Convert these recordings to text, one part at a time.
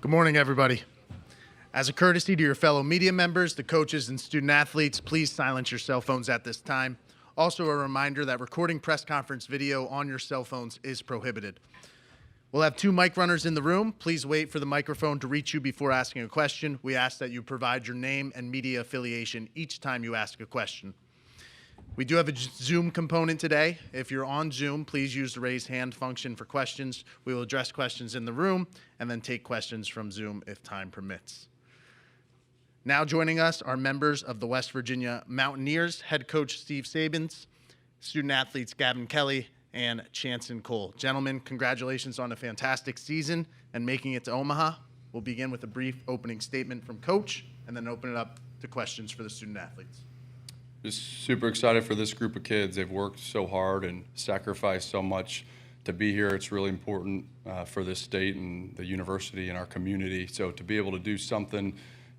Good morning, everybody. As a courtesy to your fellow media members, the coaches, and student athletes, please silence your cell phones at this time. Also, a reminder that recording press conference video on your cell phones is prohibited. We'll have 2 mic runners in the room. Please wait for the microphone to reach you before asking a question. We ask that you provide your name and media affiliation each time you ask a question. We do have a Zoom component today. If you're on Zoom, please use the raise hand function for questions. We will address questions in the room and then take questions from Zoom if time permits. Now joining us are members of the West Virginia Mountaineers, head coach Steve Sabins, student athletes Gavin Kelly and Chanson Cole. Gentlemen, congratulations on a fantastic season and making it to Omaha. We'll begin with a brief opening statement from Coach and then open it up to questions for the student athletes. Just super excited for this group of kids. They've worked so hard and sacrificed so much to be here. It's really important for this state and the university and our community. So to be able to do something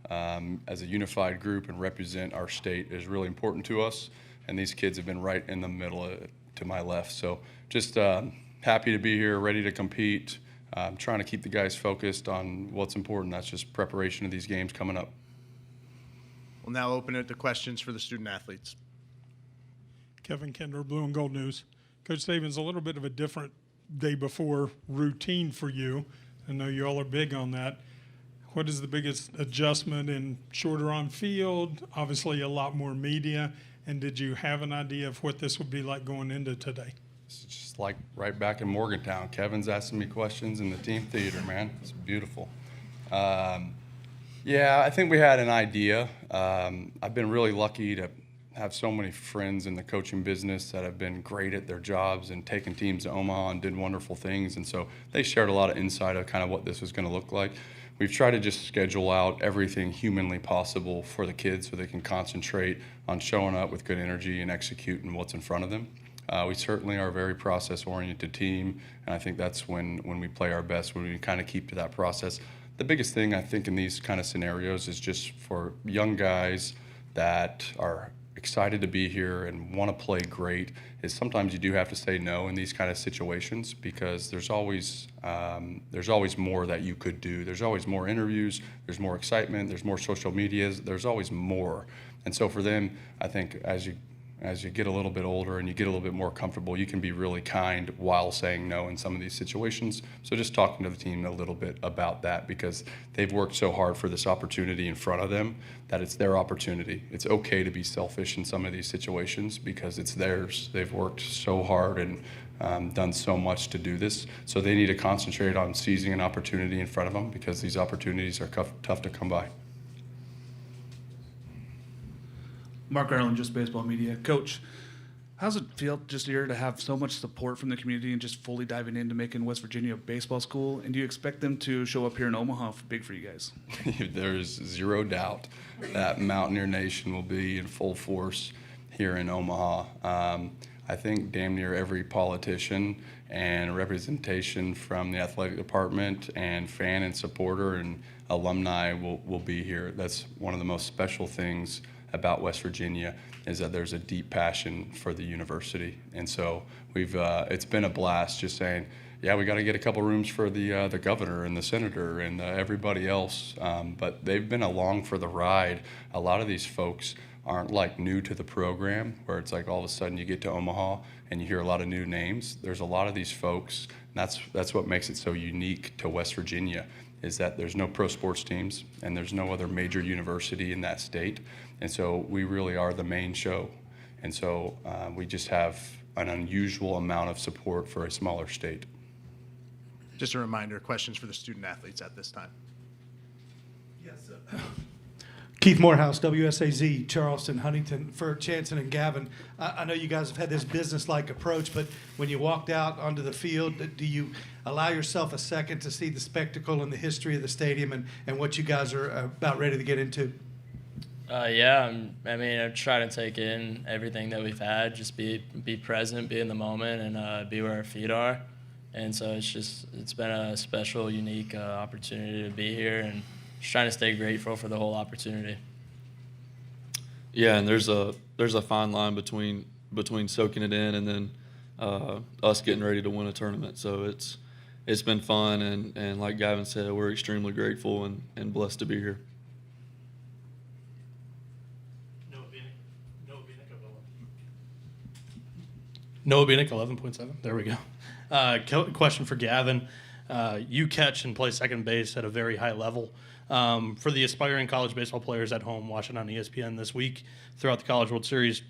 as a unified group and represent our state is really important to us. And these kids have been right in the middle to my left. So just happy to be here, ready to compete. Trying to keep the guys focused on what's important. That's just preparation of these games coming up. We'll now open it to questions for the student athletes. Kevin Kendler, Blue and Gold News. Coach Sabins, a little bit of a different day before routine for you. I know you all are big on that. What is the biggest adjustment in shorter on field? Obviously a lot more media. And did you have an idea of what this would be like going into today? It's just like right back in Morgantown. Kevin's asking me questions in the team theater, man. It's beautiful. Yeah, I think we had an idea. I've been really lucky to have so many friends in the coaching business that have been great at their jobs and taken teams to Omaha and did wonderful things. And so they shared a lot of insight of kind of what this was going to look like. We've tried to just schedule out everything humanly possible for the kids so they can concentrate on showing up with good energy and executing what's in front of them. We certainly are a very process-oriented team, and I think that's when we play our best, when we kind of keep to that process. The biggest thing I think in these kind of scenarios is just for young guys that are excited to be here and want to play great is sometimes you do have to say no in these kind of situations because there's always more that you could do. There's always more interviews, there's more excitement, there's more social medias, there's always more. And so for them, I think as you get a little bit older and you get a little bit more comfortable, you can be really kind while saying no in some of these situations. So just talking to the team a little bit about that because they've worked so hard for this opportunity in front of them that it's their opportunity. It's okay to be selfish in some of these situations because it's theirs. They've worked so hard and done so much to do this. So they need to concentrate on seizing an opportunity in front of them because these opportunities are tough to come by. Mark Ireland, Just Baseball Media. Coach, how's it feel just here to have so much support from the community and just fully diving into making West Virginia a baseball school? And do you expect them to show up here in Omaha big for you guys? There's zero doubt that Mountaineer Nation will be in full force here in Omaha. I think damn near every politician and representation from the athletic department and fan and supporter and alumni will be here. That's one of the most special things about West Virginia is that there's a deep passion for the university. And so it's been a blast just saying, yeah, we got to get a couple rooms for the governor and the senator and everybody else. But they've been along for the ride. A lot of these folks aren't like new to the program where it's like all of a sudden you get to Omaha and you hear a lot of new names. There's a lot of these folks, and that's what makes it so unique to West Virginia is that there's no pro sports teams and there's no other major university in that state. And so we really are the main show. And so we just have an unusual amount of support for a smaller state. Just a reminder, questions for the student athletes at this time. Yes. Keith Morehouse, WSAZ, Charleston, Huntington, for Chanson and Gavin. I know you guys have had this business-like approach, but when you walked out onto the field, do you allow yourself a second to see the spectacle and the history of the stadium and what you guys are about ready to get into? Yeah, I'm trying to take in everything that we've had, just be present, be in the moment, and be where our feet are. And so it's been a special, unique opportunity to be here, and just trying to stay grateful for the whole opportunity. Yeah, and there's a fine line between soaking it in and then us getting ready to win a tournament. So it's it's been fun, and like Gavin said, we're extremely grateful and blessed to be here. Noah Bieniek, 11.7. There we go. Question for Gavin. You catch and play second base at a very high level. For the aspiring college baseball players at home watching on ESPN this week throughout the College World Series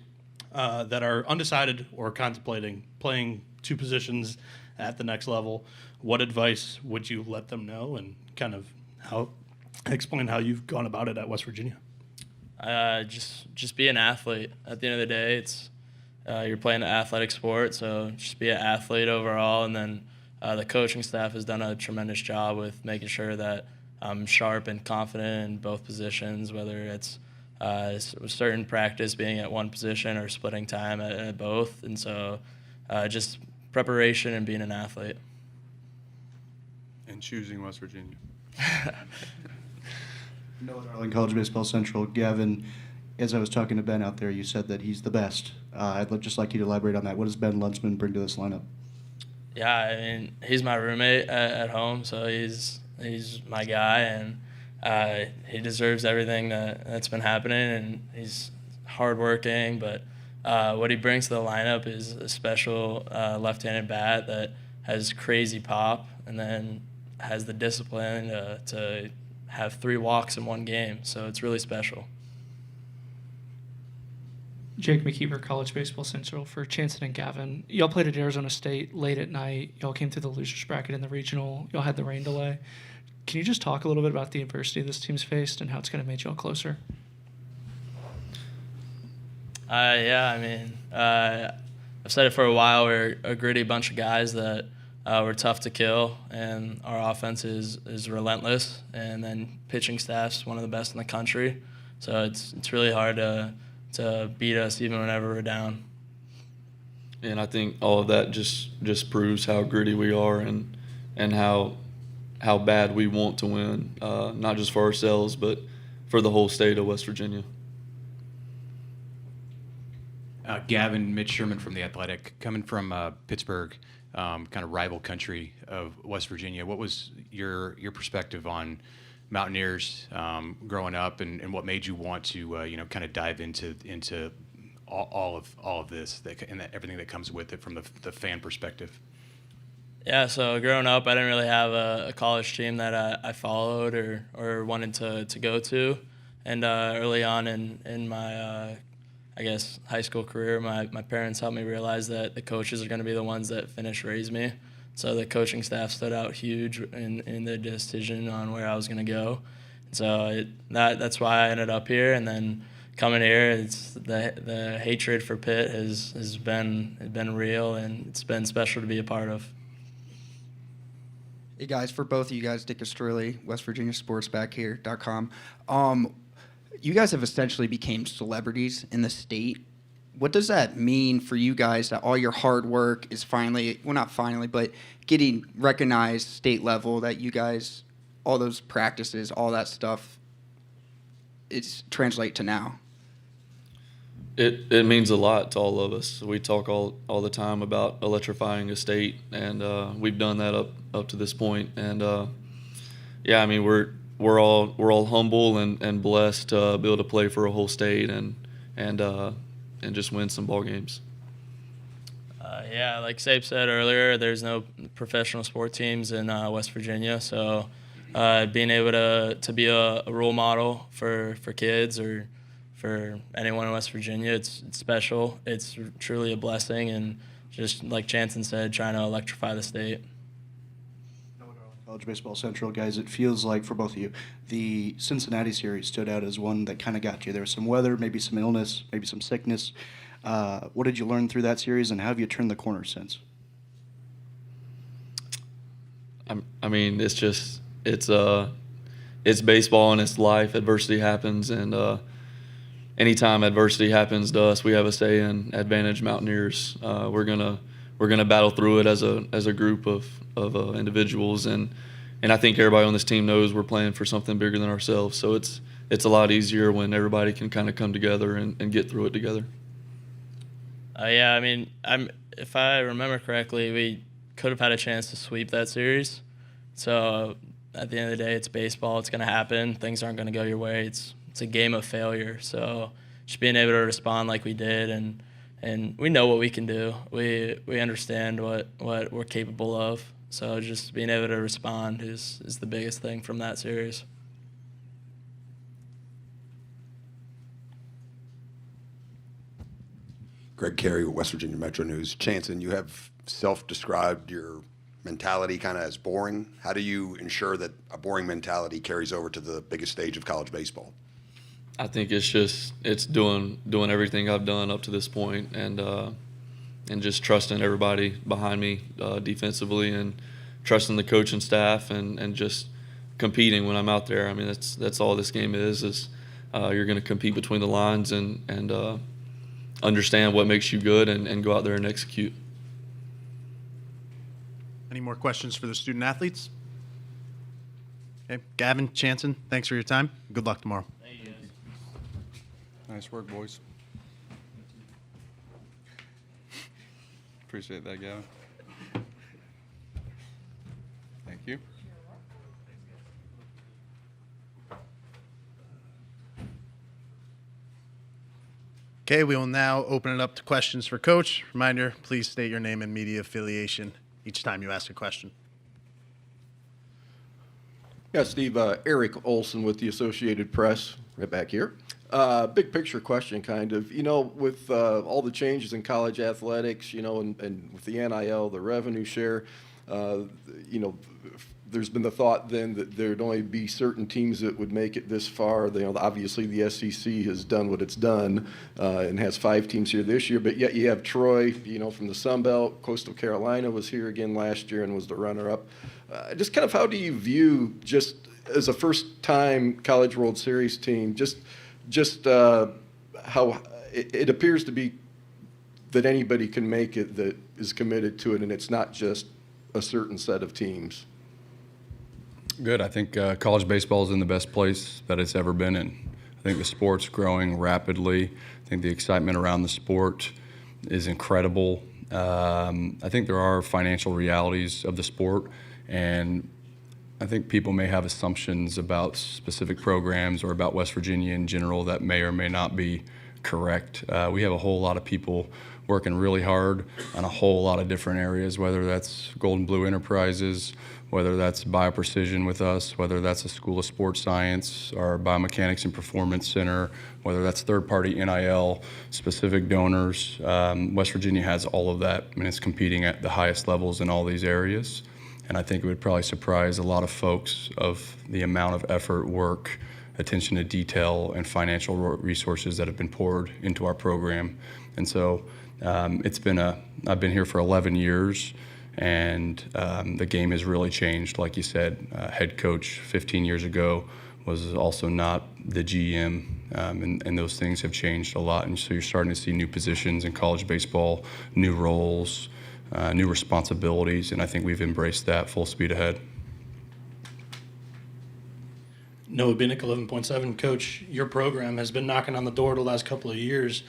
that are undecided or contemplating playing two positions at the next level, what advice would you let them know, and kind of explain how you've gone about it at West Virginia? Just be an athlete. At the end of the day, it's you're playing an athletic sport, so just be an athlete overall. And then the coaching staff has done a tremendous job with making sure that I'm sharp and confident in both positions, whether it's a certain practice being at one position or splitting time at both. And so just preparation and being an athlete. And choosing West Virginia. Noah Darling, College Baseball Central. Gavin, as I was talking to Ben out there, you said that he's the best. I'd just like you to elaborate on that. What does Ben Lunsman bring to this lineup? Yeah, I mean, he's my roommate at home, so he's my guy, and he deserves everything that's been happening, and he's hardworking. But what he brings to the lineup is a special left-handed bat that has crazy pop, and then has the discipline to have 3 walks in one game. So it's really special. Jake McKeever, College Baseball Central. For Chanson and Gavin, y'all played at Arizona State late at night. Y'all came through the losers bracket in the regional. Y'all had the rain delay. Can you just talk a little bit about the adversity this team's faced and how it's going to make y'all closer? Yeah, I mean, I've said it for a while. We're a gritty bunch of guys that we're tough to kill, and our offense is relentless. And then pitching staff's one of the best in the country, so it's really hard to beat us even whenever we're down. And I think all of that just proves how gritty we are and how bad we want to win, not just for ourselves, but for the whole state of West Virginia. Gavin, Mitch Sherman from The Athletic. Coming from Pittsburgh, kind of rival country of West Virginia, what was your perspective on Mountaineers growing up, and what made you want to kind of dive into all of this and everything that comes with it from the fan perspective? Yeah, so growing up, I didn't really have a college team that I followed or wanted to go to. And early on in my, I guess, high school career, my parents helped me realize that the coaches are going to be the ones that raise me. So the coaching staff stood out huge in the decision on where I was going to go. So that's why I ended up here. And then coming here, it's the hatred for Pitt has been real, and it's been special to be a part of. Hey guys, for both of you guys, Dick Estrelli, WestVirginiaSportsBackHere.com. You guys have essentially became celebrities in the state. What does that mean for you guys that all your hard work is finally, well, not finally, but getting recognized state level, that you guys, all those practices, all that stuff, it's translate to now? It means a lot to all of us. We talk all the time about electrifying a state, and we've done that up to this point. And yeah, I mean we're all humble and blessed to be able to play for a whole state and just win some ball games. Yeah, like Sabe said earlier, there's no professional sport teams in West Virginia, so being able to be a role model for kids or for anyone in West Virginia, it's special. It's truly a blessing, and just like Chanson said, trying to electrify the state. College Baseball Central, guys, it feels like for both of you, the Cincinnati series stood out as one that kind of got you. There was some weather, maybe some illness, maybe some sickness. What did you learn through that series, and how have you turned the corner since? I mean, it's baseball and it's life. Adversity happens, and anytime adversity happens to us, we have a say in Advantage Mountaineers. We're gonna battle through it as a group of individuals, and I think everybody on this team knows we're playing for something bigger than ourselves. So it's a lot easier when everybody can kind of come together and get through it together. Yeah, I mean, if I remember correctly, we could have had a chance to sweep that series. So at the end of the day, it's baseball. It's going to happen. Things aren't going to go your way. It's a game of failure. So just being able to respond like we did, and we know what we can do. We understand what we're capable of. So just being able to respond is the biggest thing from that series. Greg Carey with West Virginia Metro News. Chanson, you have self-described your mentality kind of as boring. How do you ensure that a boring mentality carries over to the biggest stage of college baseball? I think it's doing everything I've done up to this point, and just trusting everybody behind me defensively, and trusting the coaching staff, and just competing when I'm out there. I mean, that's all this game is you're going to compete between the lines and understand what makes you good and go out there and execute. Any more questions for the student athletes? Okay, Gavin, Chanson, thanks for your time. Good luck tomorrow. Thank you. Nice work, boys. Appreciate that, Gavin. Thank you. Okay, we will now open it up to questions for Coach. Reminder, please state your name and media affiliation each time you ask a question. Yeah, Steve, Eric Olson with the Associated Press, right back here. Big picture question, kind of. With all the changes in college athletics, and with the NIL, the revenue share, there's been the thought then that there'd only be certain teams that would make it this far. Obviously the SEC has done what it's done and has 5 teams here this year, but yet you have Troy, from the Sun Belt. Coastal Carolina was here again last year and was the runner-up. Just kind of how do you view, just as a first-time College World Series team, just how it appears to be that anybody can make it that is committed to it, and it's not just a certain set of teams? Good. I think college baseball is in the best place that it's ever been in. I think the sport's growing rapidly. I think the excitement around the sport is incredible. I think there are financial realities of the sport, and I think people may have assumptions about specific programs or about West Virginia in general that may or may not be correct. We have a whole lot of people working really hard on a whole lot of different areas, whether that's Golden Blue Enterprises, whether that's BioPrecision with us, whether that's a School of Sports Science, our Biomechanics and Performance Center, whether that's third-party NIL, specific donors. West Virginia has all of that, and it's competing at the highest levels in all these areas. And I think it would probably surprise a lot of folks of the amount of effort, work, attention to detail, and financial resources that have been poured into our program. And so I've been here for 11 years, and the game has really changed. Like you said, head coach 15 years ago was also not the GM, and those things have changed a lot. And so you're starting to see new positions in college baseball, new roles, new responsibilities, and I think we've embraced that full speed ahead. Noah Binnick, 11.7. Coach, your program has been knocking on the door the last couple of years.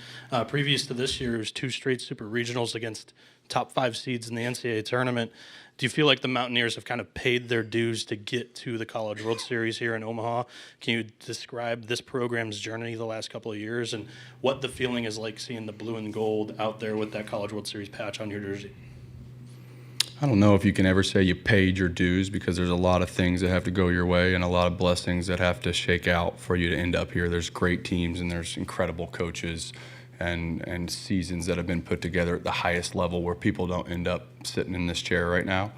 Previous to this year, it was 2 straight super regionals against top 5 seeds in the NCAA tournament. Do you feel like the Mountaineers have kind of paid their dues to get to the College World Series here in Omaha? Can you describe this program's journey the last couple of years and what the feeling is like seeing the blue and gold out there with that College World Series patch on your jersey? I don't know if you can ever say you paid your dues, because there's a lot of things that have to go your way and a lot of blessings that have to shake out for you to end up here. There's great teams and there's incredible coaches and seasons that have been put together at the highest level where people don't end up sitting in this chair right now.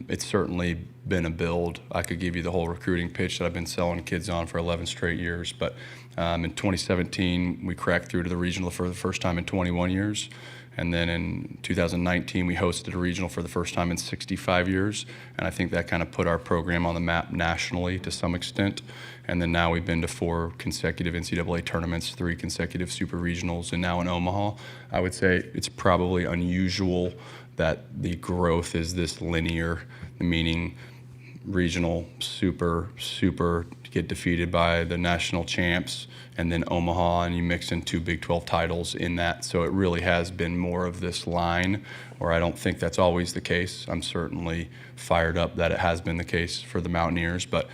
It's certainly been a build. I could give you the whole recruiting pitch that I've been selling kids on for 11 straight years, but in 2017 we cracked through to the regional for the first time in 21 years. And then in 2019, we hosted a regional for the first time in 65 years. And I think that kind of put our program on the map nationally to some extent. And then now we've been to 4 consecutive NCAA tournaments, 3 consecutive super regionals, and now in Omaha. I would say it's probably unusual that the growth is this linear, meaning regional, super, get defeated by the national champs, and then Omaha, and you mix in 2 Big 12 titles in that. So it really has been more of this line, or I don't think that's always the case. I'm certainly fired up that it has been the case for the Mountaineers, but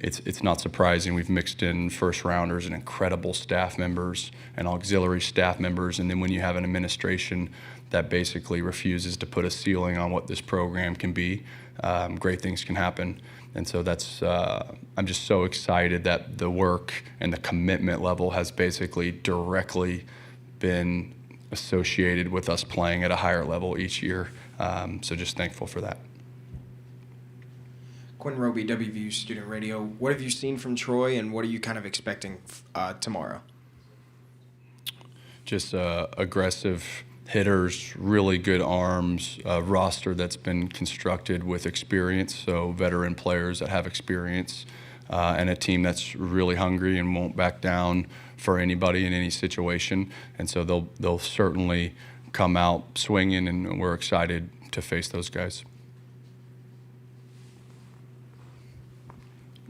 it's not surprising. We've mixed in first rounders and incredible staff members and auxiliary staff members, and then when you have an administration that basically refuses to put a ceiling on what this program can be, great things can happen. And so that's, I'm just so excited that the work and the commitment level has basically directly been associated with us playing at a higher level each year. So just thankful for that. Quinn Roby, WVU Student Radio. What have you seen from Troy, and what are you kind of expecting tomorrow? Just aggressive hitters, really good arms, a roster that's been constructed with experience, so veteran players that have experience, and a team that's really hungry and won't back down for anybody in any situation. And so they'll certainly come out swinging, and we're excited to face those guys.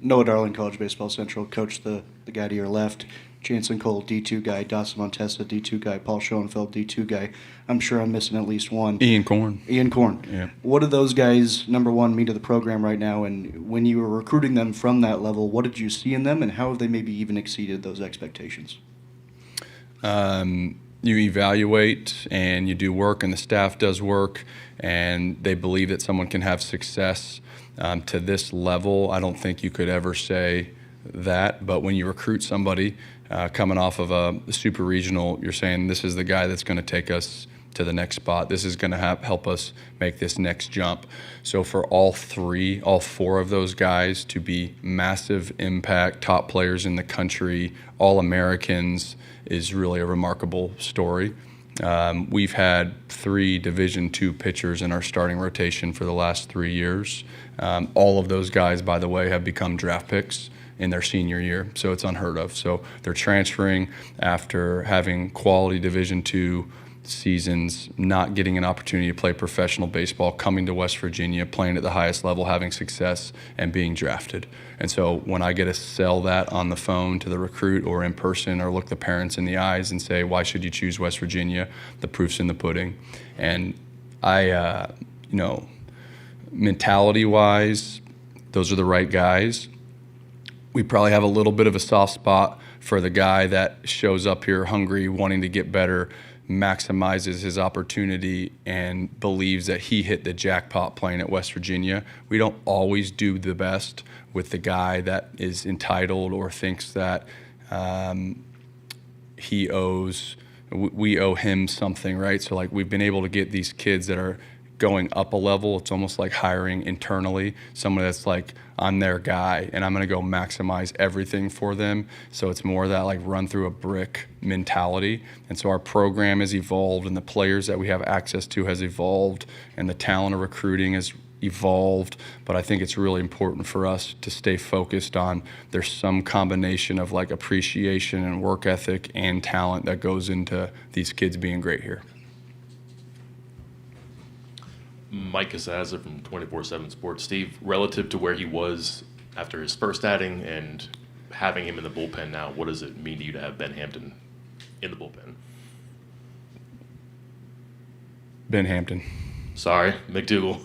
Noah Darling, College Baseball Central. Coach, the guy to your left, Jansen Cole, D2 guy, Dawson Montesa, D2 guy, Paul Schoenfeld, D2 guy. I'm sure I'm missing at least one. Ian Korn. Yeah. What do those guys, number one, mean to the program right now? And when you were recruiting them from that level, what did you see in them, and how have they maybe even exceeded those expectations? You evaluate and you do work, and the staff does work, and they believe that someone can have success to this level. I don't think you could ever say that, but when you recruit somebody coming off of a super regional, you're saying this is the guy that's going to take us to the next spot. This is going to help us make this next jump. So for all four of those guys to be massive impact, top players in the country, All-Americans, is really a remarkable story. We've had 3 Division II pitchers in our starting rotation for the last 3 years. All of those guys, by the way, have become draft picks in their senior year, so it's unheard of. So they're transferring after having quality Division II seasons, not getting an opportunity to play professional baseball, coming to West Virginia, playing at the highest level, having success, and being drafted. And so when I get to sell that on the phone to the recruit or in person, or look the parents in the eyes and say, why should you choose West Virginia? The proof's in the pudding. And I, mentality-wise, those are the right guys. We probably have a little bit of a soft spot for the guy that shows up here hungry, wanting to get better, maximizes his opportunity, and believes that he hit the jackpot playing at West Virginia. We don't always do the best with the guy that is entitled or thinks that we owe him something, right? So like, we've been able to get these kids that are going up a level. It's almost like hiring internally someone that's like, I'm their guy and I'm going to go maximize everything for them. So it's more that like run through a brick mentality. And so our program has evolved, and the players that we have access to has evolved, and the talent of recruiting has evolved. But I think it's really important for us to stay focused on, there's some combination of like appreciation and work ethic and talent that goes into these kids being great here. Mike Casaza from 24/7 Sports. Steve, relative to where he was after his first outing and having him in the bullpen now, what does it mean to you to have Ben Hampton in the bullpen? Ben Hampton. Sorry, McDougal.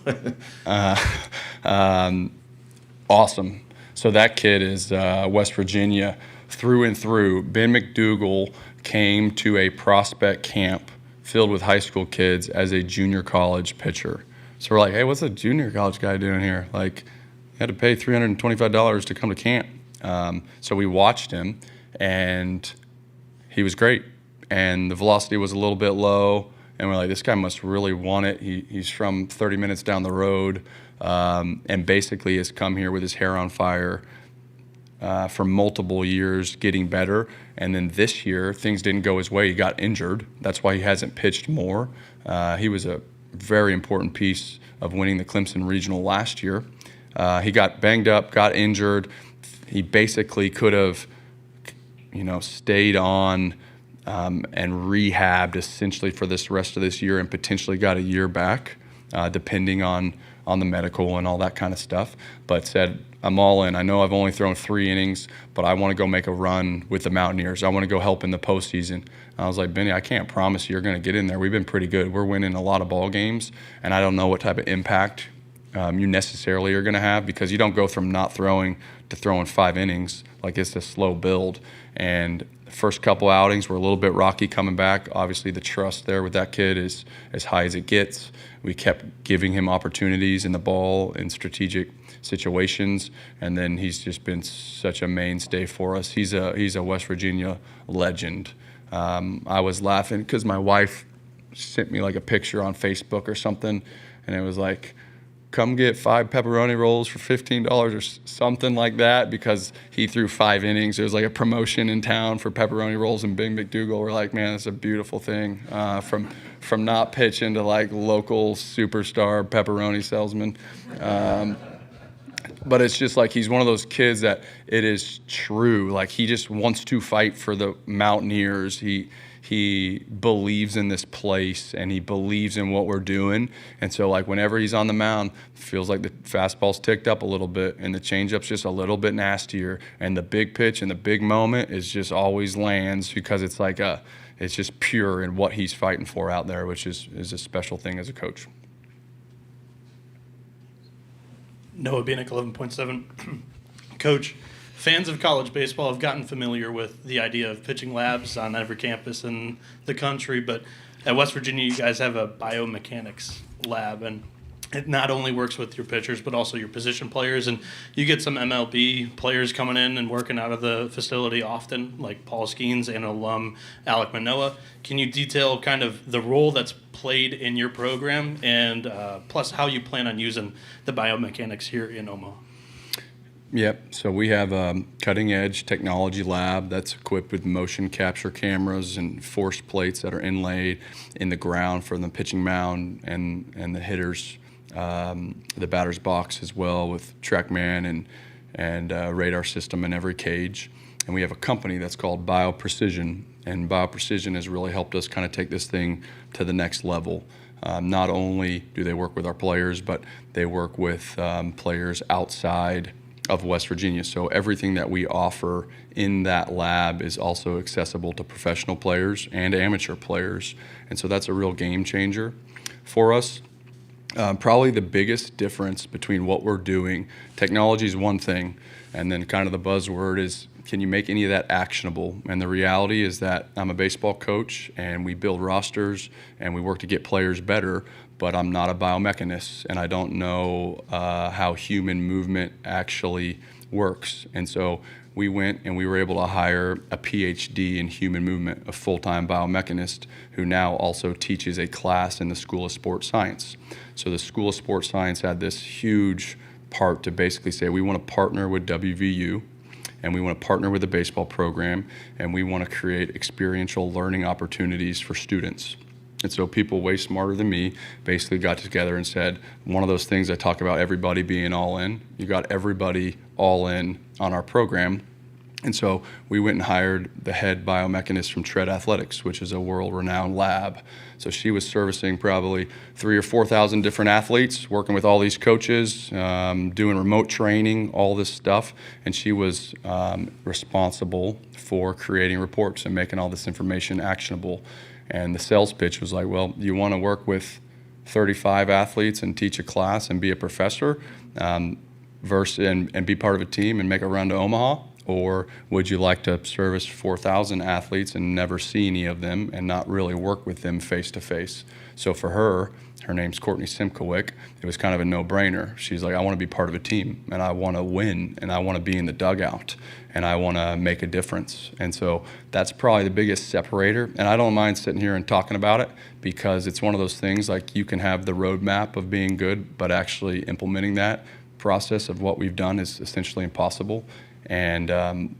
Awesome. So that kid is West Virginia through and through. Ben McDougal came to a prospect camp filled with high school kids as a junior college pitcher. So we're like, hey, what's a junior college guy doing here? Like, he had to pay $325 to come to camp. So we watched him, and he was great. And the velocity was a little bit low, and we're like, this guy must really want it. He's from 30 minutes down the road, and basically has come here with his hair on fire for multiple years, getting better. And then this year, things didn't go his way. He got injured. That's why he hasn't pitched more. He was a very important piece of winning the Clemson Regional last year. He got banged up, got injured. He basically could have, stayed on and rehabbed essentially for this rest of this year, and potentially got a year back, depending on on the medical and all that kind of stuff, but said, I'm all in. I know I've only thrown 3 innings, but I want to go make a run with the Mountaineers. I want to go help in the postseason. And I was like, Benny, I can't promise you're going to get in there. We've been pretty good. We're winning a lot of ball games, and I don't know what type of impact you necessarily are going to have, because you don't go from not throwing to throwing 5 innings. Like, it's a slow build. And the first couple outings were a little bit rocky coming back. Obviously, the trust there with that kid is as high as it gets. We kept giving him opportunities in the ball in strategic situations, and then he's just been such a mainstay for us. He's a West Virginia legend. I was laughing because my wife sent me like a picture on Facebook or something, and it was like, come get 5 pepperoni rolls for $15 or something like that, because he threw 5 innings. There was like a promotion in town for pepperoni rolls and Big McDougal. We're like, man, that's a beautiful thing. From not pitching to like local superstar pepperoni salesman. But it's just like, he's one of those kids that it is true. Like, he just wants to fight for the Mountaineers. He believes in this place, and he believes in what we're doing. And so, like, whenever he's on the mound, it feels like the fastball's ticked up a little bit, and the changeup's just a little bit nastier, and the big pitch and the big moment is just always lands, because it's like it's just pure in what he's fighting for out there, which is a special thing as a coach. Noah Bieniek, 11.7. Coach, fans of college baseball have gotten familiar with the idea of pitching labs on every campus in the country, but at West Virginia, you guys have a biomechanics lab, and it not only works with your pitchers, but also your position players, and you get some MLB players coming in and working out of the facility often, like Paul Skeens and alum Alec Manoah. Can you detail kind of the role that's played in your program, and plus how you plan on using the biomechanics here in Omaha? Yep. So we have a cutting-edge technology lab that's equipped with motion capture cameras and force plates that are inlaid in the ground for the pitching mound and the hitters, the batter's box as well, with TrackMan and radar system in every cage. And we have a company that's called BioPrecision, and BioPrecision has really helped us kind of take this thing to the next level. Not only do they work with our players, but they work with players outside of West Virginia. So everything that we offer in that lab is also accessible to professional players and amateur players. And so that's a real game changer for us. Probably the biggest difference between what we're doing, technology is one thing, and then kind of the buzzword is, can you make any of that actionable? And the reality is that I'm a baseball coach, and we build rosters, and we work to get players better, but I'm not a biomechanist, and I don't know how human movement actually works. And so we went and we were able to hire a PhD in human movement, a full-time biomechanist, who now also teaches a class in the School of Sports Science. So the School of Sports Science had this huge part to basically say, we want to partner with WVU, and we want to partner with the baseball program, and we want to create experiential learning opportunities for students. And so people way smarter than me basically got together and said, one of those things I talk about, everybody being all in, you got everybody all in on our program. And so we went and hired the head biomechanist from Tread Athletics, which is a world-renowned lab. So she was servicing probably 3,000 or 4,000 different athletes, working with all these coaches, doing remote training, all this stuff. And she was responsible for creating reports and making all this information actionable. And the sales pitch was like, well, you want to work with 35 athletes and teach a class and be a professor versus and be part of a team and make a run to Omaha? Or would you like to service 4,000 athletes and never see any of them and not really work with them face to face? So for her name's Courtney Simkowick, it was kind of a no-brainer. She's like, I want to be part of a team, and I want to win, and I want to be in the dugout, and I want to make a difference. And so that's probably the biggest separator. And I don't mind sitting here and talking about it, because it's one of those things, like, you can have the roadmap of being good, but actually implementing that process of what we've done is essentially impossible. And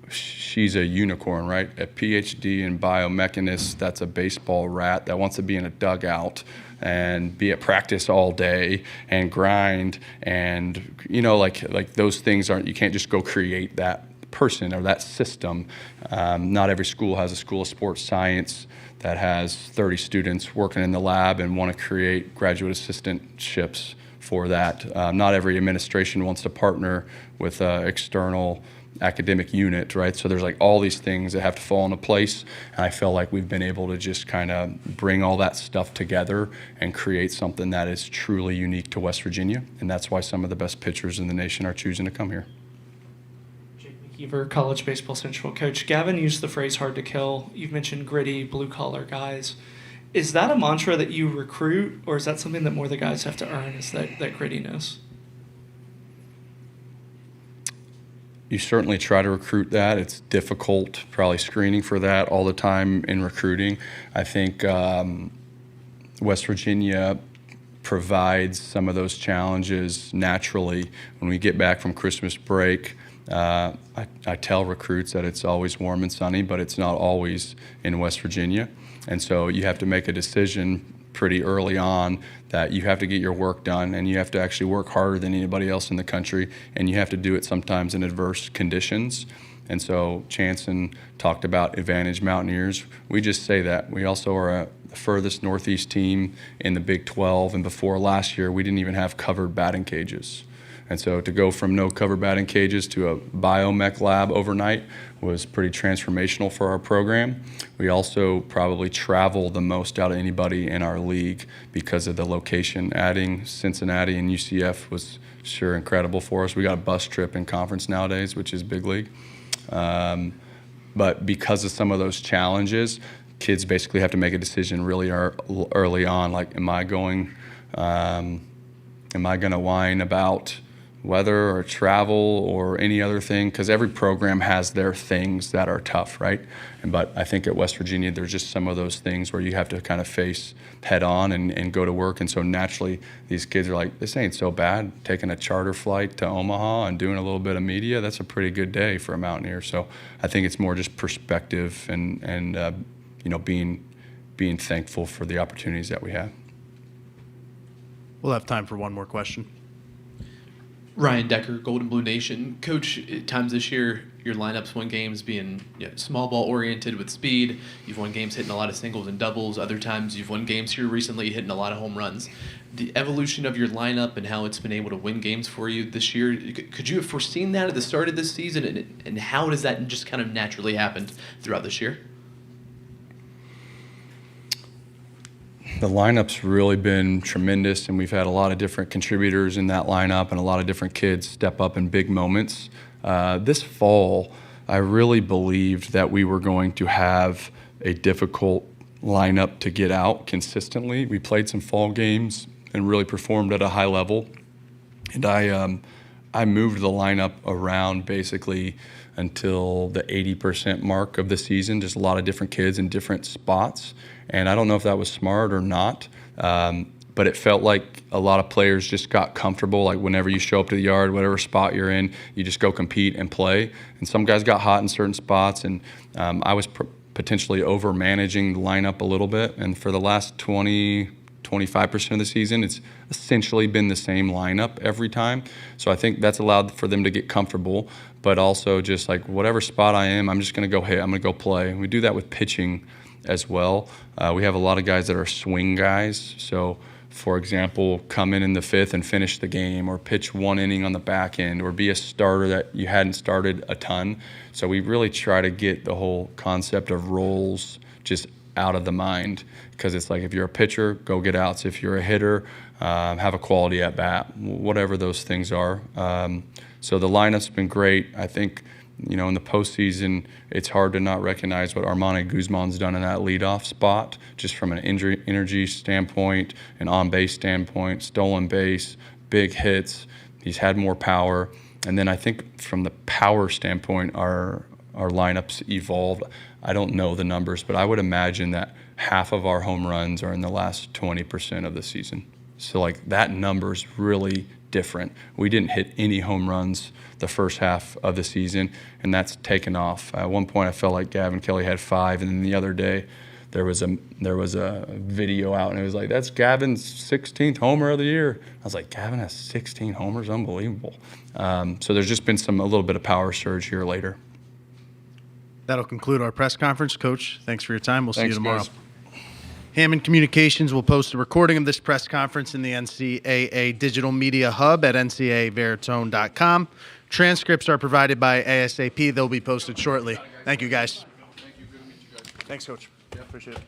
she's a unicorn, right? A PhD in biomechanist that's a baseball rat that wants to be in a dugout and be at practice all day and grind, and like those things aren't, you can't just go create that person or that system. Not every school has a School of Sports Science that has 30 students working in the lab and want to create graduate assistantships for that. Not every administration wants to partner with external academic unit, right? So there's like all these things that have to fall into place, and I feel like we've been able to just kind of bring all that stuff together and create something that is truly unique to West Virginia, and that's why some of the best pitchers in the nation are choosing to come here. McKeever, College Baseball Central. Coach, Gavin used the phrase hard to kill. You've mentioned gritty, blue-collar guys. Is that a mantra that you recruit, or is that something that more the guys have to earn, is that grittiness? You certainly try to recruit that. It's difficult, probably screening for that all the time in recruiting. I think West Virginia provides some of those challenges naturally. When we get back from Christmas break, I tell recruits that it's always warm and sunny, but it's not always in West Virginia. And so you have to make a decision pretty early on that you have to get your work done, and you have to actually work harder than anybody else in the country, and you have to do it sometimes in adverse conditions. And so Chanson talked about Advantage Mountaineers. We just say that. We also are the furthest Northeast team in the Big 12, and before last year, we didn't even have covered batting cages. And so to go from no covered batting cages to a biomech lab overnight was pretty transformational for our program. We also probably travel the most out of anybody in our league because of the location. Adding Cincinnati and UCF was sure incredible for us. We got a bus trip in conference nowadays, which is big league. But because of some of those challenges, kids basically have to make a decision really early on, like, am I going to whine about weather or travel or any other thing? Because every program has their things that are tough, right? But I think at West Virginia, there's just some of those things where you have to kind of face head on and go to work. And so naturally, these kids are like, this ain't so bad. Taking a charter flight to Omaha and doing a little bit of media, that's a pretty good day for a Mountaineer. So I think it's more just perspective and being thankful for the opportunities that we have. We'll have time for one more question. Ryan Decker, Golden Blue Nation. Coach, at times this year, your lineups won games being small ball oriented with speed. You've won games hitting a lot of singles and doubles. Other times you've won games here recently hitting a lot of home runs. The evolution of your lineup and how it's been able to win games for you this year, could you have foreseen that at the start of this season? And how does that just kind of naturally happen throughout this year? The lineup's really been tremendous, and we've had a lot of different contributors in that lineup and a lot of different kids step up in big moments. This fall, I really believed that we were going to have a difficult lineup to get out consistently. We played some fall games and really performed at a high level. And I moved the lineup around basically until the 80% mark of the season, just a lot of different kids in different spots. And I don't know if that was smart or not, but it felt like a lot of players just got comfortable. Like whenever you show up to the yard, whatever spot you're in, you just go compete and play. And some guys got hot in certain spots, and I was potentially over-managing the lineup a little bit. And for the last 25% of the season, it's essentially been the same lineup every time. So I think that's allowed for them to get comfortable, but also just like whatever spot I am, I'm just going to go hit. I'm going to go play. And we do that with pitching as well. We have a lot of guys that are swing guys. So, for example, come in the fifth and finish the game, or pitch one inning on the back end, or be a starter that you hadn't started a ton. So we really try to get the whole concept of roles just out of the mind, because it's like if you're a pitcher, go get outs. If you're a hitter, have a quality at bat, whatever those things are. So the lineup's been great. I think, in the postseason, it's hard to not recognize what Armani Guzman's done in that leadoff spot, just from an energy standpoint, an on-base standpoint, stolen base, big hits. He's had more power. And then I think from the power standpoint, our lineups evolved. I don't know the numbers, but I would imagine that half of our home runs are in the last 20% of the season. So like that number's really different. We didn't hit any home runs the first half of the season, and that's taken off. At one point I felt like Gavin Kelly had 5, and then the other day there was a video out, and it was like, that's Gavin's 16th homer of the year. I was like, Gavin has 16 homers? Unbelievable. So there's just been a little bit of power surge here later. That'll conclude our press conference. Coach, thanks for your time. We'll see you tomorrow. Guys. Hammond Communications will post a recording of this press conference in the NCAA Digital Media Hub at ncaaveritone.com. Transcripts are provided by ASAP. They'll be posted shortly. Thank you, guys. Thank you. Good to meet you guys. Thanks, Coach. Appreciate it.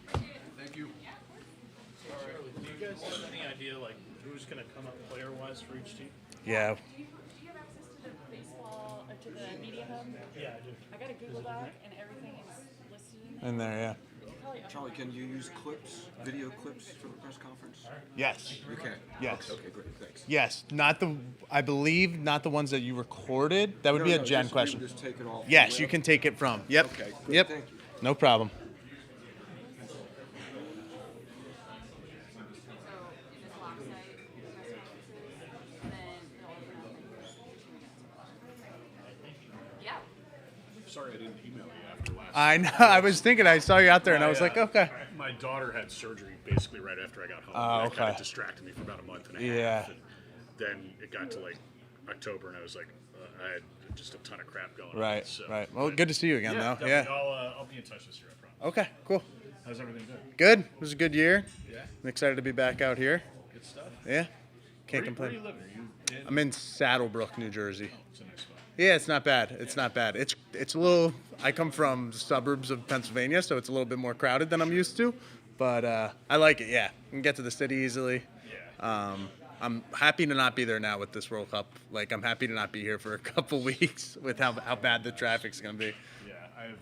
Thank you. Do you guys have any idea, like, who's going to come up player-wise for each team? Yeah. Do you have access to the baseball, to the media hub? Yeah, I do. I got a Google Doc and everything is listed in there. In there, yeah. Charlie, can you use clips, video clips for the press conference? Yes. You can? Yes. Okay, great, thanks. Yes. I believe not the ones that you recorded. That would be a Jen question. Just take it off. Yes, you can take it from. Yep. Okay, good, Yep. thank you. No problem. Sorry I didn't email you after last. I know. I was thinking. I saw you out there, and I was like, okay. My daughter had surgery basically right after I got home. Oh, That kind okay. of distracted me for about a month and a Yeah. half. And then it got to like October, and I was like, I had just a ton of crap going on. Right. So, Right. Well, good to see you again, though. definitely. Yeah. I'll be in touch this year, I promise. Okay. Cool. How's everything going? Good. It was a good year. Yeah. I'm excited to be back out here. Good stuff. Yeah. Can't Where complain. do you live? Are you in? I'm in Saddlebrook, New Jersey. It's a nice spot. Yeah, it's not bad. It's not bad. It's a little. I come from the suburbs of Pennsylvania, so it's a little bit more crowded than I'm used to. But I like it. Yeah, I can get to the city easily. Yeah. I'm happy to not be there now with this World Cup. Like, I'm happy to not be here for a couple weeks with how bad the traffic's gonna be. Yeah, I have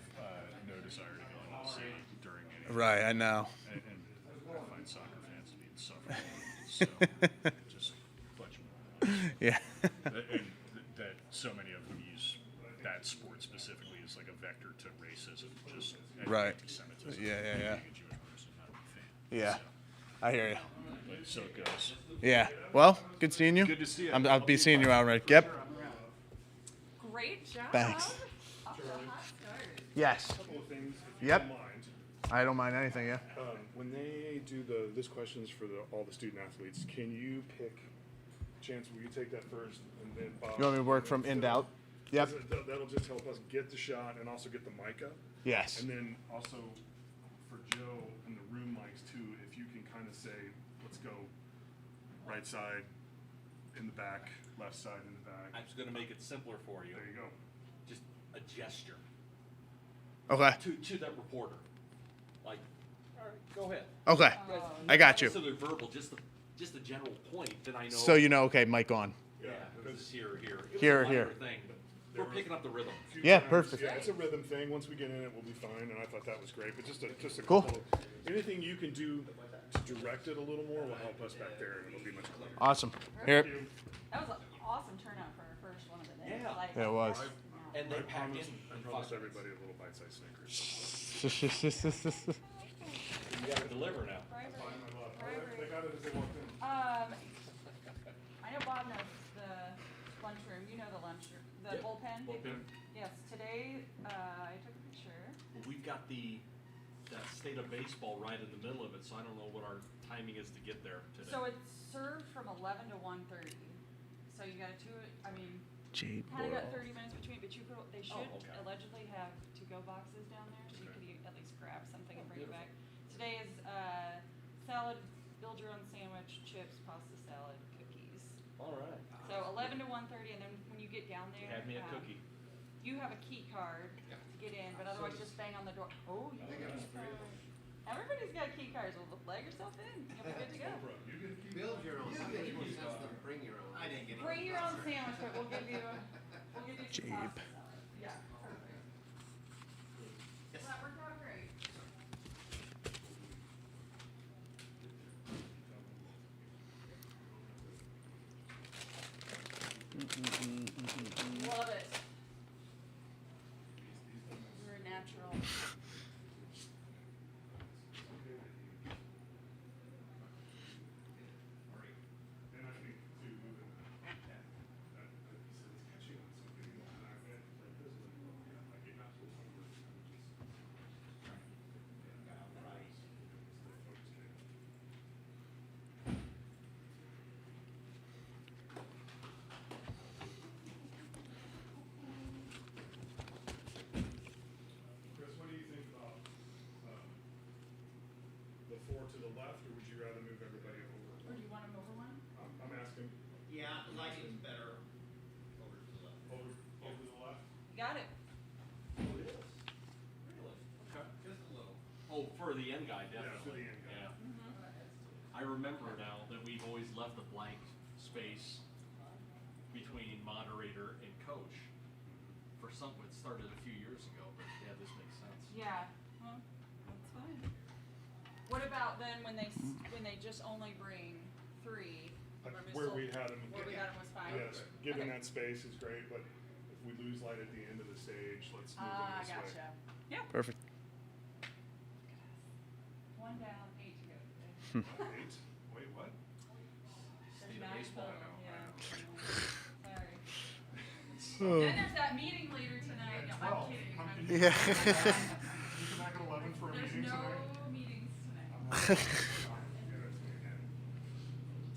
no desire to go into the city during any. Right, I know. And I find soccer fans to be insufferable. So just bunch of morons. Yeah. And that so many of them use that sport specifically as like a vector to racism, just and Right. anti-Semitism. Yeah, yeah, yeah. Being a Jewish person, not a fan. Yeah, I hear you. But so it goes. Yeah. Well, good seeing you. Good to see you. I'll be seeing you out, right? Yep. Great job. Thanks. Off to a hot start. Yes. A couple of things, if you Yep. don't mind. I don't mind anything. Yeah. When they do this questions for all the student athletes, can you pick? Chance, will you take that first, and then Bob? You want me to work from in to out? Yep. That'll just help us get the shot and also get the mic up. Yes. And then also for Joe and the room mics too, if you can kind of say, let's go right side in the back, left side in the back. I'm just going to make it simpler for you. There you go. Just a gesture. Okay. To that reporter. Like, all right, go ahead. Okay. I got you. Not necessarily verbal, just the general point that I know. So you know, okay, mic on. Yeah, this is here. It was Here, a minor here. thing, but we're picking up the rhythm. Yeah, perfect. Yeah, it's a rhythm thing. Once we get in it, we'll be fine. And I thought that was great. But just a Cool. couple of, anything you can do to direct it a little more will help us back there, and it'll be much clearer. Awesome. Here. Thank you. That was an awesome turnout for our first one of the day. Yeah. Like, Yeah, it was. And they I packed promised, in. I promised everybody a little bite-sized Snickers. You got to deliver now. They got it as they walked in. I know Bob knows the lunchroom. You know the lunchroom, the bullpen. Bullpen. Yes. Today, I took a picture. Well, we've got that state of baseball right in the middle of it, so I don't know what our timing is to get there today. So it's served from 11 to 1:30. So you got Jade kind of got World. 30 minutes between, but they should okay. allegedly have to-go boxes down there, so you could at least grab something and bring it back. Beautiful. Today is salad, build your own sandwich, chips, pasta salad, cookies. All right. So 11 to 1:30, and then when you get down there, Had me a cookie. You have a key card to get in, but otherwise just bang on the door. Oh, you got a key card. Everybody's got key cards. Well, let yourself in. You'll be good to go. Build your own. Bring your own. I didn't get it. Bring your own sandwich, but we'll give you some Jabe. pasta. Yeah, perfect. Well, that worked out great. Love it. You're a natural. 4 to the left, or would you rather move everybody over? Or do you want them over one? I'm asking. Yeah, lighting's better over to the left. Over to the left? Got it. Oh, it is? Really? Okay. Just a little. Oh, for the end guy, Yeah, for definitely. the end guy. Yeah. I remember now that we've always left a blank space between moderator and coach. For something that started a few years ago, but yeah, this makes sense. Yeah, well, that's fine. What about then when they just only bring 3? Like or where Miss we had them. Where we had them was fine? Yes, given Okay. that space is great, but if we lose light at the end of the stage, let's move them this way. Gotcha. Yeah. Perfect. 1 down, 8 to go. 8? Wait, what? There's 9 baseball total, now. yeah. Sorry. Oh. Then there's that meeting later tonight. No, I'm kidding. I'm kidding. Yeah. You come back at 11 for a There's meeting no tonight? meetings tonight. Okay.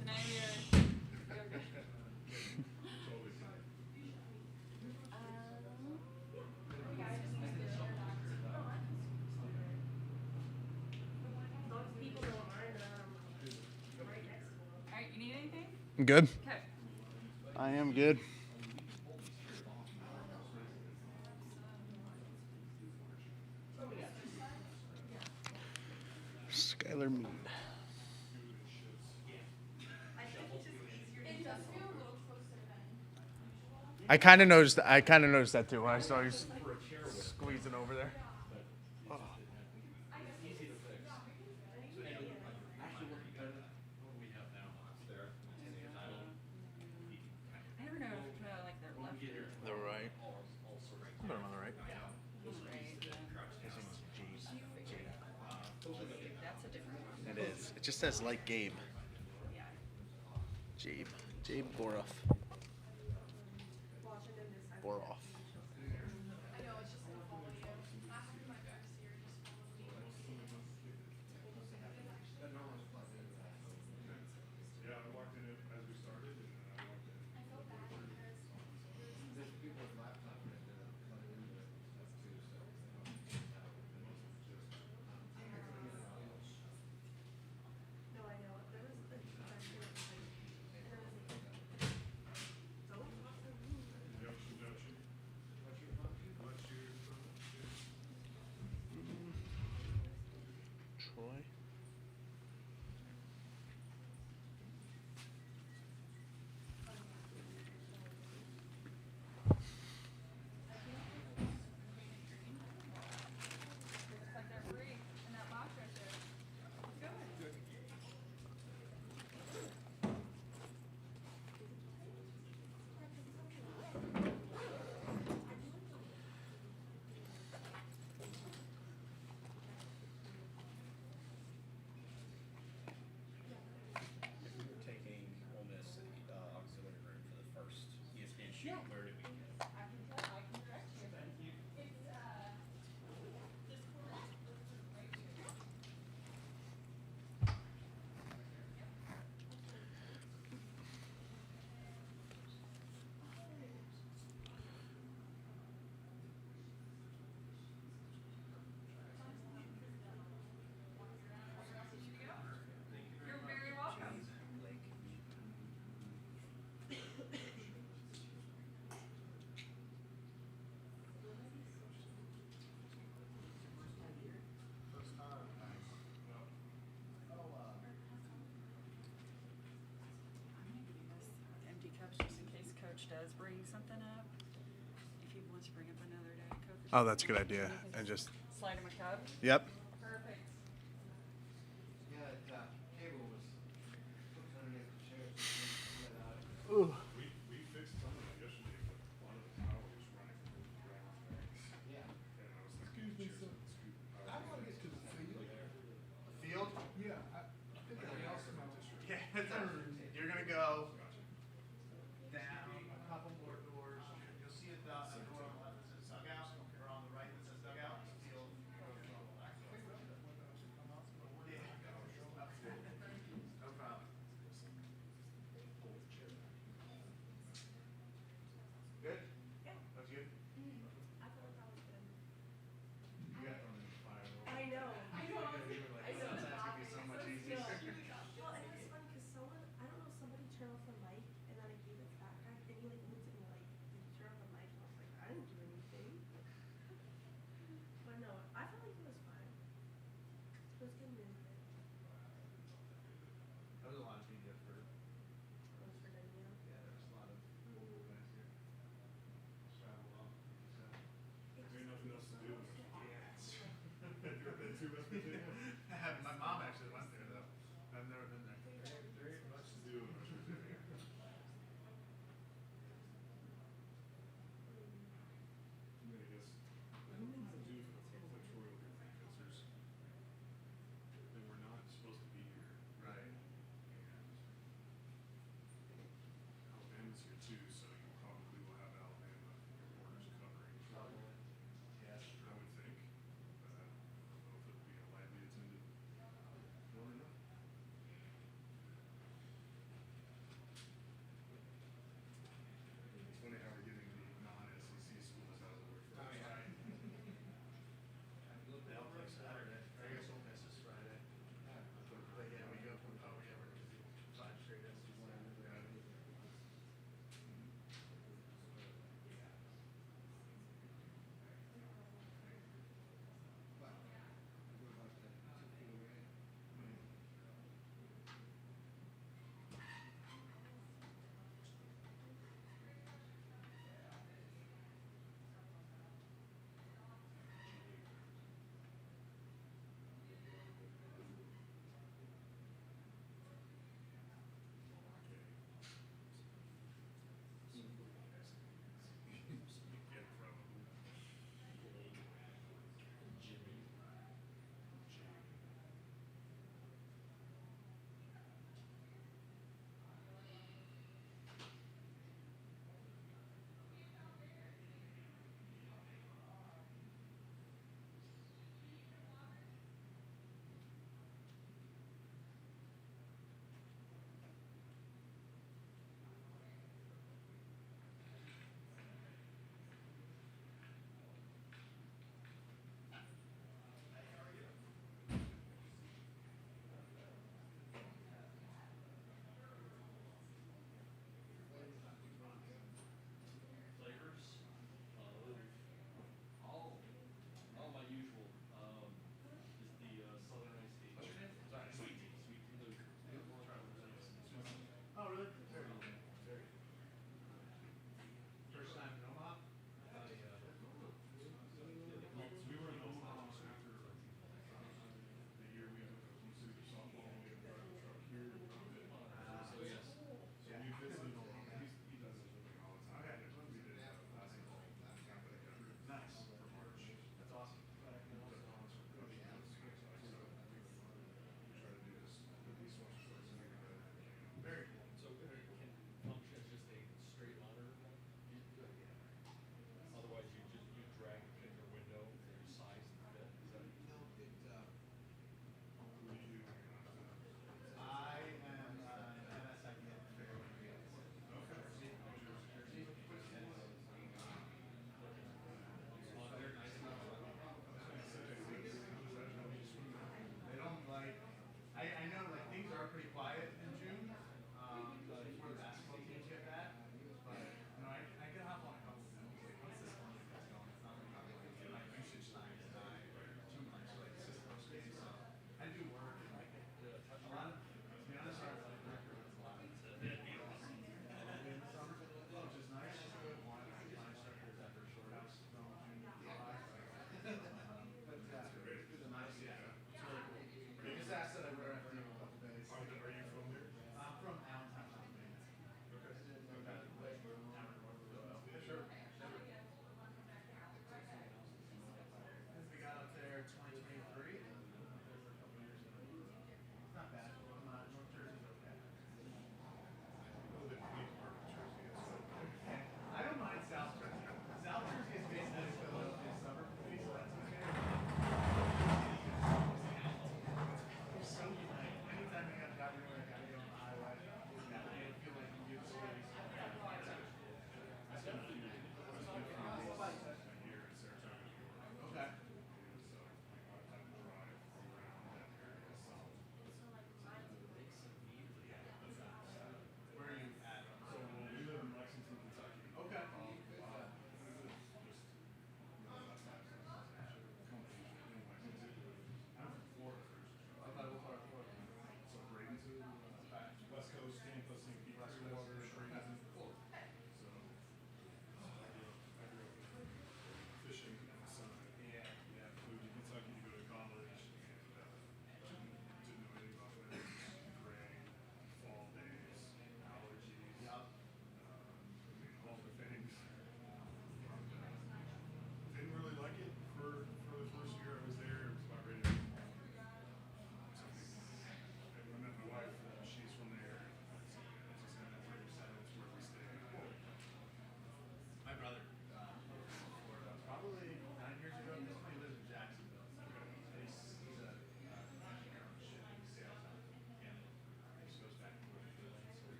Tonight we are. All right, you need anything? Good. Okay. I am good. Skylar Mead. I kind of noticed. I kind of noticed that too when I saw you squeezing over there. Oh. I never know if like they're left or The right. Put them on the right. right. That's a different one. It is. It just says like Gabe. Jabe. Jabe Boroff. Boroff. Yeah, I walked in as we started, and I walked in. Troy. Looks like they're free in that box right there. Good. We were taking Ole Miss auxiliary room for the first ESPN shoot. Yeah. Where did we go? I can correct you. Thank you. It's this corner right here. You're very welcome. Empty cups just in case Coach does bring something up. If he wants to bring up another Diet Coke. or Oh, that's a good something, idea. you can And just. slide him a cup. Yep. Perfect. Yeah, cable was hooked underneath the chair. We fixed some of that yesterday, but one of the power was running from the ground. Yeah. And I was like, excuse me, sir. I want to get to the field. Field? Yeah. I think everybody else in my district. Yeah. You're gonna go Down a couple more doors. You'll see a door on the left that says dugout, or on the right that says dugout. Field. No problem. Good? Yeah. That's good? I thought that was good. You got thrown in the fire. I know. I know. I know. there's a lot of media for. Yeah, there's a lot of local guys here. Travel well. So. Ain't nothing else to do. Yeah. Have you ever been to West Virginia? My mom actually went there though. I've never been there. There ain't much to do in West Virginia. I mean, I guess, I don't know how to do it for the Troy over here because they were not supposed to be here. Right. And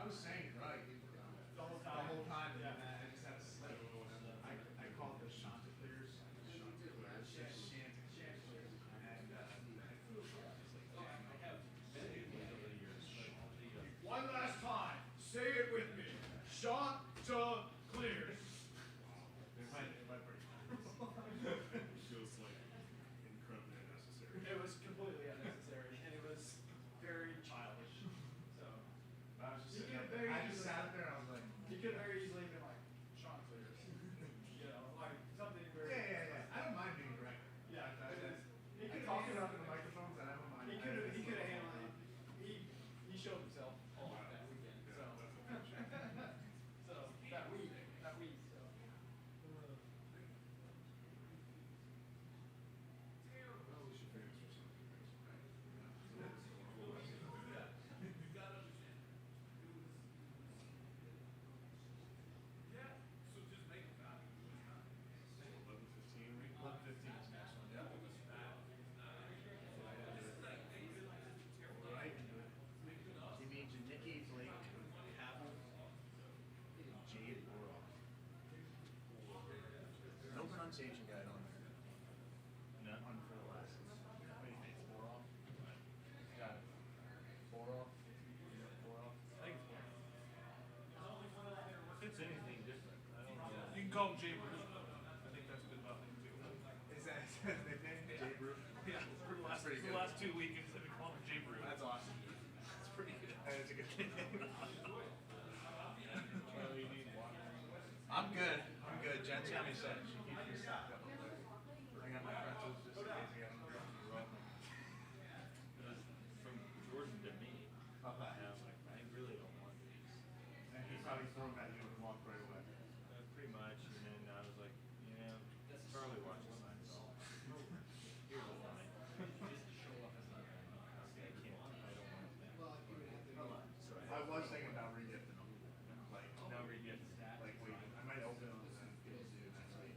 I was saying it right. The whole time. Yeah. I just had to slip. I called the Chanticleers. One last time, say it with me. Chanticleers. Feels like incredibly unnecessary. It was completely unnecessary, and it was very childish. So I was just you sitting could up very there. I just easily- sat there and I was like, you could very easily have been like Chanticleers. You know, like something very. yeah. I don't mind being direct. Yeah. He could talk about the microphones. I don't mind. He could have handled it. He showed himself a lot that weekend. So so that week. So. Nikki, Blake, Havel, Jade, Boroff. No pronunciation guide on there. No. On for the last. What do you think? It's Boroff? Got it. Boroff? Boroff? I think it's Boroff. If it's anything different, I don't know. You can call him Jay Bruce. I think that's good about him too. Is that his nickname? Jay Brew? Yeah, for the last 2 weekends they've been calling him Jay Brew. That's awesome. That's pretty good. That is a good nickname. I'm good. Jen's got me set. She keeps me stocked up. I got my pretzels just in case I got them. From Jordan to me, Okay. I was like, I really don't want these. And he probably threw them at you and walked right away. Pretty much, and then I was like, yeah, Charlie watches Seinfeld. Here's the line. Just show up as like, I can't, I don't want that. So I was thinking about regifting them. Like, no regifting. Like, wait, I might open them and then give them to you next week.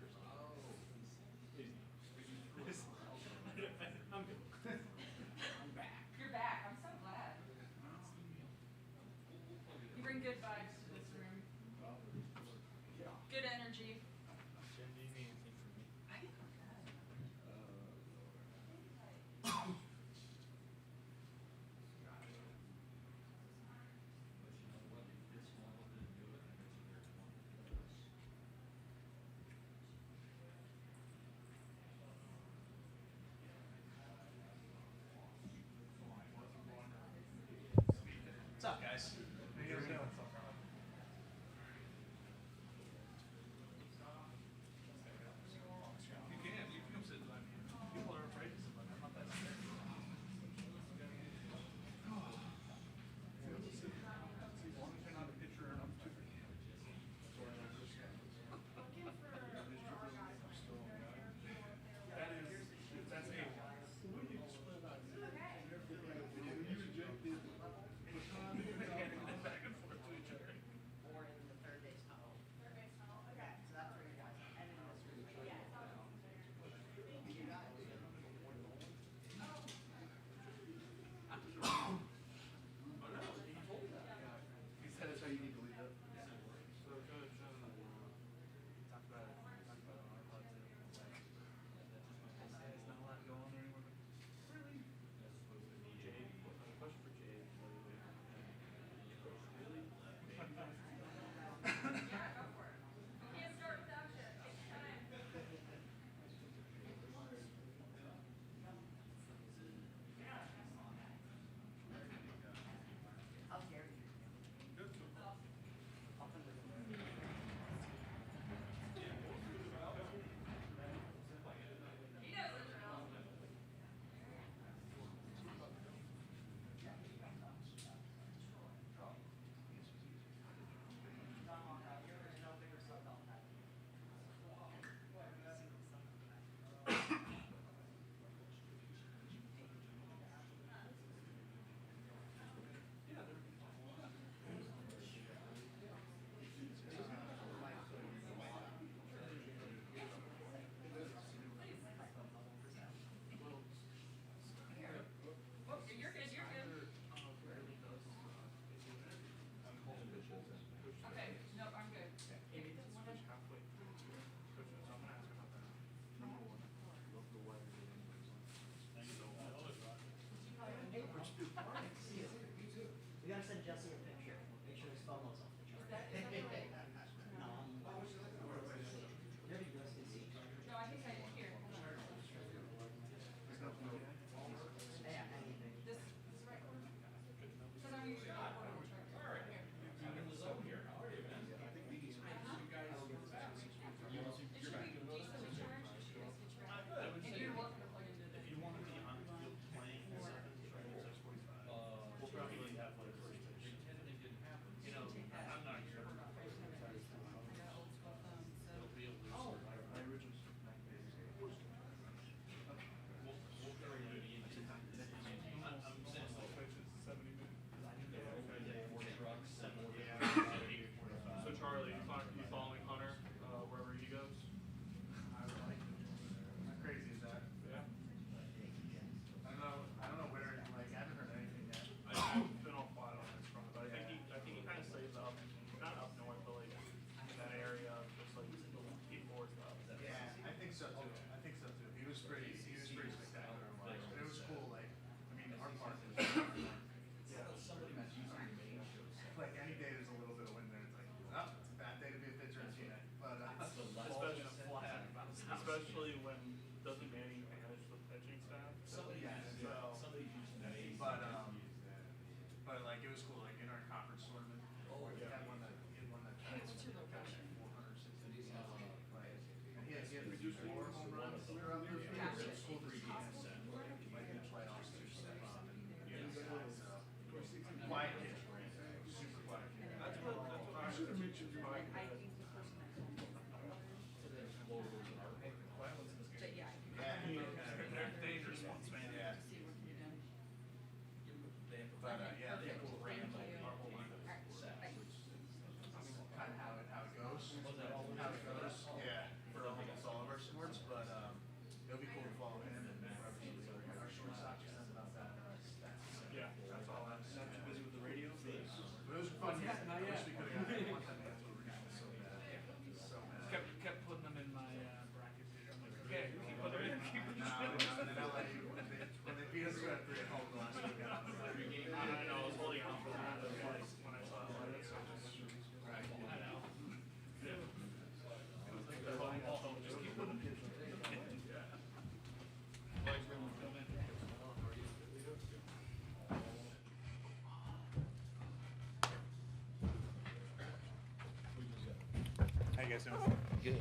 guys doing? Good.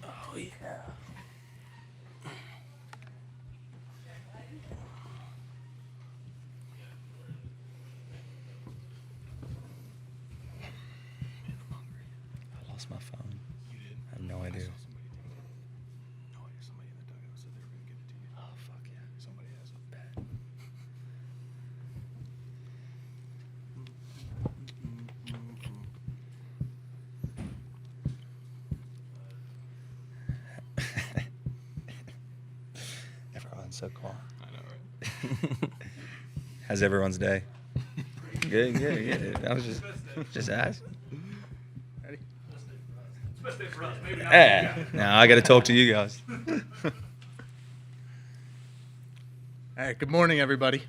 Oh, yeah. I lost my phone. You did? I have no idea. Somebody in the dugout said they were going to get it to you. Oh, fuck yeah. Somebody has it. Bad. Everyone's so quiet. I know, right? How's everyone's day? Good, good. I was just asking. Ready? It's best day for us. Maybe not. Yeah. Now I got to talk to you guys. All right, good morning, everybody.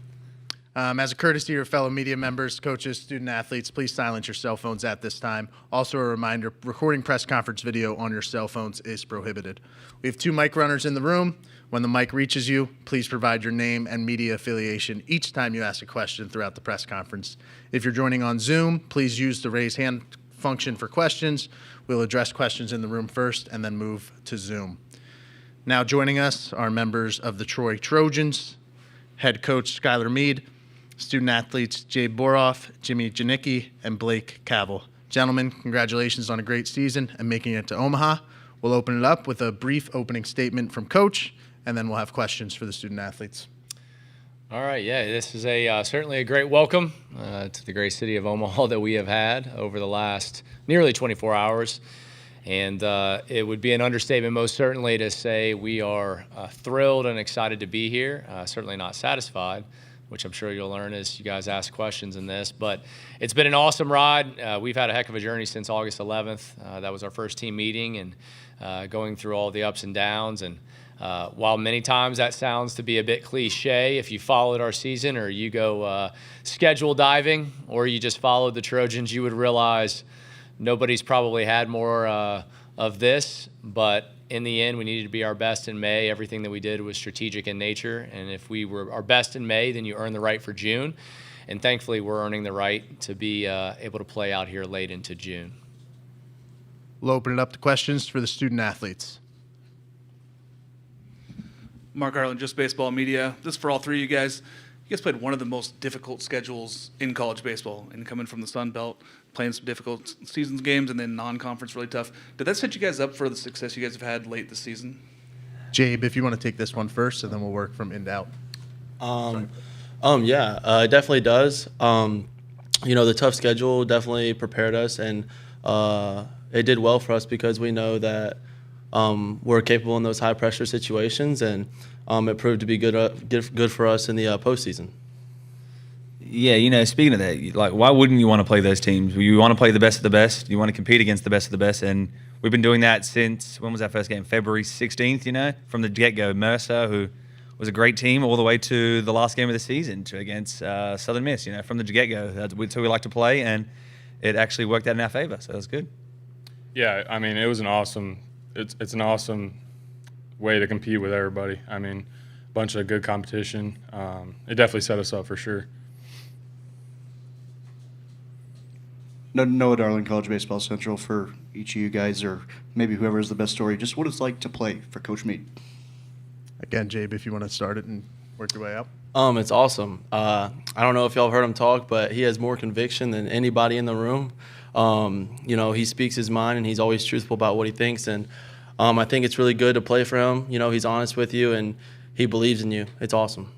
As a courtesy to your fellow media members, coaches, student athletes, please silence your cell phones at this time. Also a reminder, recording press conference video on your cell phones is prohibited. We have 2 mic runners in the room. When the mic reaches you, please provide your name and media affiliation each time you ask a question throughout the press conference. If you're joining on Zoom, please use the raise hand function for questions. We'll address questions in the room first and then move to Zoom. Now joining us are members of the Troy Trojans, head coach Skylar Mead, student athletes Jay Boroff, Jimmy Janicki, and Blake Cavill. Gentlemen, congratulations on a great season and making it to Omaha. We'll open it up with a brief opening statement from Coach, and then we'll have questions for the student athletes. All right, yeah, this is certainly a great welcome to the great city of Omaha that we have had over the last nearly 24 hours. And it would be an understatement most certainly to say we are thrilled and excited to be here, certainly not satisfied, which I'm sure you'll learn as you guys ask questions in this. But it's been an awesome ride. We've had a heck of a journey since August 11th. That was our first team meeting and going through all the ups and downs. And while many times that sounds to be a bit cliche, if you followed our season or you go schedule diving or you just followed the Trojans, you would realize nobody's probably had more of this, but in the end, we needed to be our best in May. Everything that we did was strategic in nature, and if we were our best in May, then you earn the right for June, and thankfully, we're earning the right to be able to play out here late into June. We'll open it up to questions for the student athletes. Mark Arlen, Just Baseball Media. This is for all 3 of you guys. You guys played one of the most difficult schedules in college baseball, and coming from the Sun Belt, playing some difficult seasons games, and then non-conference really tough. Did that set you guys up for the success you guys have had late this season? Jabe, if you want to take this one first, and then we'll work from in to out. Yeah, it definitely does. The tough schedule definitely prepared us, and it did well for us because we know that we're capable in those high-pressure situations, and it proved to be good for us in the postseason. Yeah, speaking of that, like, why wouldn't you want to play those teams? You want to play the best of the best. You want to compete against the best of the best, and we've been doing that since, when was our first game? February 16th, from the get-go. Mercer, who was a great team, all the way to the last game of the season against Southern Miss, from the get-go. That's who we like to play, and it actually worked out in our favor, so it was good. Yeah, I mean, it was an awesome an awesome way to compete with everybody. I mean, a bunch of good competition. It definitely set us up for sure. Noah Darling, College Baseball Central, for each of you guys, or maybe whoever has the best story, just what it's like to play for Coach Mead. Again, Jabe, if you want to start it and work your way up. It's awesome. I don't know if y'all have heard him talk, but he has more conviction than anybody in the room. He speaks his mind, and he's always truthful about what he thinks. And I think it's really good to play for him. He's honest with you, and he believes in you. It's awesome.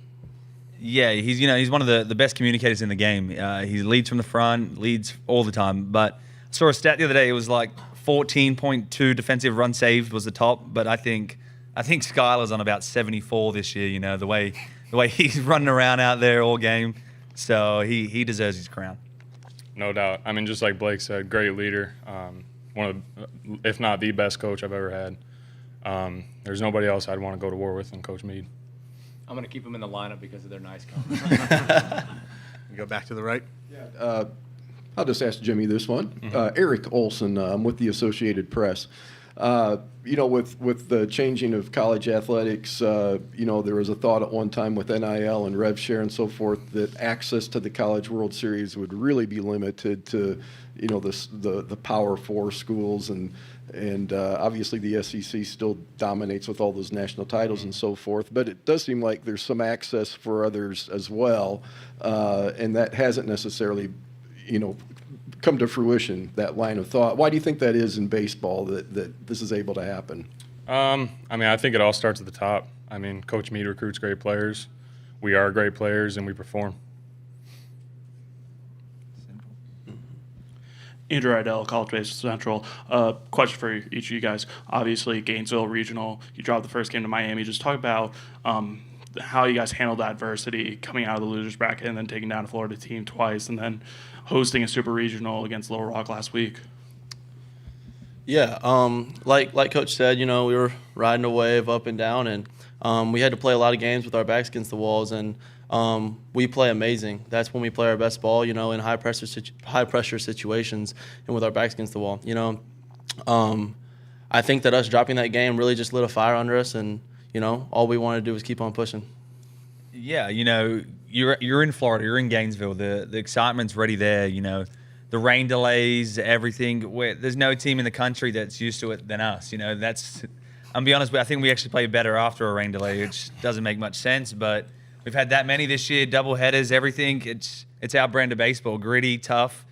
Yeah, he's one of the best communicators in the game. He leads from the front, leads all the time. But I saw a stat the other day. It was like 14.2 defensive run saved was the top. But I think Skylar's on about 74 this year. The way he's running around out there all game. So he deserves his crown. No doubt. I mean, just like Blake said, great leader. One of the, if not the best coach I've ever had. There's nobody else I'd want to go to war with than Coach Mead. I'm going to keep them in the lineup because of their nice comments. Go back to the right. I'll just ask Jimmy this one. Mm-hmm. Eric Olson, I'm with the Associated Press. With the changing of college athletics, there was a thought at one time with NIL and rev share and so forth that access to the College World Series would really be limited to, the Power Four schools, and obviously the SEC still dominates with all those national titles and so forth. But it does seem like there's some access for others as well, and that hasn't necessarily, come to fruition, that line of thought. Why do you think that is in baseball that this is able to happen? I think it all starts at the top. Coach Meade recruits great players. We are great players, and we perform. Andrew Idell, College Baseball Central. Question for each of you guys. Obviously, Gainesville Regional, you dropped the first game to Miami. Just talk about how you guys handled adversity coming out of the losers bracket and then taking down a Florida team twice and then hosting a super regional against Little Rock last week. Yeah, like Coach said, we were riding a wave up and down, and we had to play a lot of games with our backs against the walls, and we play amazing. That's when we play our best ball, in high pressure situations and with our backs against the wall. I think that us dropping that game really just lit a fire under us, and all we wanted to do was keep on pushing. Yeah, you're in Florida, you're in Gainesville. The excitement's already there. The rain delays, everything. There's no team in the country that's used to it than us. I'm be honest, I think we actually play better after a rain delay, which doesn't make much sense, but we've had that many this year, double headers, everything. It's our brand of baseball, gritty, tough,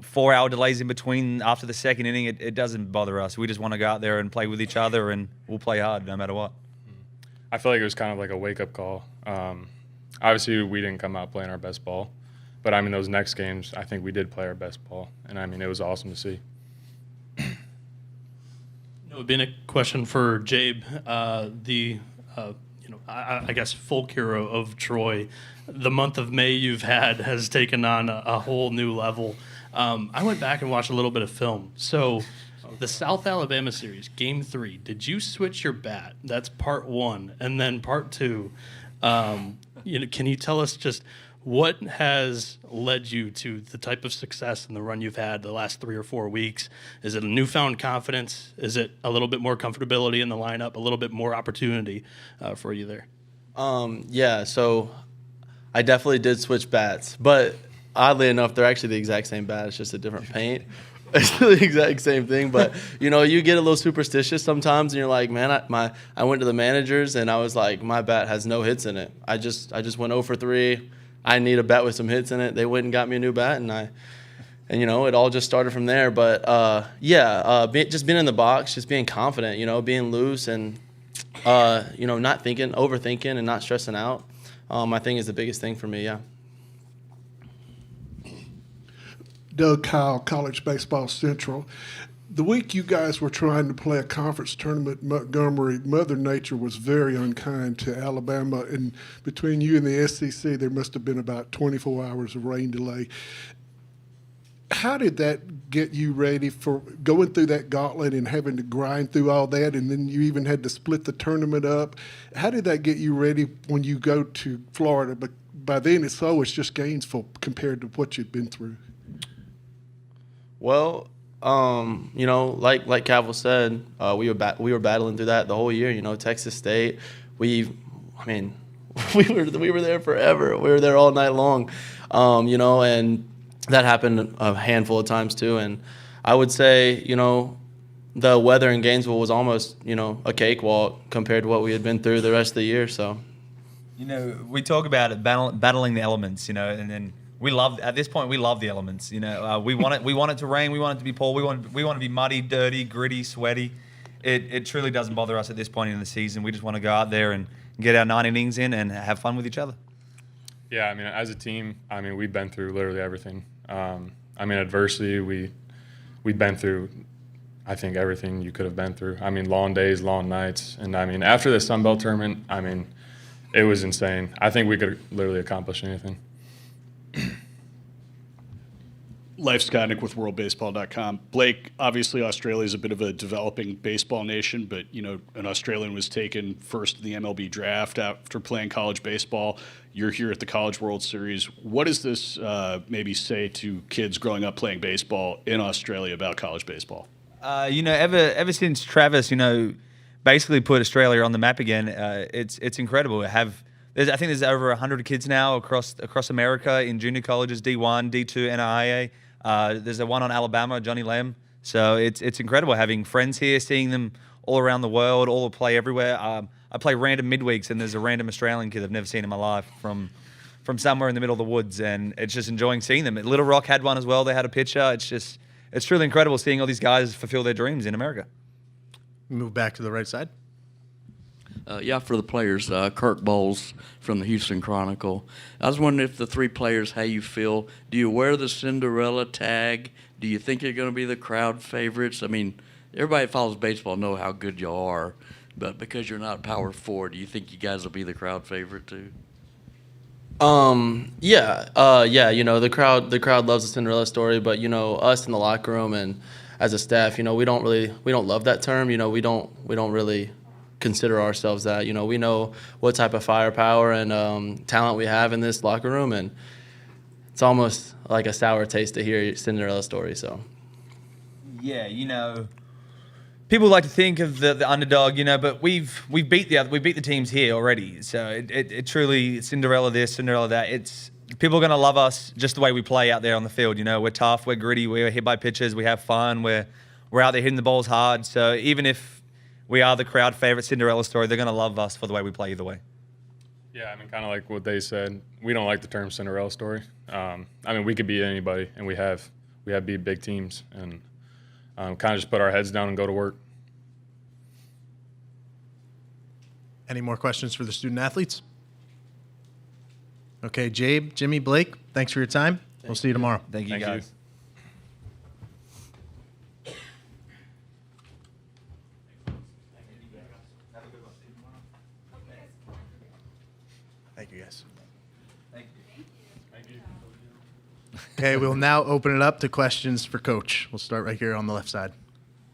4-hour delays in between after the second inning. It doesn't bother us. We just want to go out there and play with each other, and we'll play hard no matter what. I feel like it was kind of like a wake-up call. Obviously, we didn't come out playing our best ball, but those next games, I think we did play our best ball, and it was awesome to see. Been a question for Jabe, I guess folk hero of Troy. The month of May you've had has taken on a whole new level. I went back and watched a little bit of film. So the South Alabama series, Game 3, did you switch your bat? That's part one. And then part two, can you tell us just what has led you to the type of success and the run you've had the last 3 or 4 weeks? Is it a newfound confidence? Is it a little bit more comfortability in the lineup, a little bit more opportunity for you there? Yeah, so I definitely did switch bats, but oddly enough, they're actually the exact same bat. It's just a different paint. It's the exact same thing, but you get a little superstitious sometimes, and you're like, man, I went to the managers and I was like, my bat has no hits in it. I just went 0 for 3. I need a bat with some hits in it. They went and got me a new bat, and it all just started from there. But just being in the box, just being confident, being loose, and not overthinking, and not stressing out. I think is the biggest thing for me. Yeah. Doug Kyle, College Baseball Central. The week you guys were trying to play a conference tournament in Montgomery, Mother Nature was very unkind to Alabama, and between you and the SEC, there must have been about 24 hours of rain delay. How did that get you ready for going through that gauntlet and having to grind through all that, and then you even had to split the tournament up? How did that get you ready when you go to Florida? But by then, it's just Gainesville compared to what you'd been through. Well, like Cavill said, we were battling through that the whole year. Texas State, we were there forever. We were there all night long, and that happened a handful of times too. And I would say, the weather in Gainesville was almost, a cakewalk compared to what we had been through the rest of the year. So, we talk about it, battling the elements, and then. At this point, we love the elements. We want it to rain. We want it to be poor. We want to be muddy, dirty, gritty, sweaty. It truly doesn't bother us at this point in the season. We just want to go out there and get our 9 innings in and have fun with each other. Yeah, as a team, we've been through literally everything. Adversity, we've been through, I think, everything you could have been through. Long days, long nights. And, after the Sun Belt tournament, it was insane. I think we could literally accomplish anything. Leif Skodnick with WorldBaseball.com. Blake, obviously Australia is a bit of a developing baseball nation, but an Australian was taken first in the MLB draft after playing college baseball. You're here at the College World Series. What does this maybe say to kids growing up playing baseball in Australia about college baseball? Ever since Travis, basically put Australia on the map again, it's incredible. I think there's over 100 kids now across America in junior colleges, D1, D2, NCAA. There's one on Alabama, Johnny Lem. So it's incredible having friends here, seeing them all around the world, all play everywhere. I play random midweeks, and there's a random Australian kid I've never seen in my life from somewhere in the middle of the woods, and it's just enjoying seeing them. Little Rock had one as well. They had a picture. It's truly incredible seeing all these guys fulfill their dreams in America. Move back to the right side. Yeah, for the players, Kirk Bowles from the Houston Chronicle. I was wondering if the three players, how you feel. Do you wear the Cinderella tag? Do you think you're going to be the crowd favorites? I mean, everybody that follows baseball know how good you are, but because you're not power forward, do you think you guys will be the crowd favorite too? Yeah. The crowd loves the Cinderella story, but us in the locker room and as a staff, we don't love that term. We don't really consider ourselves that. We know what type of firepower and talent we have in this locker room, and it's almost like a sour taste to hear Cinderella story. So, yeah, people like to think of the underdog, but we've beat the teams here already. So it truly Cinderella this, Cinderella that. People are going to love us just the way we play out there on the field. We're tough, we're gritty, we're hit by pitches, we have fun, we're out there hitting the balls hard. So even if we are the crowd favorite Cinderella story, they're going to love us for the way we play either way. Yeah, kind of like what they said. We don't like the term Cinderella story. We could beat anybody, and we have beat big teams, and kind of just put our heads down and go to work. Any more questions for the student athletes? Okay, Jabe, Jimmy, Blake, thanks for your time. We'll see you tomorrow. Thank you, guys. Thank you, guys. Thank you. Okay, we'll now open it up to questions for Coach. We'll start right here on the left side.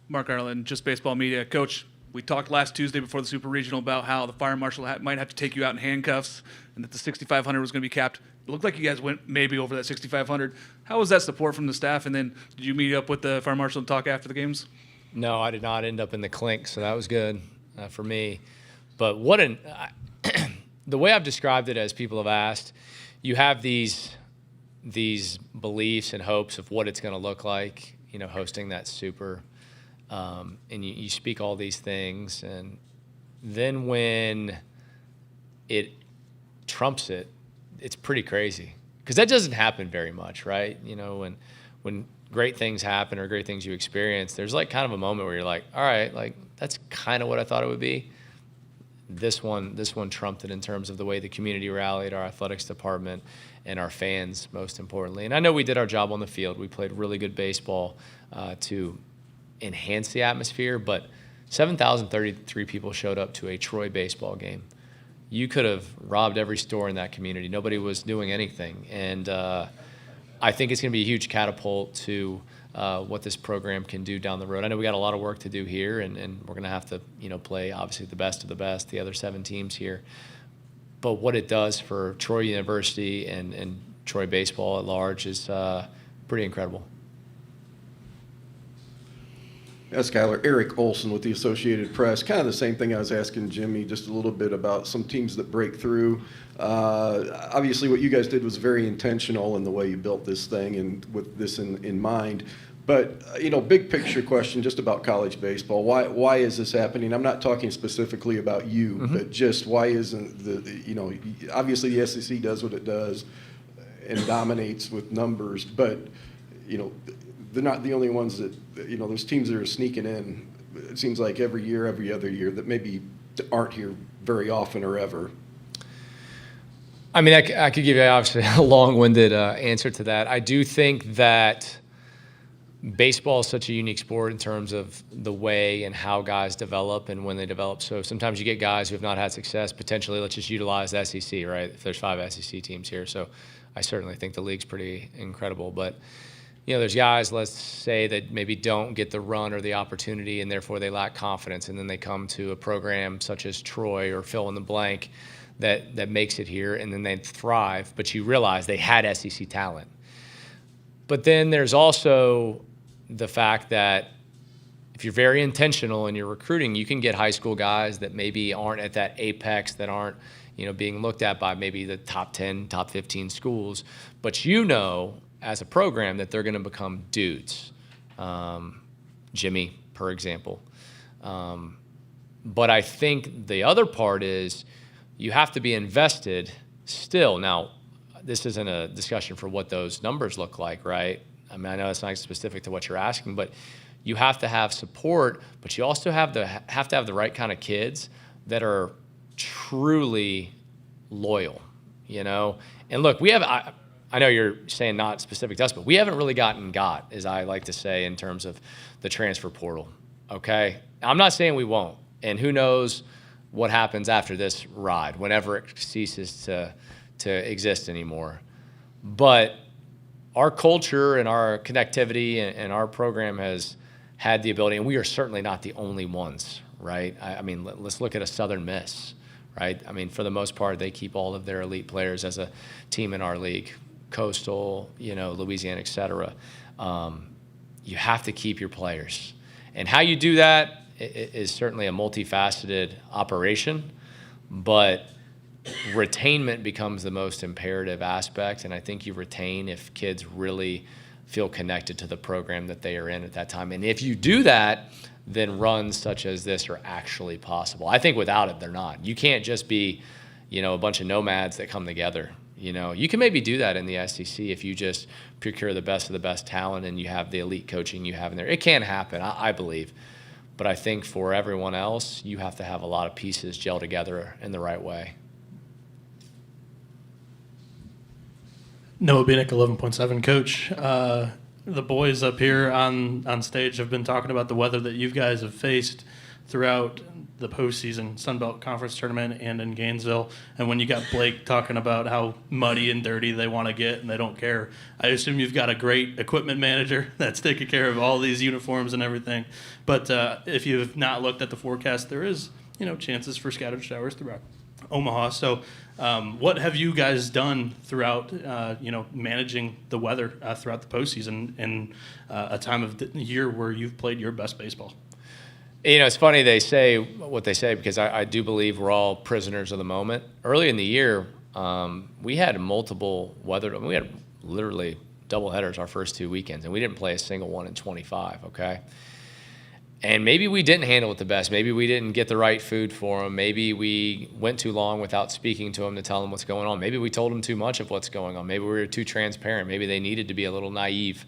Mark Ireland, Just Baseball Media. Coach, we talked last Tuesday before the Super Regional about how the fire marshal might have to take you out in handcuffs and that the 6,500 was going to be capped. It looked like you guys went maybe over that 6,500. How was that support from the staff? And then did you meet up with the fire marshal and talk after the games? No, I did not end up in the clink, so that was good for me. But the way I've described it, as people have asked, you have these beliefs and hopes of what it's going to look like, hosting that Super. And you speak all these things, and then when it trumps it, it's pretty crazy, because that doesn't happen very much, right? When great things happen or great things you experience, there's like kind of a moment where you're like, all right, like that's kind of what I thought it would be. This one trumped it in terms of the way the community rallied, our athletics department, and our fans, most importantly. And I know we did our job on the field. We played really good baseball to enhance the atmosphere, but 7,033 people showed up to a Troy baseball game. You could have robbed every store in that community. Nobody was doing anything. And I think it's going to be a huge catapult to what this program can do down the road. I know we got a lot of work to do here, and we're going to have to play, obviously, the best of the best, the other 7 teams here. But what it does for Troy University and Troy baseball at large is pretty incredible. Skylar, Eric Olson with the Associated Press. Kind of the same thing I was asking Jimmy, just a little bit about some teams that break through. Obviously, what you guys did was very intentional in the way you built this thing and with this in mind. But, big picture question just about college baseball. Why is this happening? I'm not talking specifically about you, but just why isn't obviously the SEC does what it does and dominates with numbers, but, they're not the only ones that, there's teams that are sneaking in, it seems like every year, every other year, that maybe aren't here very often or ever. I mean, I could give you obviously a long-winded answer to that. I do think that baseball is such a unique sport in terms of the way and how guys develop and when they develop. So sometimes you get guys who have not had success. Potentially, let's just utilize the SEC, right? If there's 5 SEC teams here. So I certainly think the league's pretty incredible. But there's guys, let's say, that maybe don't get the run or the opportunity, and therefore they lack confidence, and then they come to a program such as Troy or fill in the blank that makes it here, and then they thrive, but you realize they had SEC talent. But then there's also the fact that if you're very intentional in your recruiting, you can get high school guys that maybe aren't at that apex, that aren't, being looked at by maybe the top 10, top 15 schools. But as a program, that they're going to become dudes. Jimmy, for example. But I think the other part is you have to be invested still. Now, this isn't a discussion for what those numbers look like, right? I mean, I know it's not specific to what you're asking, but you have to have support, but you also have to have the right kind of kids that are truly loyal, And look, I know you're saying not specific to us, but we haven't really got, as I like to say, in terms of the transfer portal, okay? I'm not saying we won't, and who knows what happens after this ride, whenever it ceases to exist anymore. But our culture and our connectivity and our program has had the ability, and we are certainly not the only ones, right? I mean, let's look at a Southern Miss, right? I mean, for the most part, they keep all of their elite players as a team in our league. Coastal, Louisiana, et cetera. You have to keep your players. And how you do that is certainly a multifaceted operation, but retainment becomes the most imperative aspect, and I think you retain if kids really feel connected to the program that they are in at that time. And if you do that, then runs such as this are actually possible. I think without it, they're not. You can't just be, a bunch of nomads that come together. You can maybe do that in the SEC if you just procure the best of the best talent and you have the elite coaching you have in there. It can happen, I believe. But I think for everyone else, you have to have a lot of pieces gel together in the right way. Noah Bieniek, 11.7. Coach, the boys up here on stage have been talking about the weather that you guys have faced throughout the postseason, Sun Belt Conference Tournament, and in Gainesville. And when you got Blake talking about how muddy and dirty they want to get and they don't care, I assume you've got a great equipment manager that's taking care of all these uniforms and everything. But if you've not looked at the forecast, there is, chances for scattered showers throughout Omaha. So what have you guys done throughout, managing the weather throughout the postseason in a time of the year where you've played your best baseball? It's funny they say what they say because I do believe we're all prisoners of the moment. Early in the year, we had multiple weather. We had literally double headers our first 2 weekends, and we didn't play a single one in 25, okay? And maybe we didn't handle it the best. Maybe we didn't get the right food for them. Maybe we went too long without speaking to them to tell them what's going on. Maybe we told them too much of what's going on. Maybe we were too transparent. Maybe they needed to be a little naive.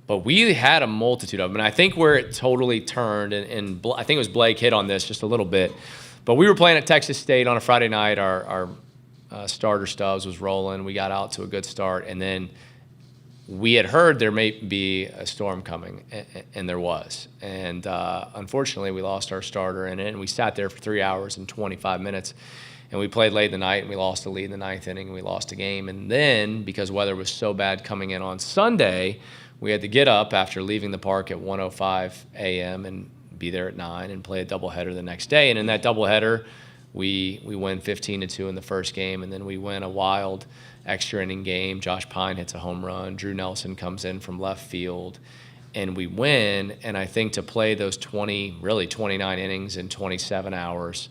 But we had a multitude of them. And I think where it totally turned, and I think it was Blake hit on this just a little bit, but we were playing at Texas State on a Friday night. Our starter Stubbs was rolling. We got out to a good start. And then we had heard there may be a storm coming, and there was. And unfortunately, we lost our starter in it, and we sat there for 3 hours and 25 minutes. And we played late in the night, and we lost the lead in the ninth inning, and we lost a game. And then, because weather was so bad coming in on Sunday, we had to get up after leaving the park at 1:05 a.m. and be there at 9 and play a doubleheader the next day. And in that doubleheader, we win 15-2 in the first game, and then we win a wild extra inning game. Josh Pine hits a home run. Drew Nelson comes in from left field, and we win. And I think to play those 29 innings in 27 hours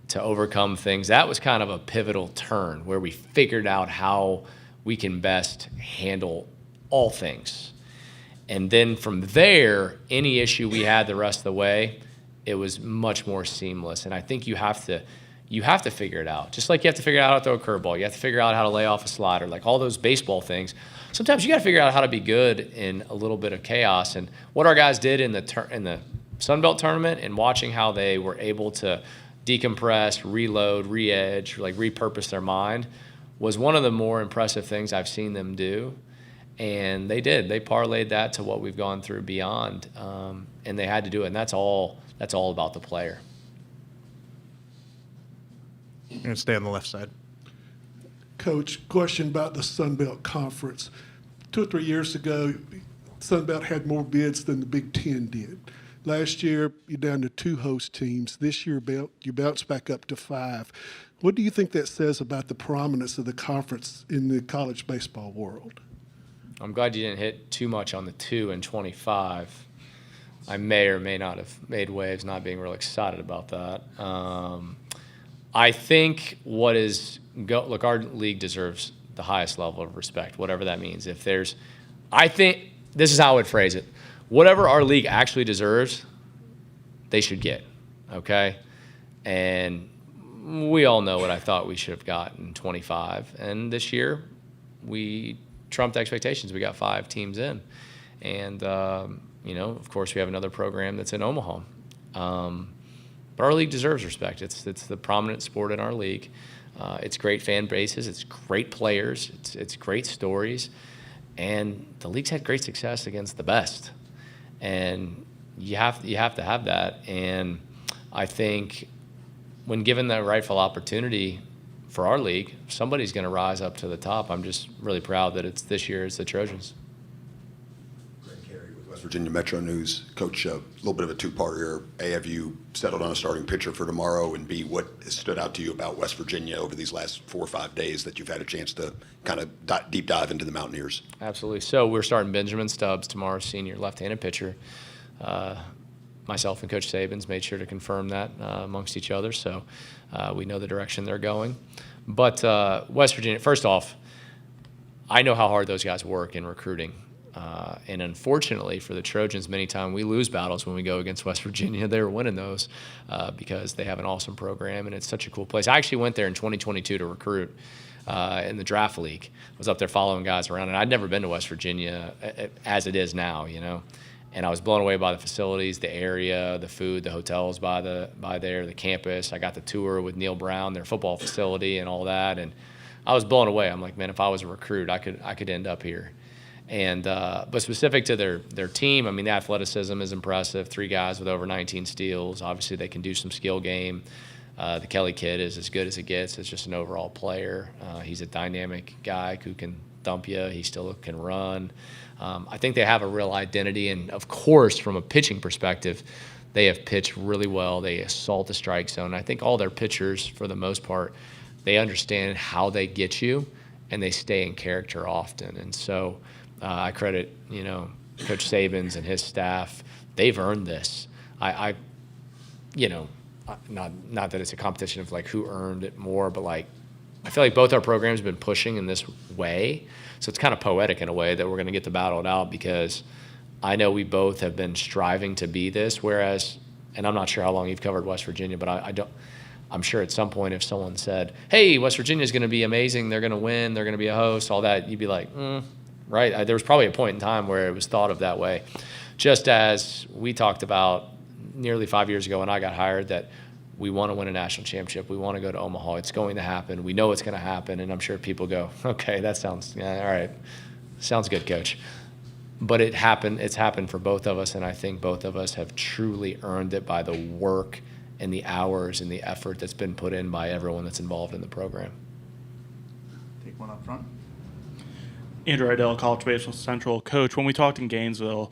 to overcome things, that was kind of a pivotal turn where we figured out how we can best handle all things. And then from there, any issue we had the rest of the way, it was much more seamless. And I think you have to figure it out. Just like you have to figure out how to throw a curveball. You have to figure out how to lay off a slider, like all those baseball things. Sometimes you got to figure out how to be good in a little bit of chaos. And what our guys did in the Sun Belt tournament, and watching how they were able to decompress, reload, re-edge, like repurpose their mind, was one of the more impressive things I've seen them do. And they did. They parlayed that to what we've gone through beyond, and they had to do it. And that's all about the player. You're going to stay on the left side. Coach, question about the Sun Belt Conference. 2 or 3 years ago, Sun Belt had more bids than the Big Ten did. Last year, you're down to 2 host teams. This year, you bounced back up to 5. What do you think that says about the prominence of the conference in the college baseball world? I'm glad you didn't hit too much on the 2 and 25. I may or may not have made waves, not being real excited about that. I think look, our league deserves the highest level of respect, whatever that means. I think this is how I would phrase it. Whatever our league actually deserves, they should get, okay? And we all know what I thought we should have gotten 25. And this year, we trumped expectations. We got 5 teams in. And, of course, we have another program that's in Omaha. But our league deserves respect. It's the prominent sport in our league. It's great fan bases. It's great players. It's great stories. And the league's had great success against the best. And you have to have that. And I think when given the rightful opportunity for our league, somebody's going to rise up to the top. I'm just really proud that this year is the Trojans. West Virginia Metro News. Coach, a little bit of a two-parter here. A, have you settled on a starting pitcher for tomorrow? And B, what has stood out to you about West Virginia over these last 4 or 5 days that you've had a chance to kind of deep dive into the Mountaineers? Absolutely. So we're starting Benjamin Stubbs tomorrow, senior left-handed pitcher. Myself and Coach Sabins made sure to confirm that amongst each other, so we know the direction they're going. But West Virginia, first off, I know how hard those guys work in recruiting. And unfortunately for the Trojans, many times we lose battles when we go against West Virginia. They're winning those because they have an awesome program, and it's such a cool place. I actually went there in 2022 to recruit in the draft league. I was up there following guys around, and I'd never been to West Virginia as it is now, And I was blown away by the facilities, the area, the food, the hotels by there, the campus. I got the tour with Neil Brown, their football facility, and all that. And I was blown away. I'm like, man, if I was a recruit, I could end up here. And but specific to their team, I mean, the athleticism is impressive. 3 guys with over 19 steals. Obviously, they can do some skill game. The Kelly kid is as good as it gets. It's just an overall player. He's a dynamic guy who can thump you. He still can run. I think they have a real identity, and of course, from a pitching perspective, they have pitched really well. They assault the strike zone. I think all their pitchers, for the most part, they understand how they get you, and they stay in character often. And so I credit, Coach Sabins and his staff. They've earned this. Not that it's a competition of like who earned it more, but like I feel like both our programs have been pushing in this way. So it's kind of poetic in a way that we're going to get to battle it out, because I know we both have been striving to be this. Whereas, and I'm not sure how long you've covered West Virginia, but I'm sure at some point if someone said, hey, West Virginia is going to be amazing, they're going to win, they're going to be a host, all that, you'd be like, right? There was probably a point in time where it was thought of that way. Just as we talked about nearly 5 years ago when I got hired, that we want to win a national championship. We want to go to Omaha. It's going to happen. We know it's going to happen. And I'm sure people go, okay, that sounds, all right. Sounds good, Coach. But it's happened for both of us, and I think both of us have truly earned it by the work and the hours and the effort that's been put in by everyone that's involved in the program. Take one up front. Andrew Idell, College Baseball Central. Coach, when we talked in Gainesville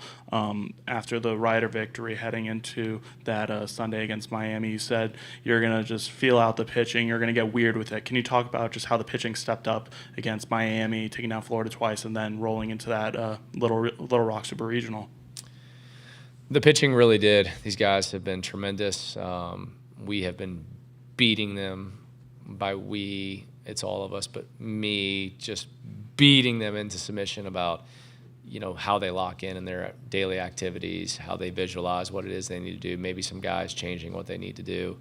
after the Rider victory heading into that Sunday against Miami, you said you're going to just feel out the pitching, you're going to get weird with it. Can you talk about just how the pitching stepped up against Miami, taking down Florida twice, and then rolling into that Little Rock Super Regional? The pitching really did. These guys have been tremendous. We have been beating them. By we, it's all of us, but me, just beating them into submission about, how they lock in their daily activities, how they visualize what it is they need to do. Maybe some guys changing what they need to do.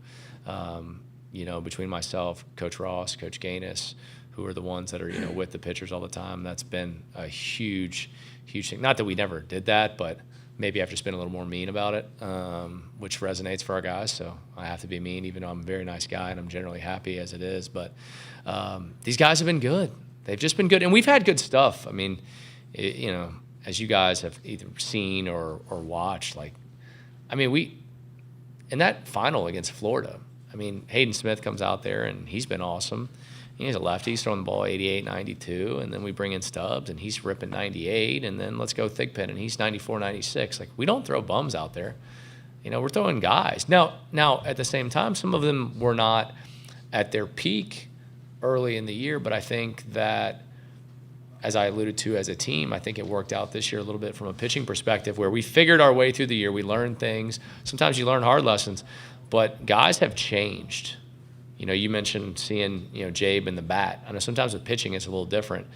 Between myself, Coach Ross, Coach Gaines, who are the ones that are, with the pitchers all the time. That's been a huge, huge thing. Not that we never did that, but maybe I've just been a little more mean about it, which resonates for our guys. So I have to be mean, even though I'm a very nice guy and I'm generally happy as it is. But these guys have been good. They've just been good. And we've had good stuff. I mean, as you guys have either seen or watched, in that final against Florida, Hayden Smith comes out there and he's been awesome. He's a lefty. He's throwing the ball 88, 92, and then we bring in Stubbs, and he's ripping 98, and then let's go Thigpen, and he's 94, 96. We don't throw bums out there. We're throwing guys. Now, at the same time, some of them were not at their peak early in the year, but I think that as I alluded to, as a team, I think it worked out this year a little bit from a pitching perspective where we figured our way through the year. We learned things. Sometimes you learn hard lessons, but guys have changed. You know, you mentioned seeing, you know, Jabe and the bat. I know sometimes with pitching it's a little different.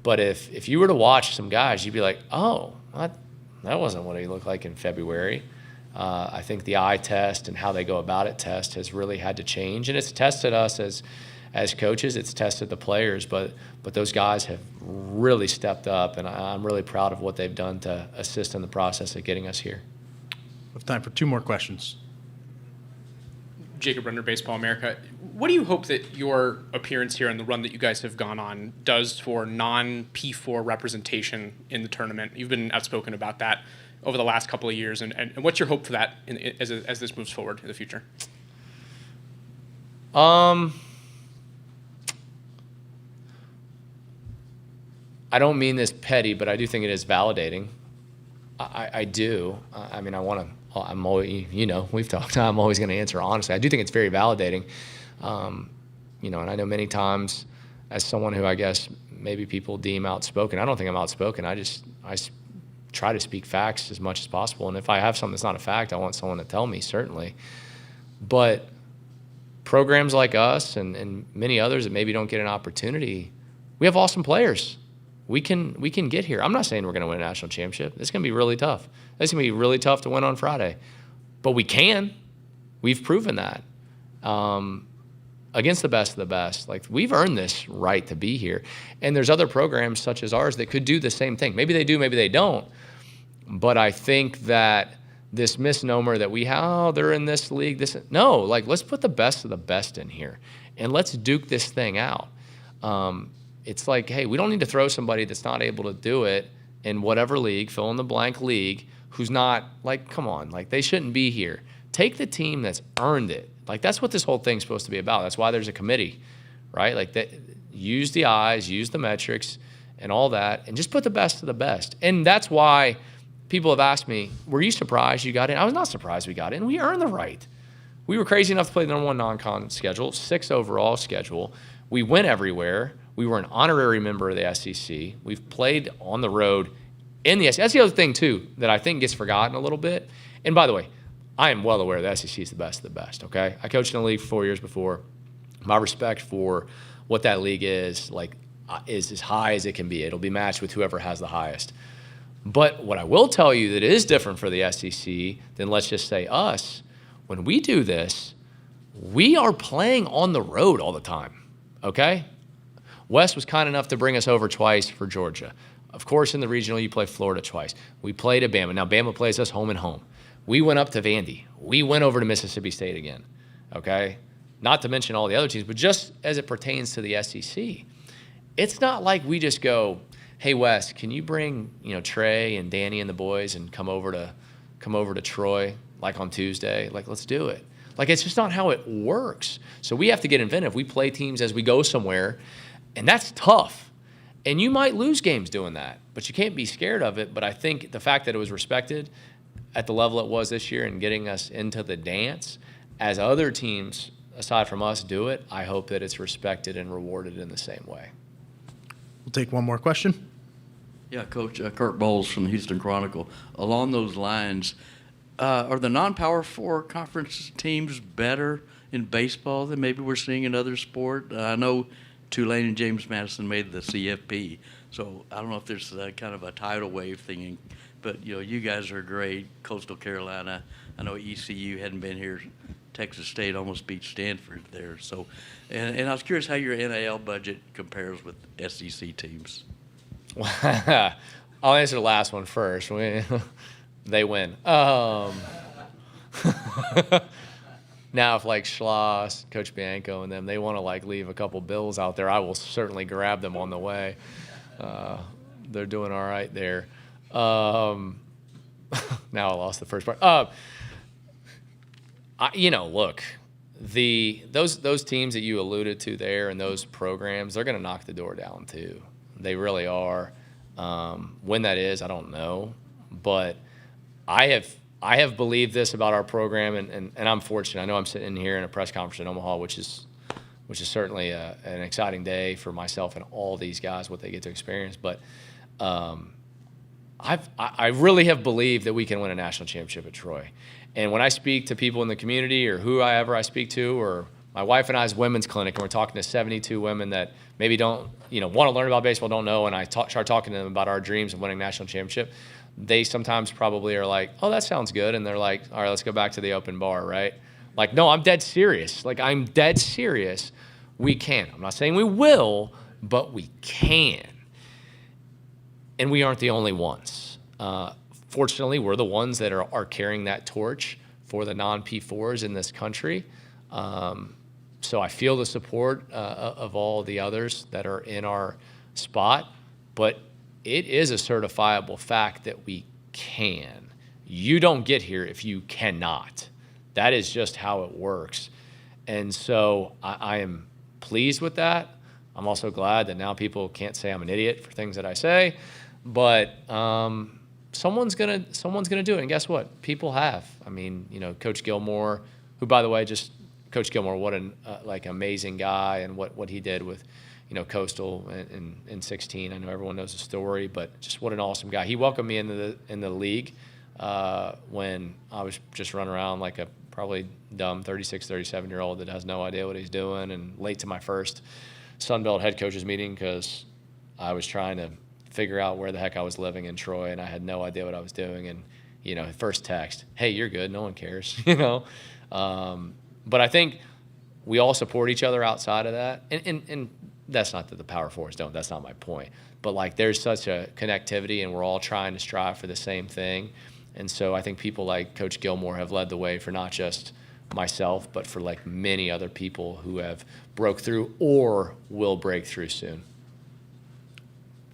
But if you were to watch some guys, you'd be like, oh, that wasn't what he looked like in February. I think the eye test and how they go about it test has really had to change. And it's tested us as coaches. It's tested the players. But those guys have really stepped up, and I'm really proud of what they've done to assist in the process of getting us here. We have time for 2 more questions. Jacob Renner, Baseball America. What do you hope that your appearance here and the run that you guys have gone on does for non-P4 representation in the tournament? You've been outspoken about that over the last couple of years, and what's your hope for that as this moves forward in the future? I don't mean this petty, but I do think it is validating. I do. I mean, I'm always, you know, we've talked, I'm always going to answer honestly. I do think it's very validating. You know, and I know many times as someone who I guess maybe people deem outspoken, I don't think I'm outspoken. I try to speak facts as much as possible. And if I have something that's not a fact, I want someone to tell me, certainly. But programs like us and many others that maybe don't get an opportunity, we have awesome players. We can get here. I'm not saying we're going to win a national championship. It's going to be really tough. It's going to be really tough to win on Friday. But we can. We've proven that. Against the best of the best. Like, we've earned this right to be here. And there's other programs such as ours that could do the same thing. Maybe they do, maybe they don't. But I think that this misnomer that we have, oh, they're in this league, no, like, let's put the best of the best in here and let's duke this thing out. It's like, hey, we don't need to throw somebody that's not able to do it in whatever league, fill in the blank league, who's not, like, come on, like, they shouldn't be here. Take the team that's earned it. Like, that's what this whole thing's supposed to be about. That's why there's a committee, right? Like, use the eyes, use the metrics and all that, and just put the best of the best. And that's why people have asked me, were you surprised you got in? I was not surprised we got in. We earned the right. We were crazy enough to play the #1 non-con schedule, 6 overall schedule. We went everywhere. We were an honorary member of the SEC. We've played on the road in the SEC. That's the other thing, too, that I think gets forgotten a little bit. And by the way, I am well aware the SEC is the best of the best, okay? I coached in the league for 4 years before. My respect for what that league is, like, is as high as it can be. It'll be matched with whoever has the highest. But what I will tell you that is different for the SEC than, let's just say, us, when we do this, we are playing on the road all the time, okay? Wes was kind enough to bring us over twice for Georgia. Of course, in the regional, you play Florida twice. We played at Bama. Now, Bama plays us home and home. We went up to Vandy. We went over to Mississippi State again, okay? Not to mention all the other teams, but just as it pertains to the SEC, it's not like we just go, hey, Wes, can you bring, you know, Trey and Danny and the boys and come over to Troy, like on Tuesday? Like, let's do it. Like, it's just not how it works. So we have to get inventive. We play teams as we go somewhere, and that's tough. And you might lose games doing that, but you can't be scared of it. But I think the fact that it was respected at the level it was this year and getting us into the dance, as other teams, aside from us, do it, I hope that it's respected and rewarded in the same way. We'll take one more question. Yeah, Coach, Kurt Bowles from the Houston Chronicle. Along those lines, are the non-Power 4 conference teams better in baseball than maybe we're seeing in other sport? I know Tulane and James Madison made the CFP, so I don't know if there's kind of a tidal wave thing, but, you know, you guys are great. Coastal Carolina, I know ECU hadn't been here. Texas State almost beat Stanford there. So, and I was curious how your NIL budget compares with SEC teams. I'll answer the last one first. They win. Now, if like Schloss, Coach Bianco, and them, they want to like leave a couple bills out there, I will certainly grab them on the way. They're doing all right there. Now I lost the first part. You know, look, those teams that you alluded to there and those programs, they're going to knock the door down too. They really are. When that is, I don't know. But I have believed this about our program, and I'm fortunate. I know I'm sitting here in a press conference in Omaha, which is which is certainly an exciting day for myself and all these guys, what they get to experience. But I really have believed that we can win a national championship at Troy. And when I speak to people in the community or whoever I speak to, or my wife and I's women's clinic, and we're talking to 72 women that maybe don't, want to learn about baseball, don't know, and I start talking to them about our dreams of winning a national championship, they sometimes probably are like, oh, that sounds good. And they're like, all right, let's go back to the open bar, right? Like, no, I'm dead serious. Like, I'm dead serious. We can. I'm not saying we will, but we can. And we aren't the only ones. Fortunately, we're the ones that are carrying that torch for the non-P4s in this country. So I feel the support of all the others that are in our spot, but it is a certifiable fact that we can. You don't get here if you cannot. That is just how it works. And so I am pleased with that. I'm also glad that now people can't say I'm an idiot for things that I say, but someone's gonna do it. And guess what? People have. I mean, Coach Gilmore, who, by the way, Coach Gilmore, what an amazing guy, and what he did with, Coastal in 16. I know everyone knows the story, but just what an awesome guy. He welcomed me into the league when I was just running around like a probably dumb 36, 37-year-old that has no idea what he's doing, and late to my first Sun Belt head coaches meeting because I was trying to figure out where the heck I was living in Troy, and I had no idea what I was doing. And first text, hey, you're good, no one cares. But I think we all support each other outside of that, and that's not that the Power Fours don't. That's not my point. But there's such a connectivity, and we're all trying to strive for the same thing. And so I think people like Coach Gilmore have led the way for not just myself, but for many other people who have broke through or will break through soon.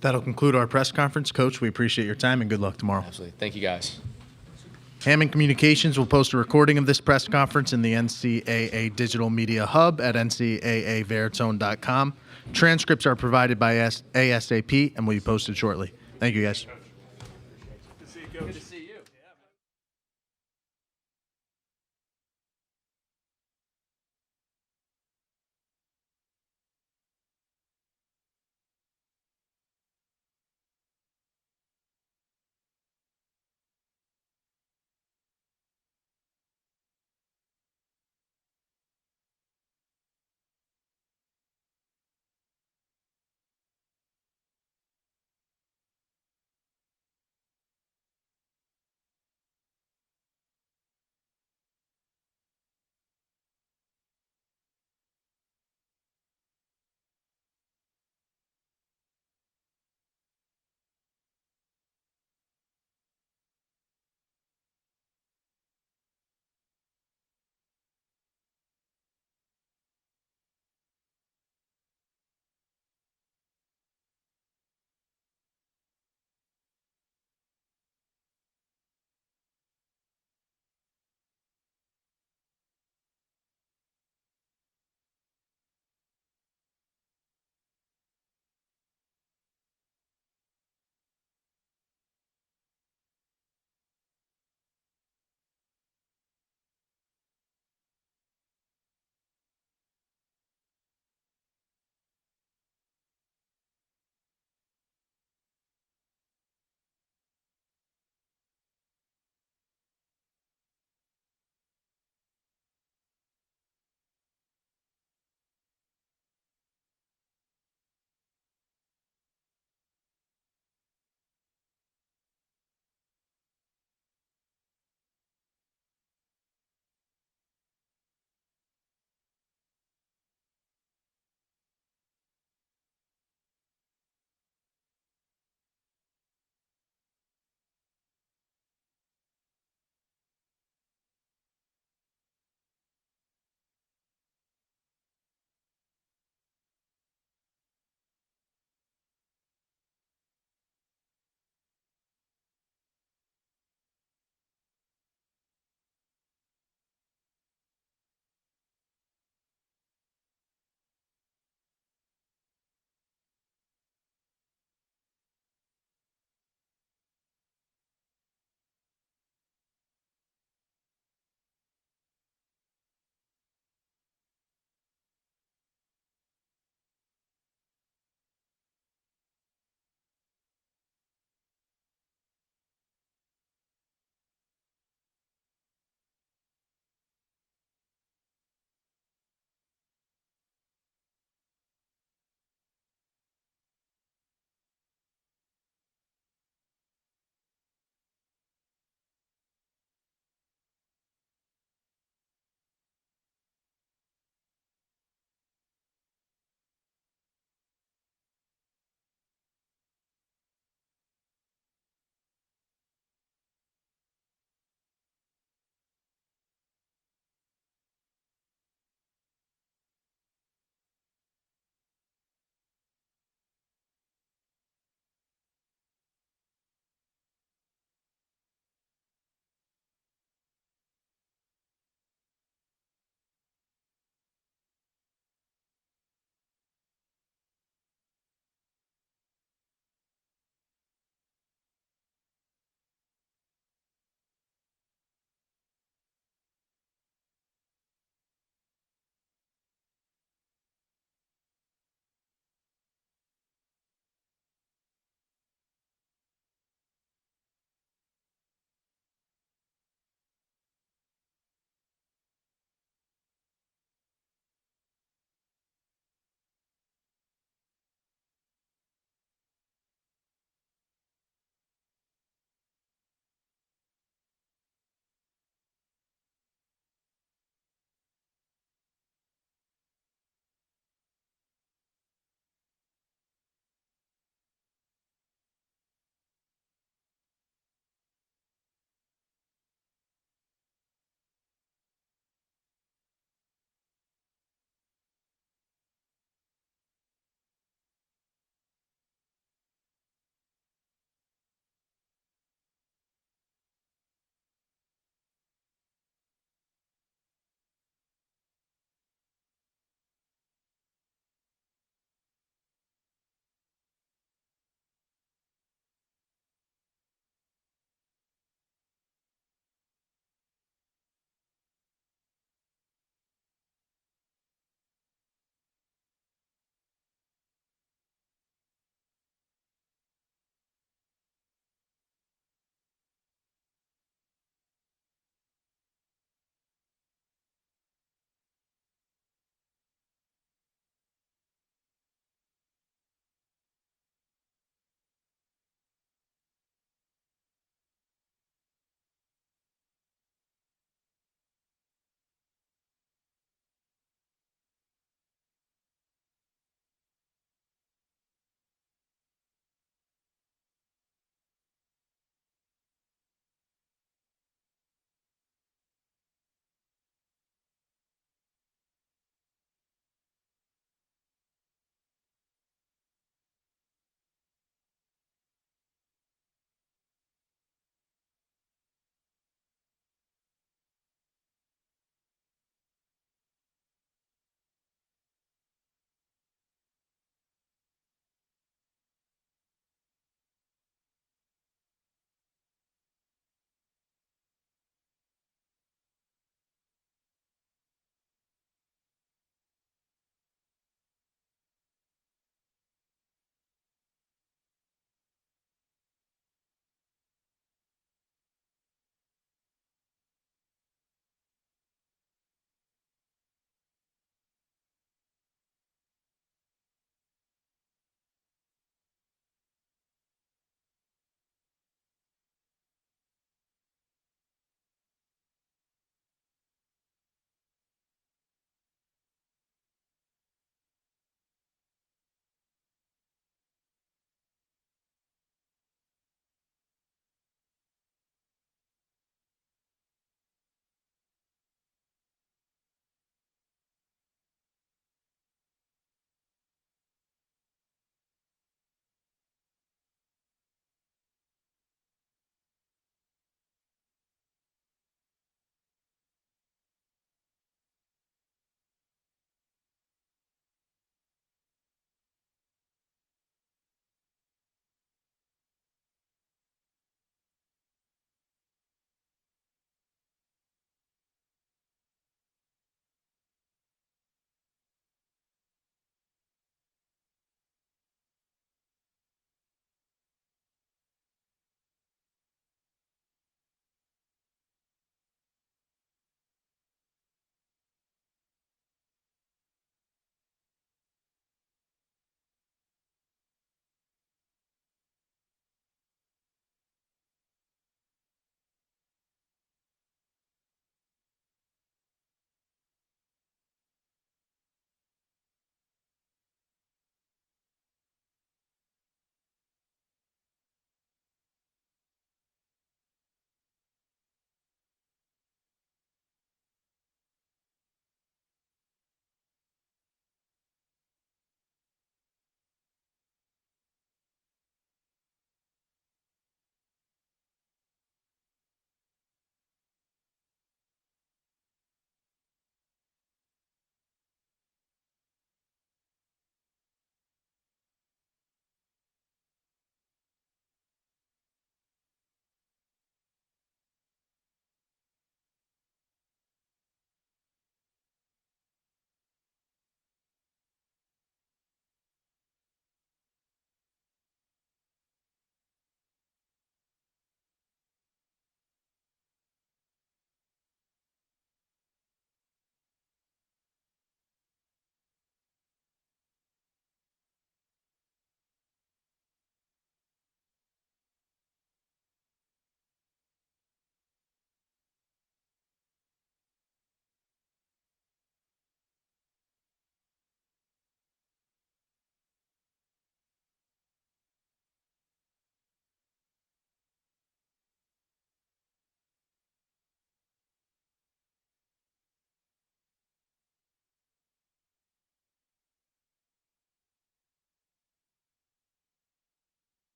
That'll conclude our press conference. Coach, we appreciate your time and good luck tomorrow. Absolutely. Thank you, guys. Hammond Communications will post a recording of this press conference in the NCAA Digital Media Hub at ncaaveritone.com. Transcripts are provided by ASAP and will be posted shortly. Thank you, guys. Good to see you.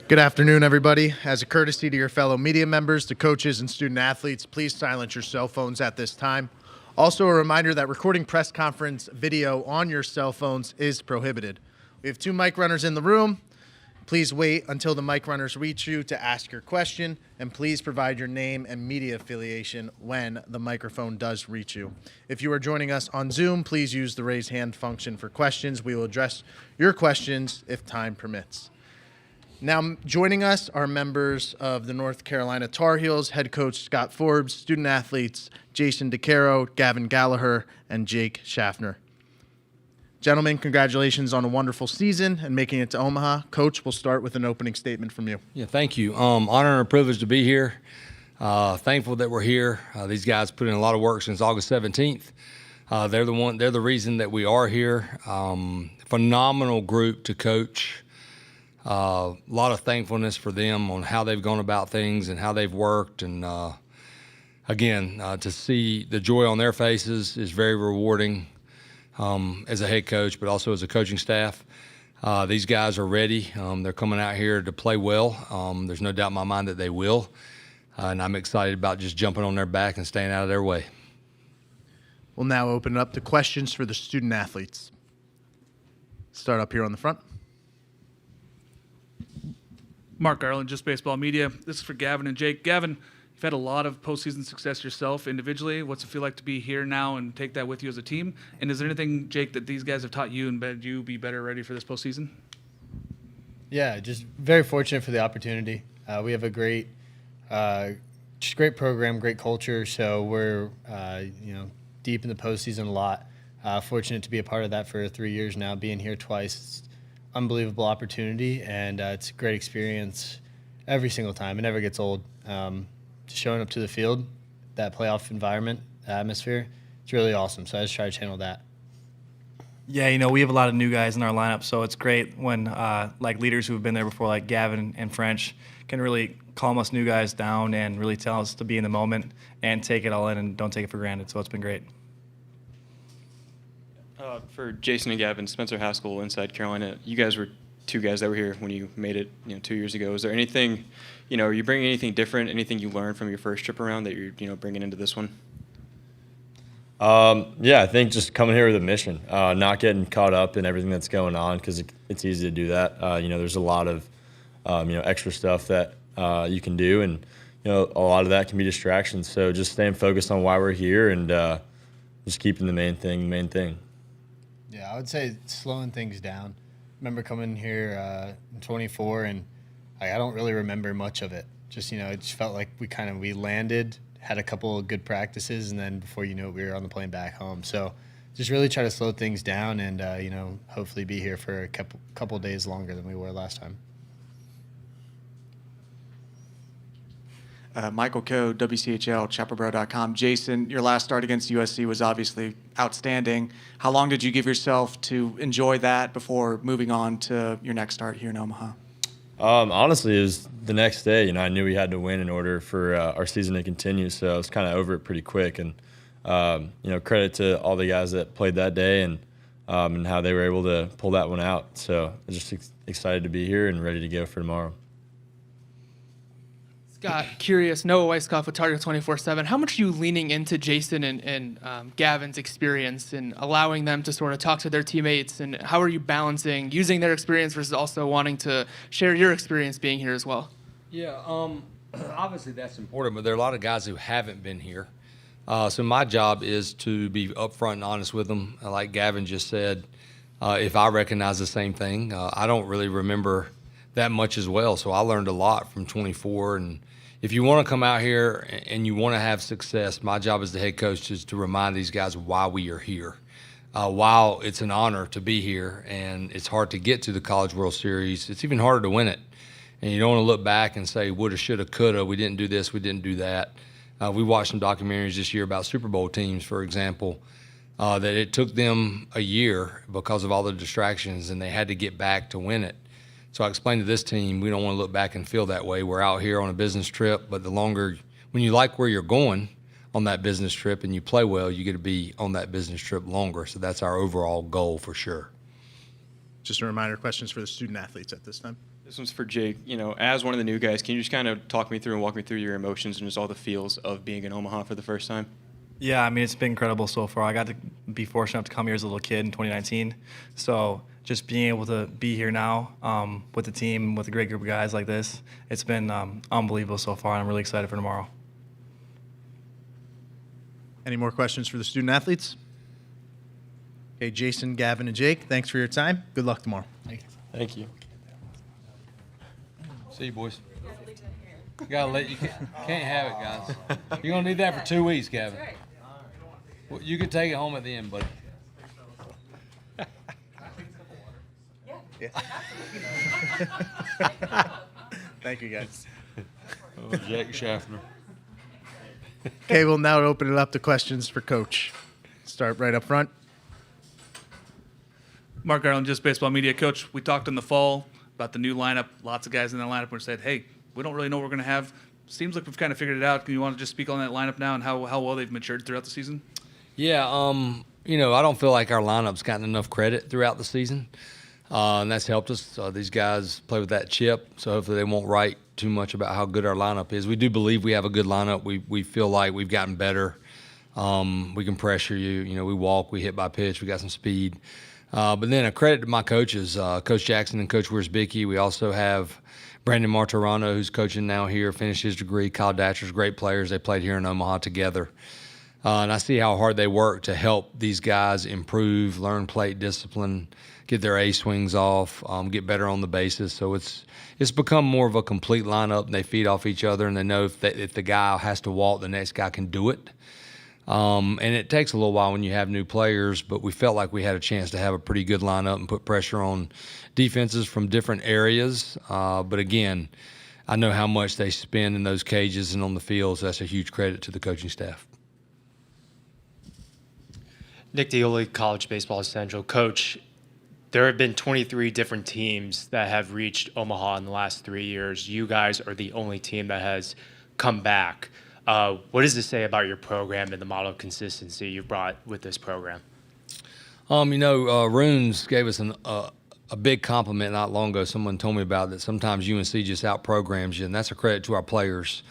Good afternoon, everybody. As a courtesy to your fellow media members, the coaches, and student athletes, please silence your cell phones at this time. Also, a reminder that recording press conference video on your cell phones is prohibited. We have 2 mic runners in the room. Please wait until the mic runners reach you to ask your question, and please provide your name and media affiliation when the microphone does reach you. If you are joining us on Zoom, please use the raise hand function for questions. We will address your questions if time permits. Now joining us are members of the North Carolina Tar Heels, head coach Scott Forbes, student athletes Jason DeCaro, Gavin Gallagher, and Jake Schaffner. Gentlemen, congratulations on a wonderful season and making it to Omaha. Coach, we'll start with an opening statement from you. Yeah, thank you. Honor and a privilege to be here. Thankful that we're here. These guys put in a lot of work since August 17th. They're the reason that we are here. Phenomenal group to coach. A lot of thankfulness for them on how they've gone about things and how they've worked. And again, to see the joy on their faces is very rewarding. As a head coach, but also as a coaching staff. These guys are ready. They're coming out here to play well. There's no doubt in my mind that they will. And I'm excited about just jumping on their back and staying out of their way. We'll now open it up to questions for the student athletes. Start up here on the front. Mark Garland, Just Baseball Media. This is for Gavin and Jake. Gavin, you've had a lot of postseason success yourself individually. What's it feel like to be here now and take that with you as a team? And is there anything, Jake, that these guys have taught you and made you be better ready for this postseason? Yeah, just very fortunate for the opportunity. We have a great program, great culture. So we're deep in the postseason a lot. Fortunate to be a part of that for 3 years now. Being here twice, it's unbelievable opportunity, and it's a great experience every single time. It never gets old. Just showing up to the field, that playoff environment, atmosphere, it's really awesome. So I just try to channel that. Yeah, we have a lot of new guys in our lineup, so it's great when leaders who have been there before, like Gavin and French, can really calm us new guys down and really tell us to be in the moment and take it all in and don't take it for granted. So it's been great. For Jason and Gavin, Spencer Haskell, Inside Carolina, you guys were 2 guys that were here when you made it 2 years ago. Is there anything, are you bringing anything different, anything you learned from your first trip around that you're bringing into this one? Yeah, I think just coming here with a mission, not getting caught up in everything that's going on, because it's easy to do that. There's a lot of extra stuff that you can do, and a lot of that can be distractions. So just staying focused on why we're here and just keeping the main thing. Yeah, I would say slowing things down. Remember coming here in 24, and I don't really remember much of it. Just it just felt like we landed, had a couple of good practices, and then before you knew it, we were on the plane back home. So just really try to slow things down and hopefully be here for a couple days longer than we were last time. Michael Coe, WCHL, ChapelBro.com. Jason, your last start against USC was obviously outstanding. How long did you give yourself to enjoy that before moving on to your next start here in Omaha? Honestly, it was the next day. I knew we had to win in order for our season to continue, so I was kind of over it pretty quick. And credit to all the guys that played that day and how they were able to pull that one out. So I'm just excited to be here and ready to go for tomorrow. Scott, curious, Noah Weisskopf with Target 24/7. How much are you leaning into Jason and Gavin's experience and allowing them to sort of talk to their teammates? And how are you balancing using their experience versus also wanting to share your experience being here as well? Yeah, obviously that's important, but there are a lot of guys who haven't been here. So my job is to be upfront and honest with them. Like Gavin just said, if I recognize the same thing, I don't really remember that much as well. So I learned a lot from 24. And if you want to come out here and you want to have success, my job as the head coach is to remind these guys why we are here. While it's an honor to be here and it's hard to get to the College World Series, it's even harder to win it. And you don't want to look back and say, woulda, shoulda, coulda, we didn't do this, we didn't do that. We watched some documentaries this year about Super Bowl teams, for example, that it took them a year because of all the distractions and they had to get back to win it. So I explained to this team, we don't want to look back and feel that way. We're out here on a business trip, but when you like where you're going on that business trip and you play well, you get to be on that business trip longer. So that's our overall goal for sure. Just a reminder, questions for the student athletes at this time. This one's for Jake. You know, as one of the new guys, can you just kind of walk me through your emotions and just all the feels of being in Omaha for the first time? Yeah, I mean, it's been incredible so far. I got to be fortunate enough to come here as a little kid in 2019. So just being able to be here now with the team, with a great group of guys like this, it's been unbelievable so far, and I'm really excited for tomorrow. Any more questions for the student athletes? Okay, Jason, Gavin, and Jake, thanks for your time. Good luck tomorrow. Thank you. See you, boys. You gotta let you can't have it, guys. You're gonna need that for 2 weeks, Gavin. Well, you can take it home at the end, buddy. Thank you, guys. Oh, Jake Schaffner. Okay, we'll now open it up to questions for Coach. Start right up front. Mark Garland, Just Baseball Media. Coach, we talked in the fall about the new lineup. Lots of guys in the lineup were said, hey, we don't really know what we're going to have. Seems like we've kind of figured it out. Can you want to just speak on that lineup now and how well they've matured throughout the season? Yeah, you know, I don't feel like our lineup's gotten enough credit throughout the season, and that's helped us. These guys play with that chip, so hopefully they won't write too much about how good our lineup is. We do believe we have a good lineup. We feel like we've gotten better. We can pressure you. You know, we walk, we hit by pitch, we got some speed. But then a credit to my coaches, Coach Jackson and Coach Wiersbicki. We also have Brandon Martirano, who's coaching now here, finished his degree. Kyle Datcher's great players. They played here in Omaha together. And I see how hard they work to help these guys improve, learn plate discipline, get their A swings off, get better on the bases. So it's become more of a complete lineup, and they feed off each other, and they know if the guy has to walk, the next guy can do it. And it takes a little while when you have new players, but we felt like we had a chance to have a pretty good lineup and put pressure on defenses from different areas. But again, I know how much they spend in those cages and on the field, so that's a huge credit to the coaching staff. Nick Dioli, College Baseball Central. Coach, there have been 23 different teams that have reached Omaha in the last 3 years. You guys are the only team that has come back. What does this say about your program and the model of consistency you've brought with this program? You know, Runes gave us a big compliment not long ago. Someone told me about that sometimes UNC just out-programs you, and that's a credit to our players.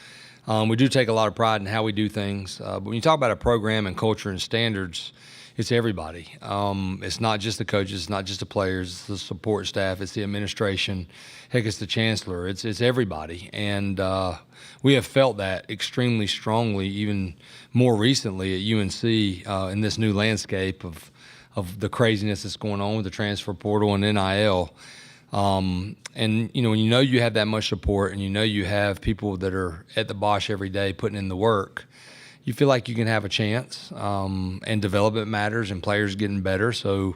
We do take a lot of pride in how we do things. But when you talk about a program and culture and standards, it's everybody. It's not just the coaches, it's not just the players, it's the support staff, it's the administration, heck, it's the chancellor, it's everybody. And we have felt that extremely strongly, even more recently at UNC in this new landscape of the craziness that's going on with the transfer portal and NIL. And, you know, when you have that much support and you have people that are at the Bosch every day putting in the work, you feel like you can have a chance, and development matters and players getting better. So,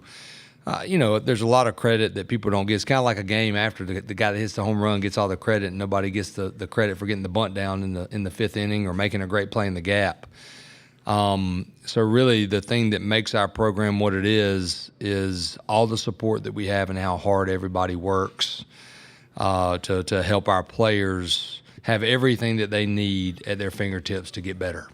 you know, there's a lot of credit that people don't get. It's kind of like a game after the guy that hits the home run gets all the credit and nobody gets the credit for getting the bunt down in the fifth inning or making a great play in the gap. So really the thing that makes our program what it is all the support that we have and how hard everybody works to help our players have everything that they need at their fingertips to get better.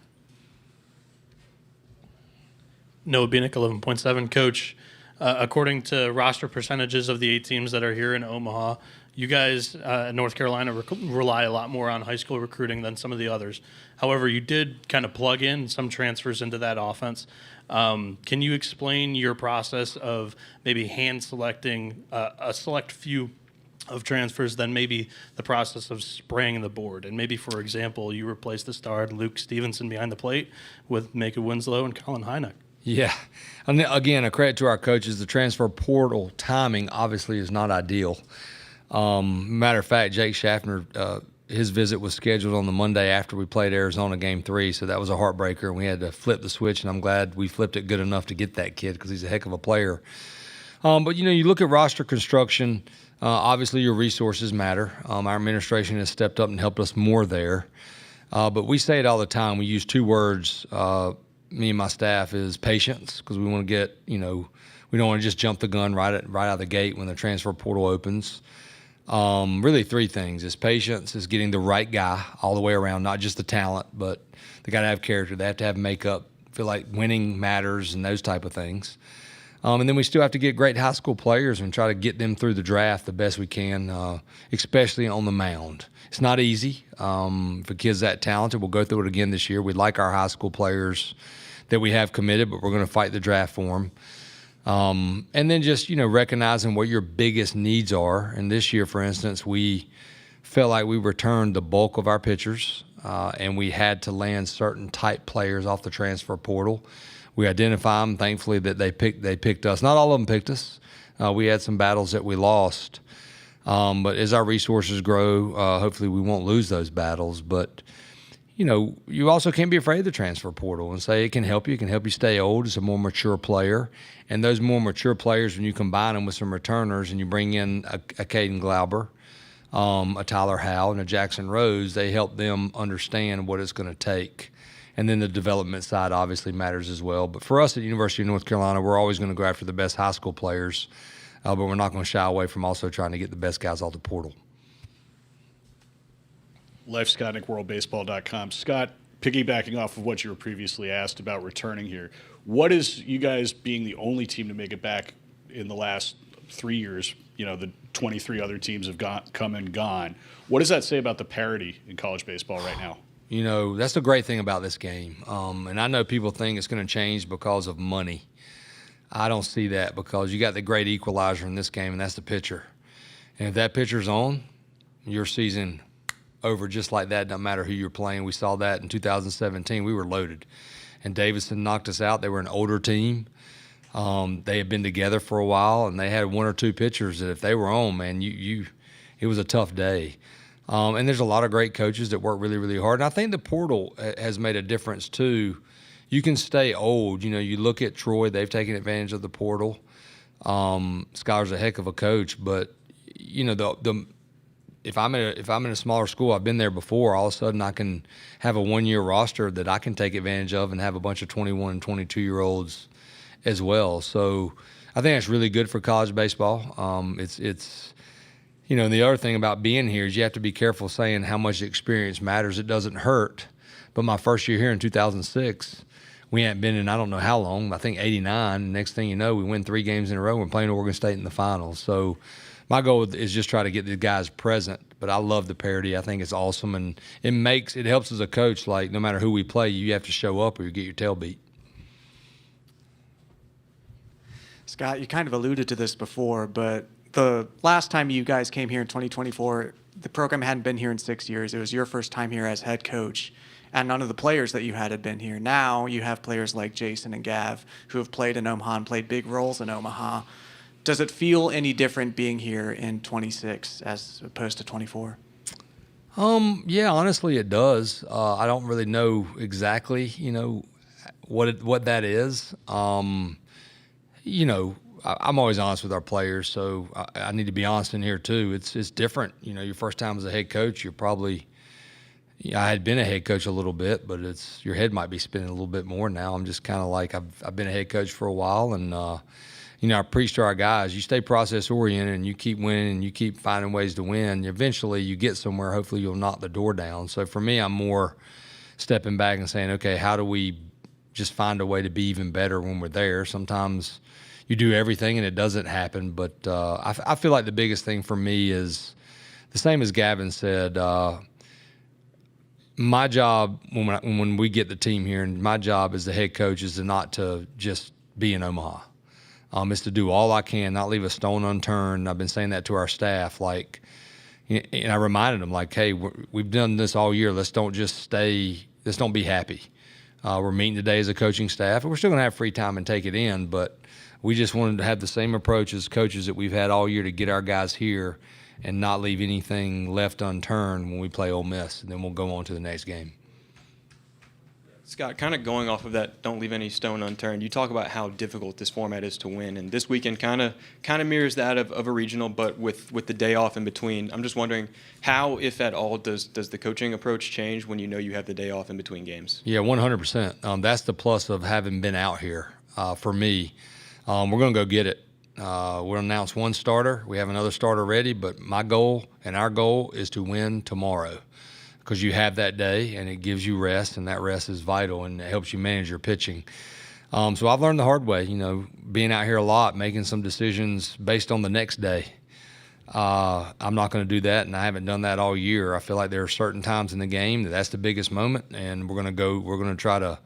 Noah Bieniek, 11.7. Coach, according to roster percentages of the 8 teams that are here in Omaha, you guys in North Carolina rely a lot more on high school recruiting than some of the others. However, you did kind of plug in some transfers into that offense. Can you explain your process of maybe hand selecting a select few of transfers, then maybe the process of spraying the board? And maybe, for example, you replace the star Luke Stevenson behind the plate with Micah Winslow and Colin Hynek. Yeah. And again, a credit to our coaches. The transfer portal timing obviously is not ideal. Matter of fact, Jake Schaffner, his visit was scheduled on the Monday after we played Arizona Game 3, so that was a heartbreaker, and we had to flip the switch, and I'm glad we flipped it good enough to get that kid because he's a heck of a player. But, you know, you look at roster construction, obviously your resources matter. Our administration has stepped up and helped us more there. But we say it all the time. We use 2 words, me and my staff, is patience, because we want to get, you know, we don't want to just jump the gun right out of the gate when the transfer portal opens. Really 3 things. It's patience, it's getting the right guy all the way around, not just the talent, but they got to have character. They have to have makeup, feel like winning matters and those type of things. And then we still have to get great high school players and try to get them through the draft the best we can, especially on the mound. It's not easy for kids that talented. We'll go through it again this year. We like our high school players that we have committed, but we're going to fight the draft for them. And then just, recognizing what your biggest needs are. And this year, for instance, we felt like we returned the bulk of our pitchers, and we had to land certain type players off the transfer portal. We identify them, thankfully, that they picked us. Not all of them picked us. We had some battles that we lost. But as our resources grow, hopefully we won't lose those battles. But, you also can't be afraid of the transfer portal and say it can help you. It can help you stay old as a more mature player. And those more mature players, when you combine them with some returners and you bring in a Caden Glauber, a Tyler Howe, and a Jackson Rose, they help them understand what it's going to take. And then the development side obviously matters as well. But for us at University of North Carolina, we're always going to go after the best high school players, but we're not going to shy away from also trying to get the best guys off the portal. Leif Skotnick, WorldBaseball.com. Scott, piggybacking off of what you were previously asked about returning here, what is you guys being the only team to make it back in the last 3 years? The 23 other teams have come and gone. What does that say about the parity in college baseball right now? That's the great thing about this game. And I know people think it's going to change because of money. I don't see that because you got the great equalizer in this game, and that's the pitcher. And if that pitcher's on, your season over just like that, no matter who you're playing. We saw that in 2017. We were loaded. And Davidson knocked us out. They were an older team. They had been together for a while, and they had one or two pitchers that if they were on, man, it was a tough day. And there's a lot of great coaches that work really, really hard. And I think the portal has made a difference too. You can stay old. You look at Troy, they've taken advantage of the portal. Skyler's a heck of a coach, but if I'm in a smaller school, I've been there before, all of a sudden I can have a 1-year roster that I can take advantage of and have a bunch of 21 and 22-year-olds as well. So I think that's really good for college baseball. And the other thing about being here is you have to be careful saying how much experience matters. It doesn't hurt. But my first year here in 2006, we hadn't been in I don't know how long, I think 89. Next thing you know, we win 3 games in a row. We're playing Oregon State in the finals. So my goal is just try to get the guys present. But I love the parity. I think it's awesome. And it helps as a coach, like no matter who we play, you have to show up or you get your tail beat. Scott, you kind of alluded to this before, but the last time you guys came here in 2024, the program hadn't been here in 6 years. It was your first time here as head coach, and none of the players that you had been here. Now you have players like Jason and Gav who have played in Omaha and played big roles in Omaha. Does it feel any different being here in 26 as opposed to 24? Yeah, honestly, it does. I don't really know exactly, what that is. I'm always honest with our players, so I need to be honest in here too. It's different. Your first time as a head coach, you're probably I had been a head coach a little bit, but your head might be spinning a little bit more now. I'm just kind of like I've been a head coach for a while, and I preach to our guys: you stay process oriented, and you keep winning, and you keep finding ways to win. Eventually, you get somewhere. Hopefully, you'll knock the door down. So for me, I'm more stepping back and saying, okay, how do we just find a way to be even better when we're there? Sometimes you do everything and it doesn't happen, but I feel like the biggest thing for me is the same as Gavin said. My job when we get the team here, and my job as the head coach is not to just be in Omaha. It's to do all I can, not leave a stone unturned. I've been saying that to our staff, and I reminded them, hey, we've done this all year. Let's don't be happy. We're meeting today as a coaching staff, and we're still going to have free time and take it in, but we just wanted to have the same approach as coaches that we've had all year to get our guys here and not leave anything left unturned when we play Ole Miss, and then we'll go on to the next game. Scott, kind of going off of that, don't leave any stone unturned, you talk about how difficult this format is to win, and this weekend kind of mirrors that of a regional, but with the day off in between. I'm just wondering how, if at all, does the coaching approach change when you have the day off in between games? Yeah, 100%. That's the plus of having been out here for me. We're going to go get it. We'll announce one starter. We have another starter ready, but my goal and our goal is to win tomorrow because you have that day and it gives you rest, and that rest is vital and it helps you manage your pitching. So I've learned the hard way, being out here a lot, making some decisions based on the next day. I'm not going to do that, and I haven't done that all year. I feel like there are certain times in the game that's the biggest moment, and we're going to try to,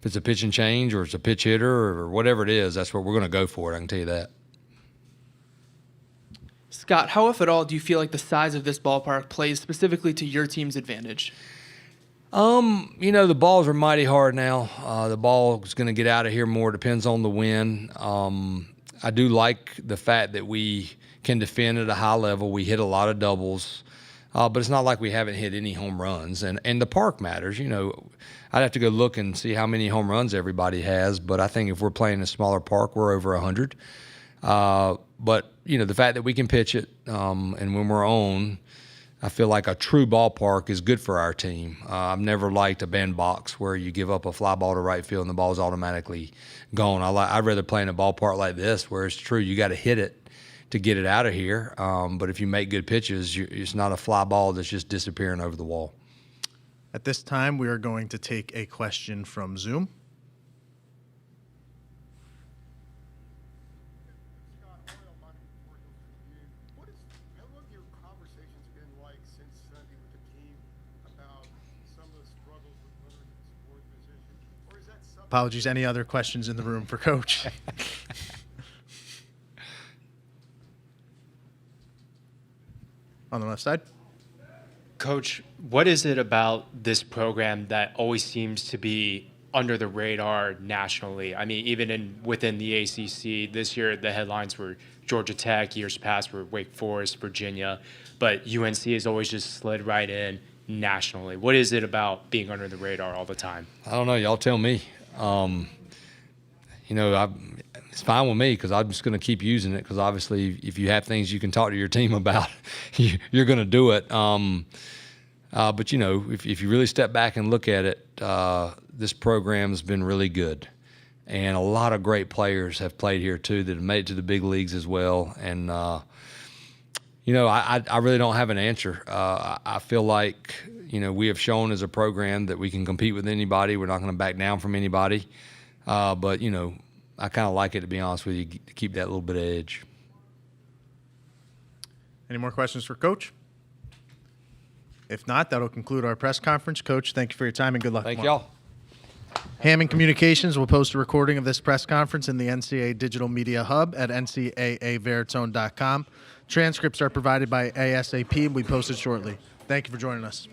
if it's a pitch and change or it's a pitch hitter or whatever it is, that's what we're going to go for it. I can tell you that. Scott, how, if at all, do you feel like the size of this ballpark plays specifically to your team's advantage? The balls are mighty hard now. The ball is going to get out of here more. Depends on the wind. I do like the fact that we can defend at a high level. We hit a lot of doubles, but it's not like we haven't hit any home runs. And the park matters. I'd have to go look and see how many home runs everybody has, but I think if we're playing a smaller park, we're over 100. But, the fact that we can pitch it, and when we're on, I feel like a true ballpark is good for our team. I've never liked a bandbox where you give up a fly ball to right field and the ball's automatically gone. I'd rather play in a ballpark like this where it's true you got to hit it to get it out of here. But if you make good pitches, it's not a fly ball that's just disappearing over the wall. At this time, we are going to take a question from Zoom. Apologies. Any other questions in the room for Coach? On the left side. Coach, what is it about this program that always seems to be under the radar nationally? I mean, even within the ACC, this year the headlines were Georgia Tech, years past were Wake Forest, Virginia, but UNC has always just slid right in nationally. What is it about being under the radar all the time? I don't know. Y'all tell me. It's fine with me because I'm just going to keep using it because obviously if you have things you can talk to your team about, you're going to do it. But, if you really step back and look at it, this program's been really good. And a lot of great players have played here, too, that have made it to the big leagues as well. And, I really don't have an answer. I feel like, we have shown as a program that we can compete with anybody. We're not going to back down from anybody. But, I kind of like it, to be honest with you, to keep that little bit of edge. Any more questions for Coach? If not, that'll conclude our press conference. Coach, thank you for your time and good luck. Thank y'all. Hammond Communications will post a recording of this press conference in the NCAA Digital Media Hub at ncaaveritone.com. Transcripts are provided by ASAP and will be posted shortly. Thank you for joining us.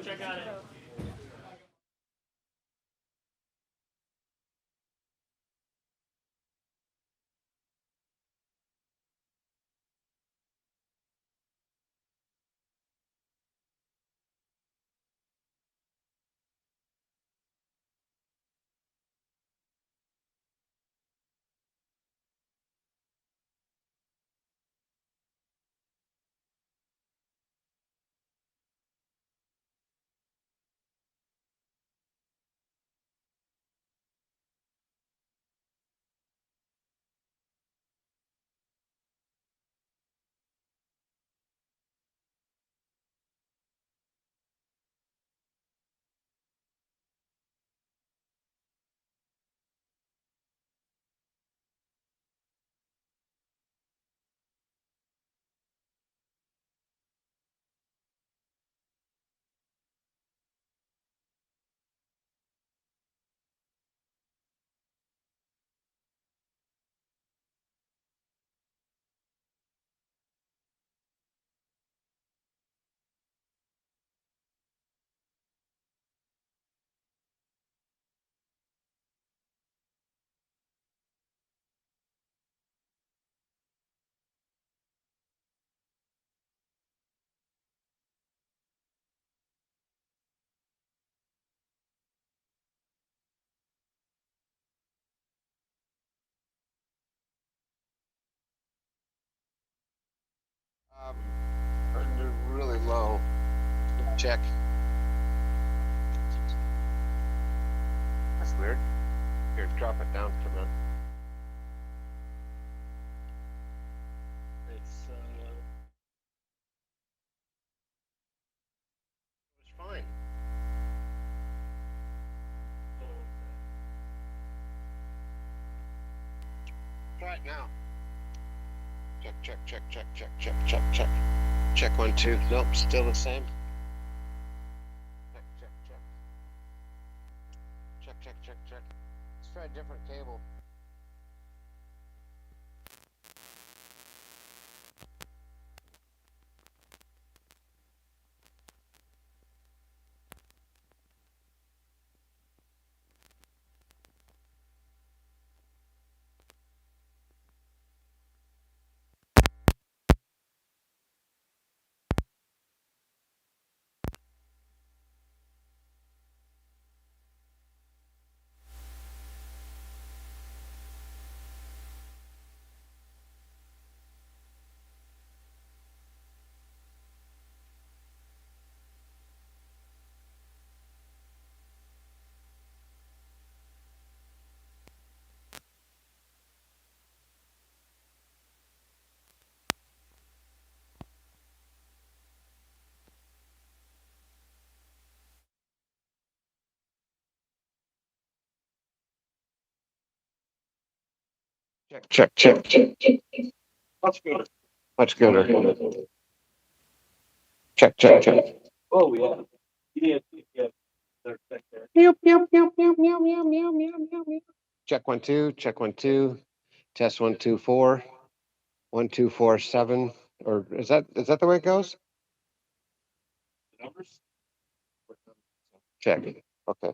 Check out it. Really low. Check. That's weird. Here, drop it down for a minute. Try it now. Check, check, check, check, check, check, check, check. Check 1, 2. Nope, still the same. Check, check, check. Check, check, check, check. Let's try a different cable. Check, check, check, check. Much gooder. Much gooder. Check, check, check. Oh, yeah. Meow, meow, meow, meow, meow, meow, meow, meow, meow, meow. Check 1, 2, check 1, 2. Test 1, 2, 4. 1, 2, 4, 7. Or is that the way it goes? Check. Okay.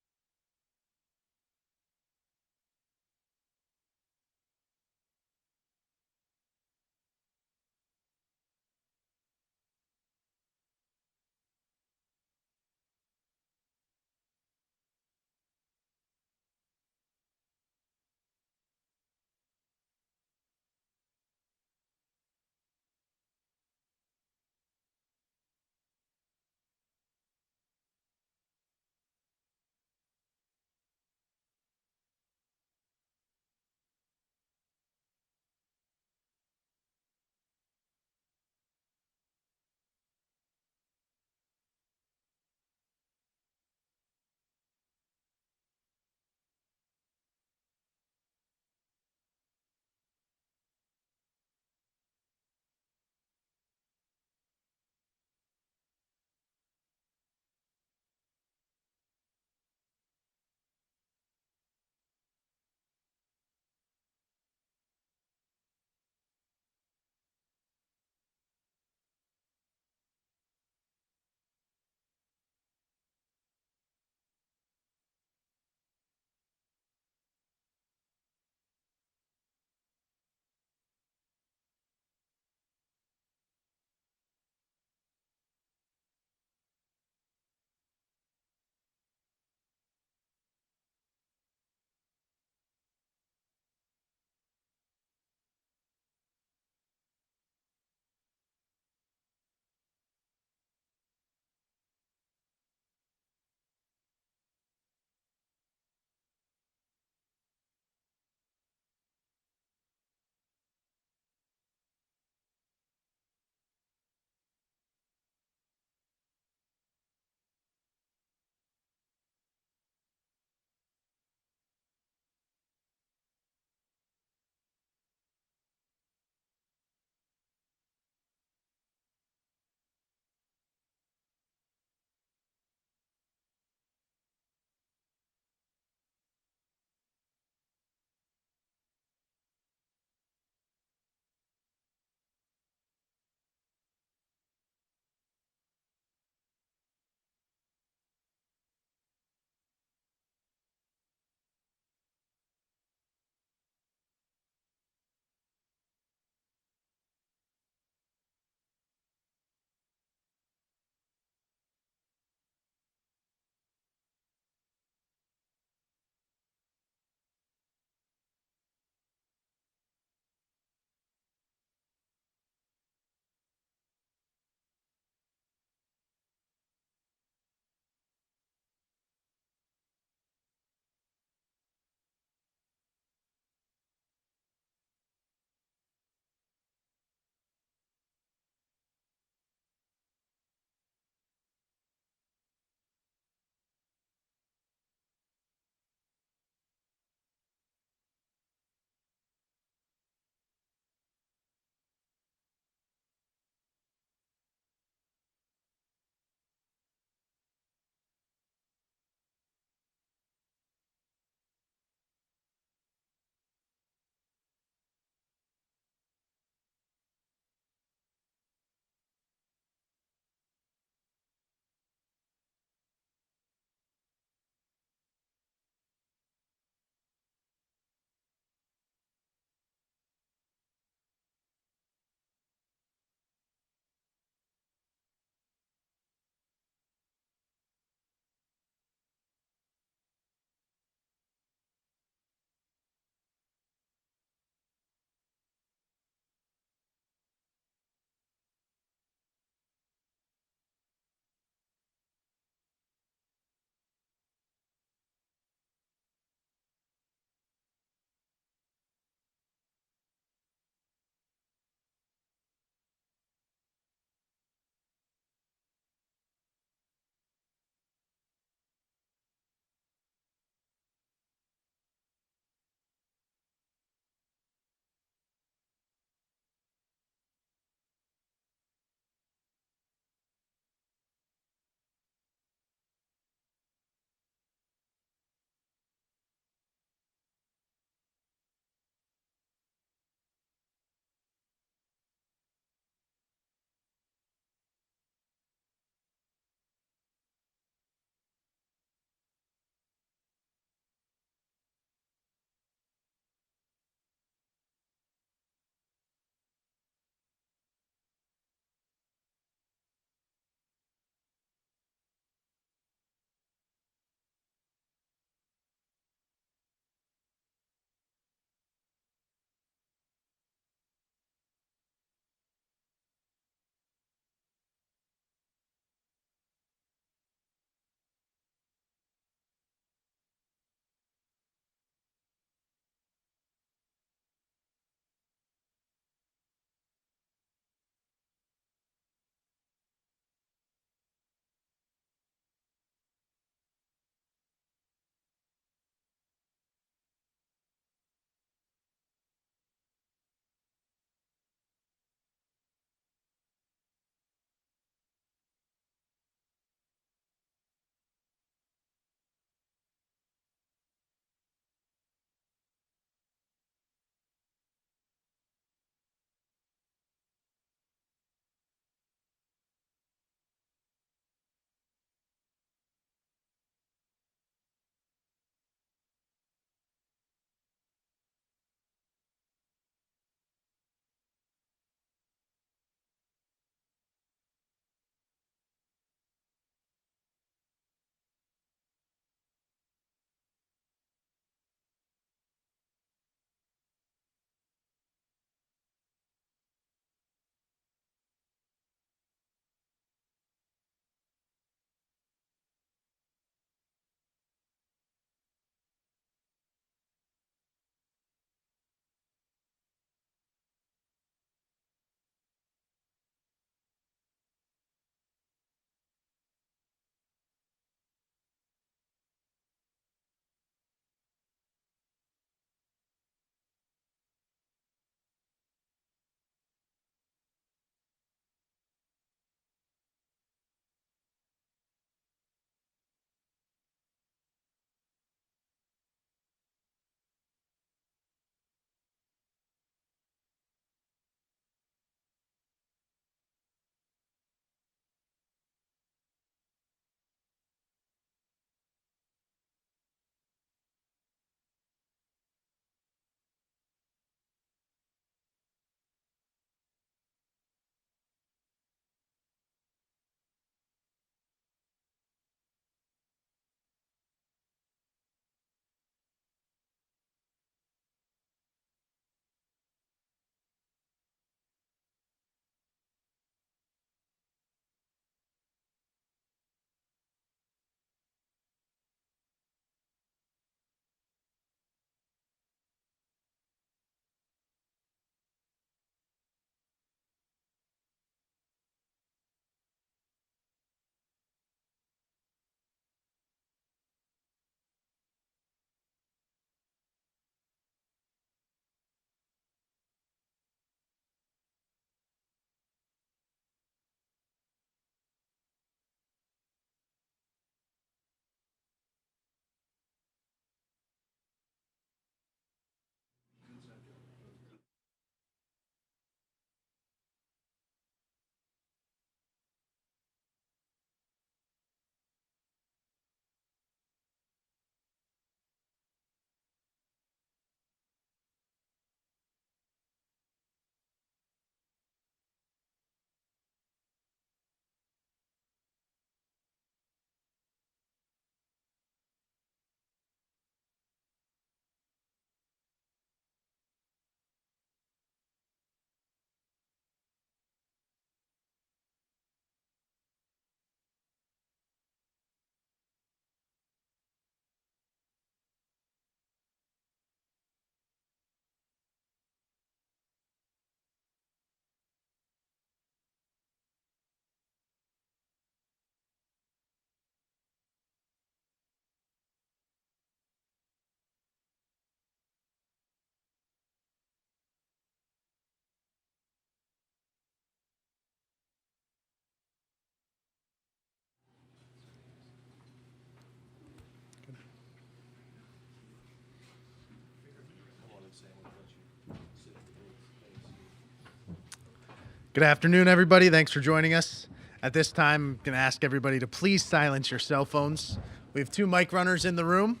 Good afternoon, everybody. Thanks for joining us. At this time, I'm going to ask everybody to please silence your cell phones. We have 2 mic runners in the room.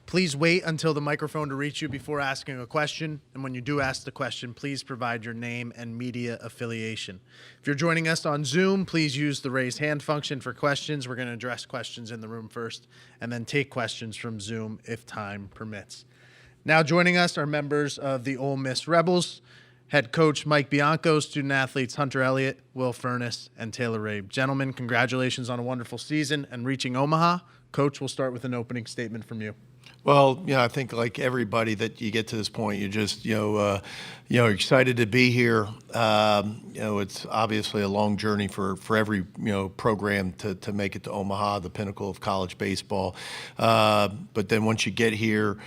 Please wait until the microphone to reach you before asking a question. And when you do ask the question, please provide your name and media affiliation. If you're joining us on Zoom, please use the raise hand function for questions. We're going to address questions in the room first and then take questions from Zoom if time permits. Now joining us are members of the Ole Miss Rebels, head coach Mike Bianco, student athletes Hunter Elliott, Will Furness, and Taylor Rabe. Gentlemen, congratulations on a wonderful season and reaching Omaha. Coach, we'll start with an opening statement from you. Well, I think like everybody that you get to this point, you're just, excited to be here. It's obviously a long journey for every, program to make it to Omaha, the pinnacle of college baseball. But then once you get here,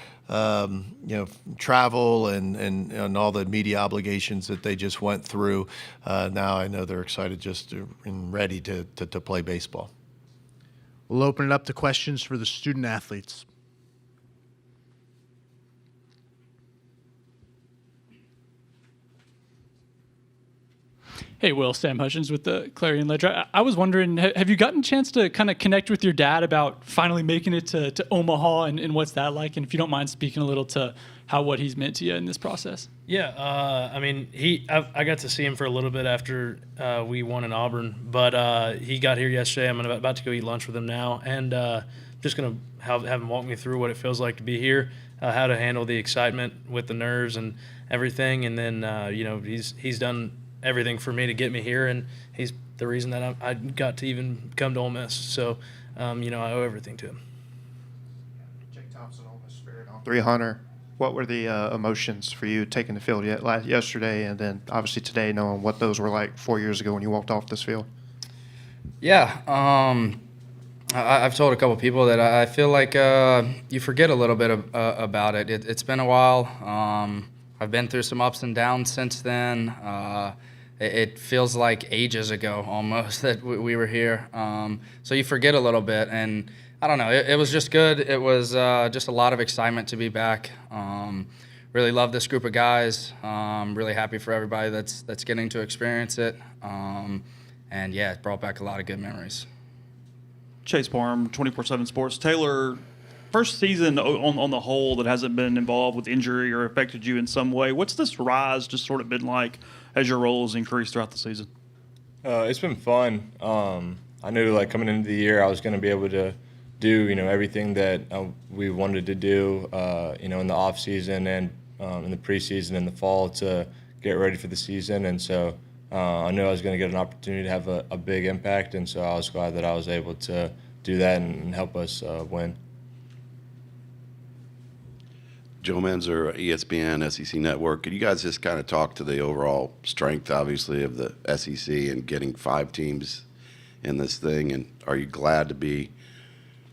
travel and all the media obligations that they just went through, now I know they're excited and ready to play baseball. We'll open it up to questions for the student athletes. Hey, Will, Sam Hutchins with the Clarion Ledger. I was wondering, have you gotten a chance to kind of connect with your dad about finally making it to Omaha and what's that like? And if you don't mind speaking a little to what he's meant to you in this process. Yeah, I got to see him for a little bit after we won in Auburn, but he got here yesterday. I'm about to go eat lunch with him now, and just going to have him walk me through what it feels like to be here, how to handle the excitement with the nerves and everything, and then he's done everything for me to get me here, and he's the reason that I got to even come to Ole Miss. So, I owe everything to him. Jake Thompson, Ole Miss Spirit on 3 Hunter. What were the emotions for you taking the field yesterday, and then obviously today, knowing what those were like 4 years ago when you walked off this field? Yeah, I've told a couple people that I feel like you forget a little bit about it. It's been a while. I've been through some ups and downs since then. It feels like ages ago almost that we were here. So you forget a little bit, and I don't know. It was just good. It was just a lot of excitement to be back. Really love this group of guys. Really happy for everybody that's getting to experience it. And yeah, it brought back a lot of good memories. Chase Parham, 24/7 Sports. Taylor, first season on the whole that hasn't been involved with injury or affected you in some way. What's this rise just sort of been like as your role has increased throughout the season? It's been fun. I knew coming into the year I was going to be able to do everything that we wanted to do in the off season and in the preseason and the fall to get ready for the season, and so I knew I was going to get an opportunity to have a big impact, and so I was glad that I was able to do that and help us win. Joe Menzer, ESPN, SEC Network. Could you guys just kind of talk to the overall strength, obviously, of the SEC and getting 5 teams in this thing? And are you glad to be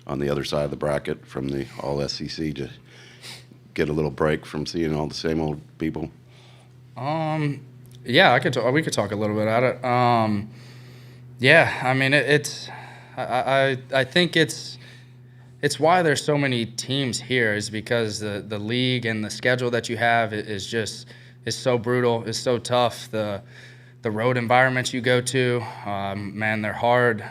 on the other side of the bracket from the All-SEC to get a little break from seeing all the same old people? Yeah, we could talk a little bit about it. Yeah, I mean, I think it's why there's so many teams here is because the league and the schedule that you have is so brutal, is so tough. The road environments you go to, man, they're hard.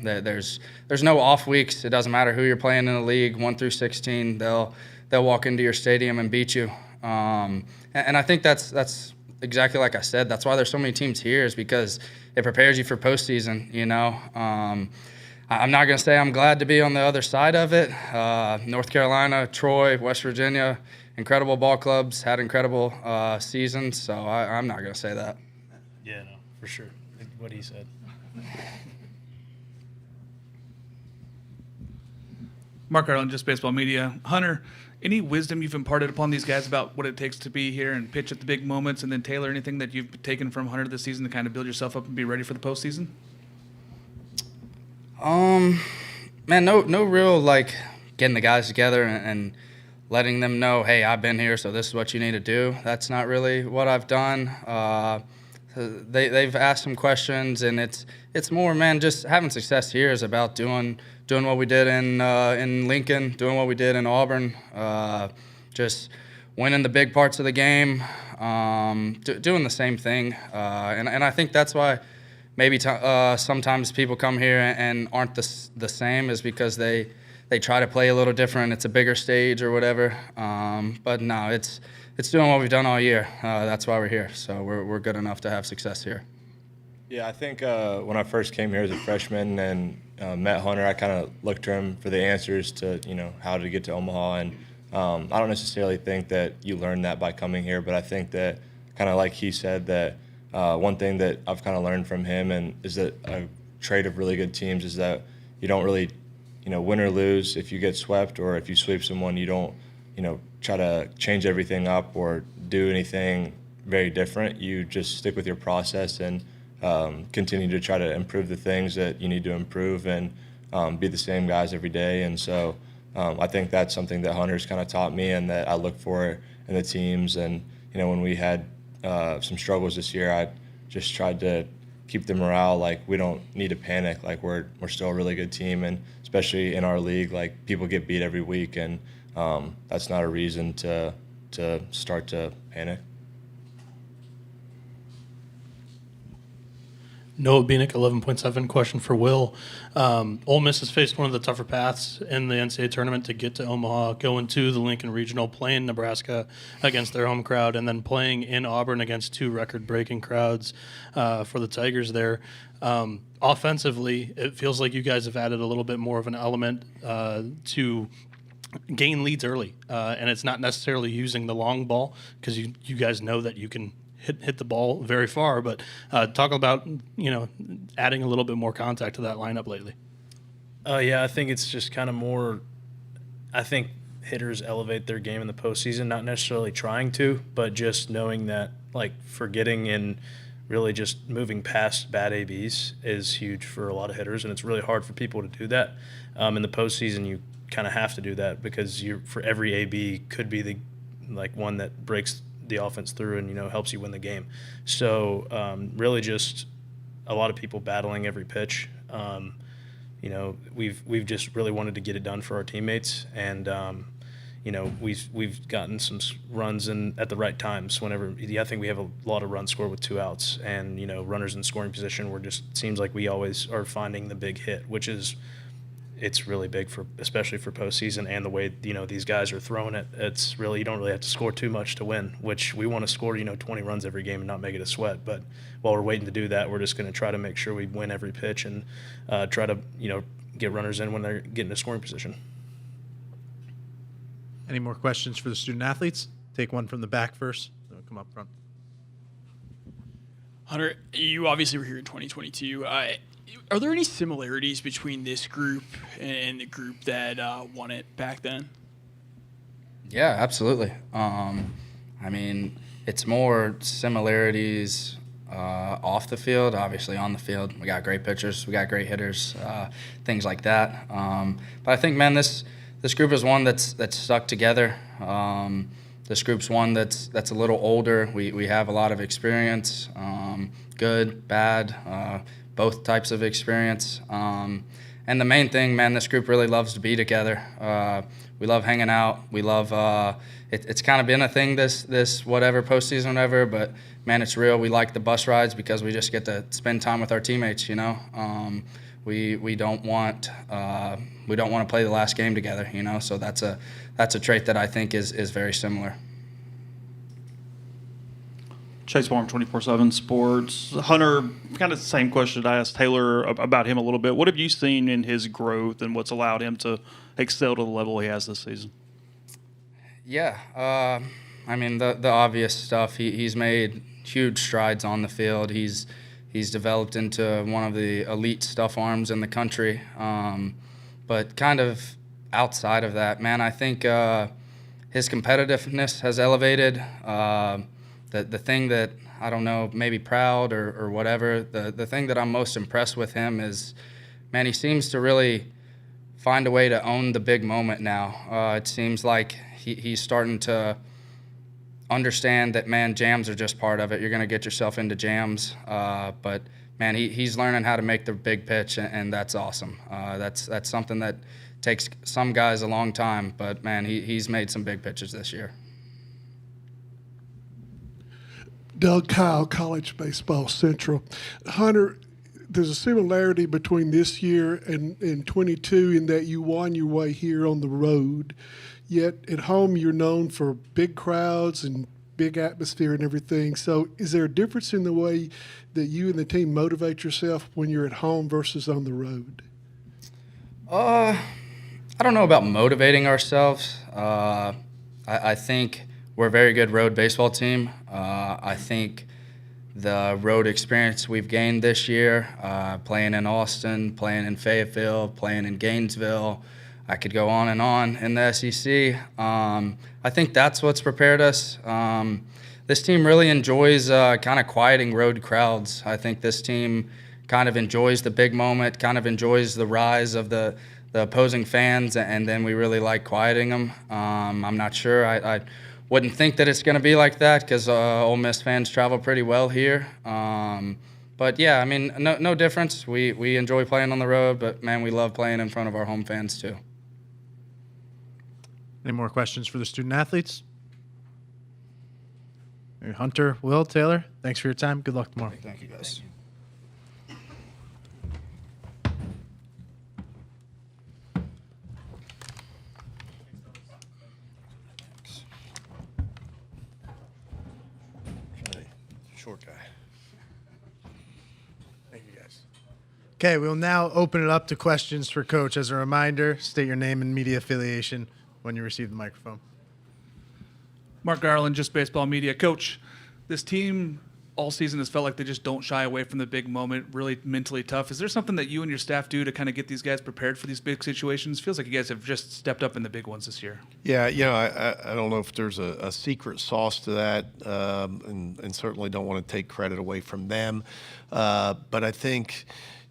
There's no off weeks. It doesn't matter who you're playing in the league, 1 through 16. They'll walk into your stadium and beat you. And I think that's exactly like I said. That's why there's so many teams here is because it prepares you for postseason. I'm not going to say I'm glad to be on the other side of it. North Carolina, Troy, West Virginia, incredible ball clubs, had incredible seasons, so I'm not going to say that. Yeah, no, for sure. What he said. Mark Arlen, Just Baseball Media. Hunter, any wisdom you've imparted upon these guys about what it takes to be here and pitch at the big moments? And then Taylor, anything that you've taken from Hunter this season to kind of build yourself up and be ready for the postseason? Man, no real getting the guys together and letting them know, hey, I've been here, so this is what you need to do. That's not really what I've done. They've asked some questions, and it's more, man, just having success here is about doing what we did in Lincoln, doing what we did in Auburn, just winning the big parts of the game, doing the same thing. And I think that's why maybe sometimes people come here and aren't the same, is because they try to play a little different. It's a bigger stage or whatever. But no, it's doing what we've done all year. That's why we're here. So we're good enough to have success here. Yeah, I think when I first came here as a freshman and met Hunter, I kind of looked to him for the answers to, how to get to Omaha. And I don't necessarily think that you learn that by coming here, but I think that kind of like he said that one thing that I've kind of learned from him and is that a trait of really good teams is that you don't really, win or lose if you get swept, or if you sweep someone, you don't, try to change everything up or do anything very different. You just stick with your process and continue to try to improve the things that you need to improve and be the same guys every day. And so I think that's something that Hunter's kind of taught me and that I look for in the teams. And, when we had some struggles this year, I just tried to keep the morale, like, we don't need to panic. Like, we're still a really good team, and especially in our league, like, people get beat every week, and that's not a reason to start to panic. Noah Beanick, 11.7. Question for Will. Ole Miss has faced one of the tougher paths in the NCAA tournament to get to Omaha, going to the Lincoln Regional, playing Nebraska against their home crowd, and then playing in Auburn against two record-breaking crowds for the Tigers there. Offensively, it feels like you guys have added a little bit more of an element to gain leads early, and it's not necessarily using the long ball, because you guys know that you can hit the ball very far, but talk about adding a little bit more contact to that lineup lately. Yeah, I think it's just kind of more. I think hitters elevate their game in the postseason, not necessarily trying to, but just knowing that, like, forgetting and really just moving past bad ABs is huge for a lot of hitters, and it's really hard for people to do that. In the postseason, you kind of have to do that, because for every AB could be the one that breaks the offense through and helps you win the game. So really just a lot of people battling every pitch. We've just really wanted to get it done for our teammates, and we've gotten some runs in at the right times. I think we have a lot of runs scored with 2 outs, and runners in scoring position. Seems like we always are finding the big hit, which is. It's really big especially for postseason, and the way these guys are throwing it. It's really, you don't really have to score too much to win, which we want to score 20 runs every game and not make it a sweat. But while we're waiting to do that, we're just going to try to make sure we win every pitch and try to get runners in when they're getting to scoring position. Any more questions for the student athletes? Take one from the back first. Then we'll come up front. Hunter, you obviously were here in 2022. Are there any similarities between this group and the group that won it back then? Yeah, absolutely. It's more similarities off the field. Obviously, on the field, we got great pitchers, we got great hitters, things like that. But I think, man, this group is one that's stuck together. This group's one that's a little older. We have a lot of experience, good, bad. Both types of experience. And the main thing, man, this group really loves to be together. We love hanging out. We love, it's kind of been a thing this whatever, postseason, whatever, but man, it's real. We like the bus rides because we just get to spend time with our teammates, We don't want to play the last game together, So that's a trait that I think is very similar. Chase Farm, 24/7 Sports. Hunter, kind of the same question I asked Taylor about him a little bit. What have you seen in his growth and what's allowed him to excel to the level he has this season? Yeah, the obvious stuff. He's made huge strides on the field. He's developed into one of the elite stuff arms in the country. But kind of outside of that, man, I think his competitiveness has elevated. The thing that, I don't know, maybe proud or whatever, the thing that I'm most impressed with him is, man, he seems to really find a way to own the big moment now. It seems like he's starting to understand that, man, jams are just part of it. You're going to get yourself into jams. But, man, he's learning how to make the big pitch, and that's awesome. That's something that takes some guys a long time. But, man, he's made some big pitches this year. Doug Kyle, College Baseball Central. Hunter, there's a similarity between this year and 22 in that you won your way here on the road. Yet at home, you're known for big crowds and big atmosphere and everything. So is there a difference in the way that you and the team motivate yourself when you're at home versus on the road? I don't know about motivating ourselves. I think we're a very good road baseball team. I think the road experience we've gained this year, playing in Austin, playing in Fayetteville, playing in Gainesville, I could go on in the SEC. I think that's what's prepared us. This team really enjoys kind of quieting road crowds. I think this team kind of enjoys the big moment, kind of enjoys the rise of the opposing fans, and then we really like quieting them. I'm not sure. I wouldn't think that it's going to be like that because Ole Miss fans travel pretty well here. But yeah, I mean, no difference. We enjoy playing on the road, but man, we love playing in front of our home fans too. Any more questions for the student athletes? Hunter, Will, Taylor, thanks for your time. Good luck tomorrow. Thank you, guys. Short guy. Thank you, guys. Okay, we'll now open it up to questions for Coach. As a reminder, state your name and media affiliation when you receive the microphone. Mark Garland, Just Baseball Media. Coach, this team all season has felt like they just don't shy away from the big moment, really mentally tough. Is there something that you and your staff do to kind of get these guys prepared for these big situations? Feels like you guys have just stepped up in the big ones this year. Yeah, I don't know if there's a secret sauce to that, and certainly don't want to take credit away from them. But I think,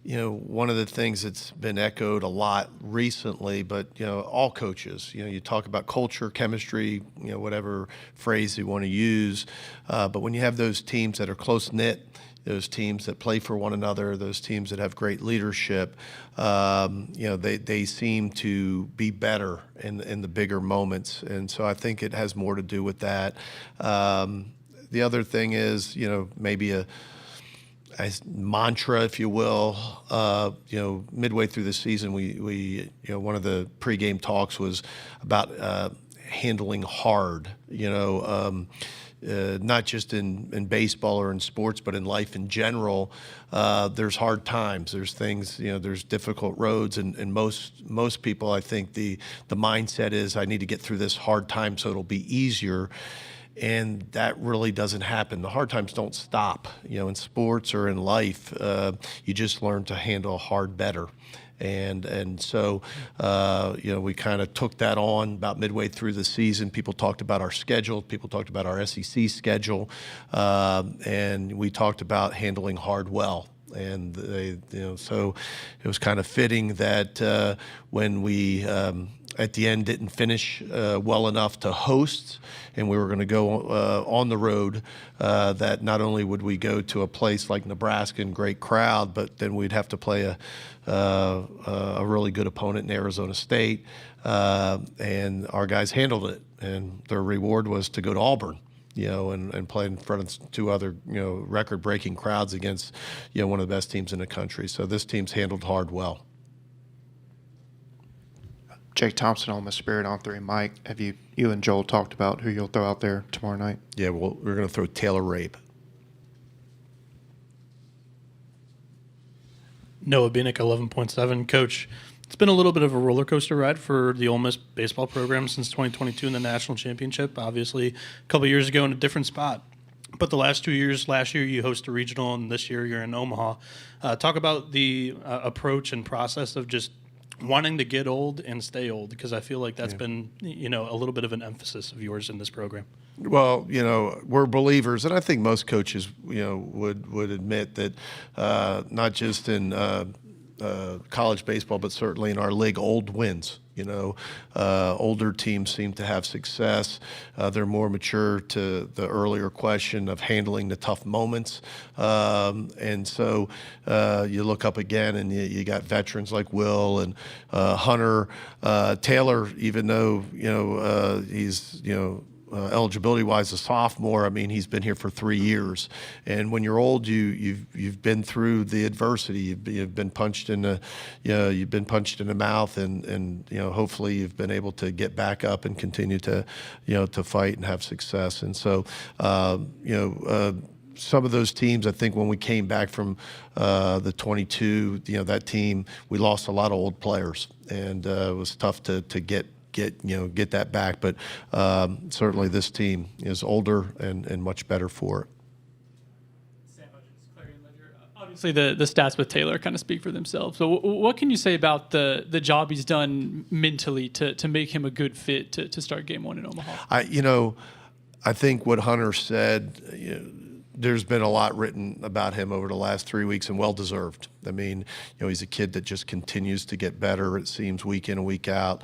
one of the things that's been echoed a lot recently, but, all coaches, you talk about culture, chemistry, whatever phrase you want to use. But when you have those teams that are close-knit, those teams that play for one another, those teams that have great leadership, they seem to be better in the bigger moments. And so I think it has more to do with that. The other thing is, maybe a mantra, if you will. Midway through the season, we one of the pregame talks was about handling hard. Not just in baseball or in sports, but in life in general. There's hard times. There's things. There's difficult roads, and most people, I think, the mindset is I need to get through this hard time so it'll be easier. And that really doesn't happen. The hard times don't stop. In sports or in life, you just learn to handle hard better. And so, we kind of took that on about midway through the season. People talked about our schedule. People talked about our SEC schedule. And we talked about handling hard well. And so it was kind of fitting that when we at the end didn't finish well enough to host, and we were going to go on the road, that not only would we go to a place like Nebraska and great crowd, but then we'd have to play a really good opponent in Arizona State, and our guys handled it, and their reward was to go to Auburn. And play in front of two other, record-breaking crowds against, one of the best teams in the country. So this team's handled hard well. Jake Thompson, Ole Miss Spirit on 3. Mike, have you and Joel talked about who you'll throw out there tomorrow night? Yeah, well, we're going to throw Taylor Rabe. Noah Binick, 11.7. Coach, it's been a little bit of a roller coaster ride for the Ole Miss baseball program since 2022 in the national championship. Obviously, a couple years ago in a different spot. But the last 2 years, last year you hosted a regional, and this year you're in Omaha. Talk about the approach and process of just wanting to get old and stay old, because I feel like that's been, a little bit of an emphasis of yours in this program. Well, we're believers, and I think most coaches, would admit that not just in college baseball, but certainly in our league, old wins. Older teams seem to have success. They're more mature to the earlier question of handling the tough moments. And so you look up again and you got veterans like Will and Hunter. Taylor, even though, he's, eligibility-wise, a sophomore. I mean, he's been here for 3 years, and when you're old, you've been through the adversity. You've been punched in the, you've been punched in the mouth, and hopefully you've been able to get back up and continue to, to fight and have success. And so, some of those teams, I think when we came back from the 22, that team, we lost a lot of old players, and it was tough to get that back. But certainly this team is older and much better for it. Obviously, the stats with Taylor kind of speak for themselves. So, what can you say about the job he's done mentally to make him a good fit to start Game 1 in Omaha? I think what Hunter said. There's been a lot written about him over the last 3 weeks, and well-deserved. I mean, he's a kid that just continues to get better, it seems, week in and week out.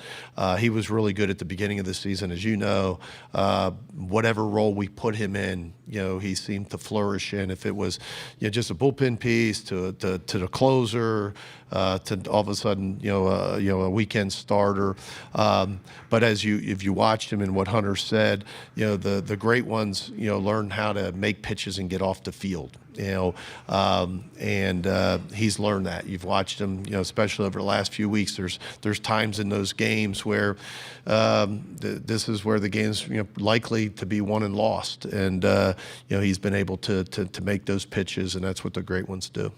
He was really good at the beginning of the season, as you know. Whatever role we put him in, he seemed to flourish in. If it was just a bullpen piece to the closer, to all of a sudden, a weekend starter. But if you watched him and what Hunter said, the great ones, learn how to make pitches and get off the field. And he's learned that. You've watched him, especially over the last few weeks. There's times in those games where this is where the game's likely to be won and lost, and he's been able to make those pitches, and that's what the great ones do.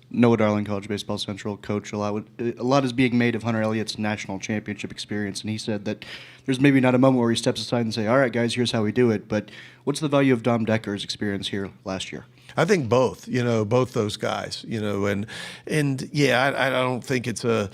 Noah Darling, College Baseball Central coach. A lot is being made of Hunter Elliott's national championship experience, and he said that there's maybe not a moment where he steps aside and say, "All right, guys, here's how we do it." But what's the value of Dom Decker's experience here last year? I think both. Both those guys. And yeah, I don't think it's a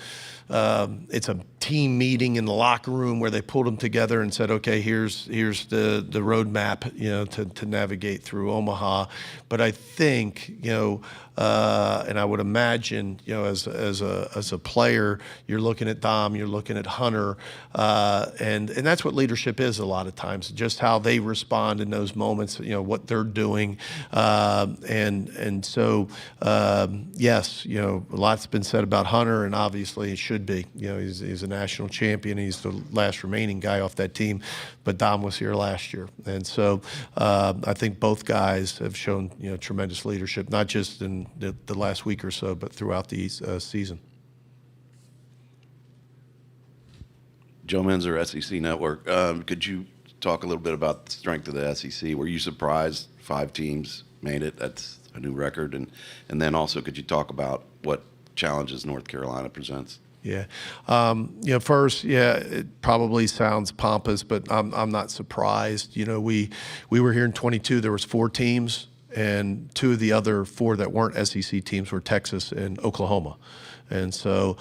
team meeting in the locker room where they pulled them together and said, okay, here's the roadmap, to navigate through Omaha. But I think, and I would imagine, as a player, you're looking at Dom, you're looking at Hunter, and that's what leadership is a lot of times, just how they respond in those moments, what they're doing, and so yes, a lot's been said about Hunter, and obviously it should be. He's a national champion. He's the last remaining guy off that team, but Dom was here last year, and so I think both guys have shown tremendous leadership, not just in the last week or so, but throughout the season. Joe Menzer, SEC Network. Could you talk a little bit about the strength of the SEC? Were you surprised 5 teams made it? That's a new record. And then also, could you talk about what challenges North Carolina presents? Yeah. First, it probably sounds pompous, but I'm not surprised. We were here in 22. There was 4 teams, and 2 of the other 4 that weren't SEC teams were Texas and Oklahoma. And so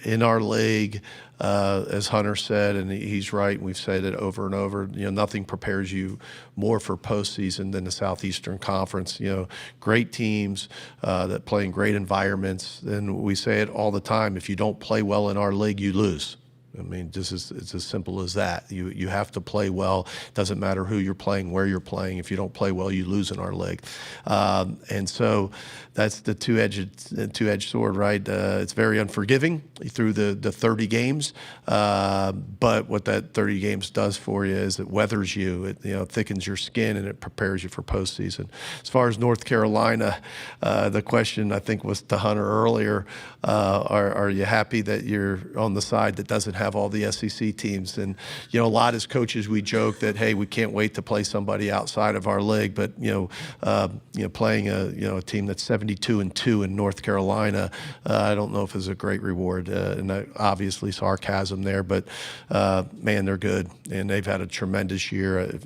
in our league, as Hunter said, and he's right, and we've said it over and over, nothing prepares you more for postseason than the Southeastern Conference. Great teams that play in great environments, and we say it all the time, if you don't play well in our league, you lose. I mean, it's as simple as that. You have to play well. It doesn't matter who you're playing, where you're playing. If you don't play well, you lose in our league. And so that's the two-edged sword, right? It's very unforgiving through the 30 games. But what that 30 games does for you is it weathers you. It thickens your skin, and it prepares you for postseason. As far as North Carolina, the question I think was to Hunter earlier, are you happy that you're on the side that doesn't have all the SEC teams? And a lot as coaches we joke that, hey, we can't wait to play somebody outside of our league, but playing a team that's 72-2 in North Carolina, I don't know if it's a great reward, and obviously sarcasm there, but man, they're good, and they've had a tremendous year.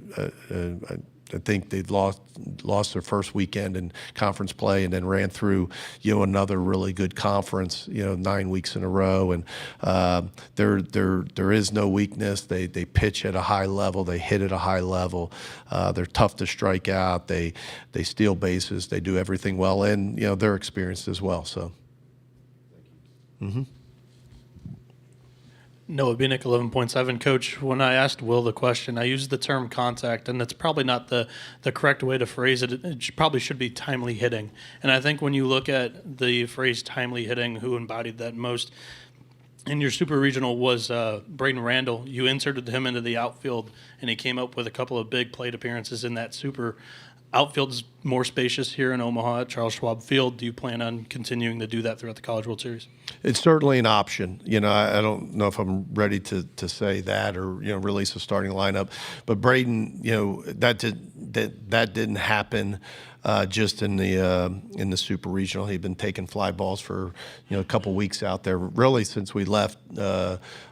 I think they lost their first weekend in conference play, and then ran through another really good conference 9 weeks in a row. And there is no weakness. They pitch at a high level. They hit at a high level. They're tough to strike out. They steal bases. They do everything well, and they're experienced as well. So. Mm-hmm. Noah Bieniek, 11.7. Coach, when I asked Will the question, I used the term contact, and that's probably not the correct way to phrase it. It probably should be timely hitting. And I think when you look at the phrase timely hitting, who embodied that most, and your super regional was Braden Randall. You inserted him into the outfield, and he came up with a couple of big plate appearances in that super. Outfield is more spacious here in Omaha at Charles Schwab Field. Do you plan on continuing to do that throughout the College World Series? It's certainly an option. I don't know if I'm ready to say that or release a starting lineup, but Braden, that didn't happen just in the super regional. He'd been taking fly balls for a couple weeks out there, really since we left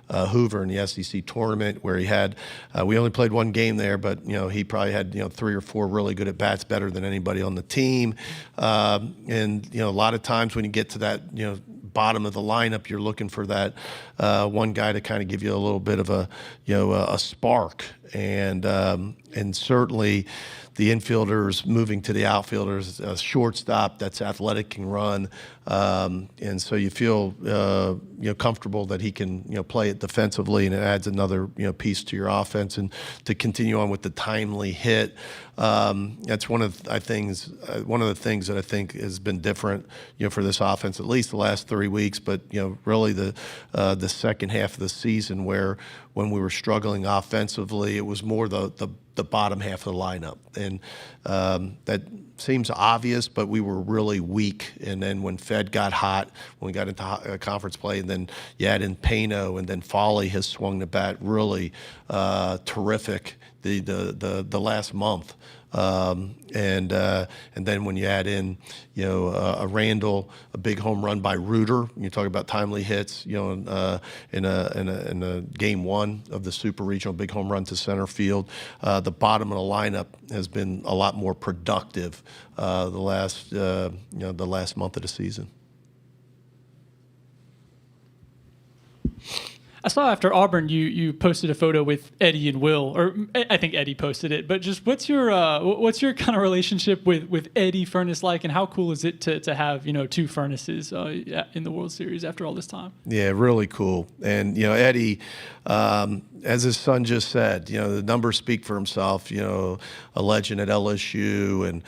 Hoover in the SEC tournament, where he had we only played one game there, but he probably had 3 or 4 really good at bats, better than anybody on the team. And a lot of times when you get to that bottom of the lineup, you're looking for that one guy to kind of give you a little bit of a spark, and certainly the infielders moving to the outfielders, a shortstop that's athletic, can run, and so you feel comfortable that he can play it defensively, and it adds another piece to your offense. And to continue on with the timely hit, that's one of the things that I think has been different for this offense, at least the last 3 weeks, but really the second half of the season, where when we were struggling offensively, it was more the bottom half of the lineup, and that seems obvious, but we were really weak. And then when Fed got hot, when we got into conference play, and then you add in Pano, and then Foley has swung the bat really terrific the last month. And then when you add in, a Randall, a big home run by Reuter, you talk about timely hits, in a game 1 of the Super Regional, big home run to center field. The bottom of the lineup has been a lot more productive the last month of the season. I saw after Auburn, you posted a photo with Eddie and Will, or I think Eddie posted it. But just what's your kind of relationship with Eddie Furness like, and how cool is it to have 2 Furnaces in the World Series after all this time? Yeah, really cool. And Eddie, as his son just said, the numbers speak for himself. A legend at LSU, and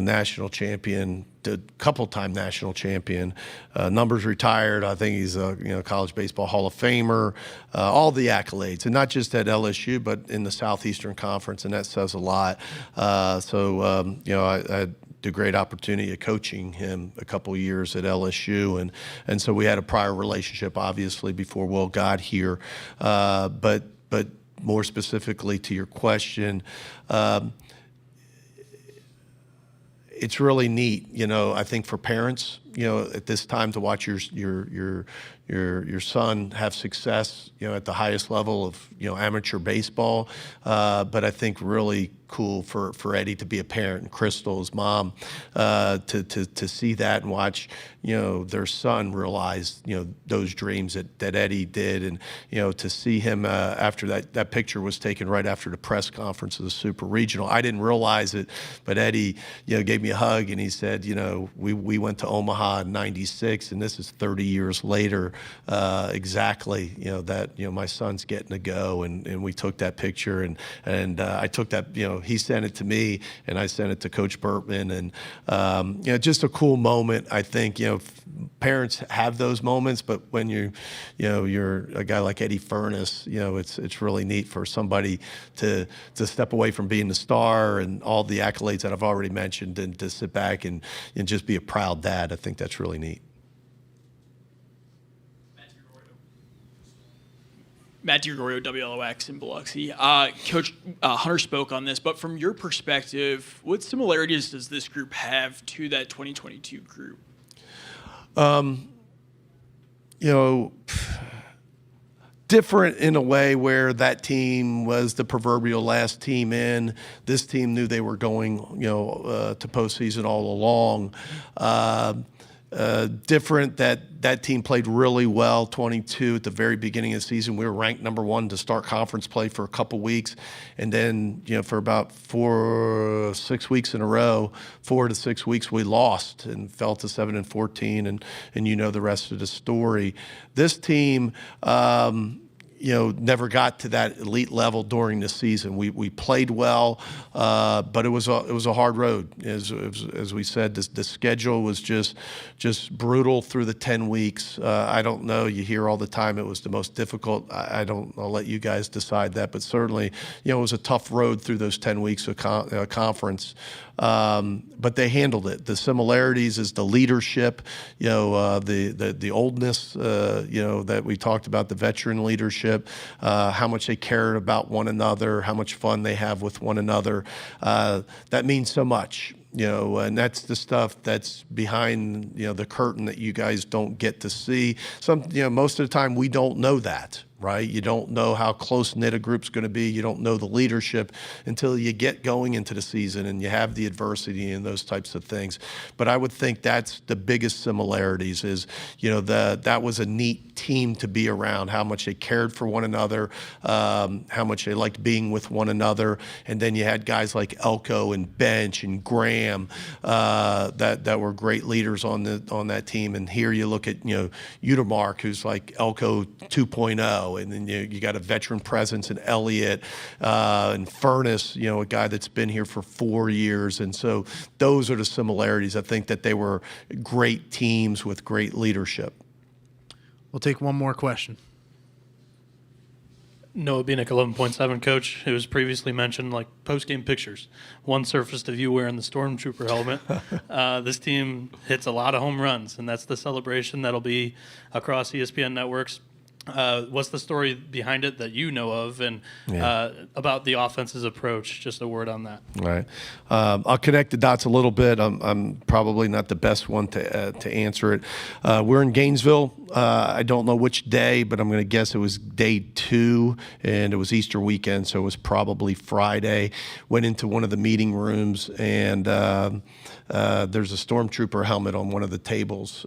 national champion, a couple-time national champion. Numbers retired. I think he's a college baseball Hall of Famer. All the accolades, and not just at LSU, but in the Southeastern Conference, and that says a lot. I had the great opportunity of coaching him a couple of years at LSU, and so we had a prior relationship, obviously, before Will got here. But more specifically to your question, it's really neat, I think, for parents, at this time, to watch your son have success, at the highest level of amateur baseball. But I think really cool for Eddie to be a parent, and Crystal, his mom, to see that and watch their son realize those dreams that Eddie did, and to see him after that picture was taken right after the press conference of the Super Regional. I didn't realize it, but Eddie gave me a hug, and he said, we went to Omaha in '96, and this is 30 years later, exactly, that my son's getting to go, and we took that picture, and I took that, he sent it to me, and I sent it to Coach Burtman, and just a cool moment. I think parents have those moments, but when you're a guy like Eddie Furness, it's really neat for somebody to step away from being the star and all the accolades that I've already mentioned, and to sit back and just be a proud dad. I think that's really neat. Matt DiGregorio, WLOX in Biloxi. Coach Hunter spoke on this, but from your perspective, what similarities does this group have to that 2022 group? Different in a way where that team was the proverbial last team in. This team knew they were going, to postseason all along. Different that team played really well, 22 at the very beginning of the season. We were ranked number 1 to start conference play for a couple weeks, and then for about 4 to 6 weeks in a row, 4 to 6 weeks, we lost and fell to 7-14, and the rest of the story. This team, never got to that elite level during the season. We played well, but it was a hard road. As we said, the schedule was just brutal through the 10 weeks. I don't know. You hear all the time it was the most difficult. I'll let you guys decide that, but certainly, it was a tough road through those 10 weeks of conference. But they handled it. The similarities is the leadership, the oldness, that we talked about, the veteran leadership, how much they cared about one another, how much fun they have with one another. That means so much. And that's the stuff that's behind, the curtain that you guys don't get to see. Most of the time we don't know that, right? You don't know how close-knit a group's going to be. You don't know the leadership until you get going into the season and you have the adversity and those types of things. But I would think that's the biggest similarities is, that was a neat team to be around, how much they cared for one another, how much they liked being with one another. And then you had guys like Elko and Bench and Graham that were great leaders on that team. And here you look at, Utermark, who's like Elko 2.0. And then you got a veteran presence in Elliott and Furness, a guy that's been here for 4 years. And so those are the similarities. I think that they were great teams with great leadership. We'll take one more question. Noah Bieniek, 11.7 coach. It was previously mentioned, like post-game pictures. One surfaced of you wearing the Stormtrooper helmet. This team hits a lot of home runs, and that's the celebration that'll be across ESPN networks. What's the story behind it that you know of, and about the offense's approach? Just a word on that. Right. I'll connect the dots a little bit. I'm probably not the best one to answer it. We're in Gainesville. I don't know which day, but I'm going to guess it was day 2, and it was Easter weekend, so it was probably Friday. Went into one of the meeting rooms, and there's a Stormtrooper helmet on one of the tables,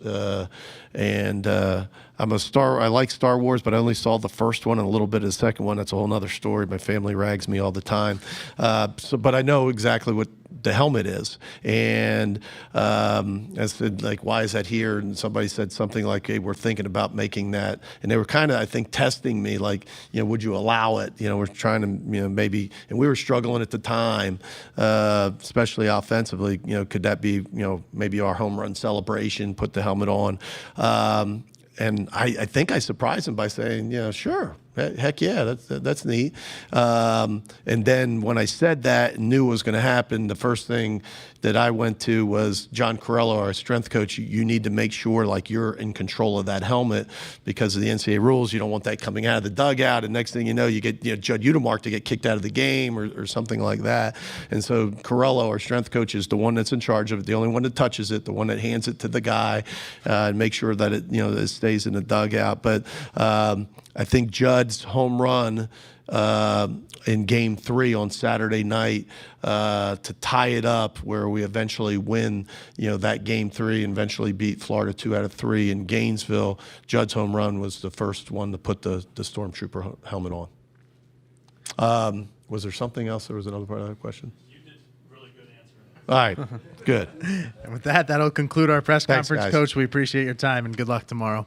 and I like Star Wars, but I only saw the first one and a little bit of the second one. That's a whole nother story. My family rags me all the time. But I know exactly what the helmet is. And I said, like, why is that here? And somebody said something like, hey, we're thinking about making that. And they were kind of, I think, testing me, like, would you allow it? We're trying to, maybe, and we were struggling at the time, especially offensively. Could that be, maybe our home run celebration, put the helmet on? And I think I surprised him by saying, sure, heck yeah, that's neat. And then when I said that and knew what was going to happen, the first thing that I went to was John Corello, our strength coach. You need to make sure like you're in control of that helmet because of the NCAA rules. You don't want that coming out of the dugout. And next thing you know, you get Judd Utermark to get kicked out of the game or something like that. And so Corello, our strength coach, is the one that's in charge of it, the only one that touches it, the one that hands it to the guy, and make sure that it stays in the dugout. But I think Judd's home run in Game 3 on Saturday night to tie it up, where we eventually win, that Game 3 and eventually beat Florida 2 out of 3 in Gainesville. Judd's home run was the first one to put the Stormtrooper helmet on. Was there something else? There was another part of that question. You did really good answering. All right, good. And with that, that'll conclude our press Thanks, conference, guys. Coach. We appreciate your time and good luck tomorrow.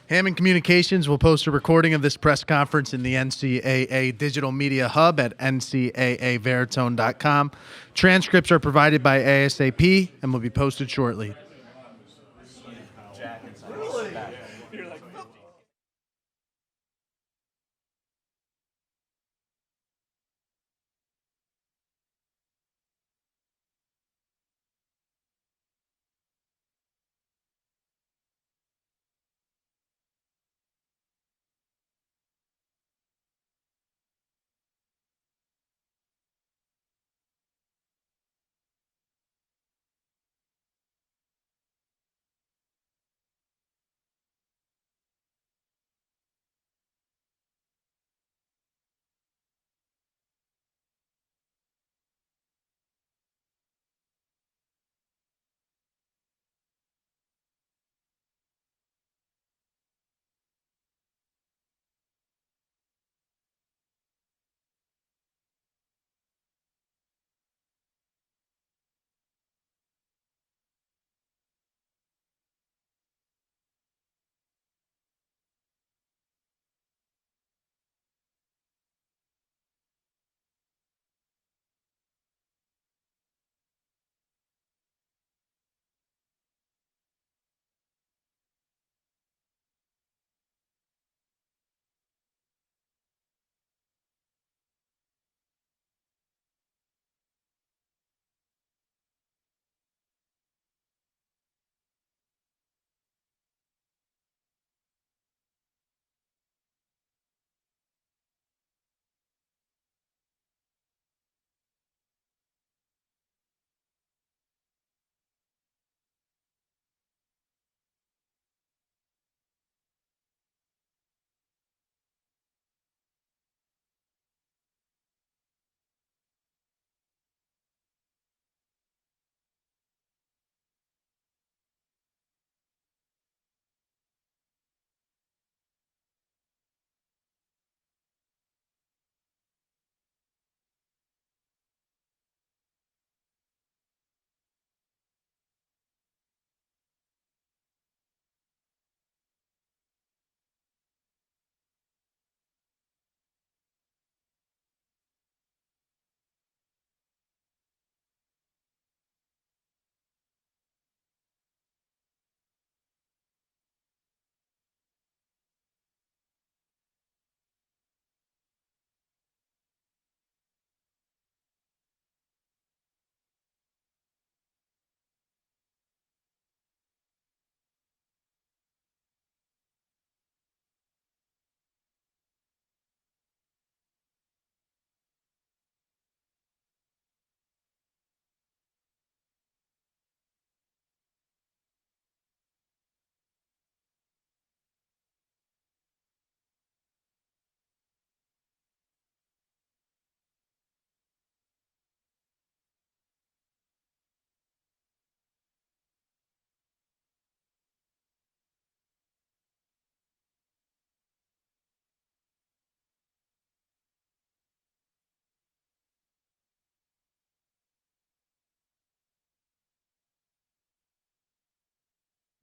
Hammond Communications will post a recording of this press conference in the NCAA Digital Media Hub at ncaaveritone.com. Transcripts are provided by ASAP and will be posted shortly.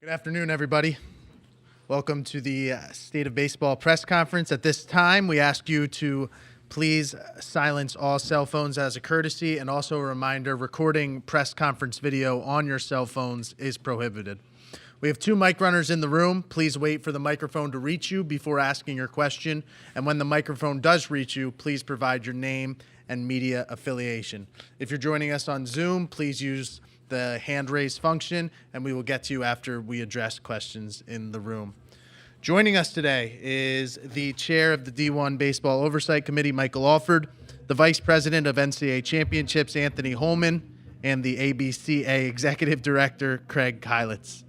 Good afternoon, everybody. Welcome to the State of Baseball press conference. At this time, we ask you to please silence all cell phones as a courtesy, and also a reminder, recording press conference video on your cell phones is prohibited. We have 2 mic runners in the room. Please wait for the microphone to reach you before asking your question. And when the microphone does reach you, please provide your name and media affiliation. If you're joining us on Zoom, please use the hand raise function, and we will get to you after we address questions in the room. Joining us today is the chair of the D1 Baseball Oversight Committee, Michael Alford, the vice president of NCAA Championships, Anthony Holman, and the ABCA executive director, Craig Kylitz.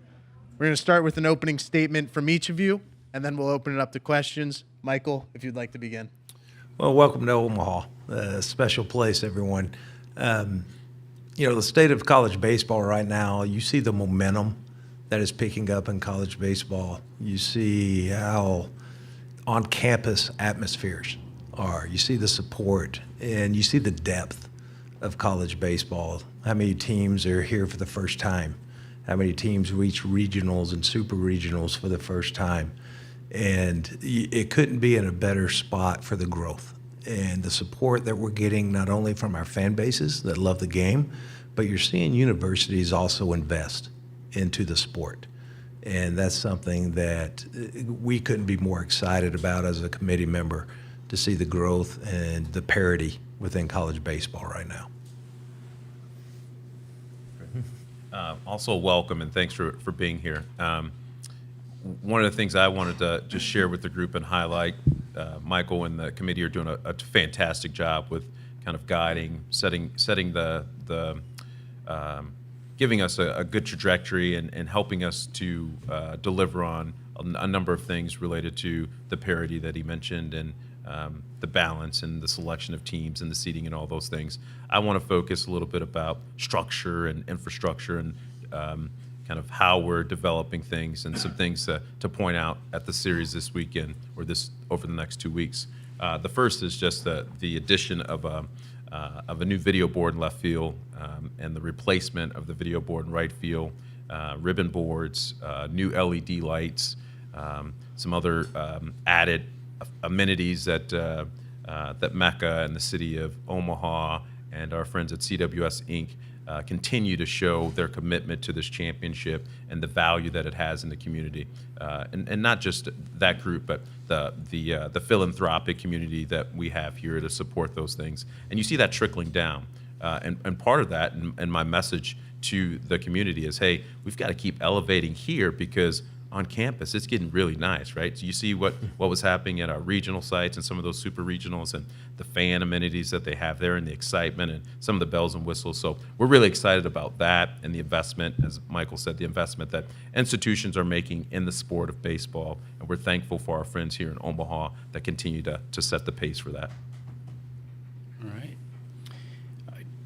We're going to start with an opening statement from each of you, and then we'll open it up to questions. Michael, if you'd like to begin. Well, welcome to Omaha. A special place, everyone. The state of college baseball right now, you see the momentum that is picking up in college baseball. You see how on-campus atmospheres are. You see the support, and you see the depth of college baseball. How many teams are here for the first time? How many teams reach regionals and super regionals for the first time? And it couldn't be in a better spot for the growth and the support that we're getting, not only from our fan bases that love the game, but you're seeing universities also invest into the sport. And that's something that we couldn't be more excited about as a committee member, to see the growth and the parity within college baseball right now. Also welcome and thanks for being here. One of the things I wanted to just share with the group and highlight, Michael and the committee are doing a fantastic job with kind of guiding, setting giving us a good trajectory and helping us to deliver on a number of things related to the parity that he mentioned, and the balance and the selection of teams and the seating and all those things. I want to focus a little bit about structure and infrastructure and kind of how we're developing things, and some things to point out at the series this weekend or over the next 2 weeks. The first is just the addition of a new video board in left field, and the replacement of the video board in right field, ribbon boards, new LED lights, some other added amenities that Mecca and the city of Omaha and our friends at CWS Inc. Continue to show their commitment to this championship and the value that it has in the community, and not just that group, but the philanthropic community that we have here to support those things. And you see that trickling down, and part of that, and my message to the community is, hey, we've got to keep elevating here, because on campus it's getting really nice, right? So you see what was happening at our regional sites and some of those super regionals, and the fan amenities that they have there, and the excitement and some of the bells and whistles. So we're really excited about that, and the investment, as Michael said, the investment that institutions are making in the sport of baseball, and we're thankful for our friends here in Omaha that continue to set the pace for that. All right.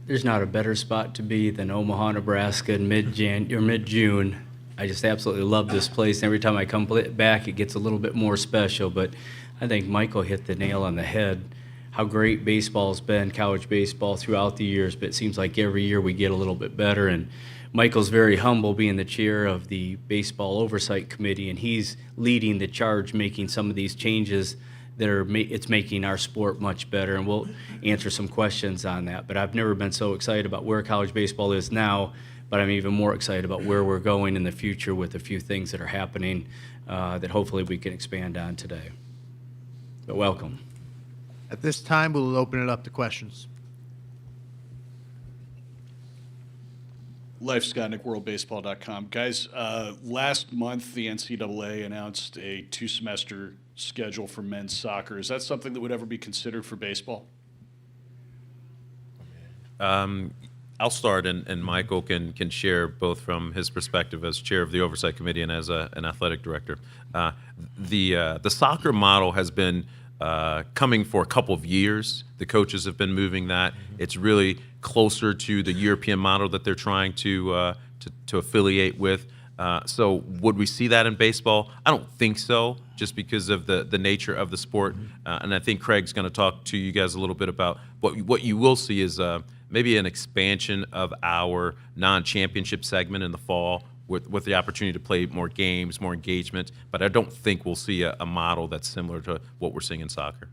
There's not a better spot to be than Omaha, Nebraska in mid-June. I just absolutely love this place. Every time I come back, it gets a little bit more special. But I think Michael hit the nail on the head. How great baseball's been, college baseball, throughout the years. But it seems like every year we get a little bit better. And Michael's very humble, being the chair of the Baseball Oversight Committee, and he's leading the charge, making some of these changes that it's making our sport much better. And we'll answer some questions on that. But I've never been so excited about where college baseball is now, but I'm even more excited about where we're going in the future with a few things that are happening that hopefully we can expand on today. But welcome. At this time, we'll open it up to questions. Life Scotnick, WorldBaseball.com. Guys, last month the NCAA announced a 2-semester schedule for men's soccer. Is that something that would ever be considered for baseball? I'll start, and Michael can share both from his perspective as chair of the Oversight Committee and as an athletic director. The soccer model has been coming for a couple of years. The coaches have been moving that. It's really closer to the European model that they're trying to affiliate with. So would we see that in baseball? I don't think so, just because of the nature of the sport. And I think Craig's going to talk to you guys a little bit about what you will see is maybe an expansion of our non-championship segment in the fall, with the opportunity to play more games, more engagement. But I don't think we'll see a model that's similar to what we're seeing in soccer.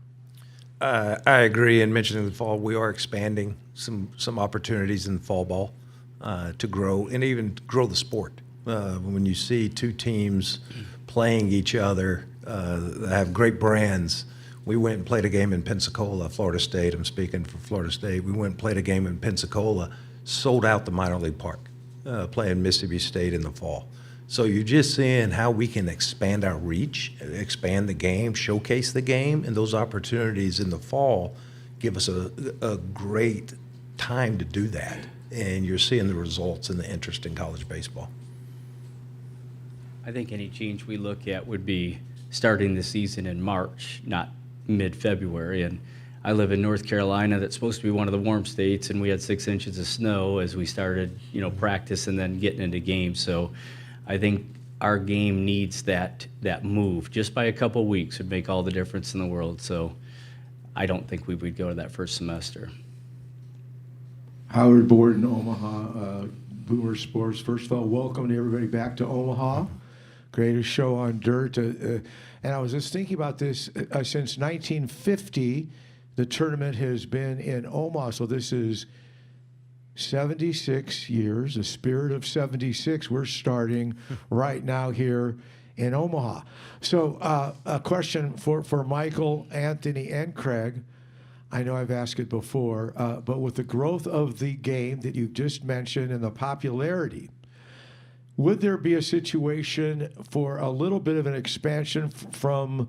I agree. And mentioning the fall, we are expanding some opportunities in fall ball to grow and even grow the sport. When you see two teams playing each other that have great brands. We went and played a game in Pensacola, Florida State. I'm speaking for Florida State. We went and played a game in Pensacola, sold out the minor league park, playing Mississippi State in the fall. So you're just seeing how we can expand our reach, expand the game, showcase the game, and those opportunities in the fall give us a great time to do that. And you're seeing the results and the interest in college baseball. I think any change we look at would be starting the season in March, not mid-February. And I live in North Carolina. That's supposed to be one of the warm states, and we had 6 inches of snow as we started, practice and then getting into games. So I think our game needs that move. Just by a couple weeks would make all the difference in the world. So I don't think we would go to that first semester. Howard Borden, Omaha, Boomer Sports. First of all, welcome to everybody back to Omaha. Greatest show on dirt. And I was just thinking about this. Since 1950, the tournament has been in Omaha. So this is 76 years, the spirit of 76. We're starting right now here in Omaha. So a question for Michael, Anthony, and Craig. I know I've asked it before, but with the growth of the game that you've just mentioned and the popularity, would there be a situation for a little bit of an expansion from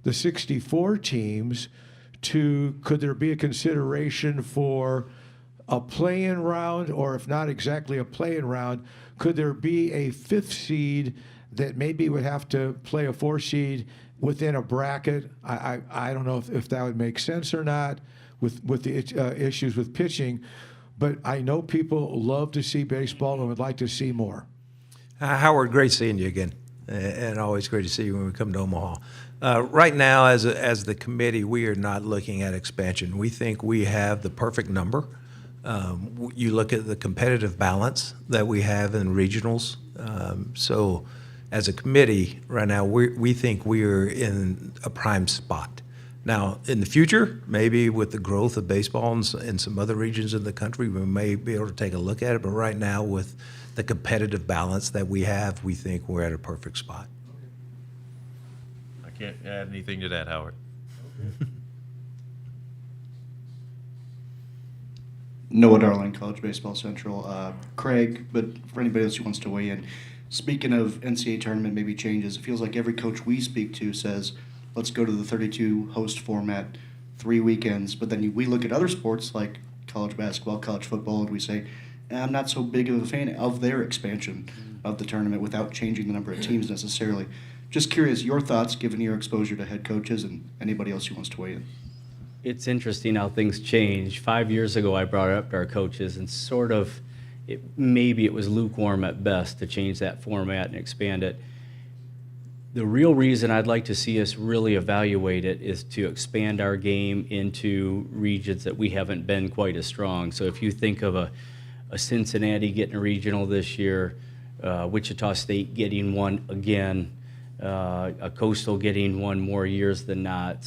the 64 teams to, could there be a consideration for a play-in round, or if not exactly a play-in round, could there be a fifth seed that maybe would have to play a 4 seed within a bracket? I don't know if that would make sense or not with the issues with pitching, but I know people love to see baseball and would like to see more. Howard, great seeing you again, and always great to see you when we come to Omaha. Right now, as the committee, we are not looking at expansion. We think we have the perfect number. You look at the competitive balance that we have in regionals. So as a committee right now, we think we are in a prime spot. Now, in the future, maybe with the growth of baseball in some other regions of the country, we may be able to take a look at it. But right now, with the competitive balance that we have, we think we're at a perfect spot. I can't add anything to that, Howard. Noah Darling, College Baseball Central. Craig, but for anybody else who wants to weigh in, speaking of NCAA tournament maybe changes, it feels like every coach we speak to says, let's go to the 32 host format, 3 weekends. But then we look at other sports like college basketball, college football, and we say, I'm not so big of a fan of their expansion of the tournament without changing the number of teams necessarily. Just curious, your thoughts given your exposure to head coaches and anybody else who wants to weigh in. It's interesting how things change. 5 years ago, I brought it up to our coaches, and maybe it was lukewarm at best to change that format and expand it. The real reason I'd like to see us really evaluate it is to expand our game into regions that we haven't been quite as strong. So if you think of a Cincinnati getting a regional this year, Wichita State getting one again, a Coastal getting one more years than not,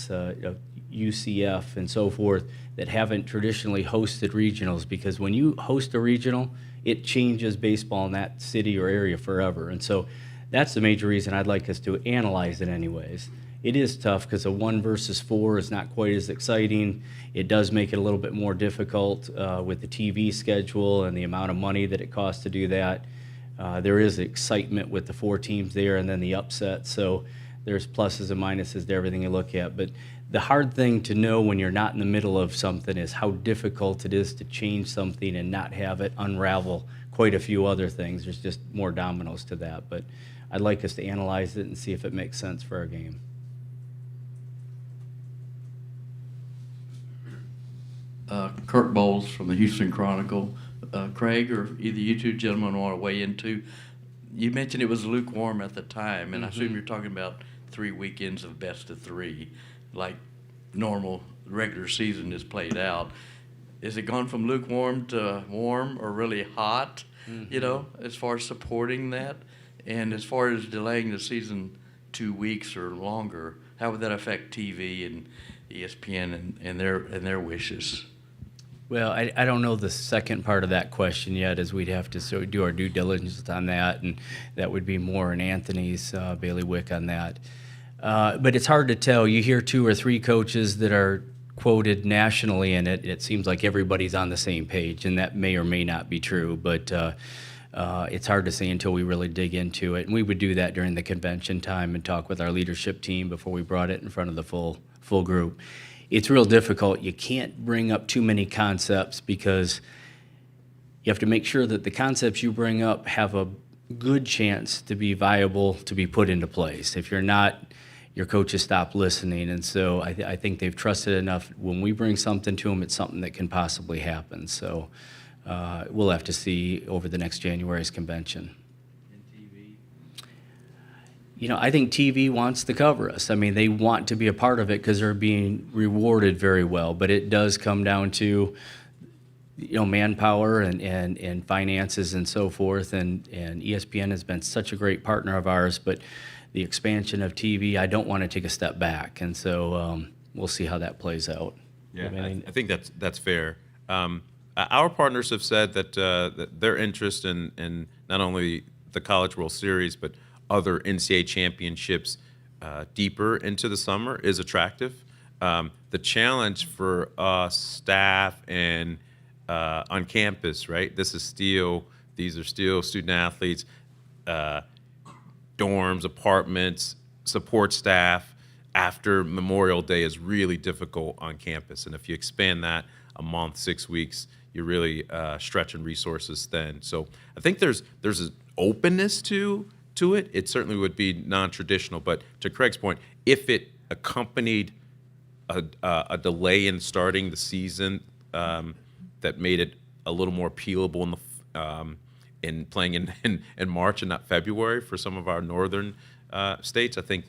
UCF and so forth, that haven't traditionally hosted regionals, because when you host a regional, it changes baseball in that city or area forever. And so that's the major reason I'd like us to analyze it anyways. It is tough because a 1 versus 4 is not quite as exciting. It does make it a little bit more difficult with the TV schedule and the amount of money that it costs to do that. There is excitement with the 4 teams there and then the upset. So there's pluses and minuses to everything you look at. But the hard thing to know when you're not in the middle of something is how difficult it is to change something and not have it unravel quite a few other things. There's just more dominoes to that. But I'd like us to analyze it and see if it makes sense for our game. Kurt Bowles from the Houston Chronicle. Craig, or either you two gentlemen want to weigh into, you mentioned it was lukewarm at the time, and I assume you're talking about 3 weekends of best of 3, like normal regular season is played out. Is it gone from lukewarm to warm or really hot? you know, as far as supporting that, and as far as delaying the season 2 weeks or longer, how would that affect TV and ESPN and their wishes? Well, I don't know the second part of that question yet, as we'd have to sort of do our due diligence on that, and that would be more in Anthony's bailiwick on that. But it's hard to tell. You hear 2 or 3 coaches that are quoted nationally, and it seems like everybody's on the same page, and that may or may not be true, but it's hard to say until we really dig into it. And we would do that during the convention time and talk with our leadership team before we brought it in front of the full group. It's real difficult. You can't bring up too many concepts because you have to make sure that the concepts you bring up have a good chance to be viable to be put into place. If you're not, your coaches stop listening. And so I think they've trusted enough. When we bring something to them, it's something that can possibly happen. So we'll have to see over the next January's convention. You know, I think TV wants to cover us. I mean, they want to be a part of it because they're being rewarded very well. But it does come down to, you know, manpower and finances and so forth. And ESPN has been such a great partner of ours. But the expansion of TV, I don't want to take a step back. And so we'll see how that plays out. Yeah, I think that's fair. Our partners have said that, that their interest in not only the College World Series, but other NCAA championships deeper into the summer is attractive. The challenge for us, staff, and on campus, right? These are still student athletes, dorms, apartments, support staff. After Memorial Day is really difficult on campus. And if you expand that a month, 6 weeks, you're really stretching resources then. So I think there's an openness to it. It certainly would be non-traditional, but to Craig's point, if it accompanied a delay in starting the season that made it a little more appealable in playing in March and not February for some of our northern states, I think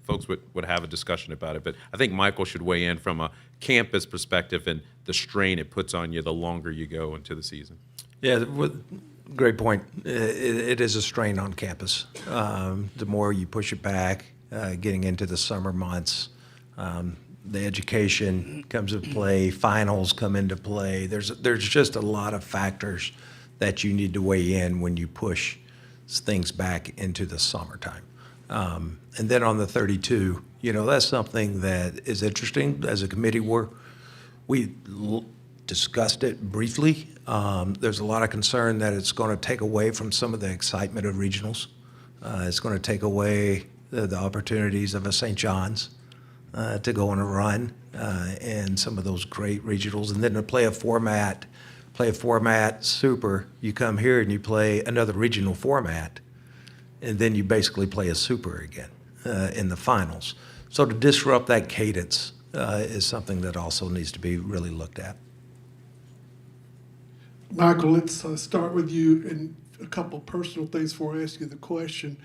folks would have a discussion about it. But I think Michael should weigh in from a campus perspective and the strain it puts on you the longer you go into the season. Yeah. Great point. It is a strain on campus. The more you push it back, getting into the summer months, the education comes into play, finals come into play. There's just a lot of factors that you need to weigh in when you push things back into the summertime. And then on the 32, that's something that is interesting. As a committee, we discussed it briefly. There's a lot of concern that it's going to take away from some of the excitement of regionals. It's going to take away the opportunities of a St. John's to go on a run and some of those great regionals. And then to play a format super, you come here and you play another regional format, and then you basically play a super again in the finals. So to disrupt that cadence is something that also needs to be really looked at. Michael, let's start with you and a couple of personal things before I ask you the question.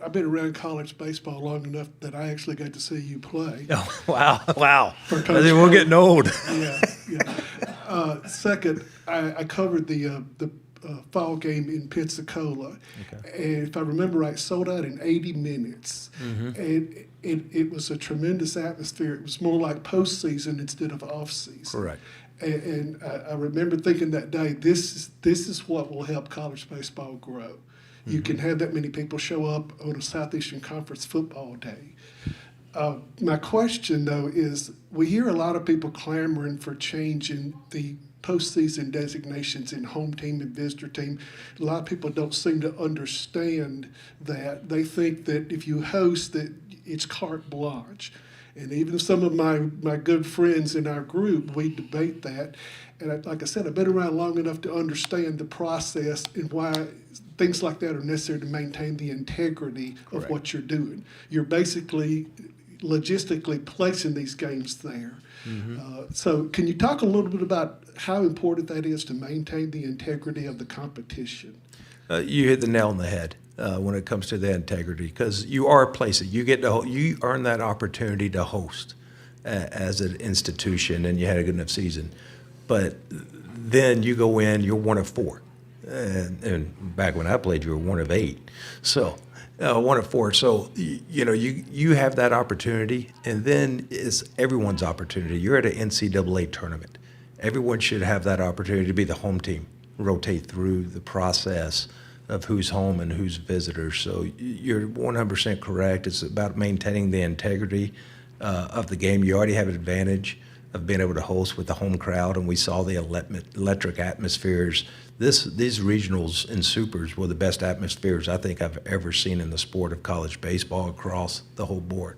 I've been around college baseball long enough that I actually got to see you play. Oh, wow. I think we're getting old. Yeah. Second, I covered the fall game in Pensacola. Okay. And if I remember right, sold out in 80 minutes. Mm-hmm. And it was a tremendous atmosphere. It was more like postseason instead of off-season. Correct. And I remember thinking that day, this is what will help college baseball grow. You can have that many people show up on a Southeastern Conference football day. My question, though, is we hear a lot of people clamoring for change in the postseason designations in home team and visitor team. A lot of people don't seem to understand that. They think that if you host, that it's carte blanche. And even some of my good friends in our group, we debate that. And like I said, I've been around long enough to understand the process and why things like that are necessary to maintain the integrity of what you're doing. You're basically logistically placing these games there. Mm-hmm. So can you talk a little bit about how important that is to maintain the integrity of the competition? You hit the nail on the head. When it comes to the integrity, because you are placing, you earn that opportunity to host as an institution, and you had a good enough season. But then you go in, you're one of four, And back when I played, you were one of 8. So, one of 4. So, you have that opportunity, and then it's everyone's opportunity. You're at an NCAA tournament. Everyone should have that opportunity to be the home team, rotate through the process of who's home and who's visitors. So you're 100% correct. It's about maintaining the integrity of the game. You already have an advantage of being able to host with the home crowd, and we saw the electric atmospheres. These regionals and supers were the best atmospheres I think I've ever seen in the sport of college baseball across the whole board.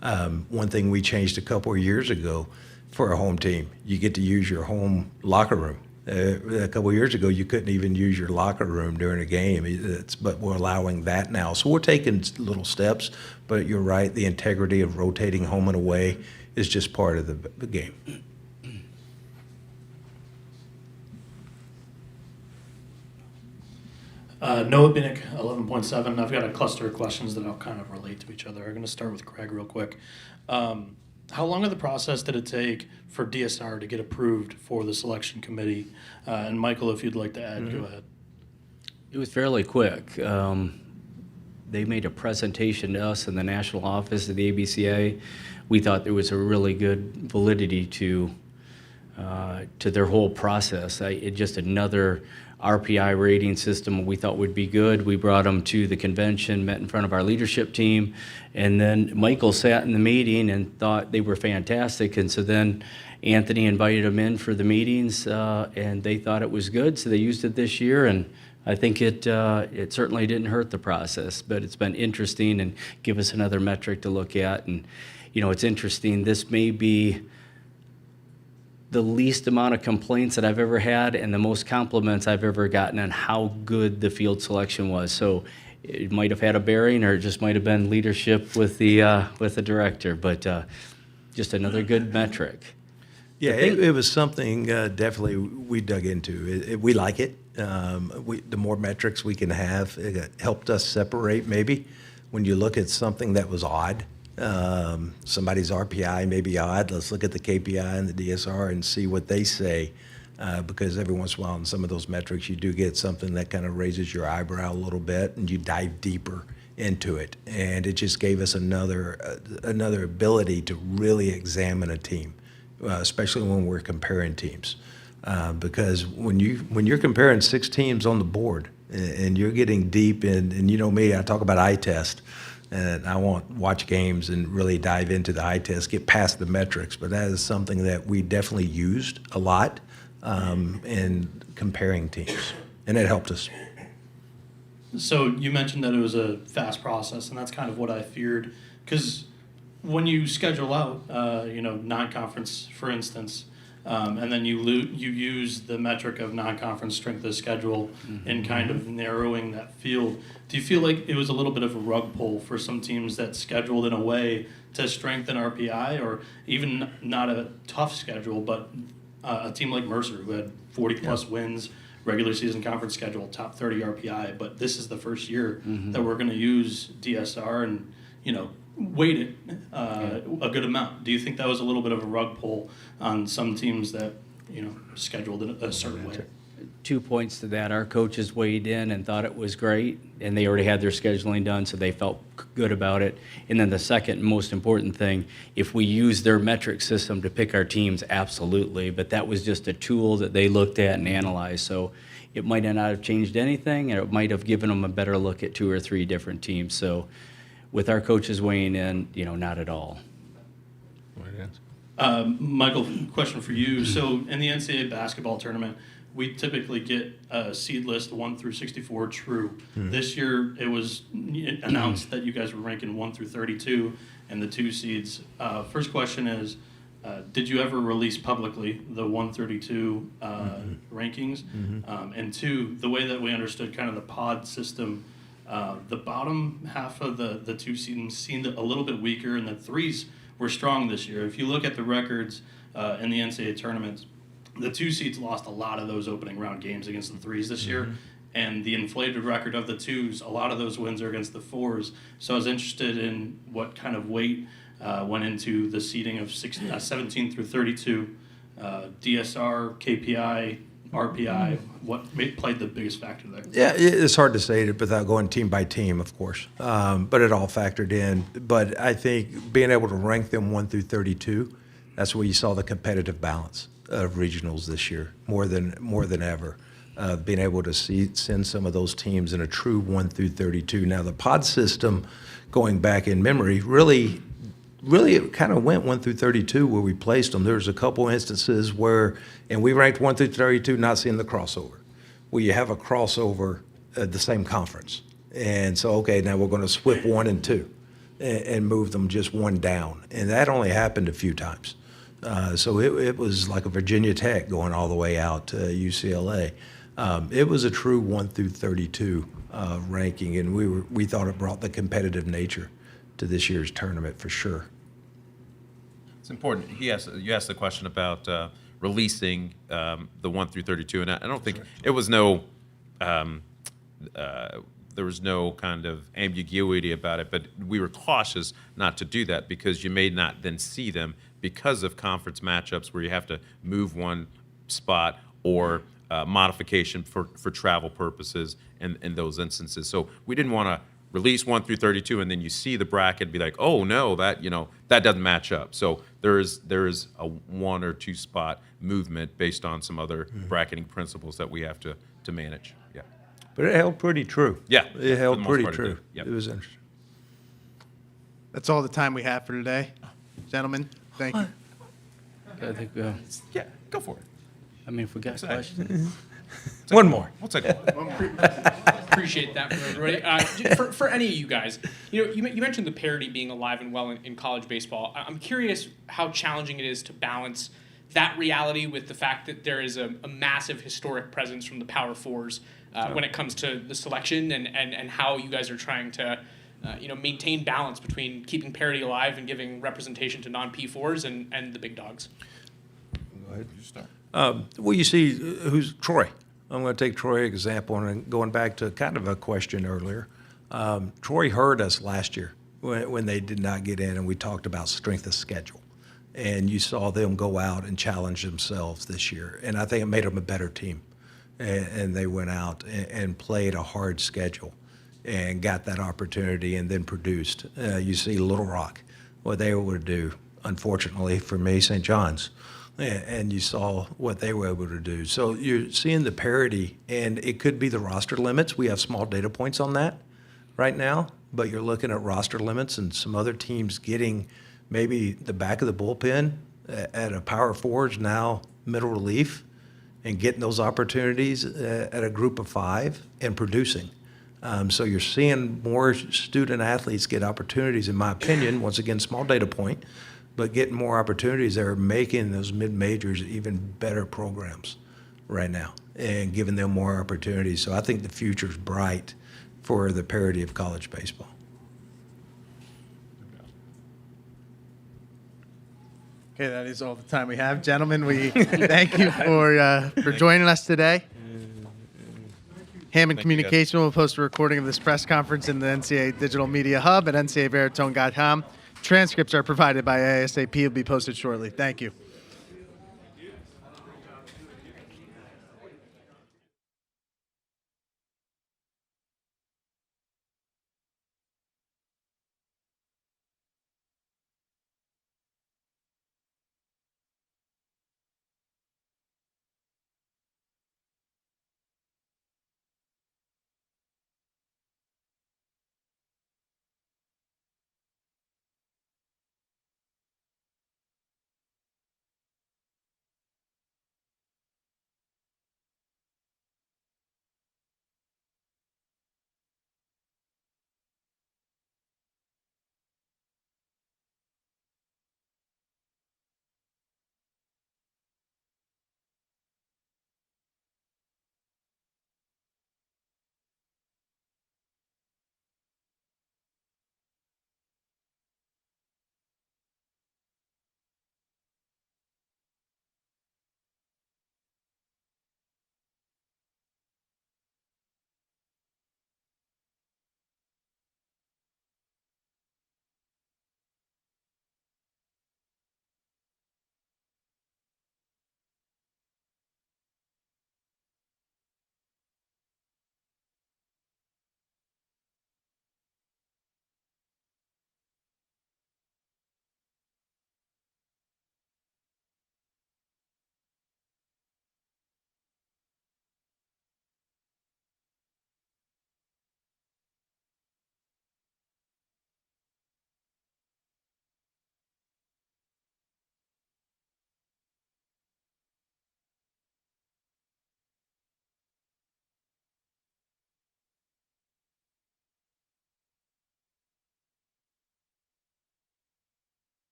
One thing we changed a couple of years ago for a home team, you get to use your home locker room. A couple of years ago, you couldn't even use your locker room during a game, but we're allowing that now. So we're taking little steps, but you're right, the integrity of rotating home and away is just part of the game. Noah Binnick, 11.7. I've got a cluster of questions that I'll kind of relate to each other. I'm going to start with Craig real quick. How long of the process did it take for DSR to get approved for the selection committee? And Michael, if you'd like to add, go ahead. It was fairly quick. They made a presentation to us in the national office of the ABCA. We thought there was a really good validity to their whole process. Just another RPI rating system we thought would be good. We brought them to the convention, met in front of our leadership team, and then Michael sat in the meeting and thought they were fantastic. And so then Anthony invited them in for the meetings, and they thought it was good, so they used it this year. And I think it certainly didn't hurt the process, but it's been interesting and give us another metric to look at. And it's interesting. This may be the least amount of complaints that I've ever had and the most compliments I've ever gotten on how good the field selection was. So it might have had a bearing, or it just might have been leadership with the director, but just another good metric. Yeah, it was something definitely we dug into. We like it. The more metrics we can have, it helped us separate maybe when you look at something that was odd. Somebody's RPI may be odd. Let's look at the KPI and the DSR and see what they say, because every once in a while in some of those metrics you do get something that kind of raises your eyebrow a little bit, and you dive deeper into it. And it just gave us another ability to really examine a team, especially when we're comparing teams, because when you're comparing 6 teams on the board and you're getting deep in, and you know me, I talk about eye test. And I won't watch games and really dive into the eye test, get past the metrics, but that is something that we definitely used a lot in comparing teams, and it helped us. So you mentioned that it was a fast process, and that's kind of what I feared, because when you schedule out, non-conference, for instance, and then you use the metric of non-conference strength of schedule in kind of narrowing that field. Do you feel like it was a little bit of a rug pull for some teams that scheduled in a way to strengthen RPI, or even not a tough schedule, but a team like Mercer who had 40-plus wins, regular season conference schedule, top 30 RPI, but this is the first year that we're going to use DSR and, weight it a good amount. Do you think that was a little bit of a rug pull on some teams that, scheduled in a certain way? 2 points to that. Our coaches weighed in and thought it was great, and they already had their scheduling done, so they felt good about it. And then the second most important thing, if we use their metric system to pick our teams, absolutely. But that was just a tool that they looked at and analyzed. So it might not have changed anything, and it might have given them a better look at 2 or 3 different teams. So with our coaches weighing in, not at all. Michael, question for you. So in the NCAA basketball tournament, we typically get a seed list 1 through 64 true. This year, it was announced that you guys were ranking 1 through 32 and the 2 seeds. First question is, did you ever release publicly the 132 rankings? And 2, the way that we understood kind of the pod system, the bottom half of the 2 seeds seemed a little bit weaker, and the 3s were strong this year. If you look at the records in the NCAA tournaments, the 2 seeds lost a lot of those opening round games against the 3s this year, and the inflated record of the 2s, a lot of those wins are against the 4s. So I was interested in what kind of weight went into the seeding of 17 through 32, DSR, KPI, RPI? What played the biggest factor there? Yeah, it's hard to say it without going team by team, of course, but it all factored in. But I think being able to rank them 1 through 32, that's where you saw the competitive balance of regionals this year more than ever. Being able to send some of those teams in a true 1 through 32. Now the pod system, going back in memory, really it kind of went 1 through 32 where we placed them. There was a couple instances where, and we ranked 1 through 32, not seeing the crossover. Well, you have a crossover at the same conference. And so, okay, now we're going to swip 1 and 2 and move them just 1 down. And that only happened a few times. So it was like a Virginia Tech going all the way out to UCLA. It was a true 1 through 32 ranking, and we thought it brought the competitive nature to this year's tournament for sure. It's important. You asked the question about releasing the 1 through 32, and I don't think it was no. There was no kind of ambiguity about it, but we were cautious not to do that because you may not then see them because of conference matchups where you have to move one spot or modification for travel purposes in those instances. So we didn't want to release 1 through 32 and then you see the bracket and be like, oh no, that doesn't match up. So there is a 1 or 2 spot movement based on some other bracketing principles that we have to manage. Yeah. But it held pretty true. Yeah. It held For the most pretty part, true. Yep. It was interesting. That's all the time we have for today. Gentlemen, thank you. I think, yeah, go for it. I mean, if we got questions. One more. We'll take one. Appreciate that from everybody. For any of you guys, you mentioned the parity being alive and well in college baseball. I'm curious how challenging it is to balance that reality with the fact that there is a massive historic presence from the Power Fours when it comes to the selection and how you guys are trying to maintain balance between keeping parity alive and giving representation to non-P4s and the big dogs. Go ahead. You start. Well, you see, who's Troy? I'm going to take Troy example, and going back to kind of a question earlier. Troy heard us last year when they did not get in, and we talked about strength of schedule. And you saw them go out and challenge themselves this year, and I think it made them a better team. And they went out and played a hard schedule and got that opportunity and then produced. You see Little Rock, what they were able to do, unfortunately for me, St. John's. And you saw what they were able to do. So you're seeing the parity, and it could be the roster limits. We have small data points on that right now, but you're looking at roster limits and some other teams getting maybe the back of the bullpen at a Power Forge, now middle relief, and getting those opportunities at a group of 5 and producing. So you're seeing more student athletes get opportunities, in my opinion, once again, small data point, but getting more opportunities that are making those mid-majors even better programs right now and giving them more opportunities. So I think the future's bright for the parity of college baseball. Okay, that is all the time we have. Gentlemen, we thank you for joining us today. Hammond Communication will post a recording of this press conference in the NCAA Digital Media Hub at ncaaveritone.com. Transcripts are provided by ASAP. Will be posted shortly. Thank you.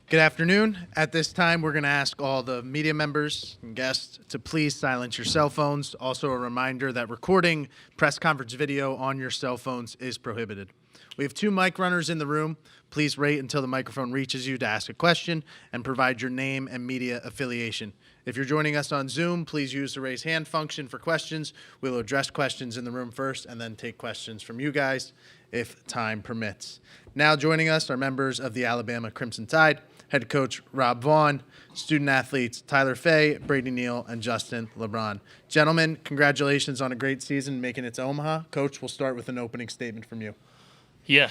Good afternoon. At this time, we're going to ask all the media members and guests to please silence your cell phones. Also, a reminder that recording press conference video on your cell phones is prohibited. We have 2 mic runners in the room. Please wait until the microphone reaches you to ask a question and provide your name and media affiliation. If you're joining us on Zoom, please use the raise hand function for questions. We'll address questions in the room first and then take questions from you guys if time permits. Now joining us are members of the Alabama Crimson Tide, head coach Rob Vaughn, student athletes Tyler Fay, Brady Neal, and Justin LeBron. Gentlemen, congratulations on a great season making it to Omaha. Coach, we'll start with an opening statement from you. Yeah,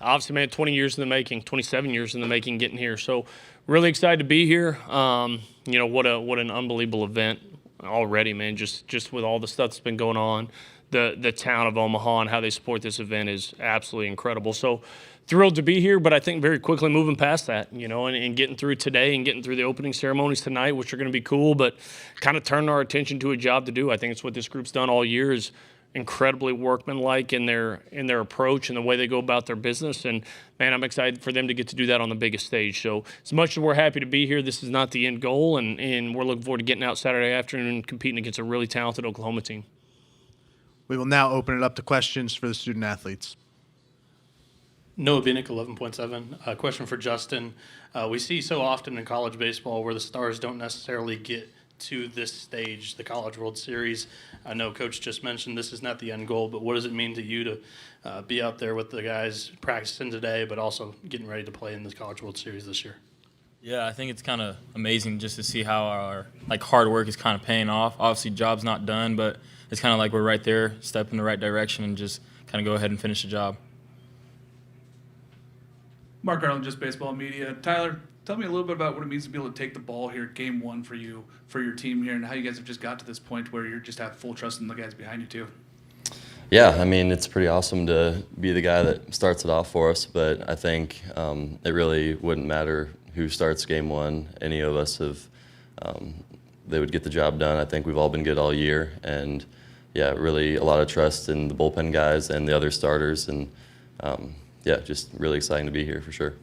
obviously, man, 20 years in the making, 27 years in the making getting here. So really excited to be here. You know, what an unbelievable event already, man, just with all the stuff that's been going on. The town of Omaha and how they support this event is absolutely incredible. So thrilled to be here, but I think very quickly moving past that, you know, and getting through today and getting through the opening ceremonies tonight, which are going to be cool, but kind of turning our attention to a job to do. I think it's what this group's done all year is incredibly workmanlike in their approach and the way they go about their business. And, man, I'm excited for them to get to do that on the biggest stage. So as much as we're happy to be here, this is not the end goal, and we're looking forward to getting out Saturday afternoon and competing against a really talented Oklahoma team. We will now open it up to questions for the student athletes. Noah Binick, 11.7. A question for Justin. We see so often in college baseball where the stars don't necessarily get to this stage, the College World Series. I know Coach just mentioned this is not the end goal, but what does it mean to you to be out there with the guys practicing today, but also getting ready to play in the College World Series this year? Yeah, I think it's kind of amazing just to see how our hard work is kind of paying off. Obviously, job's not done, but it's kind of like we're right there, step in the right direction, and just kind of go ahead and finish the job. Mark Garland, Just Baseball Media. Tyler, tell me a little bit about what it means to be able to take the ball here, game one for you, for your team here, and how you guys have just got to this point where you just have full trust in the guys behind you too. Yeah, I mean, it's pretty awesome to be the guy that starts it off for us, but I think it really wouldn't matter who starts game one. Any of us have, they would get the job done. I think we've all been good all year, and yeah, really a lot of trust in the bullpen guys and the other starters, and yeah, just really exciting to be here for sure.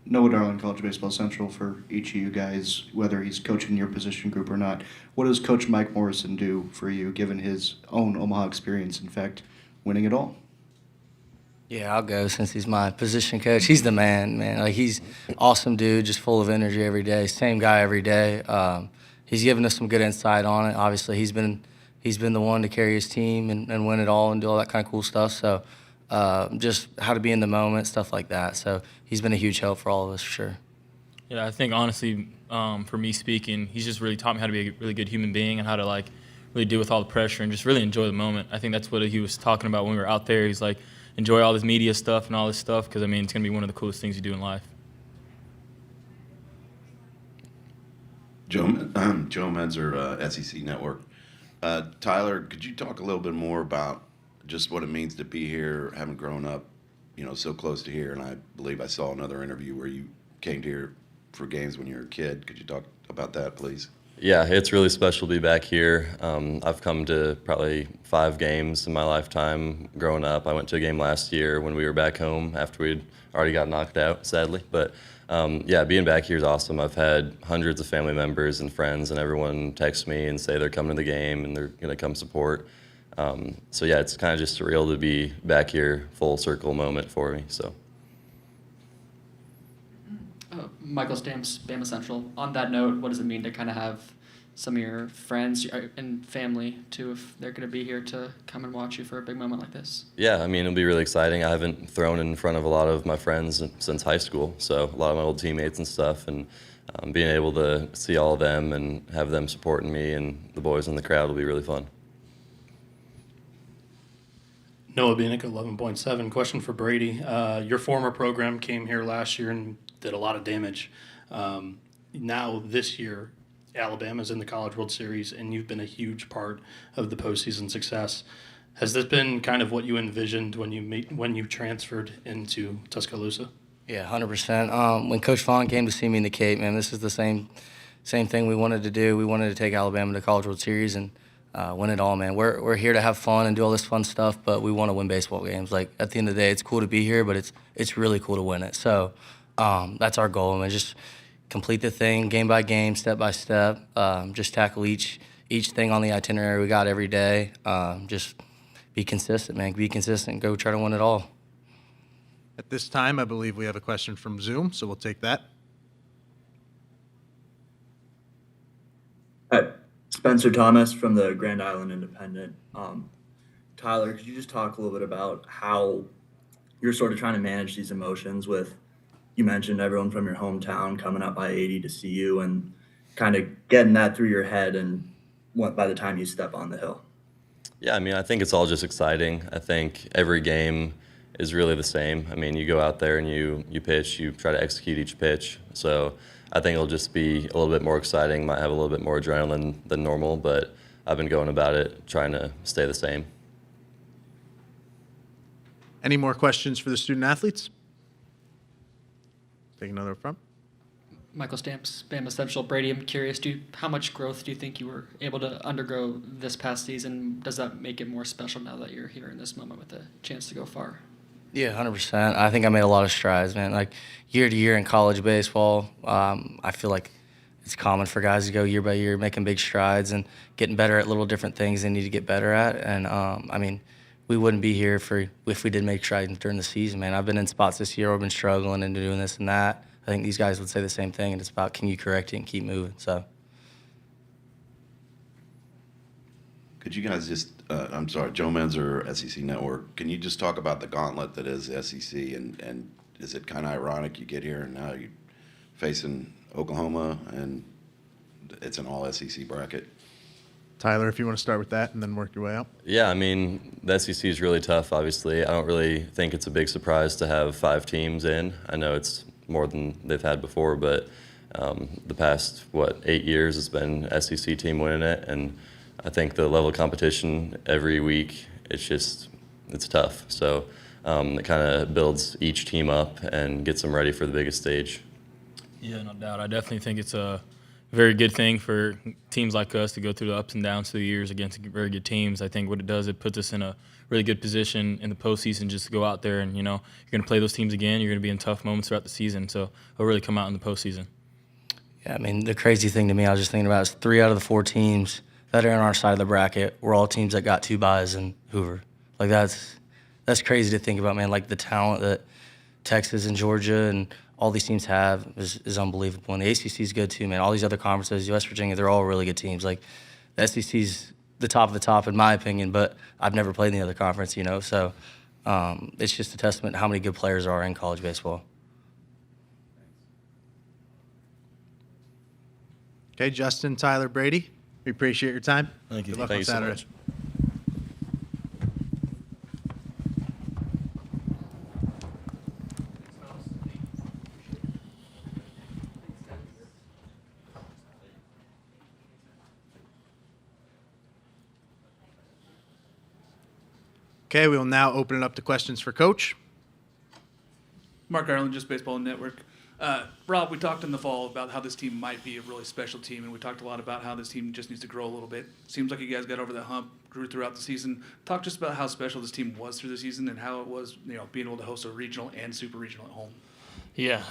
Noah Darling, College Baseball Central, for each of you guys, whether he's coaching your position group or not. What does Coach Mike Morrison do for you, given his own Omaha experience, in fact, winning it all? Yeah, I'll go since he's my position coach. He's the man. Like, he's awesome dude, just full of energy every day. Same guy every day. He's given us some good insight on it. Obviously, he's been the one to carry his team and win it all and do all that kind of cool stuff. So just how to be in the moment, stuff like that. So he's been a huge help for all of us for sure. Yeah, I think honestly, for me speaking, he's just really taught me how to be a really good human being and how to really deal with all the pressure and just really enjoy the moment. I think that's what he was talking about when we were out there. He's like, enjoy all this media stuff and all this stuff because, I mean, it's going to be one of the coolest things you do in life. Joe Menzer, SEC Network. Tyler, could you talk a little bit more about just what it means to be here, having grown up, so close to here? And I believe I saw another interview where you came to here for games when you were a kid. Could you talk about that, please? Yeah, it's really special to be back here. I've come to probably 5 games in my lifetime growing up. I went to a game last year when we were back home after we'd already got knocked out, sadly. But yeah, being back here is awesome. I've had hundreds of family members and friends, and everyone text me and say they're coming to the game and they're going to come support. So yeah, it's kind of just surreal to be back here, full circle moment for me. So. Michael Stamps, Bama Central. On that note, what does it mean to kind of have some of your friends and family too, if they're going to be here to come and watch you for a big moment like this? Yeah, I mean, it'll be really exciting. I haven't thrown in front of a lot of my friends since high school, so a lot of my old teammates and stuff, and being able to see all of them and have them supporting me and the boys in the crowd will be really fun. Noah Binick, 11.7. Question for Brady. Your former program came here last year and did a lot of damage. Now this year, Alabama's in the College World Series, and you've been a huge part of the postseason success. Has this been kind of what you envisioned when you transferred into Tuscaloosa? Yeah, 100%. When Coach Vaughn came to see me in the Cape, man, this is the same thing we wanted to do. We wanted to take Alabama to College World Series, and win it all, man. We're here to have fun and do all this fun stuff, but we want to win baseball games. Like, at the end of the day, it's cool to be here, but it's really cool to win it. So that's our goal, man. Just complete the thing game by game, step by step. Just tackle each thing on the itinerary we got every day. Just be consistent, man. Be consistent. Go try to win it all. At this time, I believe we have a question from Zoom, so we'll take that. Hi, Spencer Thomas from the Grand Island Independent. Tyler, could you just talk a little bit about how you're sort of trying to manage these emotions with, you mentioned everyone from your hometown coming up by 80 to see you and kind of getting that through your head and by the time you step on the hill? Yeah, I mean, I think it's all just exciting. I think every game is really the same. I mean, you go out there and you pitch, you try to execute each pitch. So I think it'll just be a little bit more exciting, might have a little bit more adrenaline than normal, but I've been going about it trying to stay the same. Any more questions for the student athletes? Take another up front. Michael Stamps, Bama Central. Brady, I'm curious, how much growth do you think you were able to undergo this past season? Does that make it more special now that you're here in this moment with a chance to go far? Yeah, 100%. I think I made a lot of strides, man. Like, year to year in college baseball, I feel like it's common for guys to go year by year making big strides and getting better at little different things they need to get better at. And, I mean, we wouldn't be here if we did make strides during the season, man. I've been in spots this year where I've been struggling and doing this and that. I think these guys would say the same thing, and it's about, can you correct it and keep moving? So. Could you guys just, I'm sorry, Joe Menzer, SEC Network, can you just talk about the gauntlet that is SEC, and is it kind of ironic you get here and now you're facing Oklahoma and it's an all SEC bracket? Tyler, if you want to start with that and then work your way up. Yeah, I mean, the SEC is really tough, obviously. I don't really think it's a big surprise to have 5 teams in. I know it's more than they've had before, but the past, 8 years it's been SEC team winning it, and I think the level of competition every week, it's tough. So it kind of builds each team up and gets them ready for the biggest stage. Yeah, no doubt. I definitely think it's a very good thing for teams like us to go through the ups and downs through the years against very good teams. I think what it does, it puts us in a really good position in the postseason just to go out there and, you're going to play those teams again. You're going to be in tough moments throughout the season. So it'll really come out in the postseason. Yeah, I mean, the crazy thing to me I was just thinking about is 3 out of the 4 teams that are on our side of the bracket were all teams that got 2 byes in Hoover. Like, that's crazy to think about, man. Like, the talent that Texas and Georgia and all these teams have is unbelievable. And the ACC is good too, man. All these other conferences, West Virginia, they're all really good teams. Like, the SEC's the top of the top, in my opinion, but I've never played in the other conference, So it's just a testament to how many good players are in college baseball. Okay, Justin, Tyler, Brady, we appreciate your time. Thank you. Good luck Thank on you so Saturday. much. Okay, we will now open it up to questions for Coach. Mark Ireland, Just Baseball Network. Rob, we talked in the fall about how this team might be a really special team, and we talked a lot about how this team just needs to grow a little bit. Seems like you guys got over that hump, grew throughout the season. Talk just about how special this team was through the season and how it was, being able to host a regional and super regional at home. Yeah,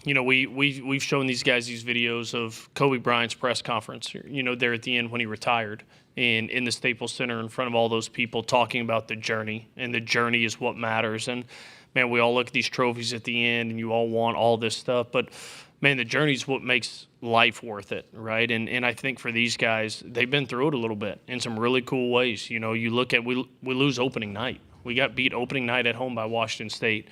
we've shown these guys these videos of Kobe Bryant's press conference, there at the end when he retired, and in the Staples Center in front of all those people talking about the journey, and the journey is what matters. And, man, we all look at these trophies at the end, and you all want all this stuff, but, man, the journey is what makes life worth it, right? And I think for these guys, they've been through it a little bit in some really cool ways. You look at we lose opening night. We got beat opening night at home by Washington State.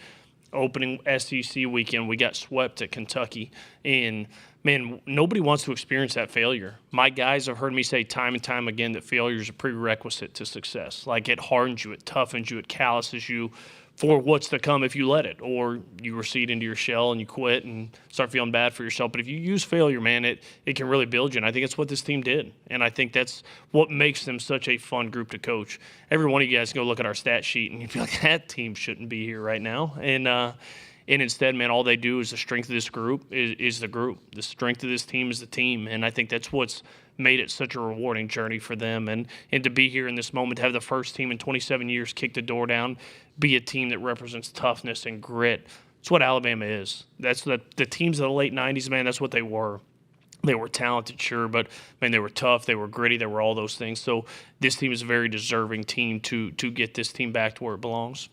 Opening SEC weekend, we got swept at Kentucky. And, man, nobody wants to experience that failure. My guys have heard me say time and time again that failure is a prerequisite to success. Like, it hardens you, it toughens you, it calluses you for what's to come if you let it, or you recede into your shell and you quit and start feeling bad for yourself. But if you use failure, man, it can really build you. And I think it's what this team did. And I think that's what makes them such a fun group to coach. Every one of you guys can go look at our stat sheet and you'd be like, that team shouldn't be here right now. And And instead, man, all they do is the strength of this group is the group. The strength of this team is the team. And I think that's what's made it such a rewarding journey for them. And to be here in this moment, to have the first team in 27 years kick the door down, be a team that represents toughness and grit. It's what Alabama is. That's the teams of the late 90s, man, that's what they were. They were talented, sure, but, man, they were tough, they were gritty, they were all those things. So this team is a very deserving team to get this team back to where it belongs.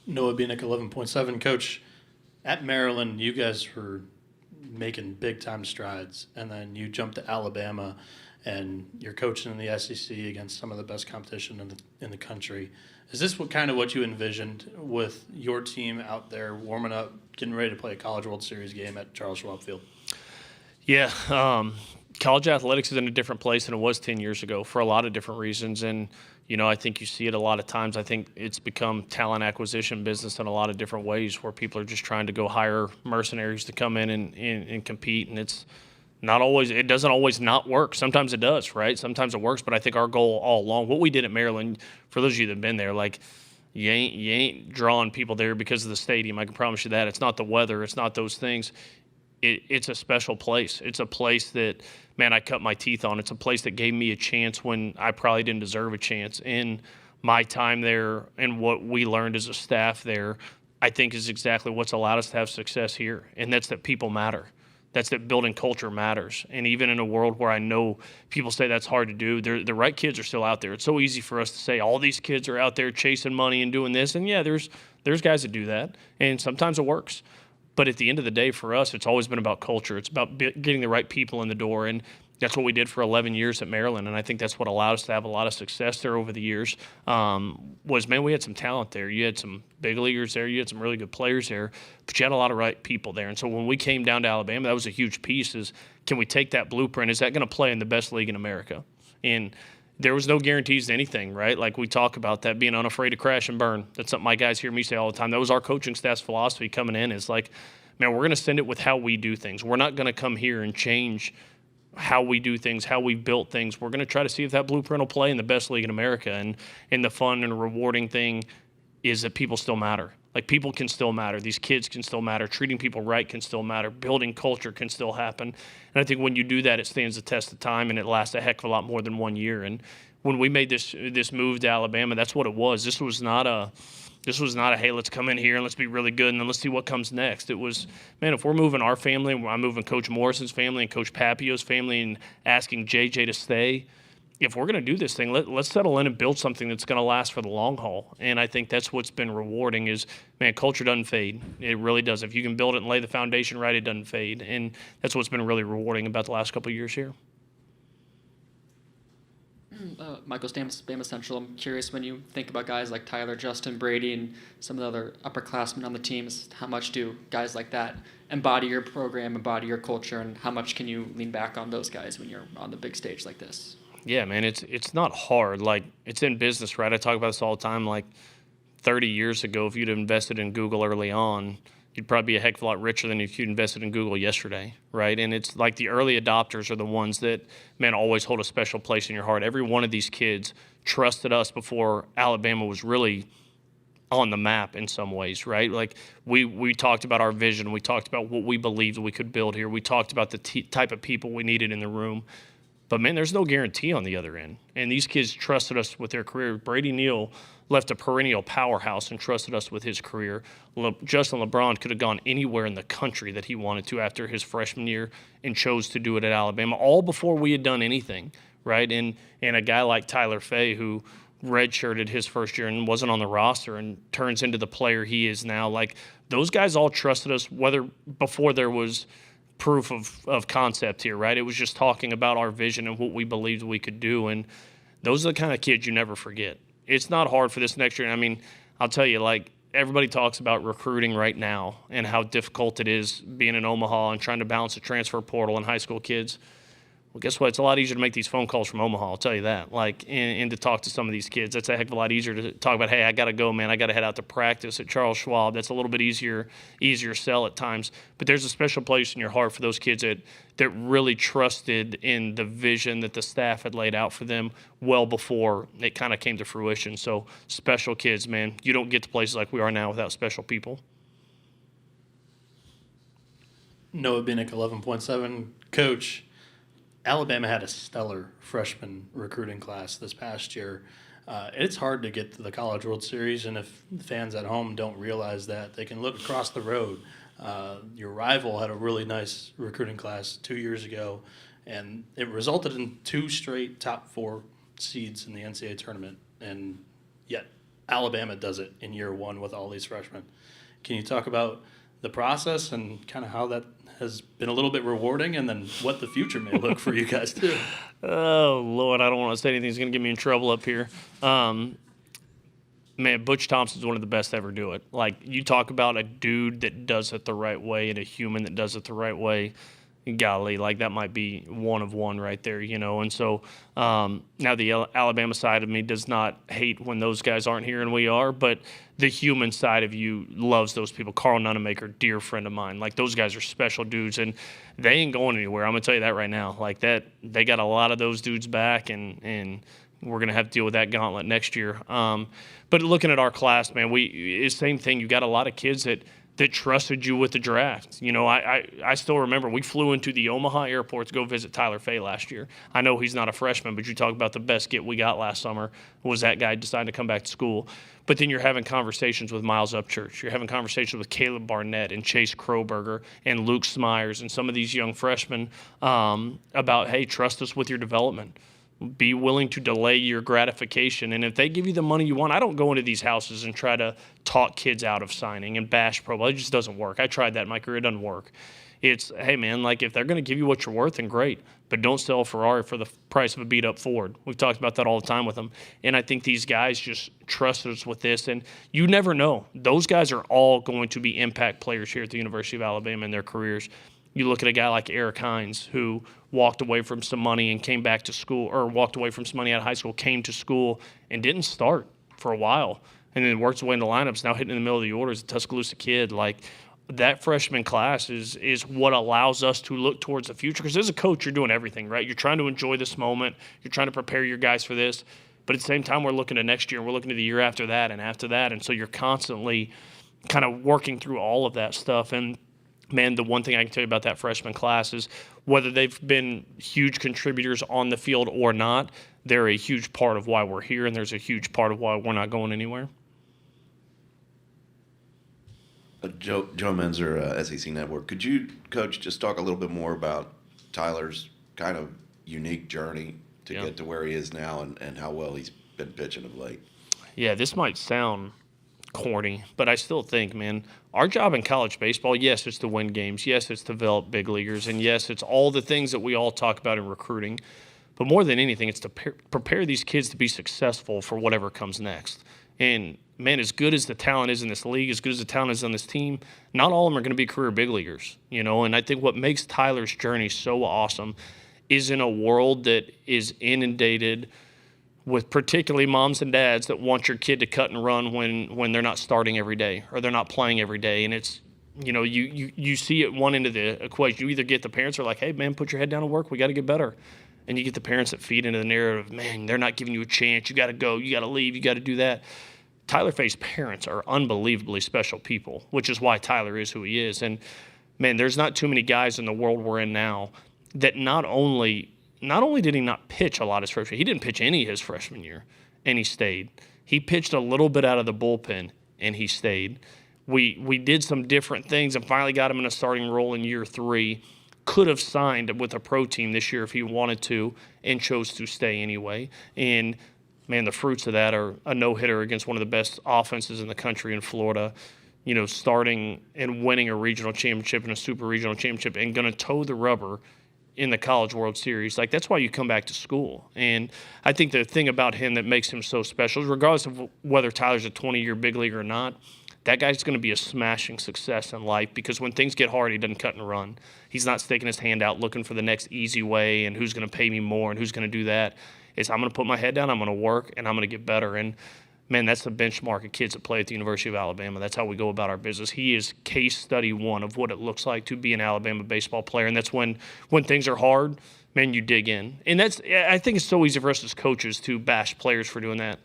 Noah Bieniek, 11.7. Coach, at Maryland, you guys were making big-time strides, and then you jumped to Alabama, and you're coaching in the SEC against some of the best competition in the country. Is this what you envisioned with your team out there warming up, getting ready to play a College World Series game at Charles Schwab Field? Yeah, college athletics is in a different place than it was 10 years ago for a lot of different reasons. And, I think you see it a lot of times. I think it's become talent acquisition business in a lot of different ways where people are just trying to go hire mercenaries to come in and compete. And it doesn't always not work. Sometimes it does, right? Sometimes it works. But I think our goal all along, what we did at Maryland, for those of you that have been there, like, you ain't drawing people there because of the stadium. I can promise you that. It's not the weather. It's not those things. It's a special place. It's a place that, man, I cut my teeth on. It's a place that gave me a chance when I probably didn't deserve a chance. In my time there and what we learned as a staff there, I think is exactly what's allowed us to have success here. And that's that people matter. That's that building culture matters. And even in a world where I know people say that's hard to do, the right kids are still out there. It's so easy for us to say all these kids are out there chasing money and doing this. And, yeah, there's guys that do that. And sometimes it works. But at the end of the day, for us, it's always been about culture. It's about getting the right people in the door. And that's what we did for 11 years at Maryland. And I think that's what allowed us to have a lot of success there over the years we had some talent there. You had some big leaguers there. You had some really good players there. But you had a lot of right people there. And so when we came down to Alabama, that was a huge piece is, can we take that blueprint? Is that going to play in the best league in America? And there was no guarantees to anything, right? Like we talk about that, being unafraid to crash and burn. That's something my guys hear me say all the time. That was our coaching staff's philosophy coming in is like, man, we're going to send it with how we do things. We're not going to come here and change how we do things, how we've built things. We're going to try to see if that blueprint will play in the best league in America. And the fun and rewarding thing is that people still matter. Like people can still matter. These kids can still matter. Treating people right can still matter. Building culture can still happen. And I think when you do that, it stands the test of time and it lasts a heck of a lot more than 1 year. And when we made this move to Alabama, that's what it was. This was not a, hey, let's come in here and let's be really good and then let's see what comes next. It was, man, if we're moving our family, I'm moving Coach Morrison's family and Coach Papio's family and asking JJ to stay, if we're going to do this thing, let's settle in and build something that's going to last for the long haul. And I think that's what's been rewarding is, man, culture doesn't fade. It really does. If you can build it and lay the foundation right, it doesn't fade. And that's what's been really rewarding about the last couple of years here. Michael Stamps, Bama Central. I'm curious when you think about guys like Tyler, Justin, Brady, and some of the other upperclassmen on the teams, how much do guys like that embody your program, embody your culture, and how much can you lean back on those guys when you're on the big stage like this? Yeah, man, it's not hard. Like, it's in business, right? I talk about this all the time. Like, 30 years ago, if you'd have invested in Google early on, you'd probably be a heck of a lot richer than if you'd invested in Google yesterday, right? And it's like the early adopters are the ones that, man, always hold a special place in your heart. Every one of these kids trusted us before Alabama was really on the map in some ways, right? Like we talked about our vision. We talked about what we believed we could build here. We talked about the type of people we needed in the room. But, man, there's no guarantee on the other end. And these kids trusted us with their career. Brady Neal left a perennial powerhouse and trusted us with his career. Justin LeBron could have gone anywhere in the country that he wanted to after his freshman year and chose to do it at Alabama, all before we had done anything, right? And a guy like Tyler Fay, who redshirted his first year and wasn't on the roster and turns into the player he is now. Like, those guys all trusted us, whether before there was – proof of concept here, right? It was just talking about our vision and what we believed we could do. And those are the kind of kids you never forget. It's not hard for this next year. I mean, I'll tell you, like, everybody talks about recruiting right now and how difficult it is being in Omaha and trying to balance the transfer portal and high school kids. Well, guess what? It's a lot easier to make these phone calls from Omaha, I'll tell you that. Like, and to talk to some of these kids. That's a heck of a lot easier to talk about, hey, I got to go, man. I got to head out to practice at Charles Schwab. That's a little bit easier sell at times. But there's a special place in your heart for those kids that really trusted in the vision that the staff had laid out for them well before it kind of came to fruition. So special kids, man. You don't get to places like we are now without special people. Noah Binnick, 11.7. Coach, Alabama had a stellar freshman recruiting class this past year. It's hard to get to the College World Series, and if the fans at home don't realize that, they can look across the road. Your rival had a really nice recruiting class 2 years ago, and it resulted in 2 straight top 4 seeds in the NCAA tournament, and yet Alabama does it in year 1 with all these freshmen. Can you talk about the process and kind of how that has been a little bit rewarding, and then what the future may look for you guys too? Oh, Lord, I don't want to say anything that's going to get me in trouble up here. Man, Butch Thompson's one of the best to ever do it. Like, you talk about a dude that does it the right way and a human that does it the right way. Golly, like, that might be one of one right there, you know. And so now the Alabama side of me does not hate when those guys aren't here and we are, but the human side of you loves those people. Carl Nunemaker, dear friend of mine. Like, those guys are special dudes, and they ain't going anywhere. I'm going to tell you that right now. Like, that, they got a lot of those dudes back, and we're going to have to deal with that gauntlet next year. But looking at our class, man, it's the same thing. You got a lot of kids that trusted you with the draft. You know, I still remember we flew into the Omaha airport to go visit Tyler Fay last year. I know he's not a freshman, but you talk about the best get we got last summer was that guy deciding to come back to school. But then you're having conversations with Miles Upchurch. You're having conversations with Caleb Barnett and Chase Kroberger and Luke Smyers and some of these young freshmen about, hey, trust us with your development. Be willing to delay your gratification. And if they give you the money you want, I don't go into these houses and try to talk kids out of signing and bash pro. It just doesn't work. I tried that in my career. It doesn't work. It's, hey, man, like, if they're going to give you what you're worth, then great. But don't sell a Ferrari for the price of a beat-up Ford. We've talked about that all the time with them. And I think these guys just trusted us with this. And you never know. Those guys are all going to be impact players here at the University of Alabama in their careers. You look at a guy like Eric Hines, who walked away from some money and came back to school, or walked away from some money out of high school, came to school, and didn't start for a while, and then works away in the lineups, now hitting in the middle of the order as a Tuscaloosa kid. Like, that freshman class is what allows us to look towards the future. Because as a coach, you're doing everything, right? You're trying to enjoy this moment. You're trying to prepare your guys for this. But at the same time, we're looking at next year, and we're looking at the year after that and after that. And so you're constantly kind of working through all of that stuff. And man, the one thing I can tell you about that freshman class is whether they've been huge contributors on the field or not, they're a huge part of why we're here, and there's a huge part of why we're not going anywhere. Joe Menzer, SEC Network. Could you, Coach, just talk a little bit more about Tyler's kind of unique journey to get to where he is now and how well he's been pitching of late? Yeah, this might sound corny, but I still think, man, our job in college baseball, yes, it's to win games. Yes, it's to develop big leaguers. And yes, it's all the things that we all talk about in recruiting. But more than anything, it's to prepare these kids to be successful for whatever comes next. And, man, as good as the talent is in this league, as good as the talent is on this team, not all of them are going to be career big leaguers, you know. And I think what makes Tyler's journey so awesome is in a world that is inundated with particularly moms and dads that want your kid to cut and run when they're not starting every day or they're not playing every day. And it's, you know, you see at one end of the equation. You either get the parents who are like, hey, man, put your head down and work. We got to get better. And you get the parents that feed into the narrative, man, they're not giving you a chance. You got to go. You got to leave. You got to do that. Tyler Fay's parents are unbelievably special people, which is why Tyler is who he is. And, man, there's not too many guys in the world we're in now that not only did he not pitch a lot his freshman year, he didn't pitch any his freshman year, and he stayed. He pitched a little bit out of the bullpen, and he stayed. We did some different things and finally got him in a starting role in year 3. Could have signed with a pro team this year if he wanted to and chose to stay anyway. And, man, the fruits of that are a no-hitter against one of the best offenses in the country in Florida, you know, starting and winning a regional championship and a super regional championship and going to toe the rubber in the College World Series. Like, that's why you come back to school. And I think the thing about him that makes him so special is regardless of whether Tyler's a 20-year big league or not, that guy's going to be a smashing success in life because when things get hard, he doesn't cut and run. He's not sticking his hand out looking for the next easy way and who's going to pay me more and who's going to do that. It's I'm going to put my head down, I'm going to work, and I'm going to get better. And, man, that's the benchmark of kids that play at the University of Alabama. That's how we go about our business. He is case study one of what it looks like to be an Alabama baseball player. And that's when things are hard, man, you dig in. And I think it's so easy for us as coaches to bash players for doing that.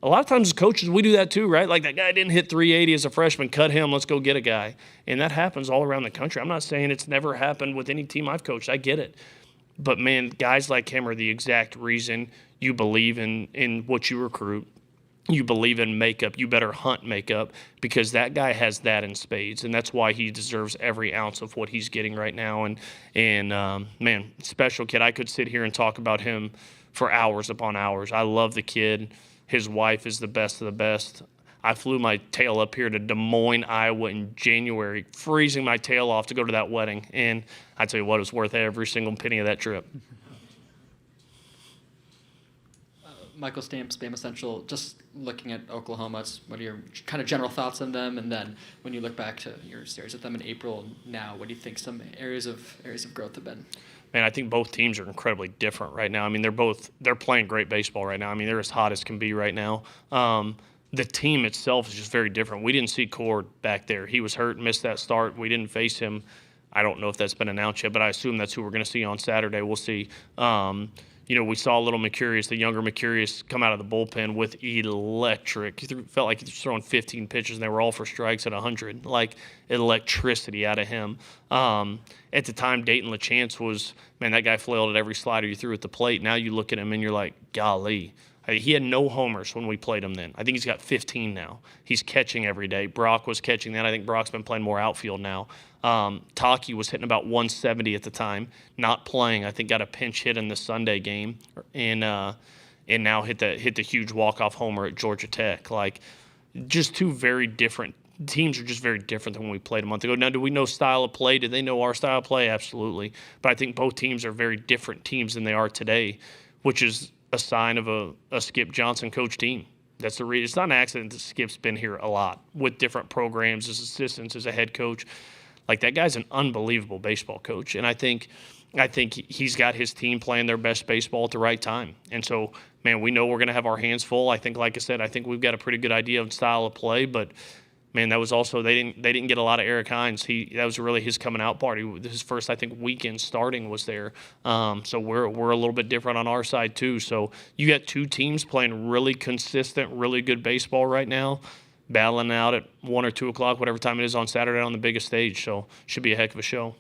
A lot of times as coaches, we do that too, right? Like that guy didn't hit 380 as a freshman, cut him, let's go get a guy. And that happens all around the country. I'm not saying it's never happened with any team I've coached. I get it. But, man, guys like him are the exact reason you believe in what you recruit. You believe in makeup. You better hunt makeup because that guy has that in spades, and that's why he deserves every ounce of what he's getting right now. And man, special kid. I could sit here and talk about him for hours upon hours. I love the kid. His wife is the best of the best. I flew my tail up here to Des Moines, Iowa in January, freezing my tail off to go to that wedding. And I tell you what, it was worth every single penny of that trip. Michael Stamps, Bama Central, just looking at Oklahoma, what are your kind of general thoughts on them? And then when you look back to your series with them in April and now, what do you think some areas of growth have been? Man, I think both teams are incredibly different right now. I mean, they're playing great baseball right now. I mean, they're as hot as can be right now. The team itself is just very different. We didn't see Cord back there. He was hurt, missed that start. We didn't face him. I don't know if that's been announced yet, but I assume that's who we're going to see on Saturday. We'll see. We saw little Mercurius, the younger Mercurius, come out of the bullpen with electric. Felt like he was throwing 15 pitches, and they were all for strikes at 100. Like electricity out of him. At the time, Dayton LaChance was, man, that guy flailed at every slider you threw at the plate. Now you look at him, and you're like, golly. He had no homers when we played him then. I think he's got 15 now. He's catching every day. Brock was catching that. I think Brock's been playing more outfield now. Taki was hitting about 170 at the time, not playing. I think got a pinch hit in the Sunday game, and now hit the huge walk-off homer at Georgia Tech. Like, just two very different teams are just very different than when we played a month ago. Now, do we know style of play? Did they know our style of play? Absolutely. But I think both teams are very different teams than they are today, which is a sign of a Skip Johnson coach team. That's the reason. It's not an accident that Skip's been here a lot with different programs as assistants, as a head coach. Like, that guy's an unbelievable baseball coach, and I think he's got his team playing their best baseball at the right time. And so, man, we know we're going to have our hands full. I think, like I said, I think we've got a pretty good idea of style of play, but man, that was also they didn't get a lot of Eric Hines. That was really his coming out party. His first, I think, weekend starting was there. So we're a little bit different on our side too. So you got two teams playing really consistent, really good baseball right now, battling out at 1 or 2 o'clock, whatever time it is on Saturday on the biggest stage. So should be a heck of a show.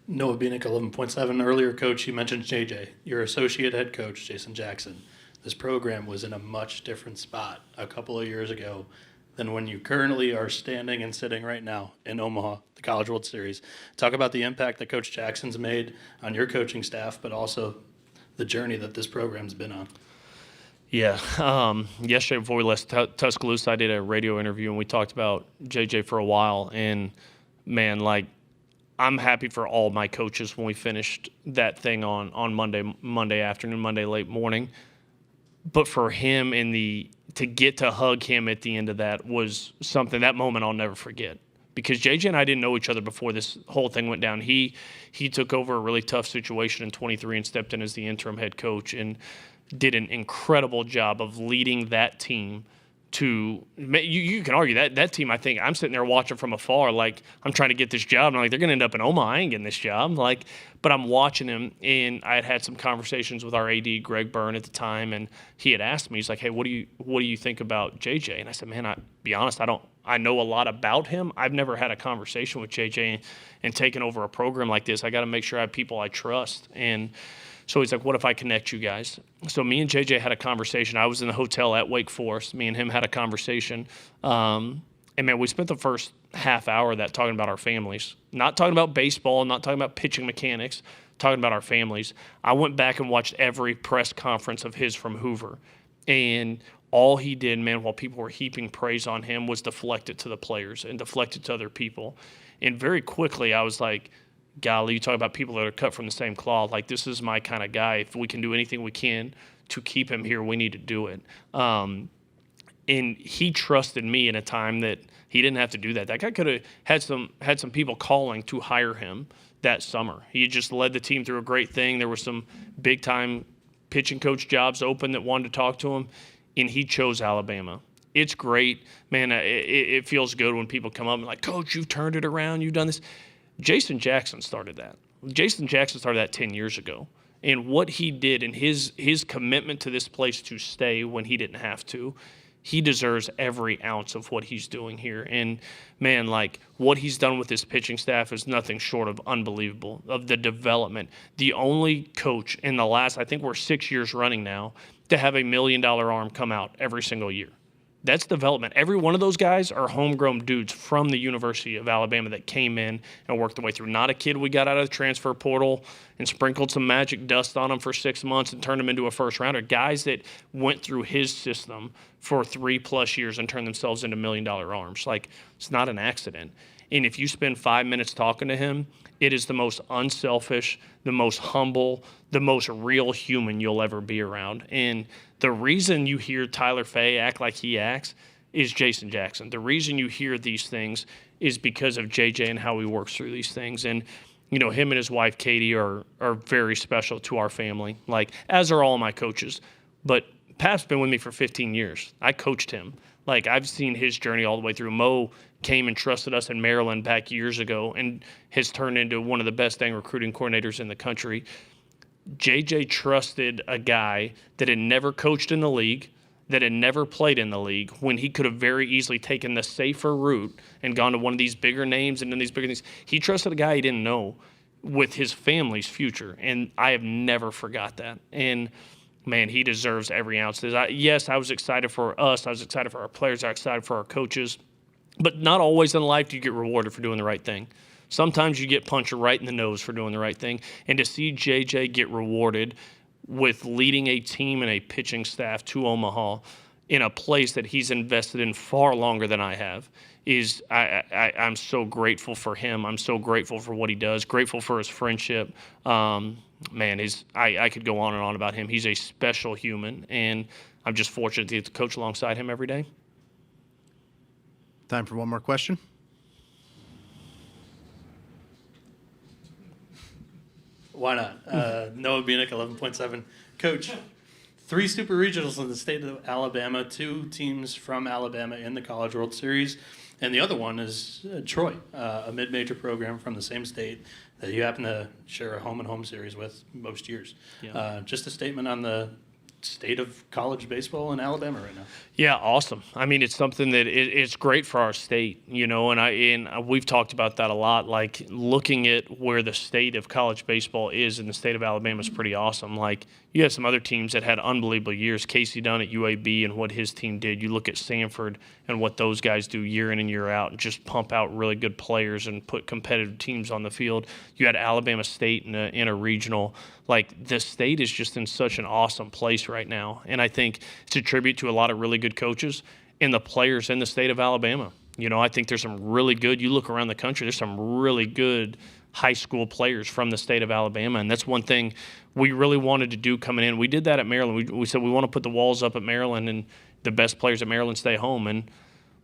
Noah Bieniek, 11.7. Earlier, Coach, you mentioned JJ, your associate head coach, Jason Jackson. This program was in a much different spot a couple of years ago than when you currently are standing and sitting right now in Omaha, the College World Series. Talk about the impact that Coach Jackson's made on your coaching staff, but also the journey that this program's been on. Yeah. Yesterday before we left Tuscaloosa, I did a radio interview, and we talked about JJ for a while. And, man, like, I'm happy for all my coaches when we finished that thing on Monday afternoon, Monday late morning. But for him to get to hug him at the end of that was something, that moment I'll never forget. Because JJ and I didn't know each other before this whole thing went down. He took over a really tough situation in 23 and stepped in as the interim head coach and did an incredible job of leading that team to you can argue that team. I think I'm sitting there watching from afar, like I'm trying to get this job, and I'm like, they're gonna end up in Omaha. I ain't getting this job. Like, but I'm watching him, and I had some conversations with our AD Greg Byrne at the time, and he had asked me, he's like, hey, what do you think about JJ? And I said, man, I be honest, I know a lot about him. I've never had a conversation with JJ and taken over a program like this. I got to make sure I have people I trust. And so he's like, what if I connect you guys? So me and JJ had a conversation. I was in the hotel at Wake Forest. Me and him had a conversation. And, man, we spent the first half hour of that talking about our families. Not talking about baseball, not talking about pitching mechanics, talking about our families. I went back and watched every press conference of his from Hoover. And all he did, man, while people were heaping praise on him, was deflect it to the players and deflect it to other people. And very quickly I was like, golly, you talk about people that are cut from the same cloth. Like, this is my kind of guy. If we can do anything we can to keep him here, we need to do it. And he trusted me in a time that he didn't have to do that. That guy could have had some people calling to hire him that summer. He just led the team through a great thing. There were some big-time pitching coach jobs open that wanted to talk to him, and he chose Alabama. It's great. Man, it feels good when people come up and like, Coach, you've turned it around. You've done this. Jason Jackson started that. Jason Jackson started that 10 years ago. And what he did and his commitment to this place to stay when he didn't have to, he deserves every ounce of what he's doing here. And, man, like, what he's done with his pitching staff is nothing short of unbelievable, of the development. The only coach in the last, I think we're 6 years running now, to have a $1 million arm come out every single year. That's development. Every one of those guys are homegrown dudes from the University of Alabama that came in and worked their way through. Not a kid we got out of the transfer portal and sprinkled some magic dust on them for 6 months and turned them into a first rounder. Guys that went through his system for 3+ years and turned themselves into $1 million arms. Like, it's not an accident. And if you spend 5 minutes talking to him, it is the most unselfish, the most humble, the most real human you'll ever be around. And the reason you hear Tyler Fay act like he acts is Jason Jackson. The reason you hear these things is because of JJ and how he works through these things. And, you know, him and his wife, Katie, are very special to our family, like, as are all my coaches. But Pap's been with me for 15 years. I coached him. Like, I've seen his journey all the way through. Mo came and trusted us in Maryland back years ago and has turned into one of the best dang recruiting coordinators in the country. JJ trusted a guy that had never coached in the league, that had never played in the league, when he could have very easily taken the safer route and gone to one of these bigger names and then these bigger things. He trusted a guy he didn't know with his family's future, and I have never forgot that. And, man, he deserves every ounce. Yes, I was excited for us. I was excited for our players. I was excited for our coaches. But not always in life do you get rewarded for doing the right thing. Sometimes you get punched right in the nose for doing the right thing. And to see JJ get rewarded with leading a team and a pitching staff to Omaha in a place that he's invested in far longer than I have is I'm so grateful for him. I'm so grateful for what he does, grateful for his friendship. Man, I could go on and on about him. He's a special human, and I'm just fortunate to get to coach alongside him every day. Time for one more question. Why not? Noah Bieniek, 11.7. Coach, 3 super regionals in the state of Alabama, 2 teams from Alabama in the College World Series, and the other one is Troy, a mid-major program from the same state that you happen to share a home-and-home series with most years. Yeah. Just a statement on the state of college baseball in Alabama right now. Yeah, awesome. I mean, it's something that it's great for our state, you know, and we've talked about that a lot. Like, looking at where the state of college baseball is in the state of Alabama is pretty awesome. Like, you have some other teams that had unbelievable years. Casey Dunn at UAB and what his team did. You look at Sanford and what those guys do year in and year out and just pump out really good players and put competitive teams on the field. You had Alabama State in a regional. Like, the state is just in such an awesome place right now. And I think it's a tribute to a lot of really good coaches and the players in the state of Alabama. You know, I think there's some really good, you look around the country, there's some really good high school players from the state of Alabama. And that's one thing we really wanted to do coming in. We did that at Maryland. We said we want to put the walls up at Maryland and the best players at Maryland stay home. And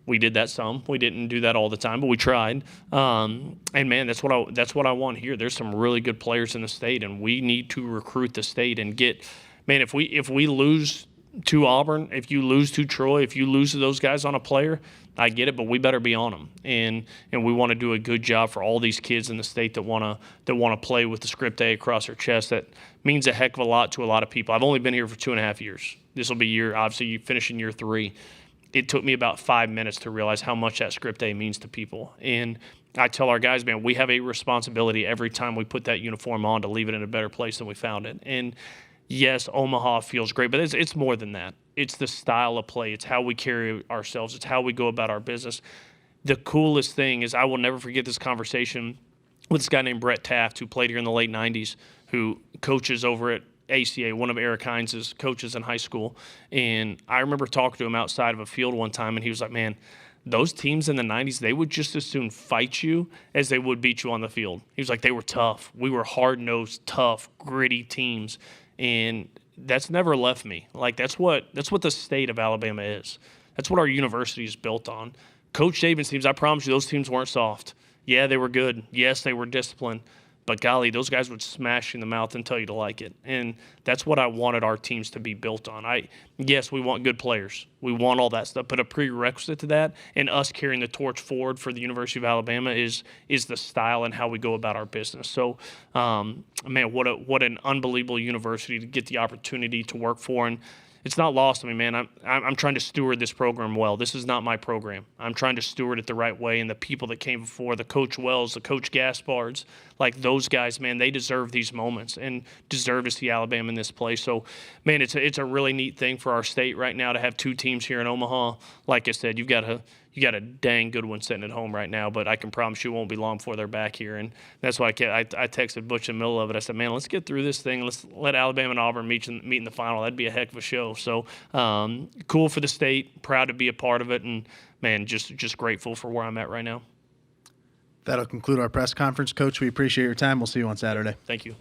we did that some. We didn't do that all the time, but we tried. And man, that's what I want here. There's some really good players in the state, and we need to recruit the state and get. Man, if we lose to Auburn, if you lose to Troy, if you lose to those guys on a player, I get it, but we better be on them. And we want to do a good job for all these kids in the state that want to play with the script A across their chest. That means a heck of a lot to a lot of people. I've only been here for 2.5 years. This will be obviously you finish in year 3. It took me about 5 minutes to realize how much that script A means to people. And I tell our guys, man, we have a responsibility every time we put that uniform on to leave it in a better place than we found it. And yes, Omaha feels great, but it's more than that. It's the style of play. It's how we carry ourselves. It's how we go about our business. The coolest thing is I will never forget this conversation with this guy named Brett Taft, who played here in the late 90s, who coaches over at ACA, one of Eric Hines' coaches in high school. And I remember talking to him outside of a field one time, and he was like, man, those teams in the 90s, they would just as soon fight you as they would beat you on the field. He was like, they were tough. We were hard-nosed, tough, gritty teams. And that's never left me. Like, that's what the state of Alabama is. That's what our university is built on. Coach Saban's teams, I promise you, those teams weren't soft. Yeah, they were good. Yes, they were disciplined. But golly, those guys would smash you in the mouth and tell you to like it. And that's what I wanted our teams to be built on. Yes, we want good players. We want all that stuff. But a prerequisite to that and us carrying the torch forward for the University of Alabama is the style and how we go about our business. So, man, what an unbelievable university to get the opportunity to work for. And it's not lost on me, man. I'm trying to steward this program well. This is not my program. I'm trying to steward it the right way, and the people that came before, the Coach Wells, the Coach Gaspards, like those guys, man, they deserve these moments and deserve to see Alabama in this place. So, man, it's a really neat thing for our state right now to have two teams here in Omaha. Like I said, you got a dang good one sitting at home right now, but I can promise you it won't be long before they're back here. And that's why I texted Butch in the middle of it. I said, man, let's get through this thing. Let's let Alabama and Auburn meet in the final. That'd be a heck of a show. So cool for the state, proud to be a part of it, and, man, just grateful for where I'm at right now. That'll conclude our press conference. Coach, we appreciate your time. We'll see you on Saturday. Thank you.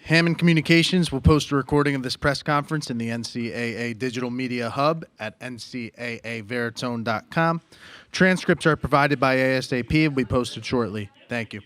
Hammond Communications will post a recording of this press conference in the NCAA Digital Media Hub at ncaaveritone.com. Transcripts are provided by ASAP and will be posted shortly. Thank you.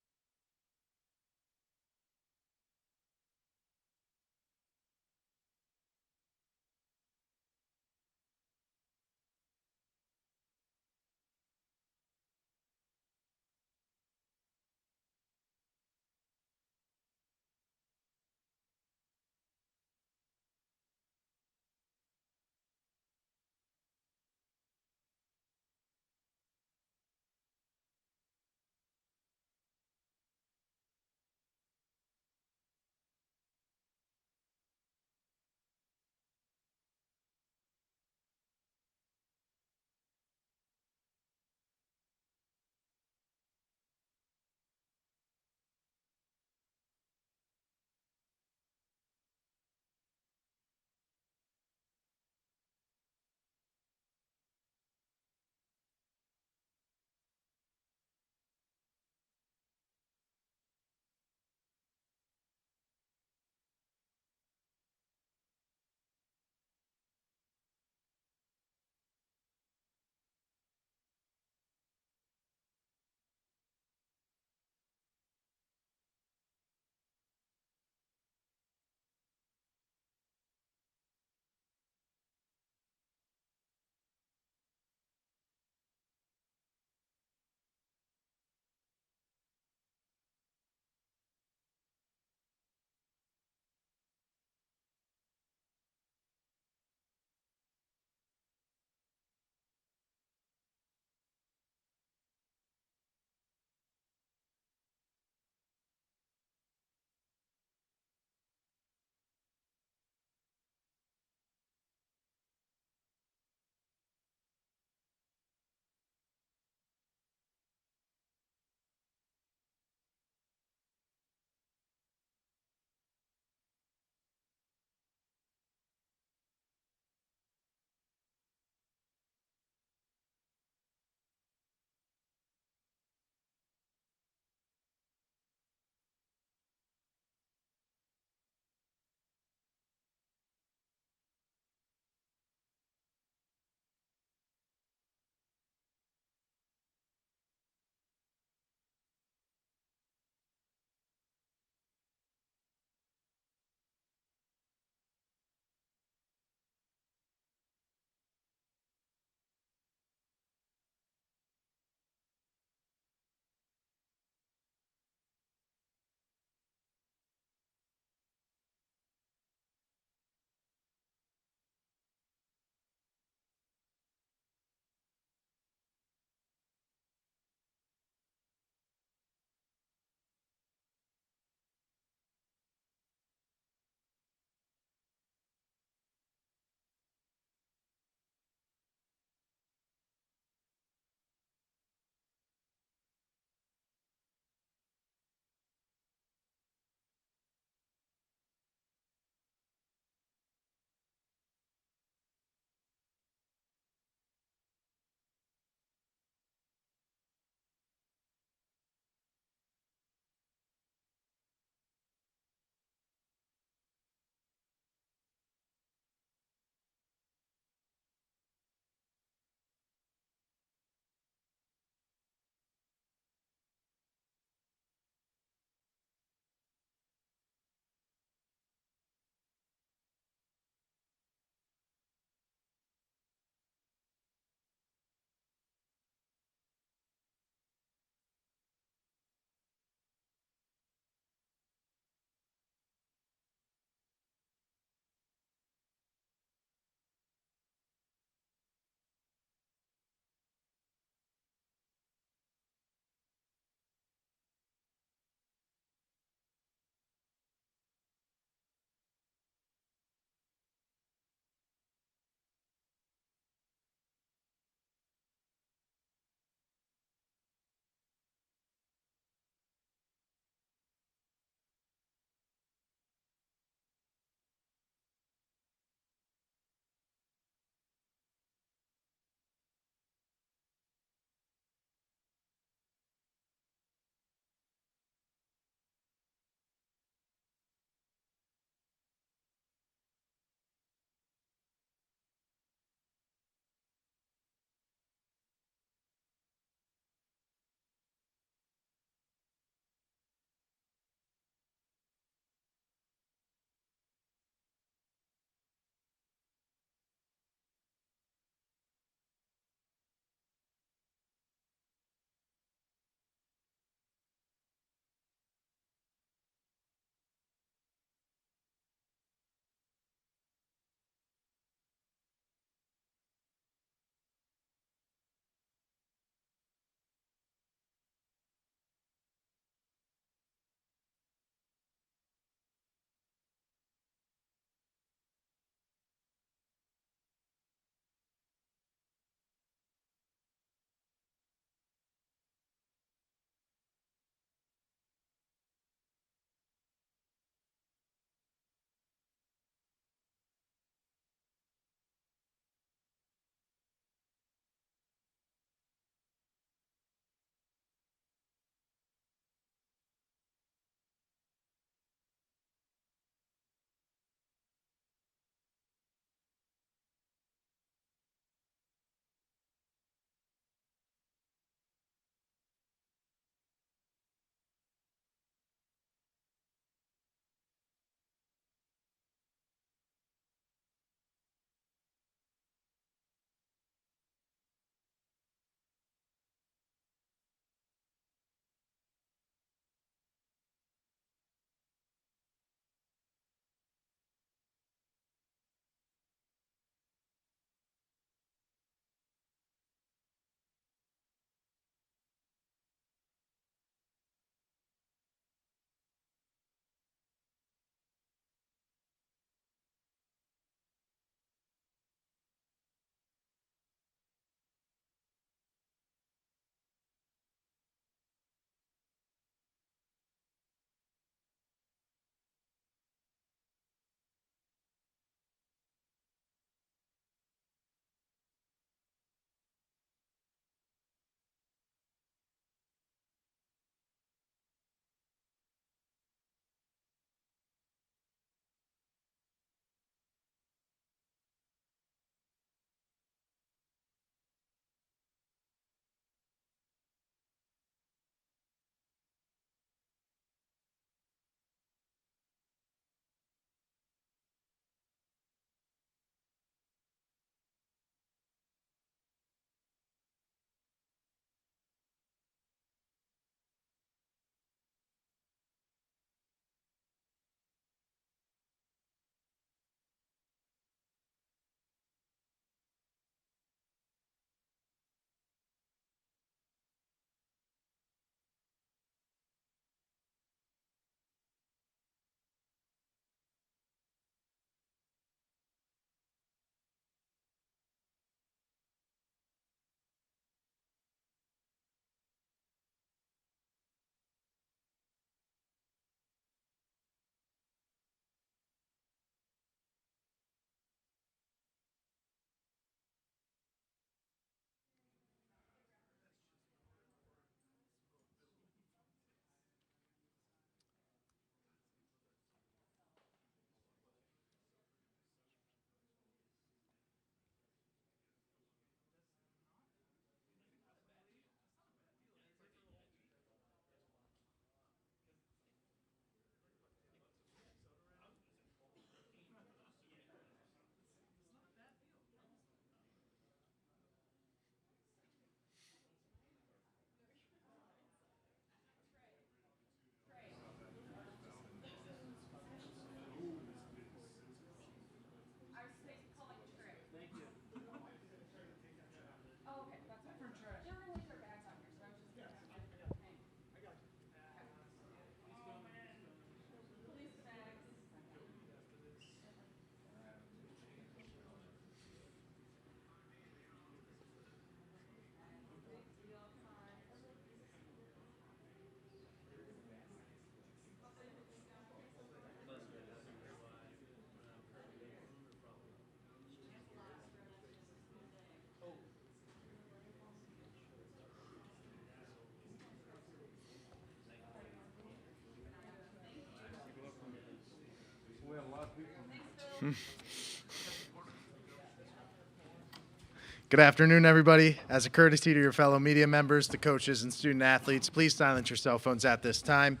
Good afternoon, everybody. As a courtesy to your fellow media members, the coaches, and student athletes, please silence your cell phones at this time.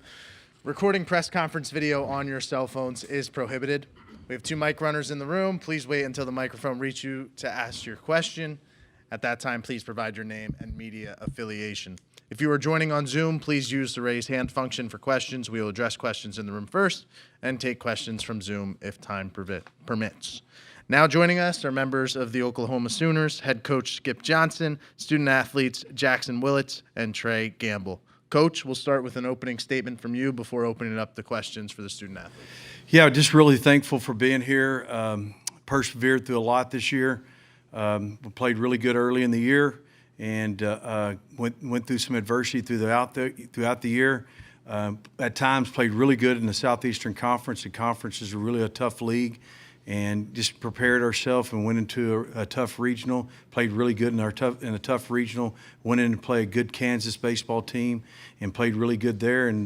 Recording press conference video on your cell phones is prohibited. We have 2 mic runners in the room. Please wait until the microphone reaches you to ask your question. At that time, please provide your name and media affiliation. If you are joining on Zoom, please use the raise hand function for questions. We will address questions in the room first and take questions from Zoom if time permits. Now joining us are members of the Oklahoma Sooners, head coach Skip Johnson, student athletes Jackson Willits and Trey Gamble. Coach, we'll start with an opening statement from you before opening up the questions for the student athletes. Yeah, just really thankful for being here. Persevered through a lot this year. We played really good early in the year and went through some adversity throughout the year. At times played really good in the Southeastern Conference. The conference is really a tough league. And just prepared ourselves and went into a tough regional, played really good in a tough regional, went in to play a good Kansas baseball team and played really good there, and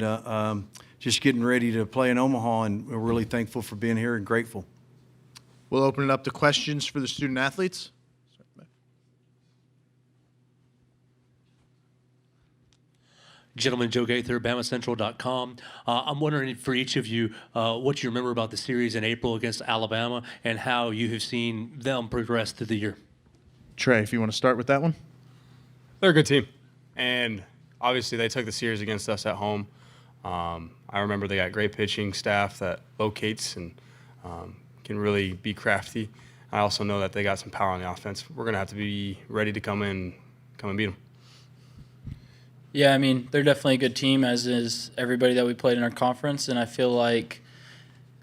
just getting ready to play in Omaha, and we're really thankful for being here and grateful. We'll open it up to questions for the student athletes. Gentleman, Joe Gaither, BamaCentral.com. I'm wondering for each of you what you remember about the series in April against Alabama and how you have seen them progress through the year. Trey, if you want to start with that one. They're a good team, and obviously they took the series against us at home. I remember they got great pitching staff that locates and can really be crafty. I also know that they got some power on the offense. We're going to have to be ready to come and beat them. Yeah, I mean, they're definitely a good team, as is everybody that we played in our conference, and I feel like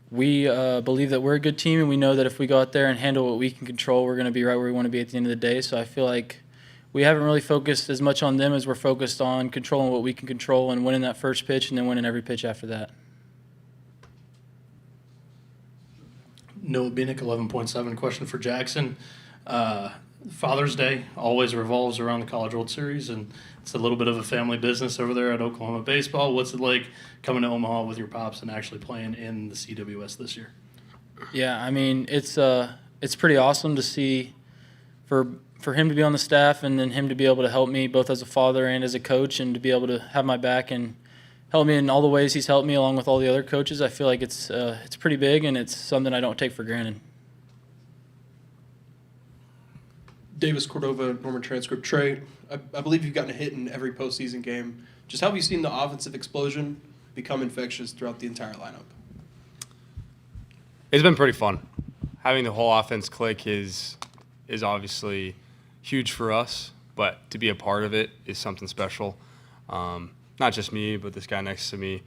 we believe that we're a good team, and we know that if we go out there and handle what we can control, we're going to be right where we want to be at the end of the day. So I feel like we haven't really focused as much on them as we're focused on controlling what we can control and winning that first pitch and then winning every pitch after that. Noah Binick, 11.7. Question for Jackson. Father's Day always revolves around the College World Series, and it's a little bit of a family business over there at Oklahoma Baseball. What's it like coming to Omaha with your pops and actually playing in the CWS this year? Yeah, I mean, it's pretty awesome to see for him to be on the staff and then him to be able to help me both as a father and as a coach, and to be able to have my back and help me in all the ways he's helped me along with all the other coaches. I feel like it's pretty big, and it's something I don't take for granted. Davis Cordova, Norman Transcript. Trey, I believe you've gotten a hit in every postseason game. Just how have you seen the offensive explosion become infectious throughout the entire lineup? It's been pretty fun. Having the whole offense click is obviously huge for us, but to be a part of it is something special. Not just me, but this guy next to me.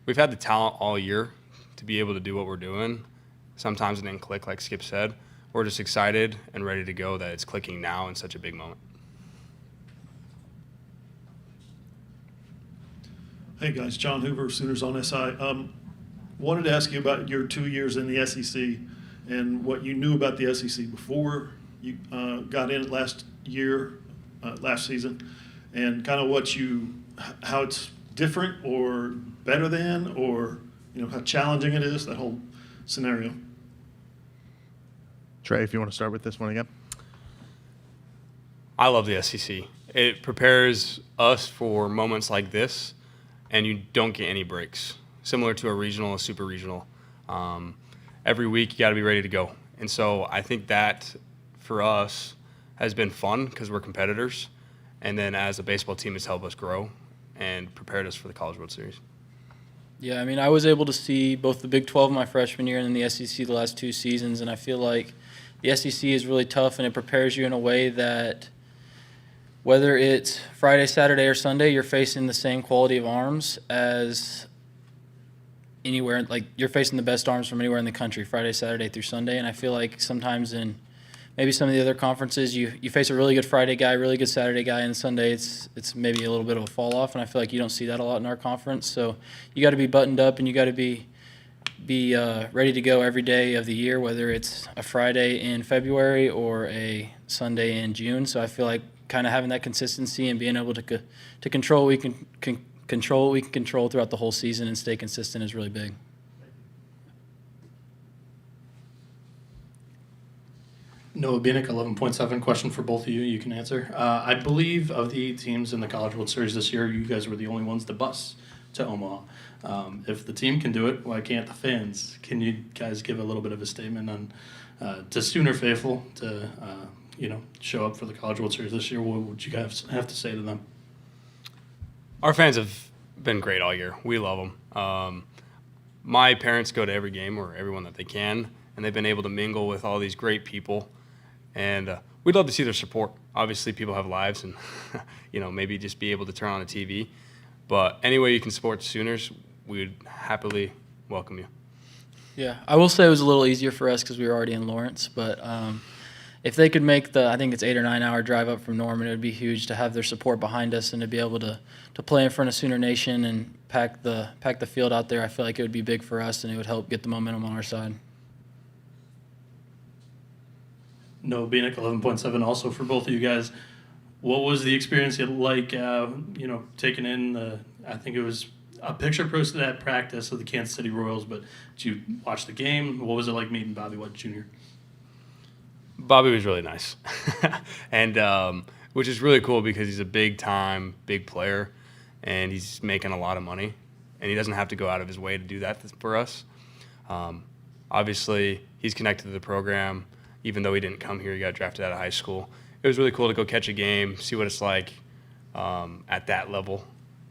We've had the talent all year to be able to do what we're doing. Sometimes it didn't click, like Skip said. We're just excited and ready to go that it's clicking now in such a big moment. Hey guys, John Hoover, Sooners on SI. Wanted to ask you about your 2 years in the SEC and what you knew about the SEC before you got in it last season, and kind of how it's different or better than, or how challenging it is, that whole scenario. Trey, if you want to start with this one again. I love the SEC. It prepares us for moments like this, and you don't get any breaks. Similar to a regional, a super regional. Every week you got to be ready to go. And so I think that for us has been fun because we're competitors. And then as a baseball team, it's helped us grow and prepared us for the College World Series. Yeah, I mean, I was able to see both the Big 12 my freshman year and then the SEC the last 2 seasons, and I feel like the SEC is really tough, and it prepares you in a way that whether it's Friday, Saturday, or Sunday, you're facing the same quality of arms as anywhere. Like, you're facing the best arms from anywhere in the country, Friday, Saturday through Sunday, and I feel like sometimes in maybe some of the other conferences, you face a really good Friday guy, really good Saturday guy, and Sunday it's maybe a little bit of a fall off, and I feel like you don't see that a lot in our conference. So you got to be buttoned up, and you got to be ready to go every day of the year, whether it's a Friday in February or a Sunday in June. So I feel like kind of having that consistency and being able to control what we can control throughout the whole season and stay consistent is really big. Noah Bieniek, 11.7. Question for both of you. You can answer. I believe of the 8 teams in the College World Series this year, you guys were the only ones to bus to Omaha. If the team can do it, why can't the fans? Can you guys give a little bit of a statement on to Sooner faithful to show up for the College World Series this year? What would you guys have to say to them? Our fans have been great all year. We love them. My parents go to every game or everyone that they can, and they've been able to mingle with all these great people. And we'd love to see their support. Obviously, people have lives and, maybe just be able to turn on a TV. But any way you can support the Sooners, we'd happily welcome you. Yeah, I will say it was a little easier for us because we were already in Lawrence. But if they could make I think it's 8 or 9 hour drive up from Norman, it would be huge to have their support behind us and to be able to play in front of Sooner Nation and pack the field out there. I feel like it would be big for us and it would help get the momentum on our side. Noah Bieniek, 11.7. Also for both of you guys, what was the experience like? Taking in I think it was a picture posted at practice of the Kansas City Royals. But did you watch the game? What was it like meeting Bobby White Jr.? Bobby was really nice, and which is really cool because he's a big player, and he's making a lot of money, and he doesn't have to go out of his way to do that for us. Obviously, he's connected to the program. Even though he didn't come here, he got drafted out of high school. It was really cool to go catch a game, see what it's like at that level,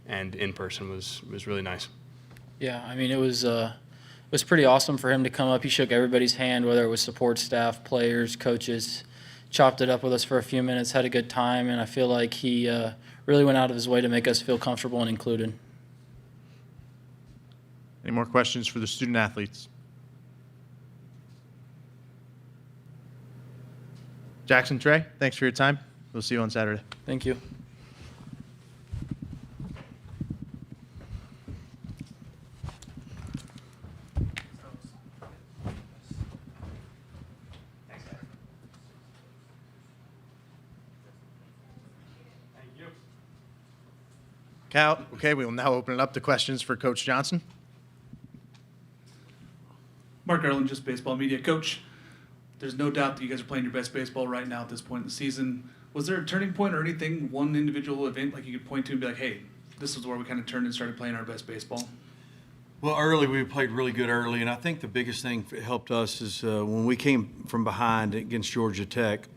and in person was really nice. Yeah, I mean, it was pretty awesome for him to come up. He shook everybody's hand, whether it was support staff, players, coaches, chopped it up with us for a few minutes, had a good time, and I feel like he really went out of his way to make us feel comfortable and included. Any more questions for the student athletes? Jackson, Trey, thanks for your time. We'll see you on Saturday. Thank you. Cal, okay, we will now open it up to questions for Coach Johnson. Mark Garland, just baseball media. Coach, there's no doubt that you guys are playing your best baseball right now at this point in the season. Was there a turning point or anything, one individual event like you could point to and be like, hey, this is where we kind of turned and started playing our best baseball? Well, we played really good early, and I think the biggest thing that helped us is when we came from behind against Georgia Tech,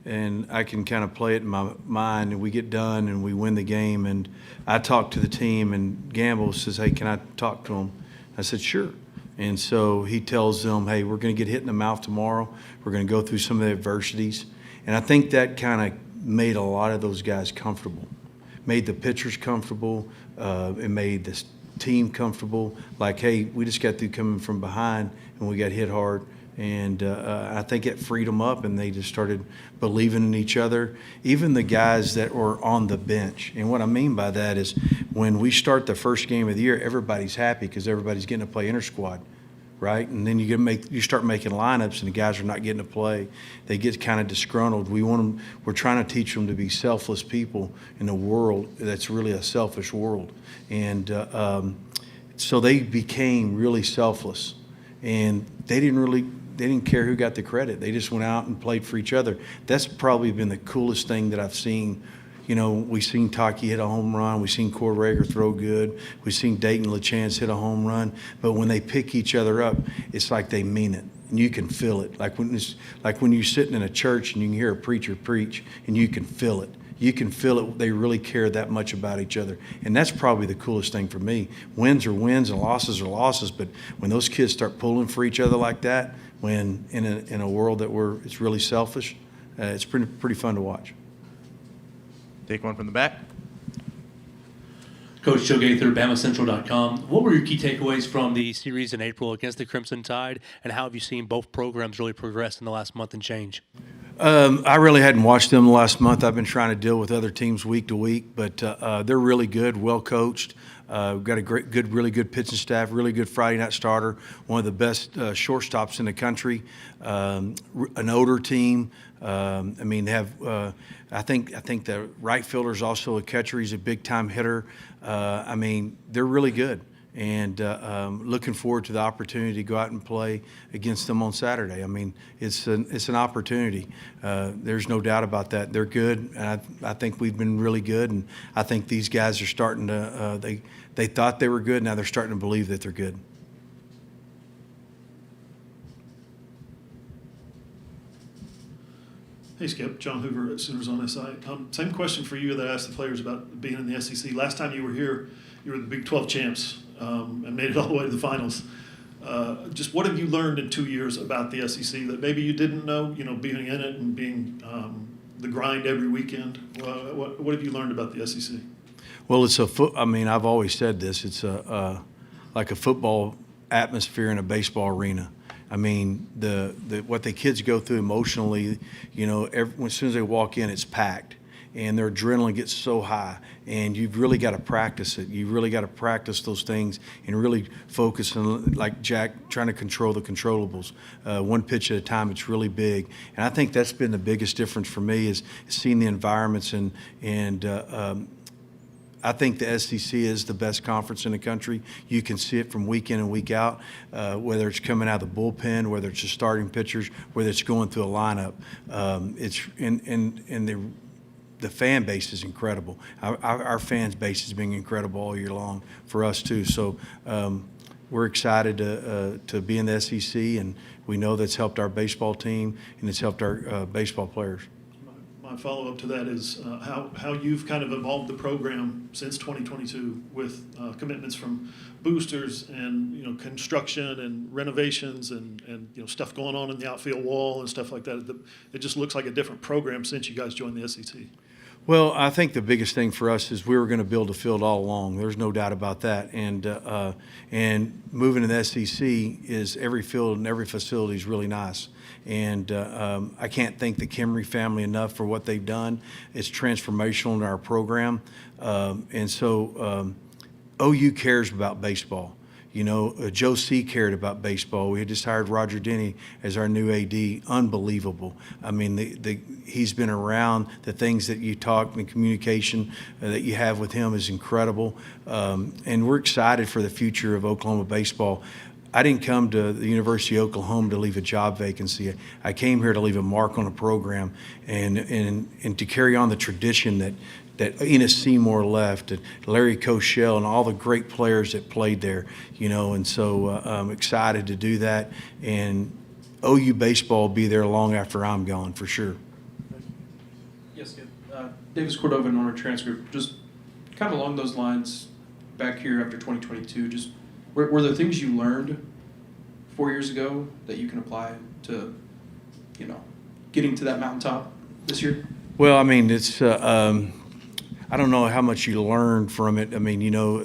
and I can kind of play it in my mind, and we get done and we win the game, and I talk to the team, and Gamble says, hey, can I talk to them? I said, sure. And so he tells them, hey, we're going to get hit in the mouth tomorrow. We're going to go through some of the adversities. And I think that kind of made a lot of those guys comfortable, made the pitchers comfortable, it made the team comfortable. Like, hey, we just got through coming from behind and we got hit hard. And I think it freed them up, and they just started believing in each other, even the guys that were on the bench. And what I mean by that is when we start the first game of the year, everybody's happy because everybody's getting to play inter-squad, right? And then you start making lineups, and the guys are not getting to play. They get kind of disgruntled. We're trying to teach them to be selfless people in a world that's really a selfish world. And so they became really selfless, and they didn't care who got the credit. They just went out and played for each other. That's probably been the coolest thing that I've seen. You know, we've seen Taki hit a home run. We've seen Cord Rager throw good. We've seen Dayton LaChance hit a home run. But when they pick each other up, it's like they mean it, and you can feel it. Like when you're sitting in a church and you can hear a preacher preach, and you can feel it. You can feel it. They really care that much about each other. And that's probably the coolest thing for me. Wins are wins and losses are losses. But when those kids start pulling for each other like that, when in a world that it's really selfish, it's pretty fun to watch. Take one from the back. Coach Joe Gaither, BamaCentral.com. What were your key takeaways from the series in April against the Crimson Tide, and how have you seen both programs really progress in the last month and change? I really hadn't watched them the last month. I've been trying to deal with other teams week to week, but they're really good, well coached. We've got a really good pitching staff, really good Friday night starter, one of the best shortstops in the country, an older team. I think the right fielder is also a catcher. He's a big time hitter. They're really good. and looking forward to the opportunity to go out and play against them on Saturday. I mean, it's an opportunity. There's no doubt about that. They're good, and I think we've been really good, and I think these guys are starting to they thought they were good. Now they're starting to believe that they're good. Hey, Skip. John Hoover at Sooners on SI. Same question for you that I asked the players about being in the SEC. Last time you were here, you were the Big 12 champs and made it all the way to the finals. Just what have you learned in 2 years about the SEC that maybe you didn't know, being in it and being the grind every weekend? What have you learned about the SEC? Well, I've always said this. It's like a football atmosphere in a baseball arena. I mean, what the kids go through emotionally, as soon as they walk in, it's packed, and their adrenaline gets so high, and you've really got to practice it. You've really got to practice those things and really focus on, like Jack, trying to control the controllables. One pitch at a time, it's really big. And I think that's been the biggest difference for me is seeing the environments and I think the SEC is the best conference in the country. You can see it from week in and week out, whether it's coming out of the bullpen, whether it's the starting pitchers, whether it's going through a lineup. The fan base is incredible. Our fans base has been incredible all year long for us too. So we're excited to be in the SEC, and we know that's helped our baseball team and it's helped our baseball players. My follow-up to that is how you've kind of evolved the program since 2022 with commitments from boosters and construction and renovations and stuff going on in the outfield wall and stuff like that. It just looks like a different program since you guys joined the SEC. Well, I think the biggest thing for us is we were going to build a field all along. There's no doubt about that. And moving to the SEC is every field and every facility is really nice. And I can't thank the Kimry family enough for what they've done. It's transformational in our program. And so OU cares about baseball. Joe C. cared about baseball. We had just hired Roger Denny as our new AD. Unbelievable. I mean, he's been around. The things that you talk and the communication that you have with him is incredible. And we're excited for the future of Oklahoma baseball. I didn't come to the University of Oklahoma to leave a job vacancy. I came here to leave a mark on a program and to carry on the tradition that Enos Seymour left, and Larry Koshel, and all the great players that played there, and so I'm excited to do that. And OU baseball will be there long after I'm gone, for sure. Yes, Davis Cordova, Norman Transcript. Just kind of along those lines, back here after 2022, just were there things you learned 4 years ago that you can apply to, getting to that mountaintop this year? Well, I mean, it's I don't know how much you learn from it. I mean,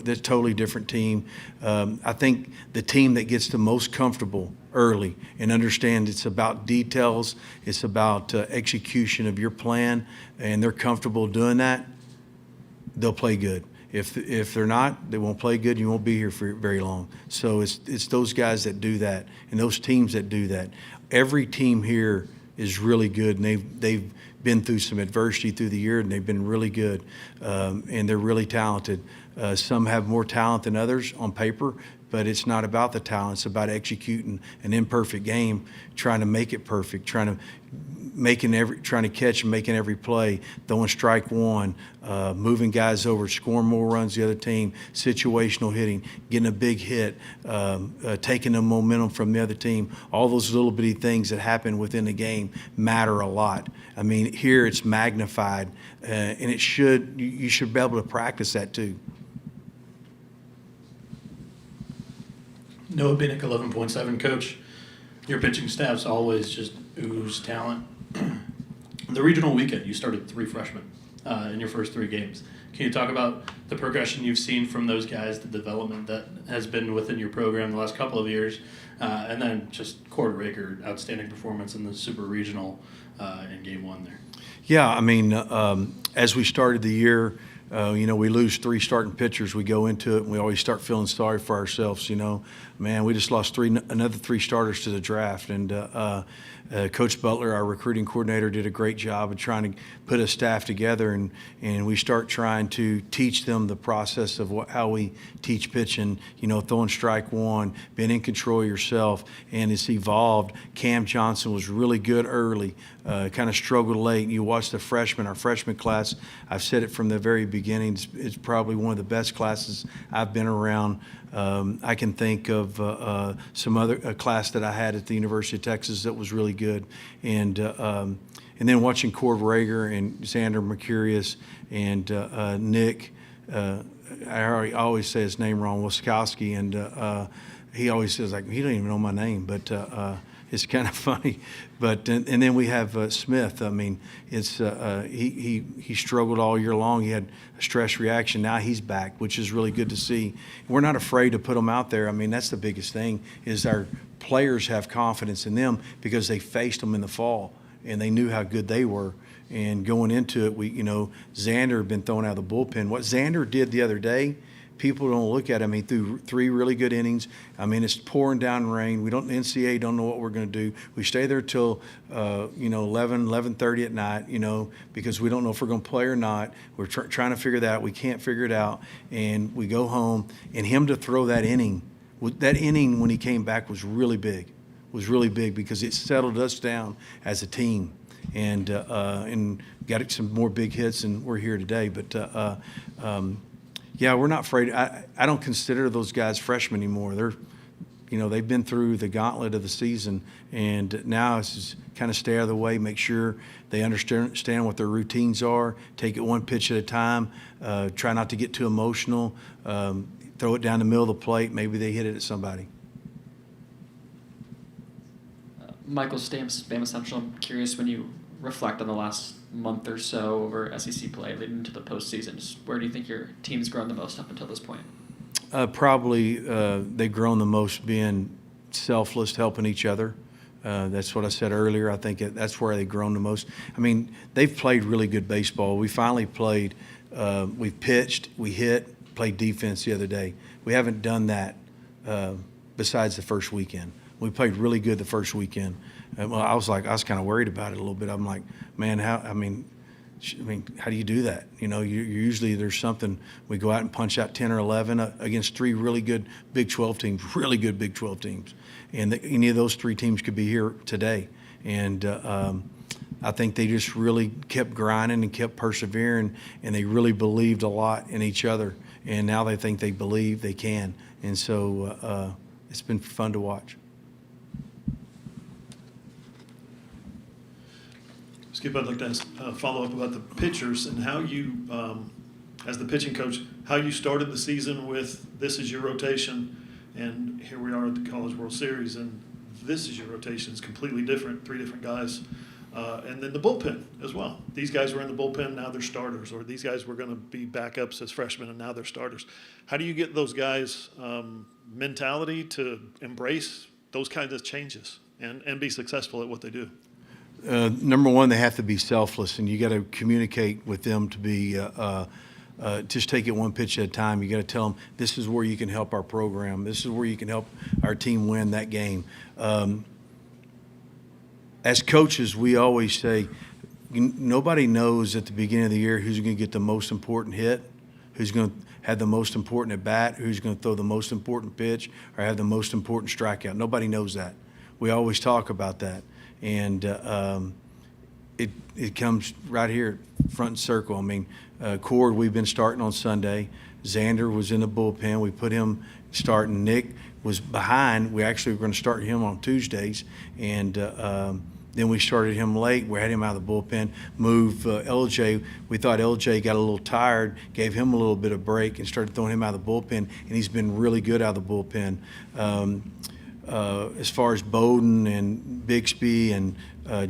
they're a totally different team. I think the team that gets the most comfortable early and understand it's about details, it's about execution of your plan, and they're comfortable doing that, they'll play good. If they're not, they won't play good. You won't be here for very long. So it's those guys that do that and those teams that do that. Every team here is really good, and they've been through some adversity through the year, and they've been really good, and they're really talented. Some have more talent than others on paper, but it's not about the talent. It's about executing an imperfect game, trying to make it perfect, trying to catch and making every play, throwing strike one, moving guys over, scoring more runs the other team, situational hitting, getting a big hit, taking the momentum from the other team. All those little bitty things that happen within the game matter a lot. I mean, here it's magnified, and you should be able to practice that too. Noah Binnick, 11.7, Coach. Your pitching staff's always just ooze talent. The regional weekend, you started 3 freshmen in your first 3 games. Can you talk about the progression you've seen from those guys, the development that has been within your program the last couple of years, and then just quarter record outstanding performance in the super regional in game 1 there? Yeah, I mean, as we started the year, we lose 3 starting pitchers. We go into it, and we always start feeling sorry for ourselves. Man, we just lost another 3 starters to the draft, and Coach Butler, our recruiting coordinator, did a great job of trying to put a staff together, and we start trying to teach them the process of how we teach pitching, throwing strike one, being in control of yourself, and it's evolved. Cam Johnson was really good early, kind of struggled late. And you watch the freshmen, our freshman class, I've said it from the very beginning, it's probably one of the best classes I've been around. I can think of some other class that I had at the University of Texas that was really good, and then watching Cord Rager and Xander Mercurius and Nick. I always say his name wrong, Wiskowski, and he always says like he don't even know my name, but it's kind of funny. But and then we have Smith. I mean, it's he struggled all year long. He had a stress reaction. Now he's back, which is really good to see. We're not afraid to put him out there. I mean, that's the biggest thing is our players have confidence in them because they faced them in the fall and they knew how good they were. And going into it, Xander had been thrown out of the bullpen. What Xander did the other day, people don't look at him. He threw 3 really good innings. I mean, it's pouring down rain. The NCAA don't know what we're going to do. We stay there till 11:30 at night, because we don't know if we're going to play or not. We're trying to figure that out. We can't figure it out, and we go home. And him to throw that inning when he came back was really big. Because it settled us down as a team. And got some more big hits, and we're here today. But yeah, we're not afraid. I don't consider those guys freshmen anymore. They've been through the gauntlet of the season, and now it's just kind of stay out of the way, make sure they understand what their routines are, take it one pitch at a time, try not to get too emotional, throw it down the middle of the plate. Maybe they hit it at somebody. Michael Stamps, Bama Central. I'm curious when you reflect on the last month or so over SEC play leading into the postseason. Just where do you think your team's grown the most up until this point? Probably they've grown the most being selfless, helping each other. That's what I said earlier. I think that's where they've grown the most. I mean, they've played really good baseball. We finally played. We pitched, we hit, played defense the other day. We haven't done that besides the first weekend. We played really good the first weekend. Well, I was kind of worried about it a little bit. I'm like, man, how do you do that? You usually there's something. We go out and punch out 10 or 11 against 3 really good Big 12 teams, and any of those 3 teams could be here today. And I think they just really kept grinding and kept persevering, and they really believed a lot in each other. And now they think they believe they can, and so it's been fun to watch. Skip, I'd like to follow up about the pitchers and how you, as the pitching coach, how you started the season with this is your rotation, and here we are at the College World Series, and this is your rotation. It's completely different, 3 different guys. And then the bullpen as well. These guys were in the bullpen, now they're starters, or these guys were going to be backups as freshmen, and now they're starters. How do you get those guys' mentality to embrace those kinds of changes and be successful at what they do? Number one, they have to be selfless, and you got to communicate with them to be just take it one pitch at a time. You got to tell them this is where you can help our program. This is where you can help our team win that game. As coaches, we always say nobody knows at the beginning of the year who's going to get the most important hit, who's going to have the most important at bat, who's going to throw the most important pitch, or have the most important strikeout. Nobody knows that. We always talk about that. And it comes right here, front and circle. I mean, Cord, we've been starting on Sunday. Xander was in the bullpen. We put him starting. Nick was behind. We actually were going to start him on Tuesdays. And then we started him late. We had him out of the bullpen. Move LJ. We thought LJ got a little tired, gave him a little bit of break, and started throwing him out of the bullpen. And he's been really good out of the bullpen. As far as Bowden and Bixby and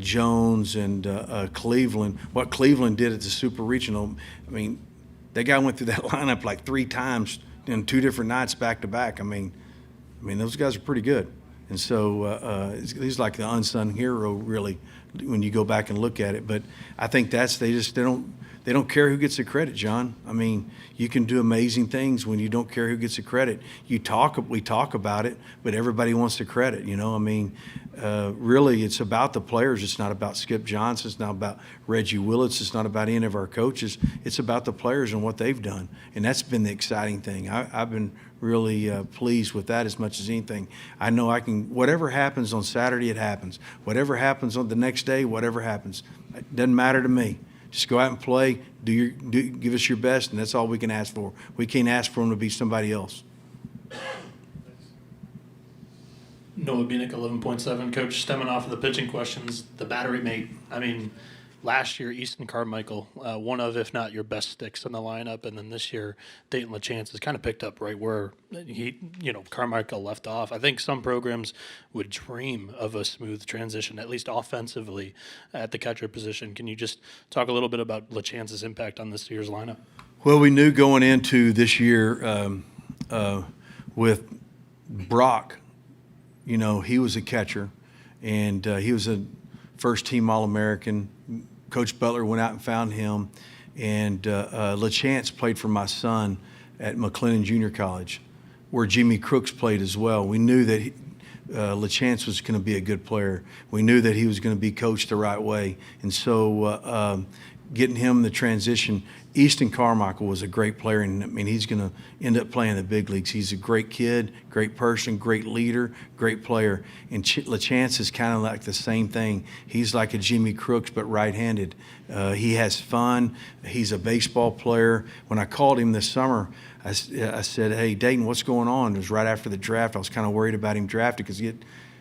Jones and Cleveland, what Cleveland did at the Super Regional, I mean, that guy went through that lineup like 3 times in 2 different nights back to back. I mean, those guys are pretty good. And so he's like the unsung hero, really, when you go back and look at it. But I think they don't care who gets the credit, John. I mean, you can do amazing things when you don't care who gets the credit. We talk about it, but everybody wants the credit, you know. I mean, really, it's about the players. It's not about Skip Johnson. It's not about Reggie Willits. It's not about any of our coaches. It's about the players and what they've done, and that's been the exciting thing. I've been really pleased with that as much as anything. I know I can. Whatever happens on Saturday, it happens. Whatever happens on the next day, whatever happens, it doesn't matter to me. Just go out and play, give us your best, and that's all we can ask for. We can't ask for them to be somebody else. Noah Bieniek, 11.7. Coach, stemming off of the pitching questions, the battery mate. I mean, last year, Easton Carmichael, one of, if not your best sticks in the lineup, and then this year, Dayton LaChance has kind of picked up right where Carmichael left off. I think some programs would dream of a smooth transition, at least offensively, at the catcher position. Can you just talk a little bit about LaChance's impact on this year's lineup? Well, we knew going into this year with Brock, you know, he was a catcher, and he was a first-team All-American. Coach Butler went out and found him, and LaChance played for my son at McLennan Junior College, where Jimmy Crooks played as well. We knew that LaChance was going to be a good player. We knew that he was going to be coached the right way, and so getting him the transition. Easton Carmichael was a great player, and I mean, he's going to end up playing in the big leagues. He's a great kid, great person, great leader, great player. And LaChance is kind of like the same thing. He's like a Jimmy Crooks, but right-handed. He has fun. He's a baseball player. When I called him this summer, I said, "Hey, Dayton, what's going on?" It was right after the draft. I was kind of worried about him drafted because he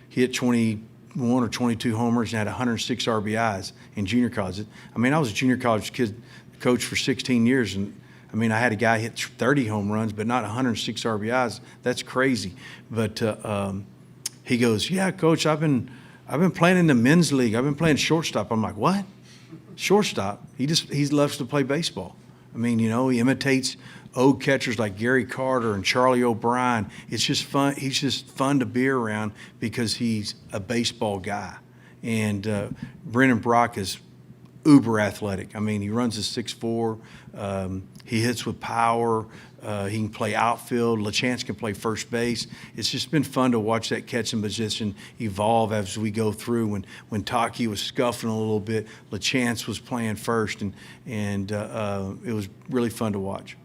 hit 21 or 22 homers and had 106 RBIs in junior college. I mean, I was a junior college kid, coach for 16 years, and I mean, I had a guy hit 30 home runs, but not 106 RBIs. That's crazy. But he goes, "Yeah, Coach, I've been playing in the men's league. I've been playing shortstop." I'm like, "What? Shortstop?" He loves to play baseball. I mean, you know, he imitates old catchers like Gary Carter and Charlie O'Brien. It's just fun. He's just fun to be around because he's a baseball guy. And Brennan Brock is uber athletic. I mean, he runs a 6'4". He hits with power. He can play outfield. LaChance can play first base. It's just been fun to watch that catching position evolve as we go through. When Taki was scuffling a little bit, LaChance was playing first, and it was really fun to watch.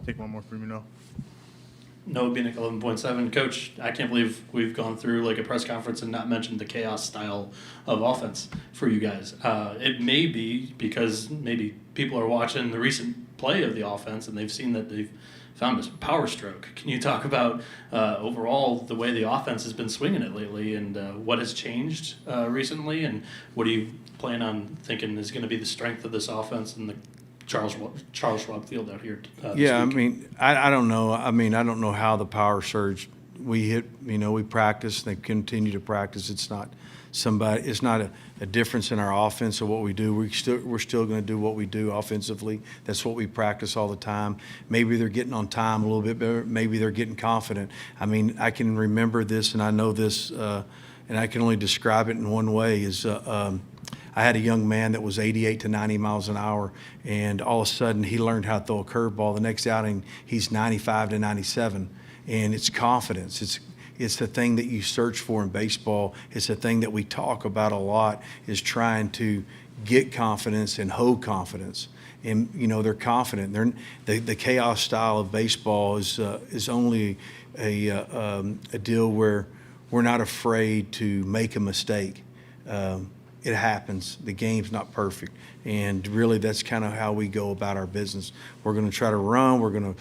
Take one more from you, Noah. Noah Bieniek, 11.7. Coach, I can't believe we've gone through like a press conference and not mentioned the chaos style of offense for you guys. It may be because maybe people are watching the recent play of the offense and they've seen that they've found a power stroke. Can you talk about overall the way the offense has been swinging it lately and what has changed recently, and what do you plan on thinking is going to be the strength of this offense and the Charles Schwab Field out here? Yeah, I mean, I don't know. I mean, I don't know how the power surge we hit. You know, we practice. They continue to practice. It's not somebody. It's not a difference in our offense or what we do. We're still going to do what we do offensively. That's what we practice all the time. Maybe they're getting on time a little bit better. Maybe they're getting confident. I mean, I can remember this and I know this, and I can only describe it in one way. Is I had a young man that was 88 to 90 miles an hour, and all of a sudden he learned how to throw a curveball. The next outing, he's 95 to 97, and it's confidence. It's the thing that you search for in baseball. It's the thing that we talk about a lot, is trying to get confidence and hold confidence. And, you know, they're confident. The chaos style of baseball is only a deal where we're not afraid to make a mistake. It happens. The game's not perfect, and really that's kind of how we go about our business. We're going to try to run. We're going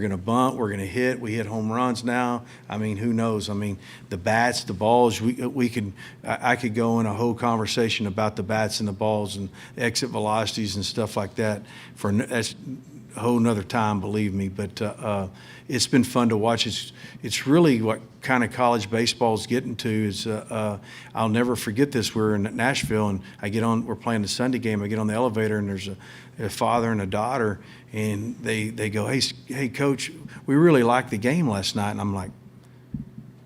to bunt. We're going to hit. We hit home runs now. I mean, who knows? I mean, the bats, the balls. I could go in a whole conversation about the bats and the balls and exit velocities and stuff like that. That's a whole nother time, believe me. But it's been fun to watch. It's really what kind of college baseball is getting to. Is I'll never forget this. We're in Nashville, and we're playing the Sunday game. I get on the elevator, and there's a father and a daughter, and they go, hey, Coach, we really liked the game last night. And I'm like,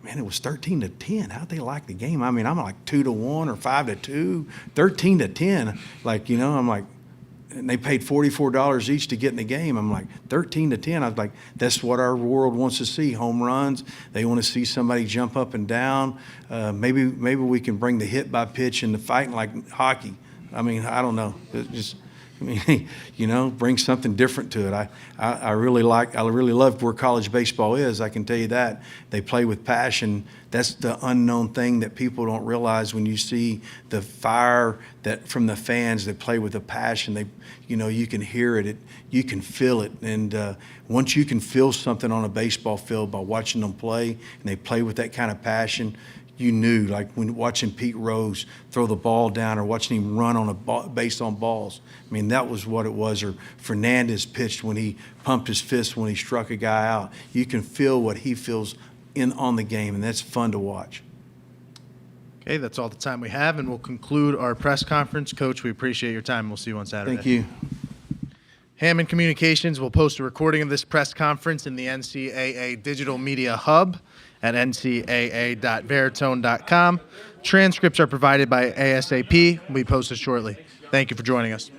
man, it was 13-10. How'd they like the game? I mean, I'm like 2-1 or 5-2, 13-10. Like, you know, I'm like, and they paid $44 each to get in the game. I'm like, 13-10. I was like, that's what our world wants to see, home runs. They want to see somebody jump up and down. Maybe we can bring the hit by pitch and the fighting like hockey. I mean, I don't know. It just, I mean, you know, bring something different to it. I really love where college baseball is. I can tell you that. They play with passion. That's the unknown thing that people don't realize when you see the fire that from the fans that play with a passion. They, you know, you can hear it, you can feel it. And once you can feel something on a baseball field by watching them play, and they play with that kind of passion, you knew, like when watching Pete Rose throw the ball down or watching him run on a ball, based on balls. I mean, that was what it was. Or Fernandez pitched when he pumped his fist when he struck a guy out. You can feel what he feels on the game, and that's fun to watch. Okay, that's all the time we have, and we'll conclude our press conference. Coach, we appreciate your time. We'll see you on Saturday. Thank you. Hammond Communications will post a recording of this press conference in the NCAA Digital Media Hub at ncaa.veritone.com. Transcripts are provided by ASAP. Will be posted shortly. Thank you for joining us.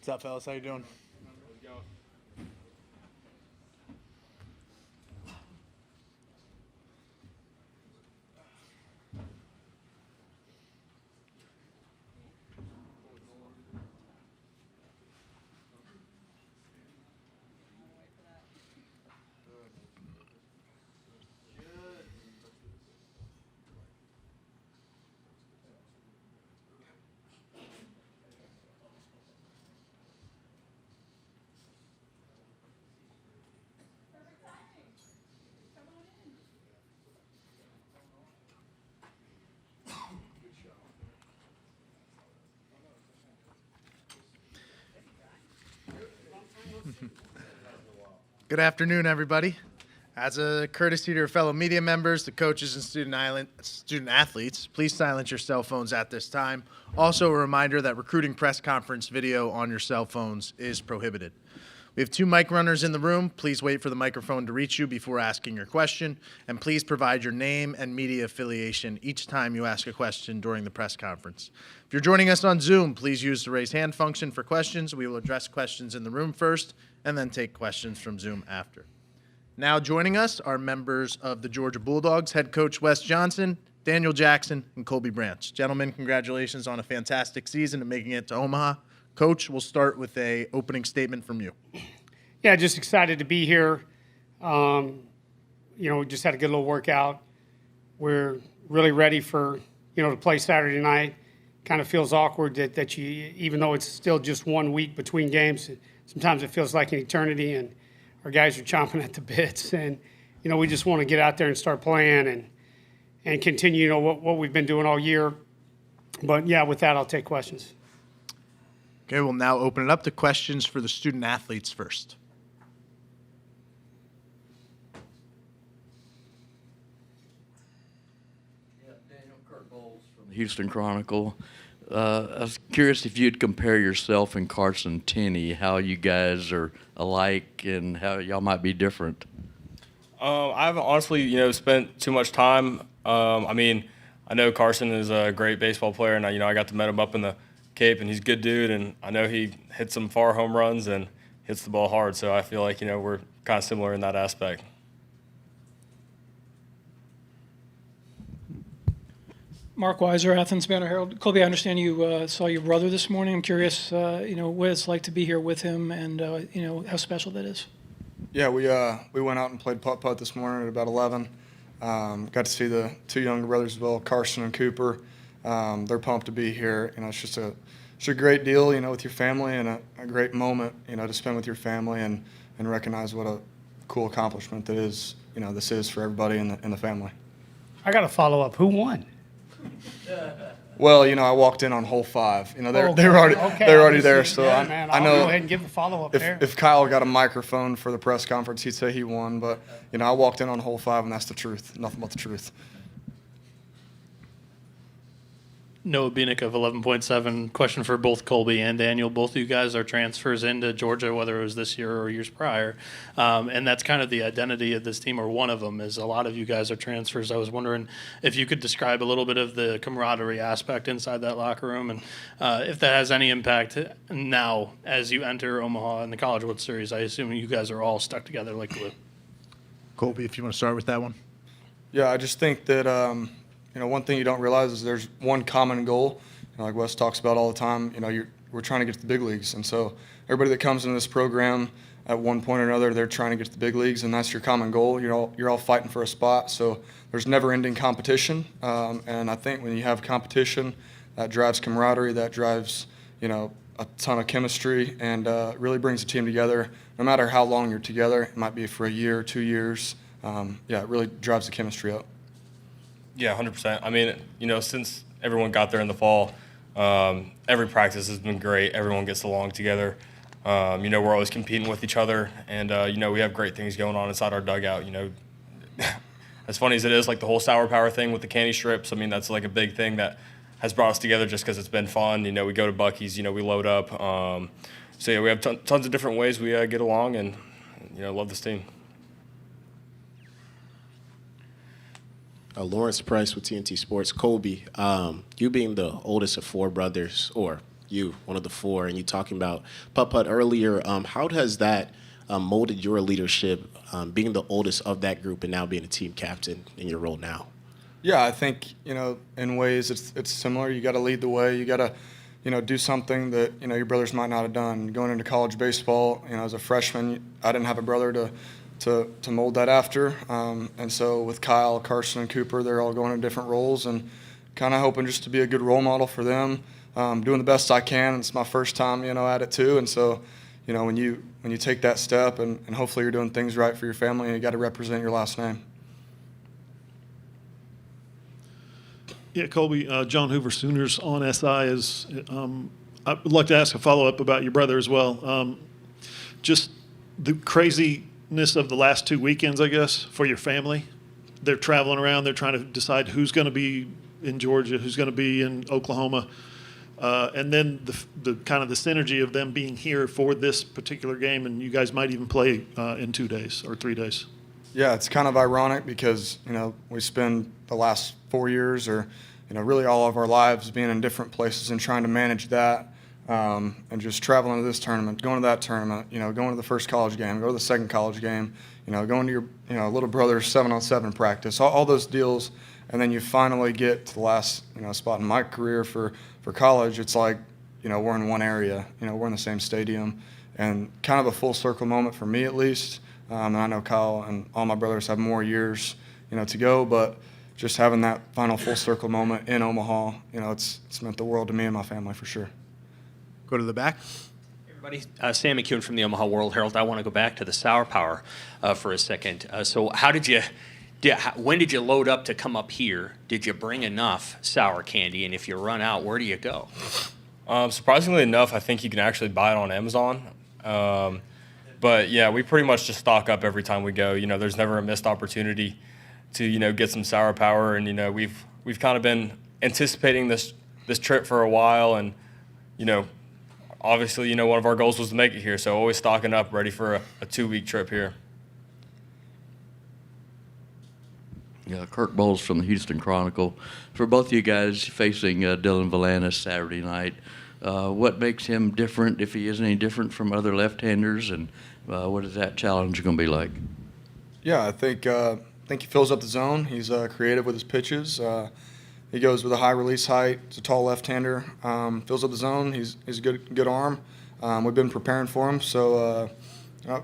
What's up, fellas? How you doing? Good afternoon, everybody. As a courtesy to your fellow media members, the coaches, and student athletes, please silence your cell phones at this time. Also, a reminder that recruiting press conference video on your cell phones is prohibited. We have 2 mic runners in the room. Please wait for the microphone to reach you before asking your question, and please provide your name and media affiliation each time you ask a question during the press conference. If you're joining us on Zoom, please use the raise hand function for questions. We will address questions in the room first, and then take questions from Zoom after. Now joining us are members of the Georgia Bulldogs, head coach Wes Johnson, Daniel Jackson, and Colby Branch. Gentlemen, congratulations on a fantastic season and making it to Omaha. Coach, we'll start with a opening statement from you. Yeah, just excited to be here. Just had a good little workout. We're really ready for, to play Saturday night. Kind of feels awkward that you, even though it's still just 1 week between games, sometimes it feels like an eternity, and our guys are chomping at the bits. And, we just want to get out there and start playing and continue, what we've been doing all year. But, yeah, with that, I'll take questions. Okay, we'll now open it up to questions for the student athletes first. Houston Chronicle. I was curious if you'd compare yourself and Carson Tenney, how you guys are alike and how y'all might be different. I haven't honestly, spent too much time. I know Carson is a great baseball player, and I got to meet him up in the Cape, and he's a good dude, and I know he hits some far home runs and hits the ball hard. So I feel like we're kind of similar in that aspect. Mark Weiser, Athens Banner Herald. Colby, I understand you saw your brother this morning. I'm curious, what it's like to be here with him and, how special that is. Yeah, we went out and played putt-putt this morning at about 11. Got to see the 2 younger brothers as well, Carson and Cooper. They're pumped to be here. It's just a great deal, with your family, and a great moment, to spend with your family and recognize what a cool accomplishment that is, this is for everybody in the family. I got to follow up. Who won? Well, I walked in on hole 5. They were already there. So man, I know. I'll go ahead and give the follow up there. If Kyle got a microphone for the press conference, he'd say he won. But I walked in on hole 5, and that's the truth. Nothing but the truth. Noah Bieniek of 11.7. Question for both Colby and Daniel. Both of you guys are transfers into Georgia, whether it was this year or years prior. And that's kind of the identity of this team, or one of them, is a lot of you guys are transfers. I was wondering if you could describe a little bit of the camaraderie aspect inside that locker room, and if that has any impact now as you enter Omaha in the College World Series. I assume you guys are all stuck together like glue. Colby, if you want to start with that one. Yeah, I just think that one thing you don't realize is there's one common goal. Like Wes talks about all the time. We're trying to get to the big leagues, and so everybody that comes into this program at one point or another, they're trying to get to the big leagues, and that's your common goal. You're all fighting for a spot. So there's never-ending competition, and I think when you have competition, that drives camaraderie, that drives a ton of chemistry, and really brings the team together. No matter how long you're together, it might be for a year, 2 years. It really drives the chemistry up. Yeah, 100%. Since everyone got there in the fall, every practice has been great. Everyone gets along together. We're always competing with each other, and we have great things going on inside our dugout. As funny as it is, like the whole Sour Power thing with the candy strips. That's like a big thing that has brought us together just because it's been fun. We go to Buc-ee's. We load up. We have tons of different ways we get along, and love this team. Lawrence Price with TNT Sports. Colby, you being the oldest of 4 brothers, or you, one of the four, and you talking about putt-putt earlier. How has that molded your leadership, being the oldest of that group and now being a team captain in your role now? Yeah, I think, in ways it's similar. You got to lead the way. You got to, do something that, your brothers might not have done. Going into college baseball, as a freshman, I didn't have a brother to mold that after. And so with Kyle, Carson, and Cooper, they're all going in different roles and kind of hoping just to be a good role model for them. Doing the best I can. It's my first time, at it too. And so, when you take that step and hopefully you're doing things right for your family, and you got to represent your last name. Yeah, Colby, John Hoover Sooners on SI is. I'd like to ask a follow-up about your brother as well. Just the craziness of the last 2 weekends, I guess, for your family. They're traveling around. They're trying to decide who's going to be in Georgia, who's going to be in Oklahoma. And then the kind of the synergy of them being here for this particular game, and you guys might even play in 2 days or 3 days. Yeah, it's kind of ironic because, we spend the last 4 years or, really all of our lives being in different places and trying to manage that, and just traveling to this tournament, going to that tournament, going to the first college game, go to the second college game, going to your, little brother's 7-on-7 practice, all those deals. And then you finally get to the last, spot in my career for college. It's like, we're in one area, we're in the same stadium, and kind of a full circle moment for me at least. And I know Kyle and all my brothers have more years, to go, but just having that final full circle moment in Omaha, it's meant the world to me and my family for sure. Go to the back. Everybody, Sam McEwen from the Omaha World Herald. I want to go back to the Sour Power for a second. So how did you? When did you load up to come up here? Did you bring enough sour candy? And if you run out, where do you go? Surprisingly enough, I think you can actually buy it on Amazon. But yeah, we pretty much just stock up every time we go. There's never a missed opportunity to get some sour power, and we've kind of been anticipating this trip for a while, and obviously one of our goals was to make it here, so always stocking up, ready for a 2-week trip here. Yeah, Kirk Bowles from the Houston Chronicle. For both of you guys facing Dylan Valanis Saturday night, what makes him different, if he is any different from other left-handers, and what is that challenge going to be like? Yeah, I think he fills up the zone. He's creative with his pitches. He goes with a high release height. He's a tall left-hander. Fills up the zone. He's a good arm. We've been preparing for him, so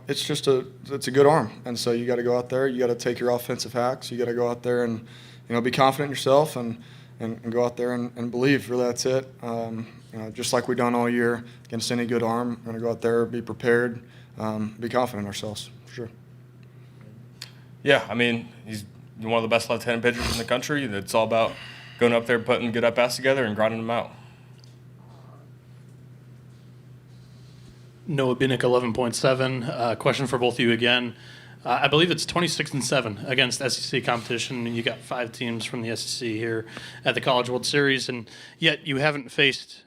it's a good arm. And so you got to go out there. You got to take your offensive hacks. You got to go out there and be confident in yourself and go out there and believe. Really, that's it. Just like we've done all year against any good arm. We're going to go out there, be prepared, be confident in ourselves, for sure. Yeah, I mean, he's one of the best left-handed pitchers in the country. It's all about going up there, putting good at-bats together, and grinding them out. Noah Binnick, 11.7. Question for both of you again. I believe it's 26-7 against SEC competition, and you got 5 teams from the SEC here at the College World Series, and yet you haven't faced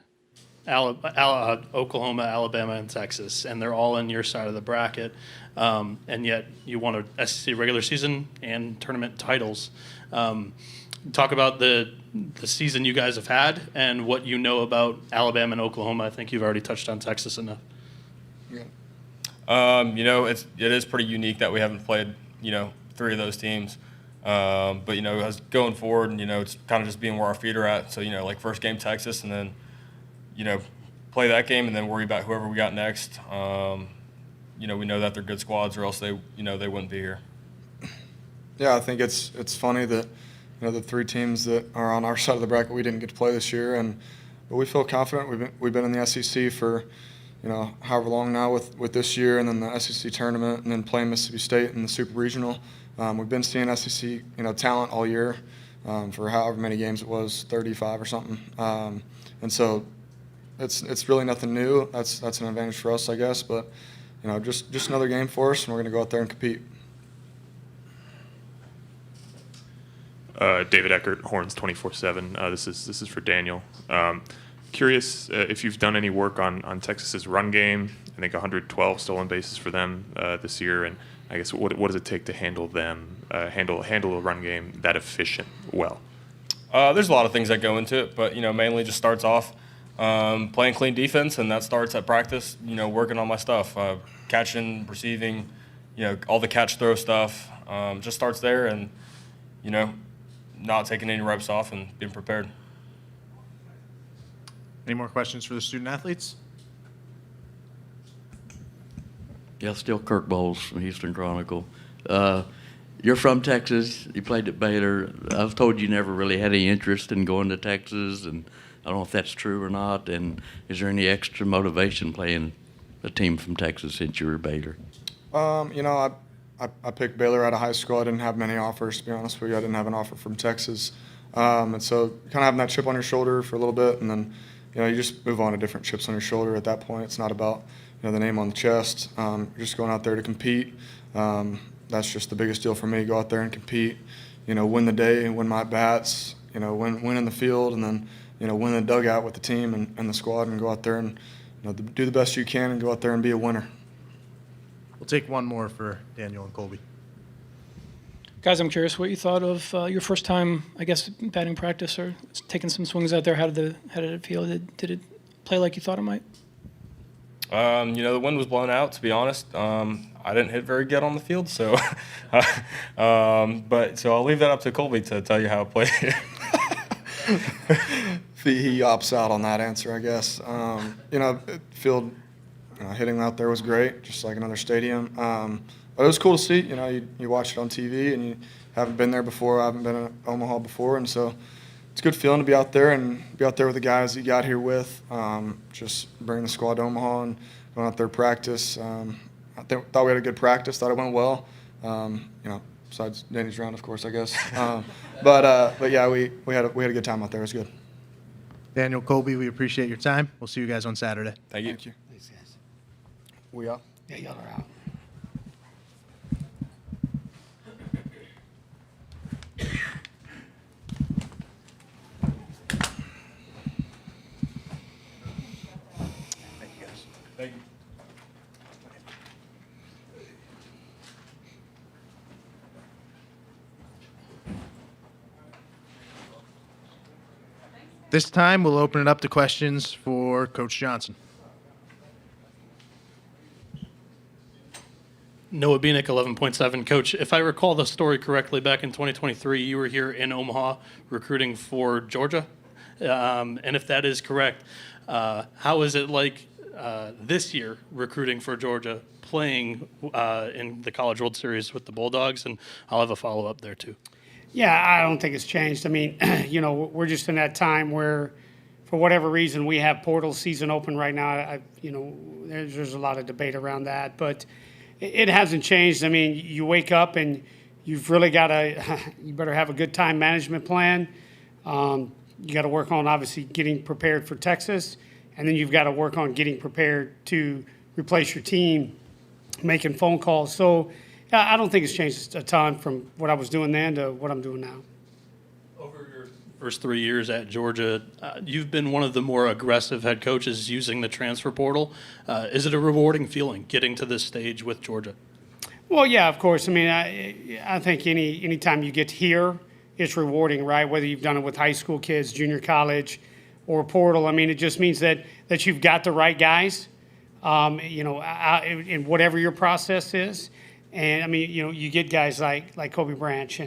Oklahoma, Alabama, and Texas, and they're all in your side of the bracket, and yet you won a SEC regular season and tournament titles. Talk about the season you guys have had and what you know about Alabama and Oklahoma. I think you've already touched on Texas enough. It is pretty unique that we haven't played, 3 of those teams. But, as going forward, it's kind of just being where our feet are at. So, like first game Texas, and then, play that game and then worry about whoever we got next. We know that they're good squads, or else they wouldn't be here. Yeah, I think it's funny that, the 3 teams that are on our side of the bracket we didn't get to play this year, but we feel confident. We've been in the SEC for however long now with this year, and then the SEC tournament, and then playing Mississippi State in the Super Regional. We've been seeing SEC talent all year for however many games it was, 35 or something. And so it's really nothing new. That's an advantage for us, I guess. But just another game for us, and we're going to go out there and compete. David Eckert, Horns 24/7. This is for Daniel. Curious if you've done any work on Texas's run game. I think 112 stolen bases for them this year, and I guess what does it take to handle them, handle a run game that efficient well? There's a lot of things that go into it, but mainly just starts off playing clean defense, and that starts at practice, working on my stuff, catching, receiving, all the catch throw stuff. Just starts there, and, not taking any reps off and being prepared. Any more questions for the student athletes? Yeah, still Kirk Bowles from Houston Chronicle. You're from Texas. You played at Baylor. I was told you never really had any interest in going to Texas, and I don't know if that's true or not. And is there any extra motivation playing a team from Texas since you were at Baylor? I picked Baylor out of high school. I didn't have many offers, to be honest with you. I didn't have an offer from Texas. And so kind of having that chip on your shoulder for a little bit, and then, you just move on to different chips on your shoulder at that point. It's not about, the name on the chest. You're just going out there to compete. That's just the biggest deal for me. Go out there and compete, win the day, win my bats, win in the field, and then, win the dugout with the team and the squad, and go out there and, do the best you can and go out there and be a winner. We'll take one more for Daniel and Colby. Guys, I'm curious what you thought of your first time, I guess, batting practice or taking some swings out there. How did it feel? Did it play like you thought it might? The wind was blowing out, to be honest. I didn't hit very good on the field, so but I'll leave that up to Colby to tell you how it played. He opts out on that answer, I guess. Field hitting out there was great, just like another stadium. But it was cool to see. You watch it on TV, and you haven't been there before. I haven't been in Omaha before, and so it's a good feeling to be out there and be out there with the guys that you got here with. Just bring the squad to Omaha and going out there to practice. I thought we had a good practice. Thought it went well. Besides Danny's round, of course, I guess. But yeah, we had a good time out there. It was good. Daniel, Colby, we appreciate your time. We'll see you guys on Saturday. Thank you. Thanks, guys. We up? Yeah, y'all are out. Thank you. This time, we'll open it up to questions for Coach Johnson. Noah Bieniek, 11.7. Coach, if I recall the story correctly, back in 2023, you were here in Omaha recruiting for Georgia. And if that is correct, how is it like this year recruiting for Georgia, playing in the College World Series with the Bulldogs? And I'll have a follow-up there, too. Yeah, I don't think it's changed. I mean, we're just in that time where, for whatever reason, we have portal season open right now. There's a lot of debate around that, but it hasn't changed. I mean, you wake up and you've really got to, you better have a good time management plan. You got to work on, obviously, getting prepared for Texas, and then you've got to work on getting prepared to replace your team, making phone calls. So I don't think it's changed a ton from what I was doing then to what I'm doing now. Over your first 3 years at Georgia, you've been one of the more aggressive head coaches using the transfer portal. Is it a rewarding feeling getting to this stage with Georgia? Well, yeah, of course. I mean, I think any time you get here, it's rewarding, right? Whether you've done it with high school kids, junior college, or portal. I mean, it just means that you've got the right guys, in whatever your process is. And I mean, you get guys like Kobe Branch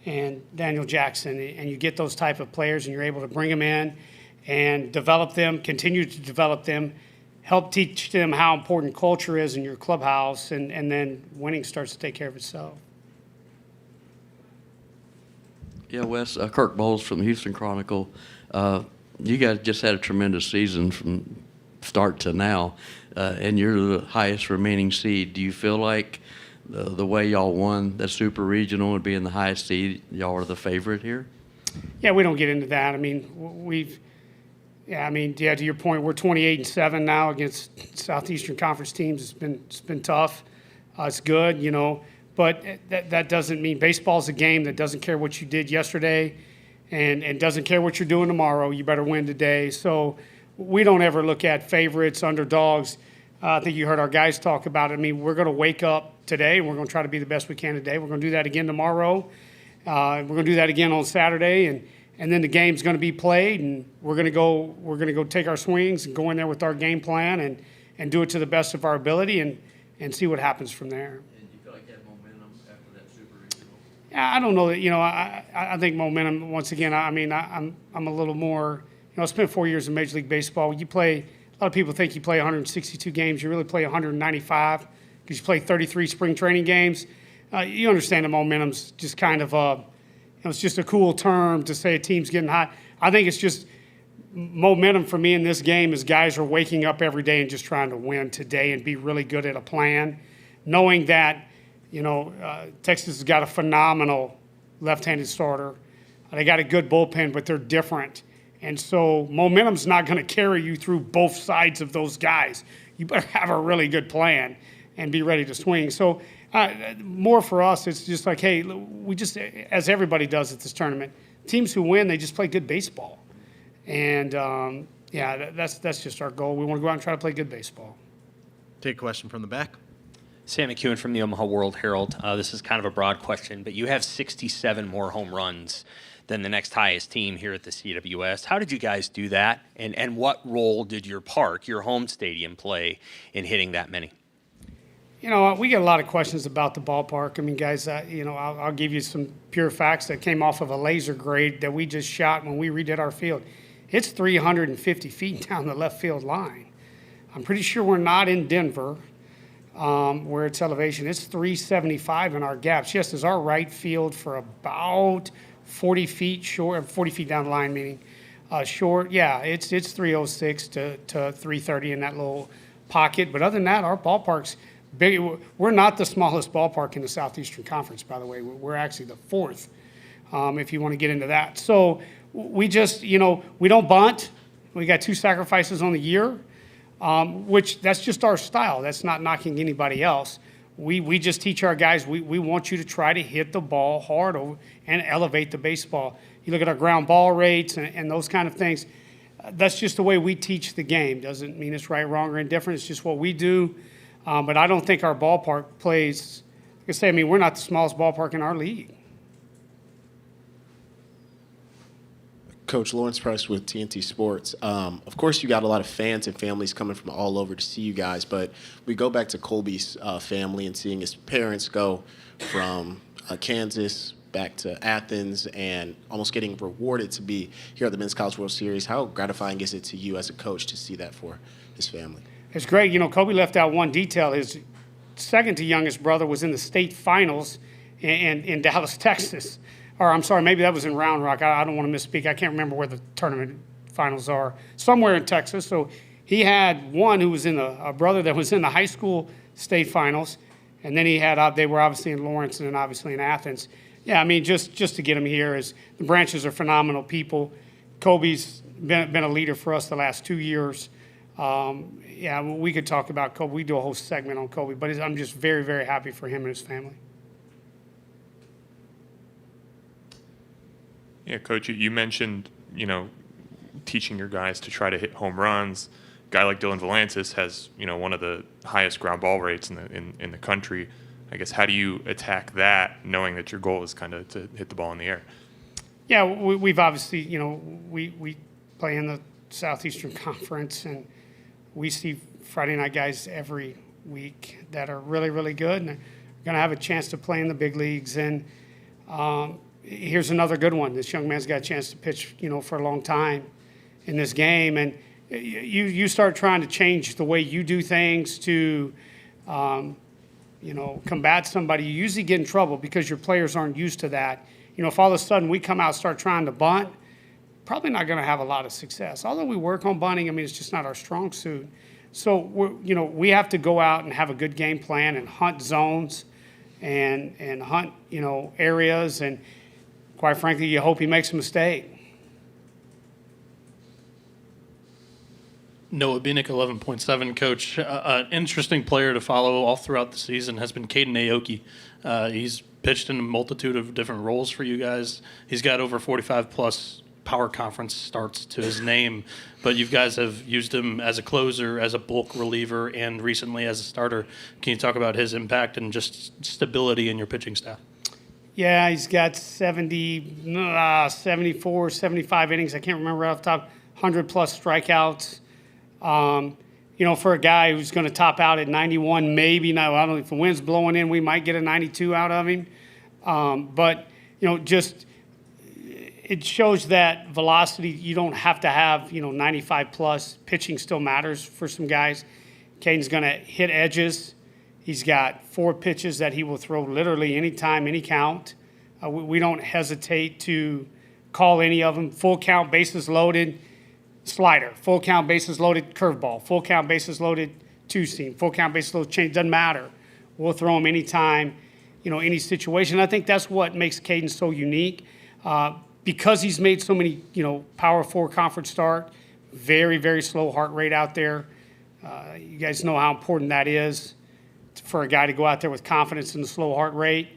and Daniel Jackson, and you get those type of players, and you're able to bring them in and develop them, continue to develop them, help teach them how important culture is in your clubhouse, and then winning starts to take care of itself. Yeah, Wes, Kirk Bowles from the Houston Chronicle. You guys just had a tremendous season from start to now, and you're the highest remaining seed. Do you feel like the way y'all won that super regional and being the highest seed, y'all are the favorite here? Yeah, we don't get into that. I mean, to your point, we're 28-7 now against Southeastern Conference teams. It's been tough. It's good, but that doesn't mean baseball's a game that doesn't care what you did yesterday and doesn't care what you're doing tomorrow. You better win today. So we don't ever look at favorites, underdogs. I think you heard our guys talk about it. I mean, we're going to wake up today, and we're going to try to be the best we can today. We're going to do that again tomorrow. We're going to do that again on Saturday, and then the game's going to be played, and we're going to go take our swings and go in there with our game plan and do it to the best of our ability and see what happens from there. And you feel like you have momentum after that Super Regional? I don't know that, I think momentum, once again, I'm a little more, I spent 4 years in Major League Baseball. A lot of people think you play 162 games. You really play 195 because you play 33 spring training games. You understand the momentum's just kind of, it's just a cool term to say a team's getting hot. I think it's just momentum for me in this game is guys are waking up every day and just trying to win today and be really good at a plan, knowing that, Texas has got a phenomenal left-handed starter. They got a good bullpen, but they're different. And so momentum's not going to carry you through both sides of those guys. You better have a really good plan and be ready to swing. So more for us, it's just like, hey, we just, as everybody does at this tournament, teams who win, they just play good baseball. And, that's just our goal. We want to go out and try to play good baseball. Take a question from the back. Sam McEwen from the Omaha World Herald. This is kind of a broad question, but you have 67 more home runs than the next highest team here at the CWS. How did you guys do that? And what role did your park, your home stadium, play in hitting that many? We get a lot of questions about the ballpark. I mean, guys, I'll give you some pure facts that came off of a laser grade that we just shot when we redid our field. It's 350 feet down the left field line. I'm pretty sure we're not in Denver where it's elevation. It's 375 in our gaps. Yes, there's our right field for about 40 feet short, 40 feet down the line, meaning short. Yeah, it's 306 to 330 in that little pocket. But other than that, our ballpark's big. We're not the smallest ballpark in the Southeastern Conference, by the way. We're actually the fourth, if you want to get into that. So we just, we don't bunt. We got 2 sacrifices on the year, which that's just our style. That's not knocking anybody else. We just teach our guys, we want you to try to hit the ball hard and elevate the baseball. You look at our ground ball rates and those kind of things. That's just the way we teach the game. Doesn't mean it's right, wrong, or indifferent. It's just what we do. But I don't think our ballpark plays, like I say, we're not the smallest ballpark in our league. Coach Lawrence Price with TNT Sports. Of course, you got a lot of fans and families coming from all over to see you guys, but we go back to Colby's family and seeing his parents go from Kansas back to Athens and almost getting rewarded to be here at the Men's College World Series. How gratifying is it to you as a coach to see that for his family? It's great. Colby left out one detail. His second to youngest brother was in the state finals in Dallas, Texas. Or I'm sorry, maybe that was in Round Rock. I don't want to misspeak. I can't remember where the tournament finals are. Somewhere in Texas. So he had one who was a brother that was in the high school state finals, and then he had they were obviously in Lawrence and then obviously in Athens. Yeah, just to get him here the Branches are phenomenal people. Kobe's been a leader for us the last 2 years. We could talk about Kobe. We do a whole segment on Kobe, but I'm just very, very happy for him and his family. Yeah, Coach, you mentioned, teaching your guys to try to hit home runs. A guy like Dylan Valantis has, one of the highest ground ball rates in the country. I guess, how do you attack that, knowing that your goal is kind of to hit the ball in the air? Yeah, we've obviously, we play in the Southeastern Conference, and we see Friday night guys every week that are really, really good, and they're going to have a chance to play in the big leagues. And here's another good one. This young man's got a chance to pitch, for a long time in this game. And you start trying to change the way you do things to, combat somebody. You usually get in trouble because your players aren't used to that. If all of a sudden we come out and start trying to bunt, probably not going to have a lot of success. Although we work on bunting, it's just not our strong suit. So, we have to go out and have a good game plan and hunt zones and hunt, areas. And quite frankly, you hope he makes a mistake. Noah Binick, 11.7, Coach. An interesting player to follow all throughout the season has been Caden Aoki. He's pitched in a multitude of different roles for you guys. He's got over 45-plus power conference starts to his name, but you guys have used him as a closer, as a bulk reliever, and recently as a starter. Can you talk about his impact and just stability in your pitching staff? Yeah, he's got 74, 75 innings. I can't remember off the top. 100-plus strikeouts. For a guy who's going to top out at 91, maybe. Now, I don't know if the wind's blowing in, we might get a 92 out of him. But it shows that velocity, you don't have to have, 95-plus. Pitching still matters for some guys. Caden's going to hit edges. He's got 4 pitches that he will throw literally anytime, any count. We don't hesitate to call any of them. Full count, bases loaded, slider. Full count, bases loaded, curveball. Full count, bases loaded, two-seam. Full count, bases loaded, change. Doesn't matter. We'll throw them anytime, any situation. I think that's what makes Caden so unique. Because he's made so many, Power 4 conference start, very, very slow heart rate out there. You guys know how important that is for a guy to go out there with confidence in the slow heart rate.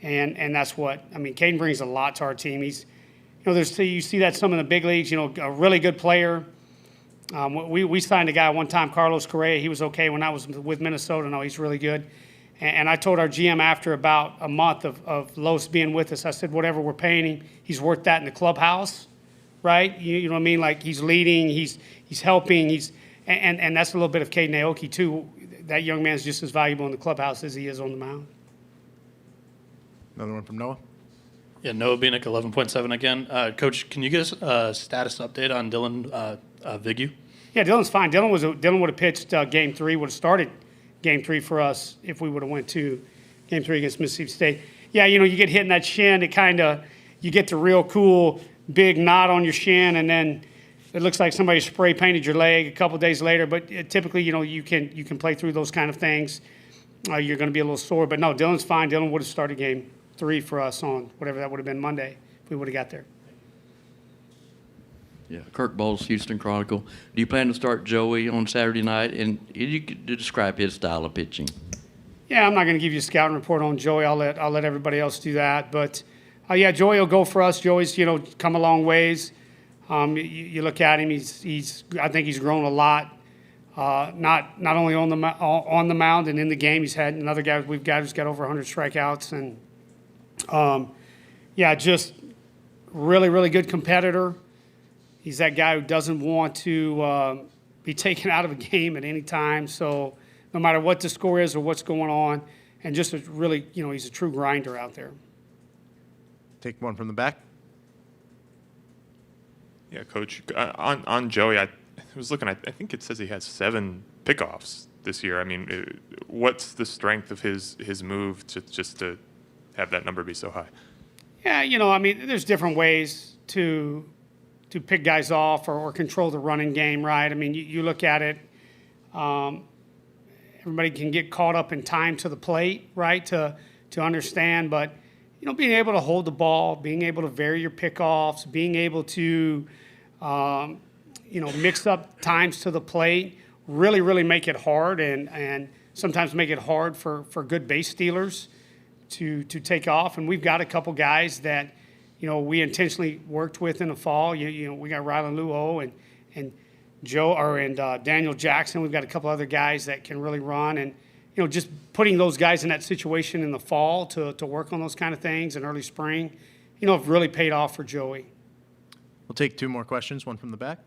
And that's what, Caden brings a lot to our team. He's, you see that some in the big leagues, a really good player. We signed a guy one time, Carlos Correa. He was okay when I was with Minnesota. No, he's really good. And I told our GM after about a month of Los being with us, I said, whatever we're paying him, he's worth that in the clubhouse, right? You know what I mean? Like he's leading, he's helping, and that's a little bit of Caden Aoki too. That young man's just as valuable in the clubhouse as he is on the mound. Another one from Noah. Yeah, Noah Bieniek, 11.7 again. Coach, can you give us a status update on Dylan Vigu? Yeah, Dylan's fine. Dylan would have pitched Game 3, would have started Game 3 for us if we would have went to Game 3 against Mississippi State. Yeah, you get hit in that shin, you get the real cool big knot on your shin, and then it looks like somebody spray painted your leg a couple days later. But typically, you can play through those kind of things. You're going to be a little sore, but no, Dylan's fine. Dylan would have started Game 3 for us on whatever that would have been Monday if we would have got there. Yeah, Kirk Bowles, Houston Chronicle. Do you plan to start Joey on Saturday night? And you could describe his style of pitching. Yeah, I'm not going to give you a scouting report on Joey. I'll let everybody else do that. But yeah, Joey will go for us. Joey's come a long ways. You look at him. I think he's grown a lot. Not only on the mound and in the game. He's had another guy we've got who's got over 100 strikeouts, and yeah, just really, really good competitor. He's that guy who doesn't want to be taken out of a game at any time. So no matter what the score is or what's going on, and just really, he's a true grinder out there. Take one from the back. Yeah, Coach. On Joey, I was looking. I think it says he has 7 pickoffs this year. What's the strength of his move just to have that number be so high? Yeah, there's different ways to pick guys off or control the running game, right? You look at it. Everybody can get caught up in time to the plate, right? To understand, but being able to hold the ball, being able to vary your pickoffs, being able to mix up times to the plate, really, really make it hard, and sometimes make it hard for good base stealers to take off. And we've got a couple guys that we intentionally worked with in the fall. We got Rylan Luo and Daniel Jackson. We've got a couple other guys that can really run, and just putting those guys in that situation in the fall to work on those kind of things in early spring, have really paid off for Joey. We'll take 2 more questions, one from the back.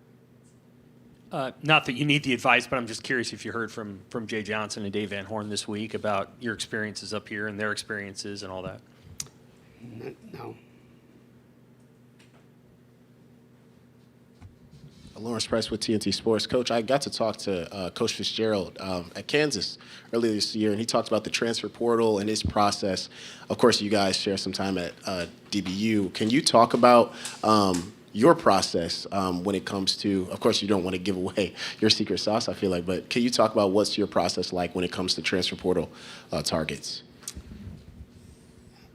Not that you need the advice, but I'm just curious if you heard from Jay Johnson and Dave Van Horn this week about your experiences up here and their experiences and all that. No. Lawrence Price with TNT Sports. Coach, I got to talk to Coach Fitzgerald at Kansas earlier this year, and he talked about the transfer portal and his process. Of course, you guys share some time at DBU. Can you talk about your process when it comes to, of course, you don't want to give away your secret sauce, I feel like, but can you talk about what's your process like when it comes to transfer portal targets?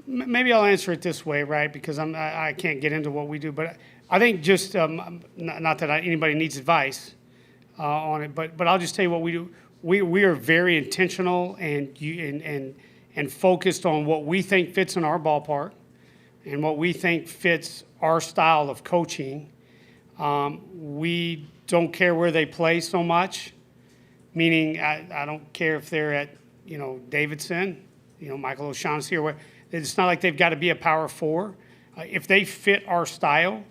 Maybe I'll answer it this way, right? Because I can't get into what we do, but I think just not that anybody needs advice on it, but I'll just tell you what we do. We are very intentional and focused on what we think fits in our ballpark and what we think fits our style of coaching. We don't care where they play so much, meaning I don't care if they're at Davidson, Michael O'Shaughnessy or where. It's not like they've got to be a power four. If they fit our style,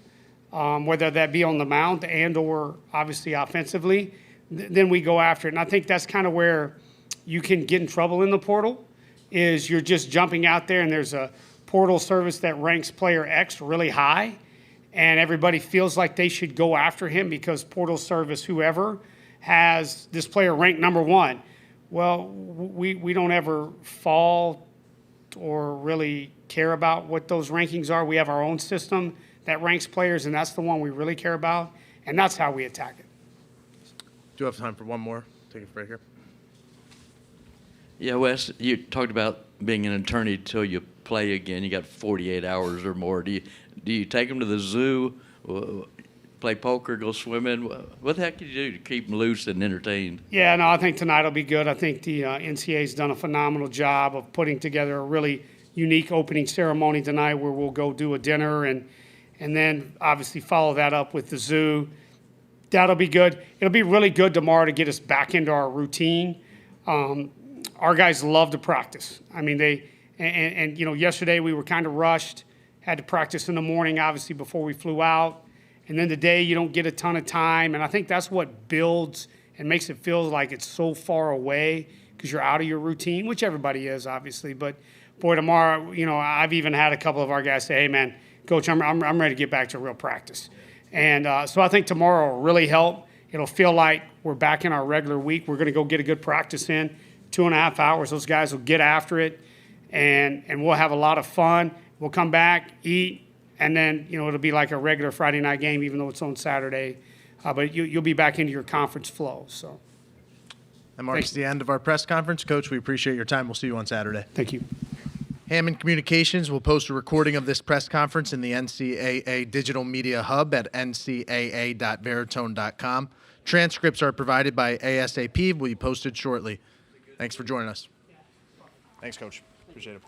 whether that be on the mound and or obviously offensively, then we go after it. And I think that's kind of where you can get in trouble in the portal, is you're just jumping out there and there's a portal service that ranks player X really high, and everybody feels like they should go after him because portal service, whoever, has this player ranked number one. Well, we don't ever fall or really care about what those rankings are. We have our own system that ranks players, and that's the one we really care about, and that's how we attack it. Do you have time for one more? Take a break here. Yeah, Wes, you talked about being an attorney till you play again. You got 48 hours or more. Do you take them to the zoo, play poker, go swimming? What the heck do you do to keep them loose and entertained? Yeah, no, I think tonight will be good. I think the NCAA's done a phenomenal job of putting together a really unique opening ceremony tonight where we'll go do a dinner and then obviously follow that up with the zoo. That'll be good. It'll be really good tomorrow to get us back into our routine. Our guys love to practice. I mean, you know, yesterday we were kind of rushed, had to practice in the morning, obviously, before we flew out. And then today you don't get a ton of time. And I think that's what builds and makes it feel like it's so far away because you're out of your routine, which everybody is, obviously. But boy, tomorrow, you know, I've even had a couple of our guys say, hey, man, Coach, I'm ready to get back to real practice. And so I think tomorrow will really help. It'll feel like we're back in our regular week. We're going to go get a good practice in, 2.5 hours. Those guys will get after it, and we'll have a lot of fun. We'll come back, eat, and then, you know, it'll be like a regular Friday night game, even though it's on Saturday. But you'll be back into your conference flow. So That marks the end of our press conference. Coach, we appreciate your time. We'll see you on Saturday. Thank you. Hammond Communications will post a recording of this press conference in the NCAA Digital Media Hub at ncaa.veritone.com. Transcripts are provided by ASAP. Will be posted shortly. Thanks for joining us. Thanks, Coach. Appreciate it.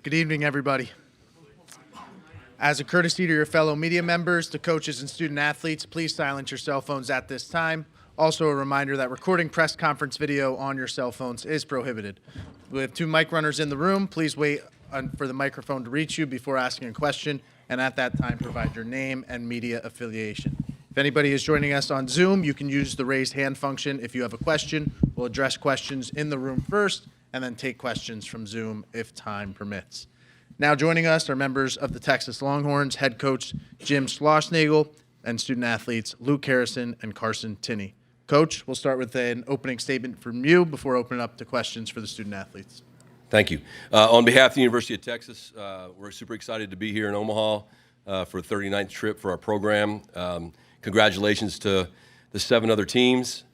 Good evening, everybody. As a courtesy to your fellow media members, the coaches and student athletes, please silence your cell phones at this time. Also a reminder that recording press conference video on your cell phones is prohibited. We have 2 mic runners in the room. Please wait for the microphone to reach you before asking a question, and at that time, provide your name and media affiliation. If anybody is joining us on Zoom, you can use the raise hand function if you have a question. We'll address questions in the room first, and then take questions from Zoom if time permits. Now joining us are members of the Texas Longhorns, head coach Jim Schlossnagel, and student athletes Luke Harrison and Carson Tinney. Coach, we'll start with an opening statement from you before opening up to questions for the student athletes. Thank you. On behalf of the University of Texas, we're super excited to be here in Omaha for the 39th trip for our program. Congratulations to the 7 other teams,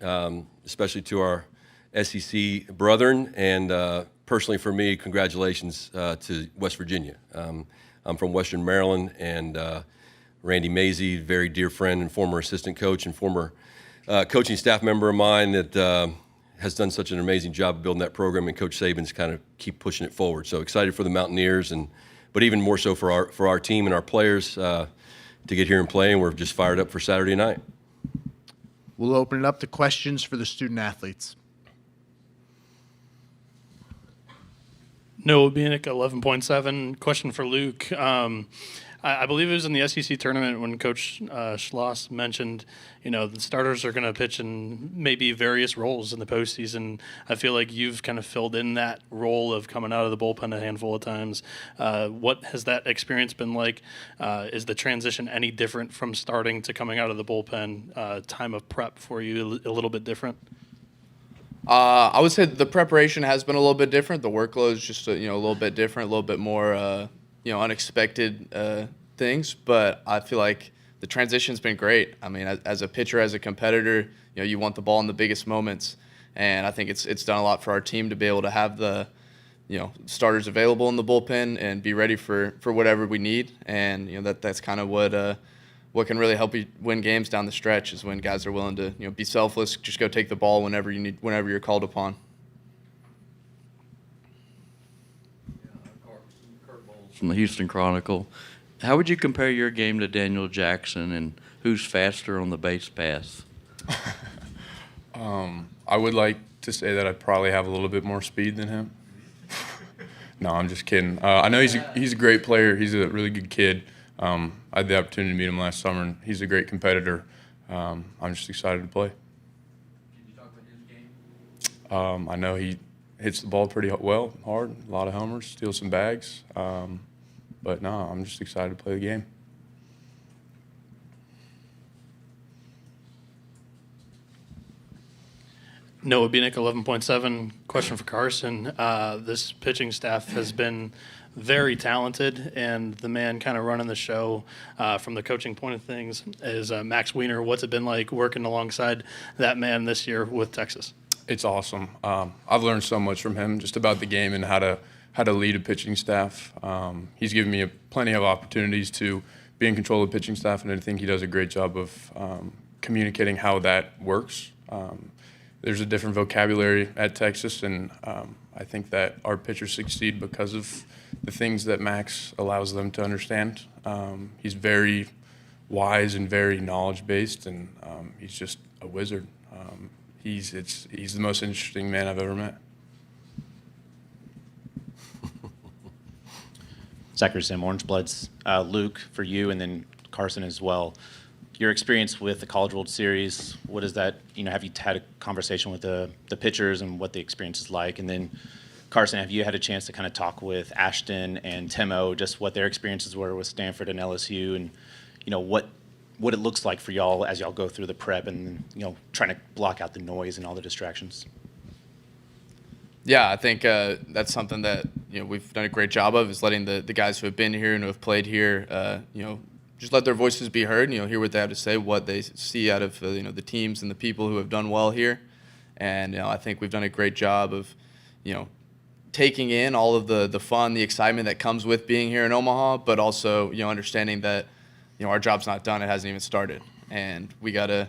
especially to our SEC brethren, and personally for me, congratulations to West Virginia. I'm from Western Maryland, and Randy Mazey, very dear friend and former assistant coach and former coaching staff member of mine that has done such an amazing job of building that program, and Coach Saban's kind of keep pushing it forward. So excited for the Mountaineers, but even more so for our team and our players to get here and play, and we're just fired up for Saturday night. We'll open it up to questions for the student athletes. Noah Bieniek, 11.7. Question for Luke. I believe it was in the SEC tournament when Coach Schloss mentioned, the starters are going to pitch in maybe various roles in the postseason. I feel like you've kind of filled in that role of coming out of the bullpen a handful of times. What has that experience been like? Is the transition any different from starting to coming out of the bullpen? Time of prep for you a little bit different? I would say the preparation has been a little bit different. The workload is just a little bit different, a little bit more unexpected things. But I feel like the transition's been great. I mean, as a pitcher, as a competitor, you want the ball in the biggest moments, and I think it's done a lot for our team to be able to have the starters available in the bullpen and be ready for whatever we need. And that's kind of what can really help you win games down the stretch is when guys are willing to be selfless, just go take the ball whenever you're called upon. From the Houston Chronicle, how would you compare your game to Daniel Jackson, and who's faster on the base paths? I would like to say that I'd probably have a little bit more speed than him. No, I'm just kidding. I know he's a great player. He's a really good kid. I had the opportunity to meet him last summer, and he's a great competitor. I'm just excited to play. Can you talk about his game? I know he hits the ball pretty well, hard, a lot of homers, steals some bags. But no, I'm just excited to play the game. Noah Bieniek, 11.7. Question for Carson. This pitching staff has been very talented, and the man kind of running the show from the coaching point of things is Max Wiener. What's it been like working alongside that man this year with Texas? It's awesome. I've learned so much from him just about the game and how to lead a pitching staff. He's given me plenty of opportunities to be in control of the pitching staff, and I think he does a great job of communicating how that works. There's a different vocabulary at Texas, and I think that our pitchers succeed because of the things that Max allows them to understand. He's very wise and very knowledge-based, and he's just a wizard. He's the most interesting man I've ever met. Zachary Sim, Orange Bloods. Luke, for you, and then Carson as well. Your experience with the College World Series, what is that? Have you had a conversation with the pitchers and what the experience is like? And then, Carson, have you had a chance to kind of talk with Ashton and Timo, just what their experiences were with Stanford and LSU, and what it looks like for y'all as y'all go through the prep and trying to block out the noise and all the distractions? Yeah, I think that's something that we've done a great job of, is letting the guys who have been here and who have played here, just let their voices be heard. Hear what they have to say, what they see out of the teams and the people who have done well here, and I think we've done a great job of taking in all of the fun, the excitement that comes with being here in Omaha, but also understanding that our job's not done; it hasn't even started, and we gotta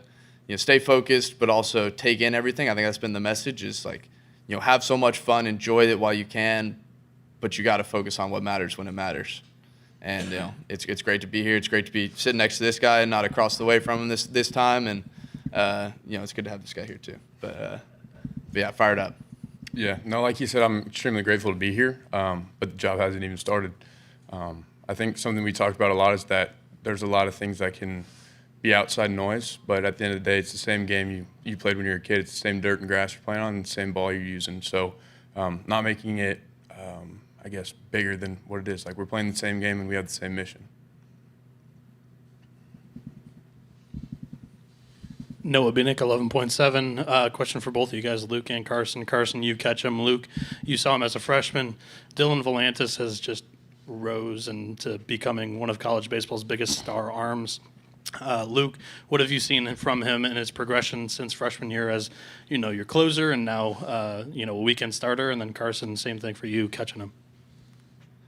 stay focused, but also take in everything. I think that's been the message: is have so much fun, enjoy it while you can, but you got to focus on what matters when it matters. And it's great to be here. It's great to be sitting next to this guy and not across the way from him this time. And it's good to have this guy here too. But yeah, fired up. Yeah, no, like you said, I'm extremely grateful to be here, but the job hasn't even started. I think something we talked about a lot is that there's a lot of things that can be outside noise, but at the end of the day, it's the same game you played when you were a kid. It's the same dirt and grass you're playing on, and the same ball you're using. So not making it, I guess, bigger than what it is. Like, we're playing the same game and we have the same mission. Noah Binick, 11.7. Question for both of you guys, Luke and Carson. Carson, you catch him. Luke, you saw him as a freshman. Dylan Volantis has just rose into becoming one of college baseball's biggest star arms. Luke, what have you seen from him in his progression since freshman year as, your closer and now, a weekend starter? And then Carson, same thing for you, catching him.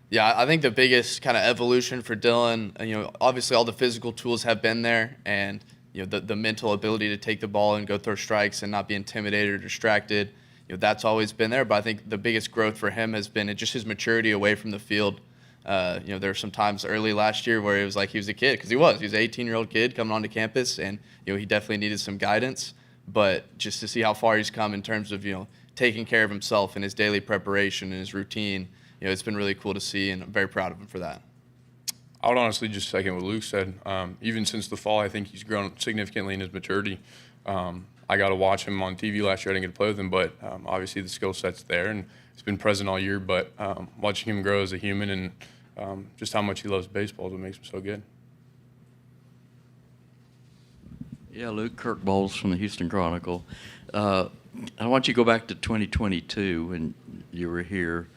Yeah, I think the biggest kind of evolution for Dylan, obviously all the physical tools have been there, and the mental ability to take the ball and go throw strikes and not be intimidated or distracted, that's always been there. But I think the biggest growth for him has been just his maturity away from the field. There were some times early last year where it was like he was a kid, because he was an 18-year-old kid coming onto campus, and he definitely needed some guidance. But just to see how far he's come in terms of taking care of himself and his daily preparation and his routine, it's been really cool to see, and I'm very proud of him for that. I would honestly just second what Luke said. Even since the fall, I think he's grown significantly in his maturity. I got to watch him on TV last year. I didn't get to play with him, but obviously the skill set's there, and it's been present all year. But watching him grow as a human and just how much he loves baseball is what makes him so good. Yeah, Luke, Kirk Bowles from the Houston Chronicle. I want you to go back to 2022 when you were here,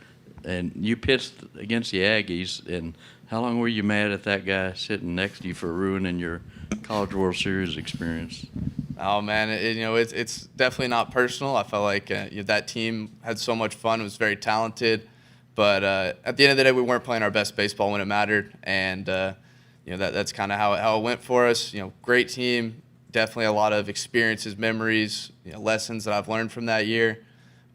and you pitched against the Aggies. And how long were you mad at that guy sitting next to you for ruining your College World Series experience? Oh man, it's definitely not personal. I felt like that team had so much fun. It was very talented, but at the end of the day, we weren't playing our best baseball when it mattered, and that's kind of how it went for us. Great team, definitely a lot of experiences, memories, lessons that I've learned from that year.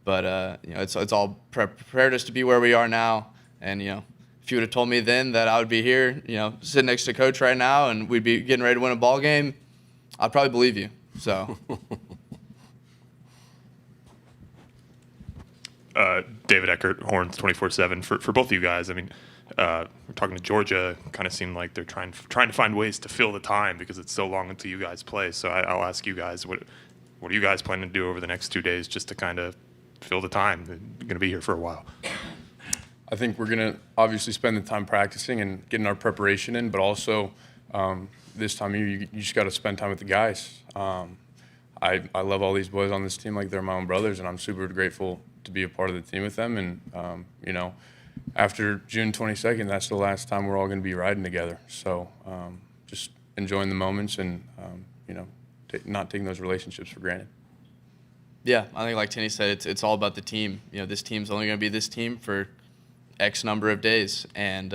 But it's all prepared us to be where we are now. And if you would have told me then that I would be here, sitting next to Coach right now, and we'd be getting ready to win a ball game, I'd probably believe you. So. David Eckert, Horns 24/7. For both of you guys, I mean, we're talking to Georgia. Kind of seemed like they're trying to find ways to fill the time because it's so long until you guys play. So I'll ask you guys, what are you guys planning to do over the next 2 days just to kind of fill the time? You're going to be here for a while. I think we're going to obviously spend the time practicing and getting our preparation in, but also this time of year, you just got to spend time with the guys. I love all these boys on this team like they're my own brothers, and I'm super grateful to be a part of the team with them. And, after June 22nd, that's the last time we're all going to be riding together. So just enjoying the moments and, not taking those relationships for granted. Yeah, I think like Tenney said, it's all about the team. This team's only going to be this team for X number of days, and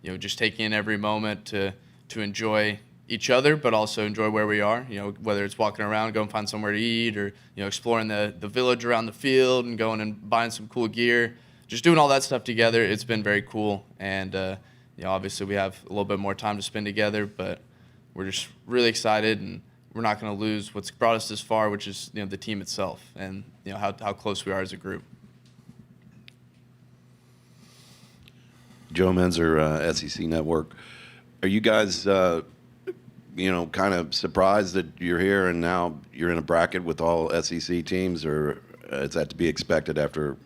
just taking in every moment to enjoy each other, but also enjoy where we are. Whether it's walking around, going find somewhere to eat, or exploring the village around the field and going and buying some cool gear. Just doing all that stuff together, it's been very cool. And obviously we have a little bit more time to spend together, but we're just really excited, and we're not going to lose what's brought us this far, which is the team itself, and how close we are as a group. Joe Menzer, SEC Network. Are you guys, kind of surprised that you're here and now you're in a bracket with all SEC teams, or is that to be expected after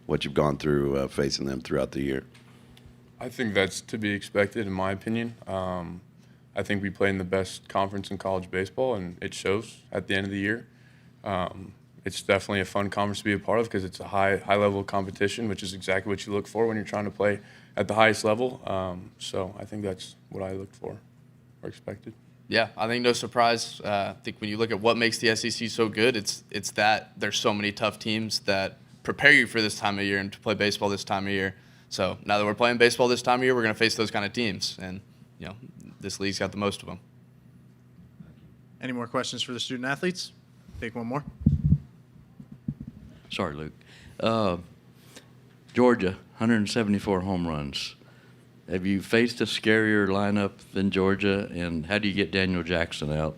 what you've gone through facing them throughout the year? I think that's to be expected, in my opinion. I think we play in the best conference in college baseball, and it shows at the end of the year. It's definitely a fun conference to be a part of because it's a high level competition, which is exactly what you look for when you're trying to play at the highest level. So I think that's what I looked for or expected. Yeah, I think no surprise. I think when you look at what makes the SEC so good, it's that there's so many tough teams that prepare you for this time of year and to play baseball this time of year. So now that we're playing baseball this time of year, we're going to face those kind of teams, and this league's got the most of them. Any more questions for the student athletes? Take one more. Sorry, Luke. Georgia, 174 home runs. Have you faced a scarier lineup than Georgia, and how do you get Daniel Jackson out?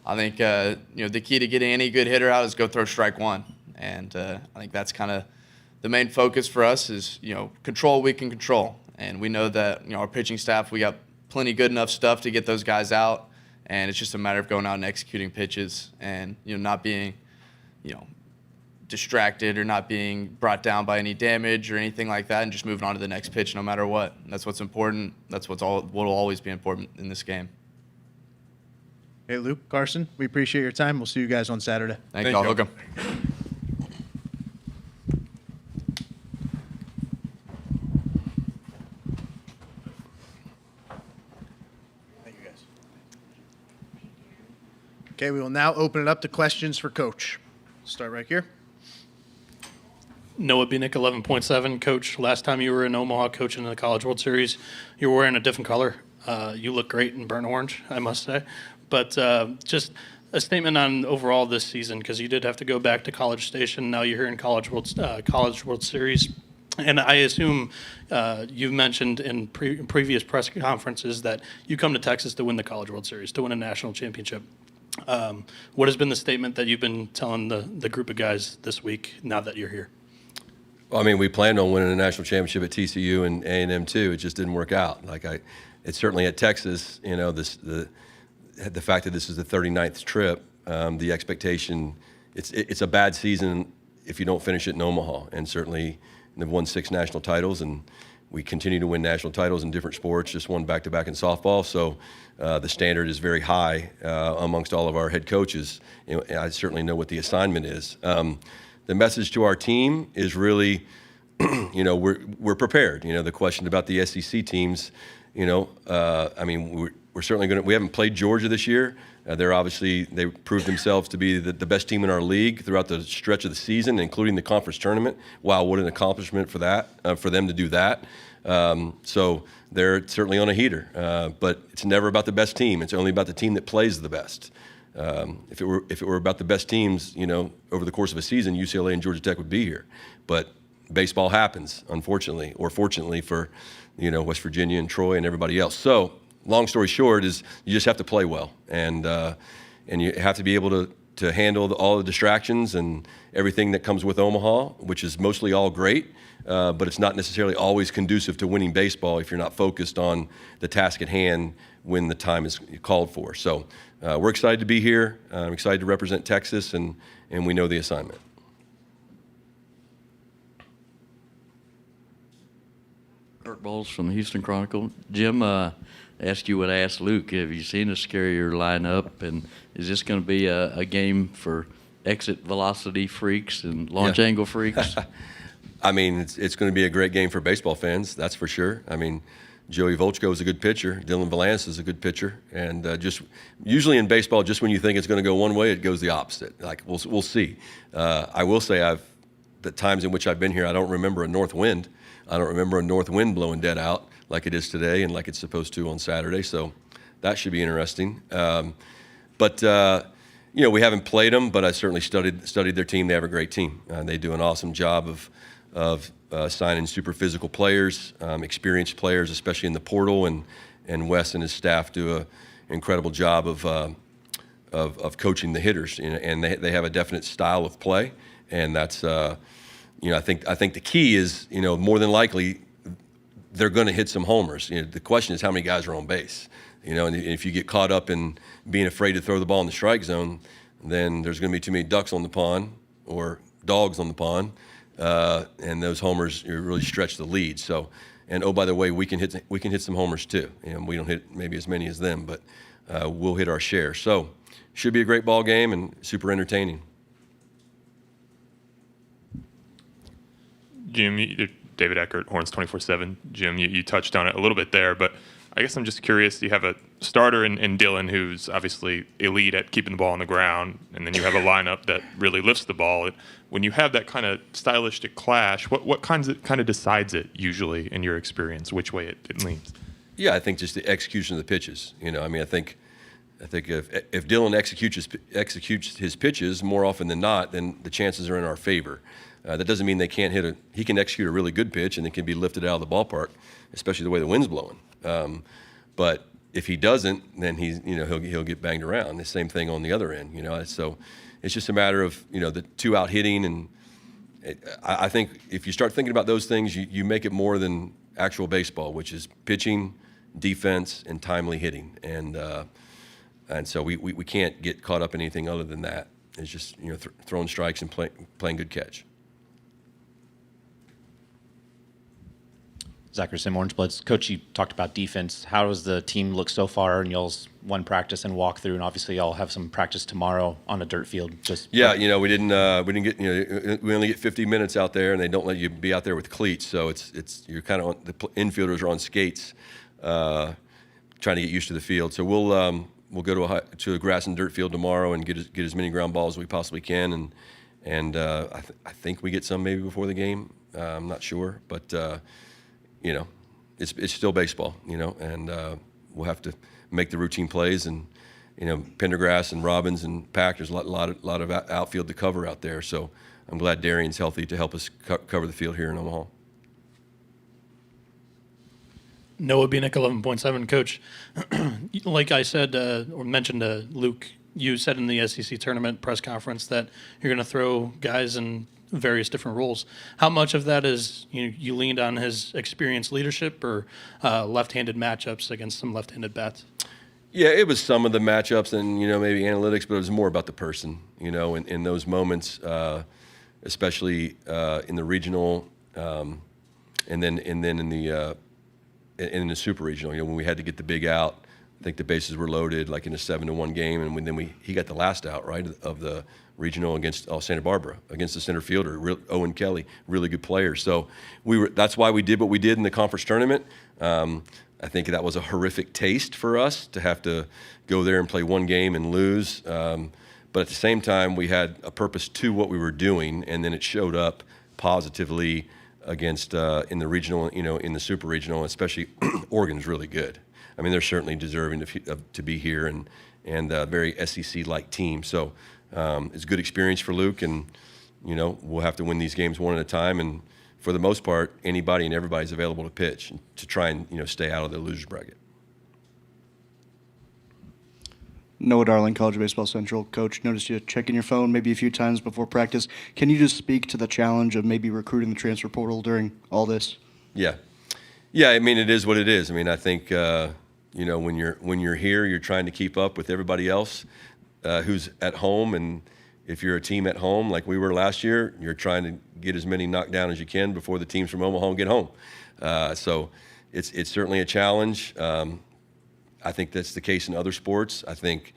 I think the key to getting any good hitter out is go throw strike one, and I think that's kind of the main focus for us is control what we can control, and we know that our pitching staff, we got plenty good enough stuff to get those guys out, and it's just a matter of going out and executing pitches and not being distracted or not being brought down by any damage or anything like that, and just moving on to the next pitch no matter what. That's what's important. That's what'll always be important in this game. Hey, Luke, Carson, we appreciate your time. We'll see you guys on Saturday. Thank y'all. Hook 'em. Thank you, guys. Okay, we will now open it up to questions for Coach. Start right here. Noah Bieniek, 11.7. Coach, last time you were in Omaha coaching in the College World Series, you were wearing a different color. You look great in burnt orange, I must say. But just a statement on overall this season, because you did have to go back to College Station. Now you're here in College World Series. And I assume you've mentioned in previous press conferences that you come to Texas to win the College World Series, to win a national championship. What has been the statement that you've been telling the group of guys this week now that you're here? Well, I mean, we planned on winning a national championship at TCU and A&M too. It just didn't work out. It's certainly at Texas. The fact that this is the 39th trip, the expectation. It's a bad season if you don't finish it in Omaha. And certainly, they've won 6 national titles, and we continue to win national titles in different sports. Just won back-to-back in softball. So the standard is very high amongst all of our head coaches. I certainly know what the assignment is. The message to our team is really, we're prepared. The question about the SEC teams, I mean, we're certainly we haven't played Georgia this year. They proved themselves to be the best team in our league throughout the stretch of the season, including the conference tournament. Wow, what an accomplishment for them to do that. So they're certainly on a heater, but it's never about the best team. It's only about the team that plays the best. If it were about the best teams, over the course of a season, UCLA and Georgia Tech would be here. But baseball happens, unfortunately, or fortunately for, West Virginia and Troy and everybody else. So, long story short is you just have to play well, and you have to be able to handle all the distractions and everything that comes with Omaha, which is mostly all great, but it's not necessarily always conducive to winning baseball if you're not focused on the task at hand when the time is called for. So we're excited to be here. I'm excited to represent Texas, and we know the assignment. Kurt Bowles from the Houston Chronicle. Jim, asked you what I asked Luke. Have you seen a scarier lineup, and is this going to be a game for exit velocity freaks and launch angle freaks? I mean, it's going to be a great game for baseball fans, that's for sure. I mean, Joey Volchko is a good pitcher. Dylan Valanis is a good pitcher. And just usually in baseball, just when you think it's going to go one way, it goes the opposite. We'll see. I will say the times in which I've been here, I don't remember a north wind. I don't remember a north wind blowing dead out like it is today and like it's supposed to on Saturday. So that should be interesting. But we haven't played them, but I certainly studied their team. They have a great team. They do an awesome job of signing super physical players, experienced players, especially in the portal. And Wes and his staff do an incredible job of coaching the hitters. And they have a definite style of play. And that's I think the key is more than likely they're going to hit some homers. The question is how many guys are on base. And if you get caught up in being afraid to throw the ball in the strike zone, then there's going to be too many ducks on the pond or dogs on the pond, and those homers really stretch the lead. So, and oh, by the way, we can hit some homers too. We don't hit maybe as many as them, but we'll hit our share. So, should be a great ball game and super entertaining. Jim, David Eckert, Horns 24/7. Jim, you touched on it a little bit there, but I guess I'm just curious. You have a starter in Dylan who's obviously elite at keeping the ball on the ground, and then you have a lineup that really lifts the ball. When you have that kind of stylistic clash, what kind of decides it usually in your experience, which way it leans? Yeah, I think just the execution of the pitches. I think if Dylan executes his pitches more often than not, then the chances are in our favor. That doesn't mean they can't he can execute a really good pitch and it can be lifted out of the ballpark, especially the way the wind's blowing. But if he doesn't, then he'll get banged around. The same thing on the other end, So it's just a matter of, the 2 out hitting. And I think if you start thinking about those things, you make it more than actual baseball, which is pitching, defense, and timely hitting. And so we can't get caught up in anything other than that. It's just, throwing strikes and playing good catch. Zachary Sim, Orange Bloods. Coach, you talked about defense. How does the team look so far in y'all's one practice and walkthrough? And obviously, y'all have some practice tomorrow on a dirt field. We didn't get we only get 50 minutes out there, and they don't let you be out there with cleats. So you're kind of the infielders are on skates, trying to get used to the field. So we'll go to a grass and dirt field tomorrow and get as many ground balls as we possibly can. And I think we get some maybe before the game. I'm not sure, but. It's still baseball, and we'll have to make the routine plays. And, Pendergrass and Robbins and Pack, there's a lot of outfield to cover out there. So I'm glad Darian's healthy to help us cover the field here in Omaha. Noah Bieniek, 11.7. Coach, like I said or mentioned to Luke, you said in the SEC tournament press conference that you're going to throw guys in various different roles. How much of that is you leaned on his experienced leadership or left-handed matchups against some left-handed bats? Yeah, it was some of the matchups and maybe analytics, but it was more about the person. In those moments, especially in the regional, and then in the super regional. When we had to get the big out, I think the bases were loaded, like in a 7-1 game, and he got the last out of the regional against Santa Barbara against the center fielder Owen Kelly, really good player. So that's why we did what we did in the conference tournament. I think that was a horrific taste for us to have to go there and play one game and lose. But at the same time, we had a purpose to what we were doing, and then it showed up positively against in the regional, in the super regional, especially Oregon's really good. I mean, they're certainly deserving to be here and a very SEC-like team. So it's a good experience for Luke, and we'll have to win these games one at a time. And for the most part, anybody and everybody's available to pitch to try and stay out of the losers bracket. Noah Darling, College Baseball Central. Coach, noticed you checking your phone maybe a few times before practice. Can you just speak to the challenge of maybe recruiting the transfer portal during all this? Yeah. I mean, it is what it is. I mean, I think when you're here, you're trying to keep up with everybody else who's at home, and if you're a team at home like we were last year, you're trying to get as many knocked down as you can before the teams from Omaha get home. So it's certainly a challenge. I think that's the case in other sports. I think,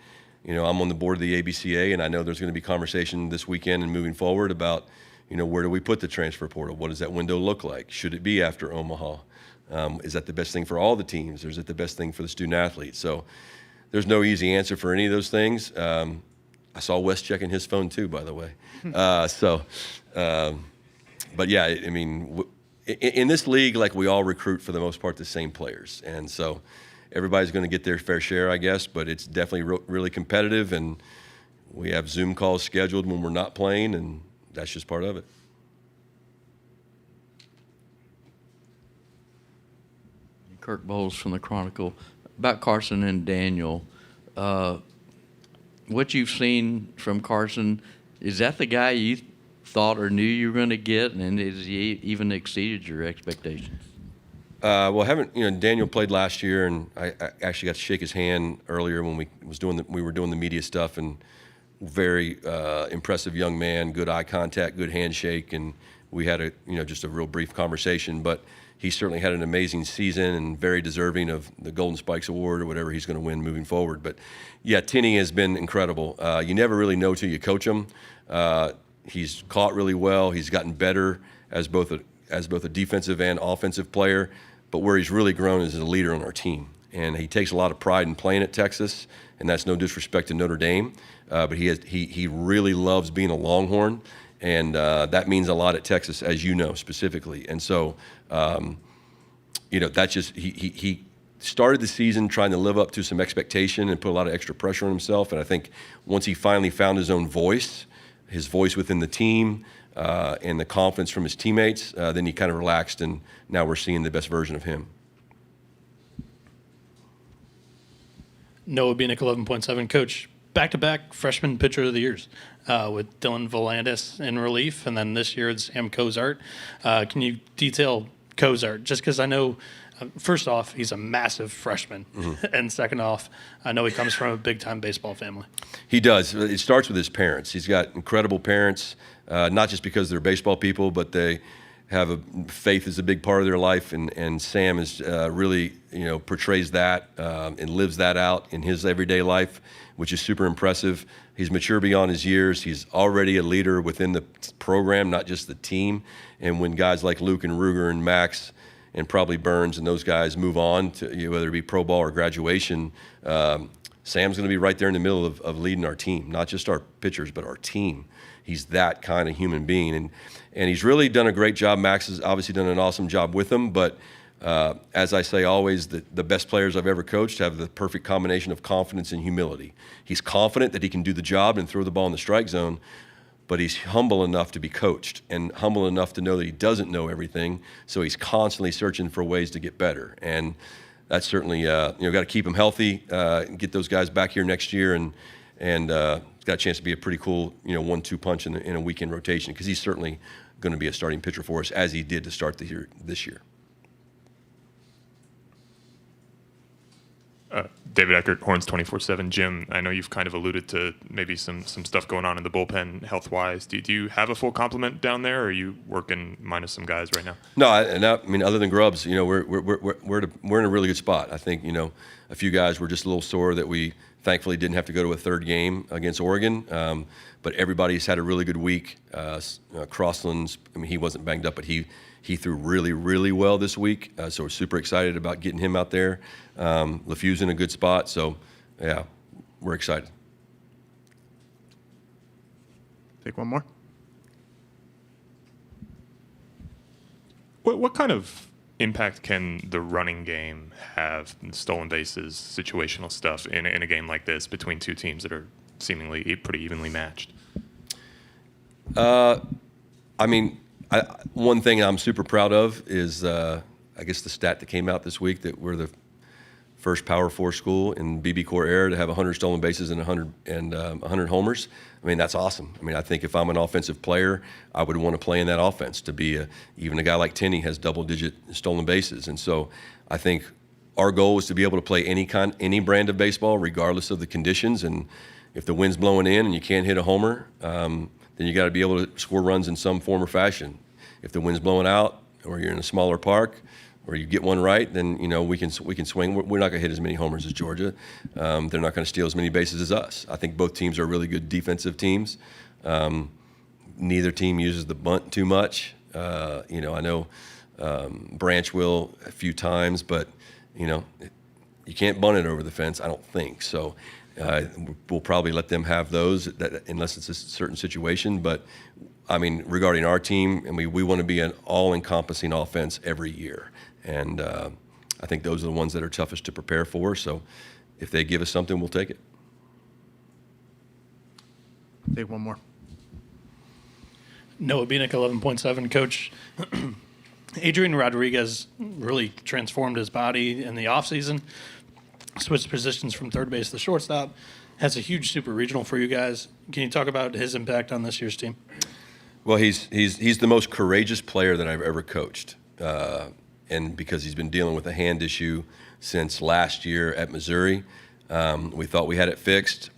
I'm on the board of the ABCA, and I know there's going to be conversation this weekend and moving forward about, where do we put the transfer portal? What does that window look like? Should it be after Omaha? Is that the best thing for all the teams, or is it the best thing for the student athletes? So there's no easy answer for any of those things. I saw Wes checking his phone too, by the way. But yeah, I mean, in this league, like, we all recruit for the most part the same players, and so everybody's going to get their fair share, I guess. But it's definitely really competitive, and we have Zoom calls scheduled when we're not playing, and that's just part of it. Kirk Bowles from the Chronicle. About Carson and Daniel, what you've seen from Carson, is that the guy you thought or knew you were going to get, and has he even exceeded your expectations? Daniel played last year, and I actually got to shake his hand earlier when we were doing the media stuff, and very impressive young man, good eye contact, good handshake, and we had just a real brief conversation. But he certainly had an amazing season and very deserving of the Golden Spikes Award or whatever he's going to win moving forward. But yeah, Tinney has been incredible. You never really know till you coach him. He's caught really well. He's gotten better as both a defensive and offensive player. But where he's really grown is as a leader on our team. And he takes a lot of pride in playing at Texas, and that's no disrespect to Notre Dame. But he really loves being a Longhorn, and that means a lot at Texas, as you know, specifically. And so, that's just he started the season trying to live up to some expectation and put a lot of extra pressure on himself. And I think once he finally found his own voice, his voice within the team, and the confidence from his teammates, then he kind of relaxed, and now we're seeing the best version of him. Noah Bieniek, 11.7. Coach, back-to-back freshman pitcher of the years with Dylan Volandis in relief, and then this year it's Sam Cozart. Can you detail Cozart? Just because I know, first off, he's a massive freshman, and second off, I know he comes from a big-time baseball family. He does. It starts with his parents. He's got incredible parents, not just because they're baseball people, but they have faith is a big part of their life, and Sam is really, portrays that and lives that out in his everyday life, which is super impressive. He's mature beyond his years. He's already a leader within the program, not just the team. And when guys like Luke and Ruger and Max and probably Burns and those guys move on to whether it be pro ball or graduation, Sam's going to be right there in the middle of leading our team, not just our pitchers, but our team. He's that kind of human being, and he's really done a great job. Max has obviously done an awesome job with him, but as I say always, the best players I've ever coached have the perfect combination of confidence and humility. He's confident that he can do the job and throw the ball in the strike zone, but he's humble enough to be coached and humble enough to know that he doesn't know everything, so he's constantly searching for ways to get better. And that's certainly, got to keep him healthy, get those guys back here next year, and it's got a chance to be a pretty cool, 1-2 punch in a weekend rotation, because he's certainly going to be a starting pitcher for us, as he did to start the year this year. David Eckert, Horns 24/7. Jim, I know you've kind of alluded to maybe some stuff going on in the bullpen health-wise. Do you have a full complement down there, or are you working minus some guys right now? No, I mean, other than Grubbs, we're in a really good spot. I think, a few guys were just a little sore that we thankfully didn't have to go to a third game against Oregon. But everybody's had a really good week. Crossland's, he wasn't banged up, but he threw really, really well this week. So we're super excited about getting him out there. LeFew's in a good spot. So, yeah, we're excited. Take one more. What kind of impact can the running game have, stolen bases, situational stuff, in a game like this between two teams that are seemingly pretty evenly matched? One thing I'm super proud of is, I guess, the stat that came out this week that we're the first Power 4 school in BB Corps era to have 100 stolen bases and 100 homers. That's awesome. I think if I'm an offensive player, I would want to play in that offense. To be even a guy like Tenney has double-digit stolen bases, and so I think our goal is to be able to play any brand of baseball, regardless of the conditions. And if the wind's blowing in and you can't hit a homer, then you got to be able to score runs in some form or fashion. If the wind's blowing out, or you're in a smaller park, or you get one right, then we can swing. We're not going to hit as many homers as Georgia. They're not going to steal as many bases as us. I think both teams are really good defensive teams. Neither team uses the bunt too much. I know Branch will a few times, but you can't bunt it over the fence, I don't think. So we'll probably let them have those unless it's a certain situation. But regarding our team, we want to be an all-encompassing offense every year. And I think those are the ones that are toughest to prepare for. So if they give us something, we'll take it. Take one more. Noah Bieniek, 11.7. Coach, Adrian Rodriguez really transformed his body in the offseason, switched positions from third base to shortstop, has a huge super regional for you guys. Can you talk about his impact on this year's team? Well, he's the most courageous player that I've ever coached. And because he's been dealing with a hand issue since last year at Missouri, we thought we had it fixed.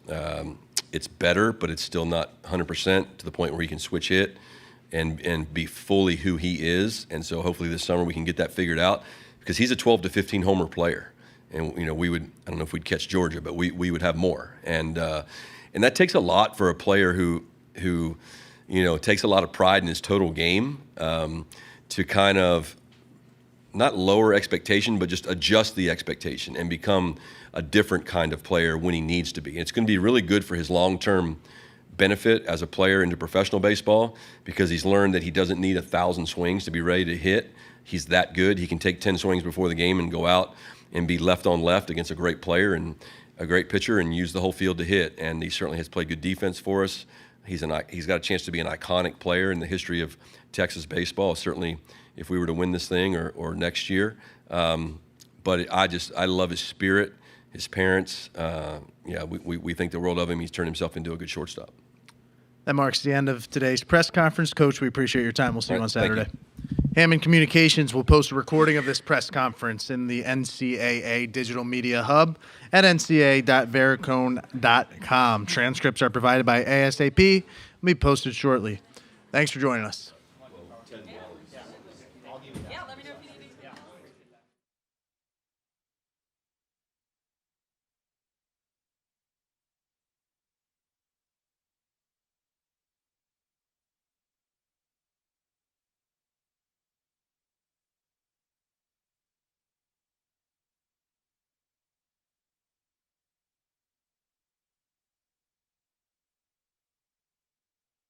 It's better, but it's still not 100% to the point where he can switch hit and be fully who he is. And so hopefully this summer we can get that figured out, because he's a 12 to 15 homer player. And we would, I don't know if we'd catch Georgia, but we would have more. And that takes a lot for a player who takes a lot of pride in his total game, to kind of not lower expectation, but just adjust the expectation and become a different kind of player when he needs to be. And it's going to be really good for his long-term benefit as a player into professional baseball, because he's learned that he doesn't need 1,000 swings to be ready to hit. He's that good. He can take 10 swings before the game and go out and be left on left against a great player and a great pitcher and use the whole field to hit. And he certainly has played good defense for us. He's got a chance to be an iconic player in the history of Texas baseball. Certainly, if we were to win this thing or next year. But I love his spirit, his parents. We think the world of him. He's turned himself into a good shortstop. That marks the end of today's press conference. Coach, we appreciate your time. We'll see you on Thank you. Saturday. Hammond Communications will post a recording of this press conference in the NCAA Digital Media Hub at nca.vericone.com. Transcripts are provided by ASAP and will be posted shortly. Thanks for joining us.